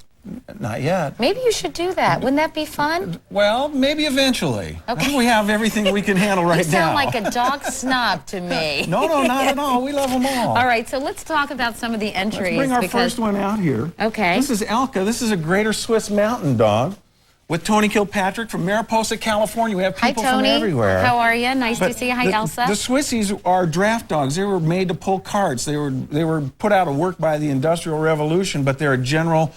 Not yet. Maybe you should do that. Wouldn't that be fun? Well, maybe eventually. Okay. I think we have everything we can handle right now. You sound like a dog snob to me. No, not at all. We love them all. All right, so let's talk about some of the entries. Let's bring our first one out here. Okay. This is Elka. This is a Greater Swiss Mountain Dog with Tony Kilpatrick from Mariposa, California. We have people from everywhere. How are you? Nice to see you. Hi, Elsa. The Swissies are draft dogs. They were made to pull carts. They were put out of work by the Industrial Revolution, but they're a general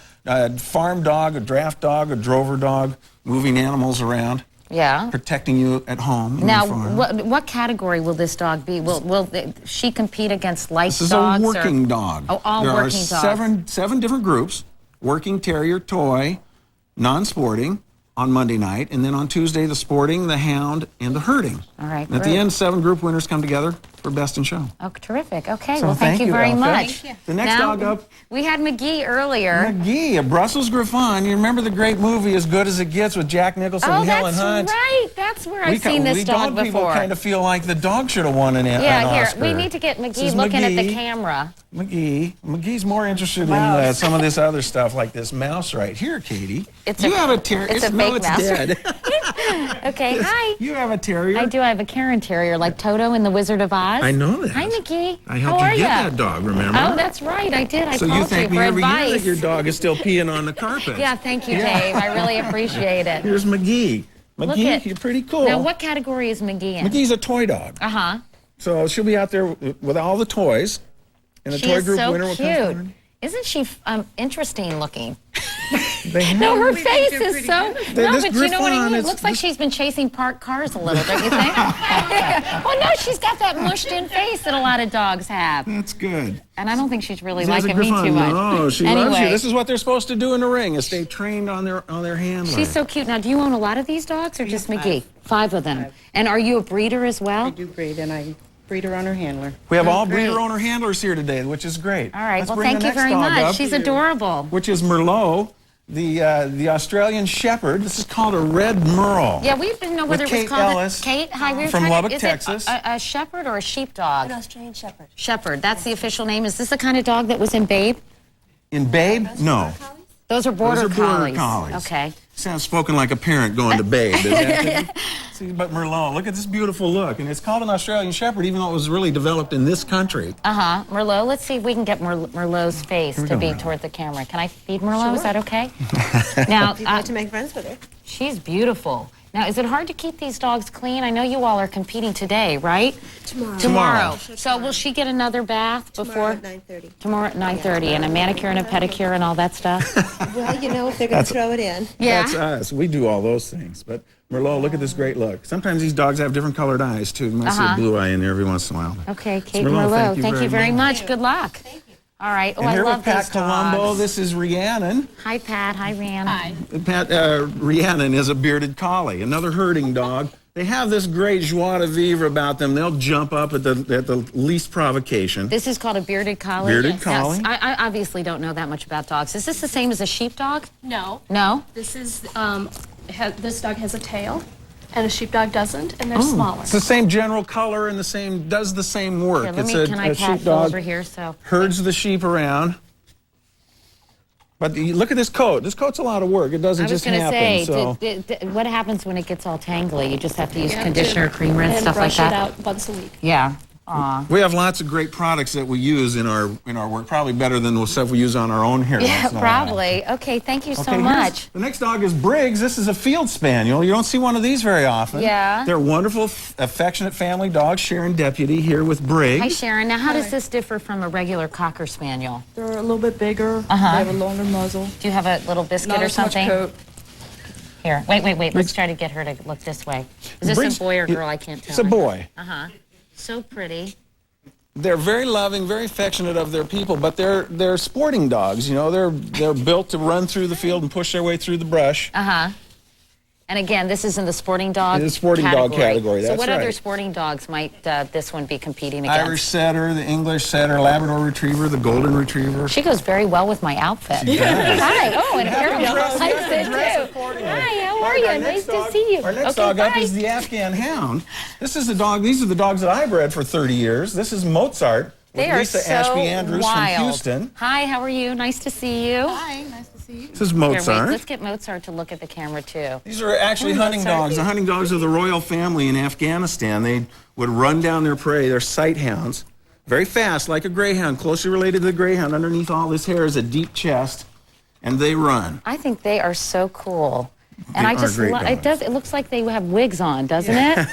farm dog, a draft dog, a drover dog, moving animals around. Yeah. Protecting you at home. Now, what category will this dog be? Will she compete against light dogs? This is a working dog. Oh, all working dogs. There are seven different groups: working, terrier, toy, non-sporting on Monday night, and then on Tuesday, the sporting, the hound, and the herding. All right. And at the end, 7 group winners come together for best in show. Oh, terrific. Okay, So well, thank you very Elka. much. Thank you. The next dog up. We had McGee earlier. McGee, a Brussels Griffon. You remember the great movie As Good as It Gets with Jack Nicholson and Helen Hunt? Oh, that's right. That's where I've seen this dog before. People kind of feel like the dog should have won an Oscar. We need to get McGee looking at the camera. McGee's more interested in some of this other stuff, like this mouse right here, Katie. You have a terrier. It's a fake mouse. Dead. Okay, hi. You have a terrier. I do. I have a Karen Terrier, like Toto in The Wizard of Oz. I know that. Hi, McGee. I helped you get that dog, remember? Oh, that's right. I did. I so called you thank me for every advice. year that your dog is still peeing on the carpet. Yeah, thank you, Dave. I really appreciate it. Here's McGee. McGee, you're pretty cool. Now, what category is McGee in? McGee's a toy dog. Uh-huh. So she'll be out there with all the toys. And a toy group winner will come forward. Isn't she interesting looking? No, her face is so... No, but you know what I mean? It looks like this... she's been chasing parked cars a little, don't you think? Well, no, she's got that mushed-in face that a lot of dogs have. That's good. And I don't think she's really She's liking me too much. No, she loves you. This is what they're supposed to do in the ring, is stay trained on their handler. She's so cute. Now, do you own a lot of these dogs or just McGee? 5 of them. And are you a breeder as well? I do breed, and I breeder owner handler. We have all breeder owner handlers here today, which is great. All right, well, thank you very much. She's adorable. Which is Merlot, the Australian Shepherd. This is called a red merle. Yeah, we didn't know whether it was called Ellis, Kate. Hi, we were from trying Lubbock, is Texas. It a shepherd or a sheepdog? An Australian Shepherd. Shepherd. That's the official name. Is this the kind of dog that was in Babe? In Babe? No. Those are border collies. collies. Okay. Sounds spoken like a parent going to Babe. See, but Merlot, look at this beautiful look. And it's called an Australian Shepherd, even though it was really developed in this country. Uh-huh. Merlot, let's see if we can get Merlot's face to be toward the camera. Can I feed Merlot? Sure. Is that okay? Now, if you'd like to make friends with her. She's beautiful. Now, is it hard to keep these dogs clean? I know you all are competing today, right? Tomorrow. So will she get another bath before? Tomorrow at 9:30. Tomorrow at 9:30, and a manicure and a pedicure and all that stuff? Well, you know, if they're going to throw it in. Yeah. That's us. We do all those things. But Merlot, look at this great look. Sometimes these dogs have different colored eyes, too. You might see a blue eye in there every once in a while. Okay, Kate Merlot, thank you very much. Good luck. Thank you. All right. Oh, And I here love with Pat these Colombo, dogs. this is Rhiannon. Hi, Pat. Hi, Rhiannon. Hi. Pat, Rhiannon is a bearded collie, another herding dog. They have this great joie de vivre about them. They'll jump up at the least provocation. This is called a bearded collie? Bearded collie. Now, I obviously don't know that much about dogs. Is this the same as a sheepdog? No. No? This is, this dog has a tail, and a sheepdog doesn't, and they're smaller. It's the same general color and does the same work. Here, It's can I a pat sheepdog. over here? So Herds the sheep around. But look at this coat. This coat's a lot of work. It doesn't just happen. I was going to say, what happens when it gets all tangly? You just have to use conditioner, cream rinse, stuff like that? And brush it out once a week. Yeah. Aw. We have lots of great products that we use in our work, probably better than the stuff we use on our own hair. Yeah, probably. Okay, thank you so Okay, much. the next dog is Briggs. This is a field spaniel. You don't see one of these very often. Yeah. They're wonderful, affectionate family dogs. Sharon Deputy here with Briggs. Hi, Sharon. Now, how does this differ from a regular Cocker Spaniel? They're a little bit bigger. Uh-huh. They have a longer muzzle. Do you have a little biscuit Not or as much something? coat. Here, wait. Let's try to get her to look this way. Is this Briggs, a boy or girl? I can't tell. It's a boy. Uh-huh. So pretty. They're very loving, very affectionate of their people, but they're sporting dogs. You know, they're built to run through the field and push their way through the brush. Uh-huh. And again, this is in the sporting dog The sporting dog category, So that's what right. other sporting dogs might this one be competing against? Irish Setter, the English Setter, Labrador Retriever, the Golden Retriever. She goes very well with my outfit. She does. Hi. Oh, and Carol dress- likes you have to it dress too. Hi, how are you? Nice to see you. Our next Okay, dog up bye. is the Afghan Hound. This is the dog. These are the dogs that I bred for 30 years. This is Mozart with They are Lisa so Ashby Andrews wild. from Houston. Hi, how are you? Nice to see you. Hi, nice to see you. This is Here, Mozart. wait, let's get Mozart to look at the camera too. These are actually Hi, hunting Mozart. dogs. The hunting dogs of the royal family in Afghanistan. They would run down their prey. They're sight hounds. Very fast, like a greyhound, closely related to the greyhound. Underneath all this hair is a deep chest, and they run. I think they are so cool. And They I are just great it dogs. it looks like they have wigs on, doesn't it?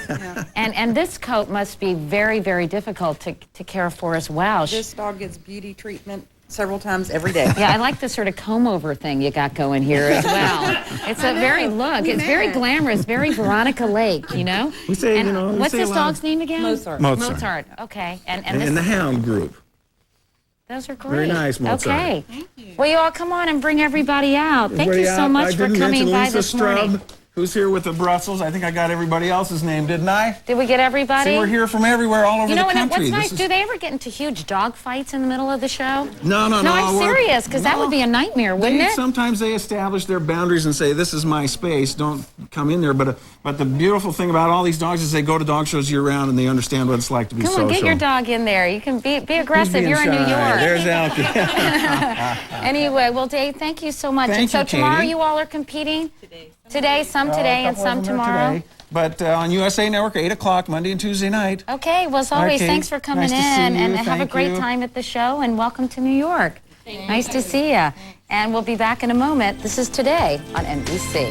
And this coat must be very, very difficult to care for as well. This dog gets beauty treatment several times every day. Yeah, I like the sort of comb over thing you got going here as well. It's a very look. It's very glamorous, very Veronica Lake, you know? We say, And you know, we what's say this a lot dog's name again? Mozart. Mozart. Okay. And And this, in the hound group. those are great. Very nice, Mozart. Okay. Well, you all come on and bring everybody out. Thank Everybody you so out. much I for didn't coming mention by Lisa this morning. Strub, who's here with the Brussels. I think I got everybody else's name, didn't I? Did we get everybody? See, we're here from everywhere, all over You know, the and country. what's nice, This do is- they ever get into huge dog fights in the middle of the show? No, No, I'm serious, because that would be a nightmare, wouldn't it? Sometimes they establish their boundaries and say, this is my space, don't come in there. But the beautiful thing about all these dogs is they go to dog shows year-round and they understand what it's like to be Come social. on, get your dog in there. You can be aggressive. being You're in New shy? York. There's Alki. Anyway, well, Dave, thank you so much. Thank and so you, tomorrow Katie. you all are competing? Today, some today, A and couple of some them are tomorrow. today. But on USA Network, 8 o'clock, Monday and Tuesday night. Okay, well, as All right, always, Kate. thanks for coming Nice to see in, you. and have a Thank great you. time at the show, and welcome to New York. Nice to see you. And we'll be back in a moment. This is Today on NBC.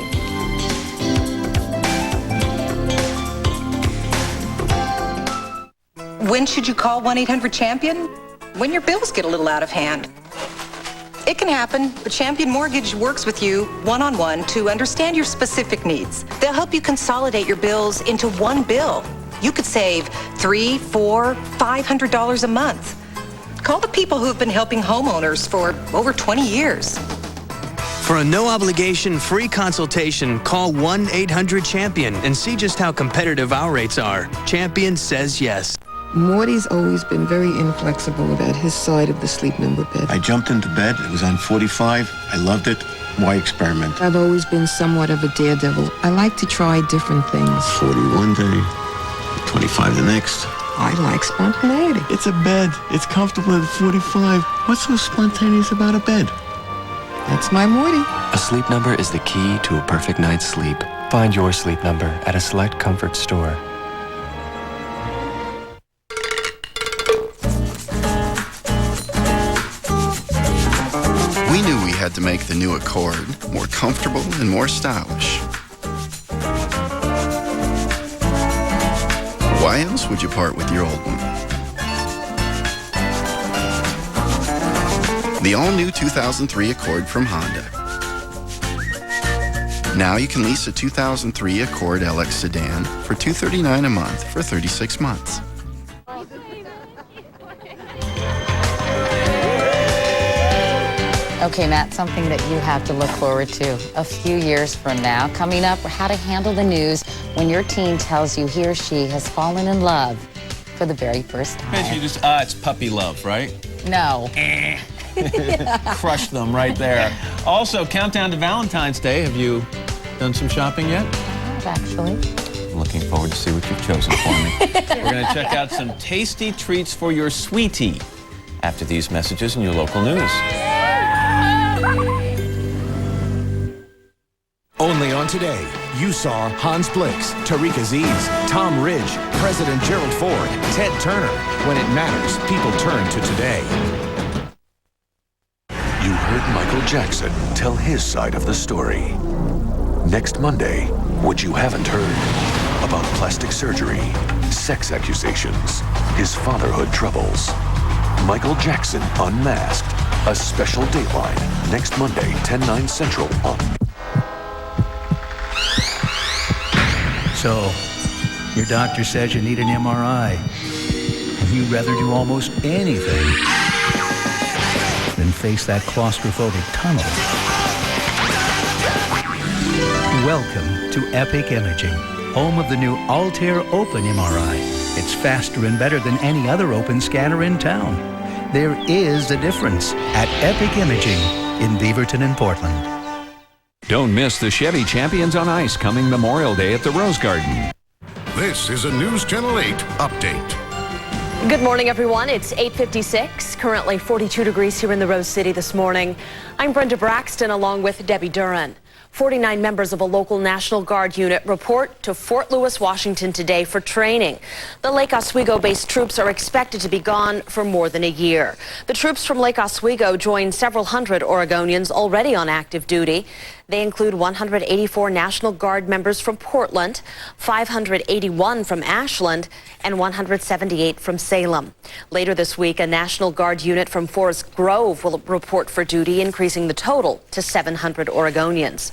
When should you call 1-800-CHAMPION? When your bills get a little out of hand. It can happen, but Champion Mortgage works with you one-on-one to understand your specific needs. They'll help you consolidate your bills into one bill. You could save $300, $400, $500 a month. Call the people who have been helping homeowners for over 20 years. For a no-obligation free consultation, call 1-800-CHAMPION and see just how competitive our rates are. Champion says yes. Morty's always been very inflexible about his side of the Sleep Number bed. I jumped into bed. It was on 45. I loved it. Why experiment? I've always been somewhat of a daredevil. I like to try different things. 40 one day, 25 the next. I like spontaneity. It's a bed. It's comfortable at 45. What's so spontaneous about a bed? That's my Morty. A Sleep Number is the key to a perfect night's sleep. Find your Sleep Number at a select comfort store. We knew we had to make the new Accord more comfortable and more stylish. Why else would you part with your old one? The all-new 2003 Accord from Honda. Now you can lease a 2003 Accord LX sedan for $239 a month for 36 months. Okay, Matt, something that you have to look forward to a few years from now. Coming up, how to handle the news when your teen tells you he or she has fallen in love for the very first time. You just, it's puppy love, right? No. Crush them right there. Also, countdown to Valentine's Day. Have you done some shopping yet? Actually. I'm looking forward to see what you've chosen for me. We're going to check out some tasty treats for your sweetie after these messages in your local news. Only on Today, you saw Hans Blix, Tariq Aziz, Tom Ridge, President Gerald Ford, Ted Turner. When it matters, people turn to Today. You heard Michael Jackson tell his side of the story. Next Monday, what you haven't heard about plastic surgery, sex accusations, his fatherhood troubles. Michael Jackson Unmasked. A special Dateline. Next Monday, 10/9 Central on. So, your doctor says you need an MRI. And you'd rather do almost anything than face that claustrophobic tunnel. Welcome to Epic Imaging, home of the new Altair Open MRI. It's faster and better than any other open scanner in town. There is a difference at Epic Imaging in Beaverton and Portland. Don't miss the Chevy Champions on Ice coming Memorial Day at the Rose Garden. This is a News Channel 8 update. Good morning, everyone. It's 8:56, currently 42 degrees here in the Rose City this morning. I'm Brenda Braxton along with Debbie Duran. 49 members of a local National Guard unit report to Fort Lewis, Washington today for training. The Lake Oswego-based troops are expected to be gone for more than a year. The troops from Lake Oswego join several hundred Oregonians already on active duty. They include 184 National Guard members from Portland, 581 from Ashland, and 178 from Salem. Later this week, a National Guard unit from Forest Grove will report for duty, increasing the total to 700 Oregonians.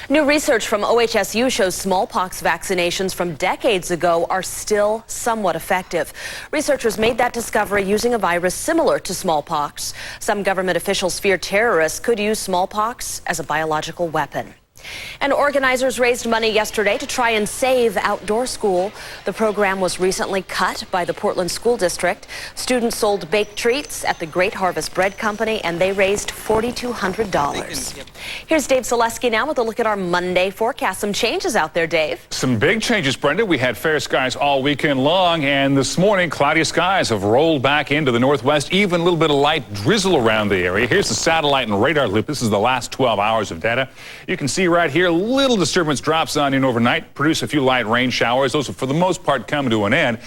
New research from OHSU shows smallpox vaccinations from decades ago are still somewhat effective. Researchers made that discovery using a virus similar to smallpox. Some government officials fear terrorists could use smallpox as a biological weapon. And organizers raised money yesterday to try and save outdoor school. The program was recently cut by the Portland School District. Students sold baked treats at the Great Harvest Bread Company, and they raised $4,200. Here's Dave Selesky now with a look at our Monday forecast. Some changes out there, Dave. Some big changes, Brenda. We had fair skies all weekend long, and this morning, cloudy skies have rolled back into the northwest, even a little bit of light drizzle around the area. Here's the satellite and radar loop. This is the last 12 hours of data. You can see right here, little disturbance drops on in overnight, produce a few light rain showers. Those will, for the most part, come to an end.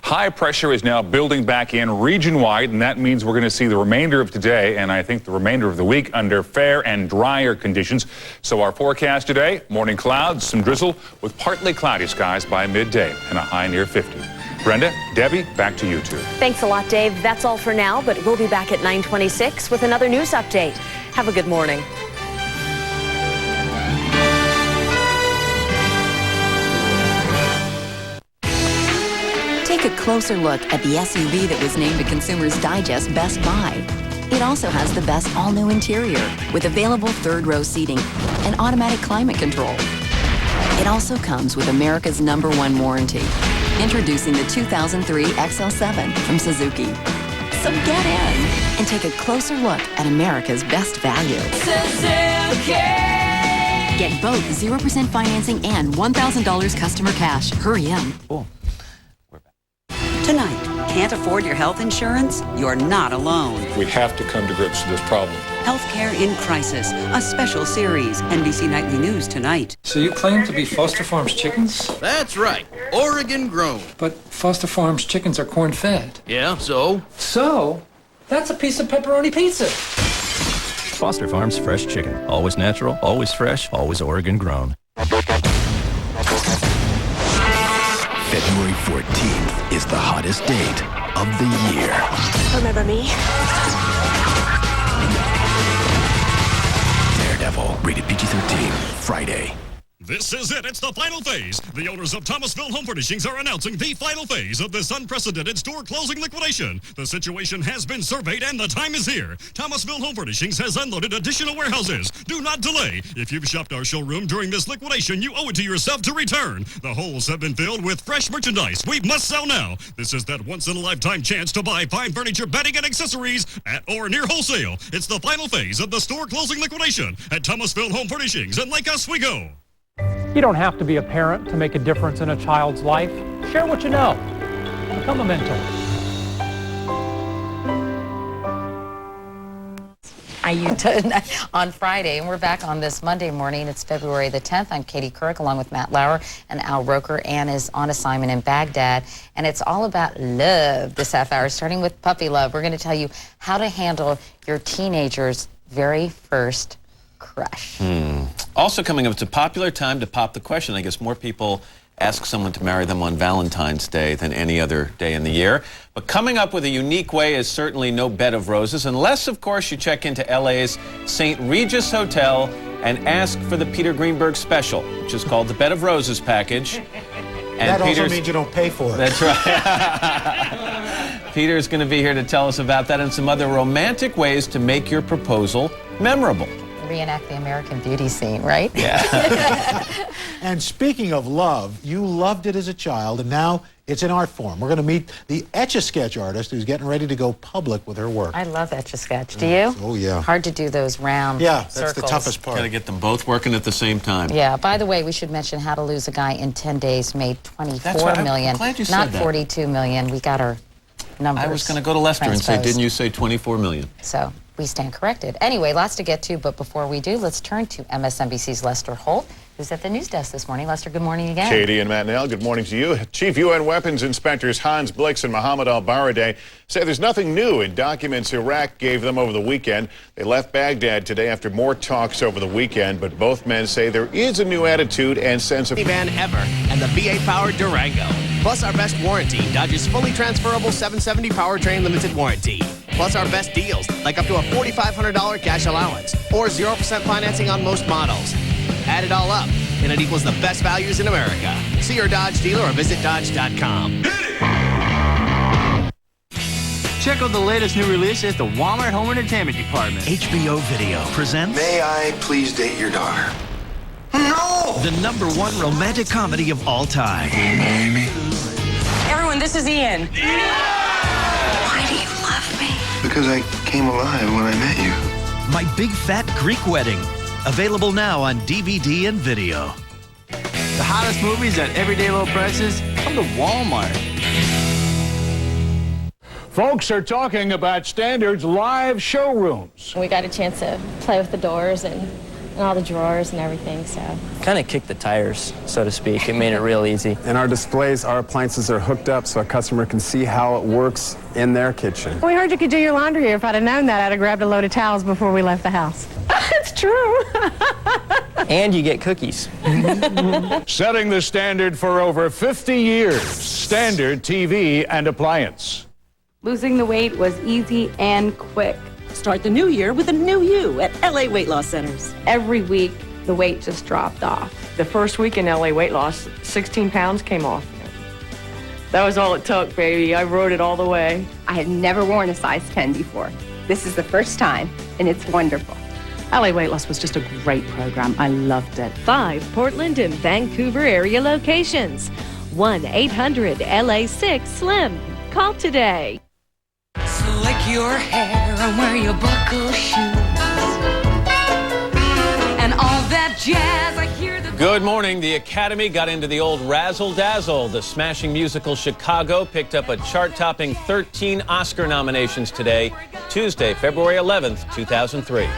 High pressure is now building back in region-wide, and that means we're going to see the remainder of today, and I think the remainder of the week, under fair and drier conditions. So our forecast today, morning clouds, some drizzle, with partly cloudy skies by midday, and a high near 50. Brenda, Debbie, back to you two. Thanks a lot, Dave. That's all for now, but we'll be back at 9:26 with another news update. Have a good morning. Take a closer look at the SUV that was named a Consumer's Digest Best Buy. It also has the best all-new interior with available third-row seating and automatic climate control. It also comes with America's #1 warranty. Introducing the 2003 XL7 from Suzuki. So get in and take a closer look at America's best value. Suzuki! Get both 0% financing and $1,000 customer cash. Hurry in. Cool. Tonight, can't afford your health insurance? You're not alone. We have to come to grips with this problem. Healthcare in Crisis, a special series. NBC Nightly News tonight. So you claim to be Foster Farms chickens? That's right. Oregon grown. But Foster Farms chickens are corn-fed. Yeah, so? So? That's a piece of pepperoni pizza. Foster Farms fresh chicken. Always natural, always fresh, always Oregon grown. February 14th is the hottest date of the year. Remember me? Daredevil, rated PG-13, Friday. This is it. It's the final phase. The owners of Thomasville Home Furnishings are announcing the final phase of this unprecedented store closing liquidation. The situation has been surveyed and the time is here. Thomasville Home Furnishings has unloaded additional warehouses. Do not delay. If you've shopped our showroom during this liquidation, you owe it to yourself to return. The holes have been filled with fresh merchandise. We must sell now. This is that once-in-a-lifetime chance to buy fine furniture, bedding, and accessories at or near wholesale. It's the final phase of the store closing liquidation at Thomasville Home Furnishings in Lake Oswego. You don't have to be a parent to make a difference in a child's life. Share what you know. Become a mentor. On Friday, and we're back on this Monday morning. It's February the 10th. I'm Katie Couric along with Matt Lauer and Al Roker. Ann is on assignment in Baghdad, and it's all about love this half hour, starting with puppy love. We're going to tell you how to handle your teenager's very first crush. Also coming up, it's a popular time to pop the question. I guess more people ask someone to marry them on Valentine's Day than any other day in the year. But coming up with a unique way is certainly no bed of roses, unless, of course, you check into LA's St. Regis Hotel and ask for the Peter Greenberg special, which is called the Bed of Roses package. And that also means you don't pay for it. That's right. Peter's going to be here to tell us about that and some other romantic ways to make your proposal memorable. reenact the American Beauty scene, right? Yeah. And speaking of love, you loved it as a child, and now it's in art form. We're going to meet the Etch-a-Sketch artist who's getting ready to go public with her work. I love Etch-a-Sketch. Do you? Oh, yeah. Hard to do those round that's circles. the toughest part. Got to get them both working at the same time. Yeah. By the way, we should mention How to Lose a Guy in 10 Days made That's right. $24 million, I'm glad you said not that. $42 million. We got our numbers. I was going to go to Lester and say, didn't you say 24 million? So we stand corrected. Anyway, lots to get to, but before we do, let's turn to MSNBC's Lester Holt, who's at the news desk this morning. Lester, good morning again. Katie and Matt Nell, good morning to you. Chief UN Weapons Inspectors Hans Blix and Mohammed Al-Baradei say there's nothing new in documents Iraq gave them over the weekend. They left Baghdad today after more talks over the weekend, but both men say there is a new attitude and sense of... Van ever and the V8-powered Durango. Plus our best warranty, Dodge's fully transferable 770 powertrain limited warranty. Plus our best deals, like up to a $4,500 cash allowance or 0% financing on most models. Add it all up, and it equals the best values in America. See your Dodge dealer or visit Dodge.com. Check out the latest new release at the Walmart Home Entertainment Department. HBO Video presents... May I please date your daughter? No! The #1 romantic comedy of all time. Amy? Everyone, this is Ian. Why do you love me? Because I came alive when I met you. My Big Fat Greek Wedding. Available now on DVD and video. The hottest movies at everyday low prices. Come to Walmart. Folks are talking about Standard's live showrooms. We got a chance to play with the doors and all the drawers and everything, so. Kind of kicked the tires, so to speak. It made it real easy. In our displays, our appliances are hooked up so a customer can see how it works in their kitchen. We heard you could do your laundry here. If I'd have known that, I'd have grabbed a load of towels before we left the house. It's true. And you get cookies. Setting the standard for over 50 years. Standard TV and appliance. Losing the weight was easy and quick. Start the new year with a new you at LA Weight Loss Centers. Every week, the weight just dropped off. The first week in LA Weight Loss, 16 pounds came off. That was all it took, baby. I rode it all the way. I had never worn a size 10 before. This is the first time, and it's wonderful. LA Weight Loss was just a great program. I loved it. 5 Portland and Vancouver area locations. 1-800-LA6-SLIM. Call today. Slick your hair and wear your buckle shoes. And all that jazz, I hear the... Good morning. The Academy got into the old razzle-dazzle. The smashing musical Chicago picked up a chart-topping 13 Oscar nominations today, Tuesday, February 11th, 2003.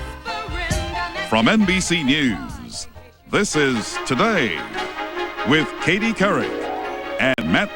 From NBC News, this is Today with Katie Couric and Matt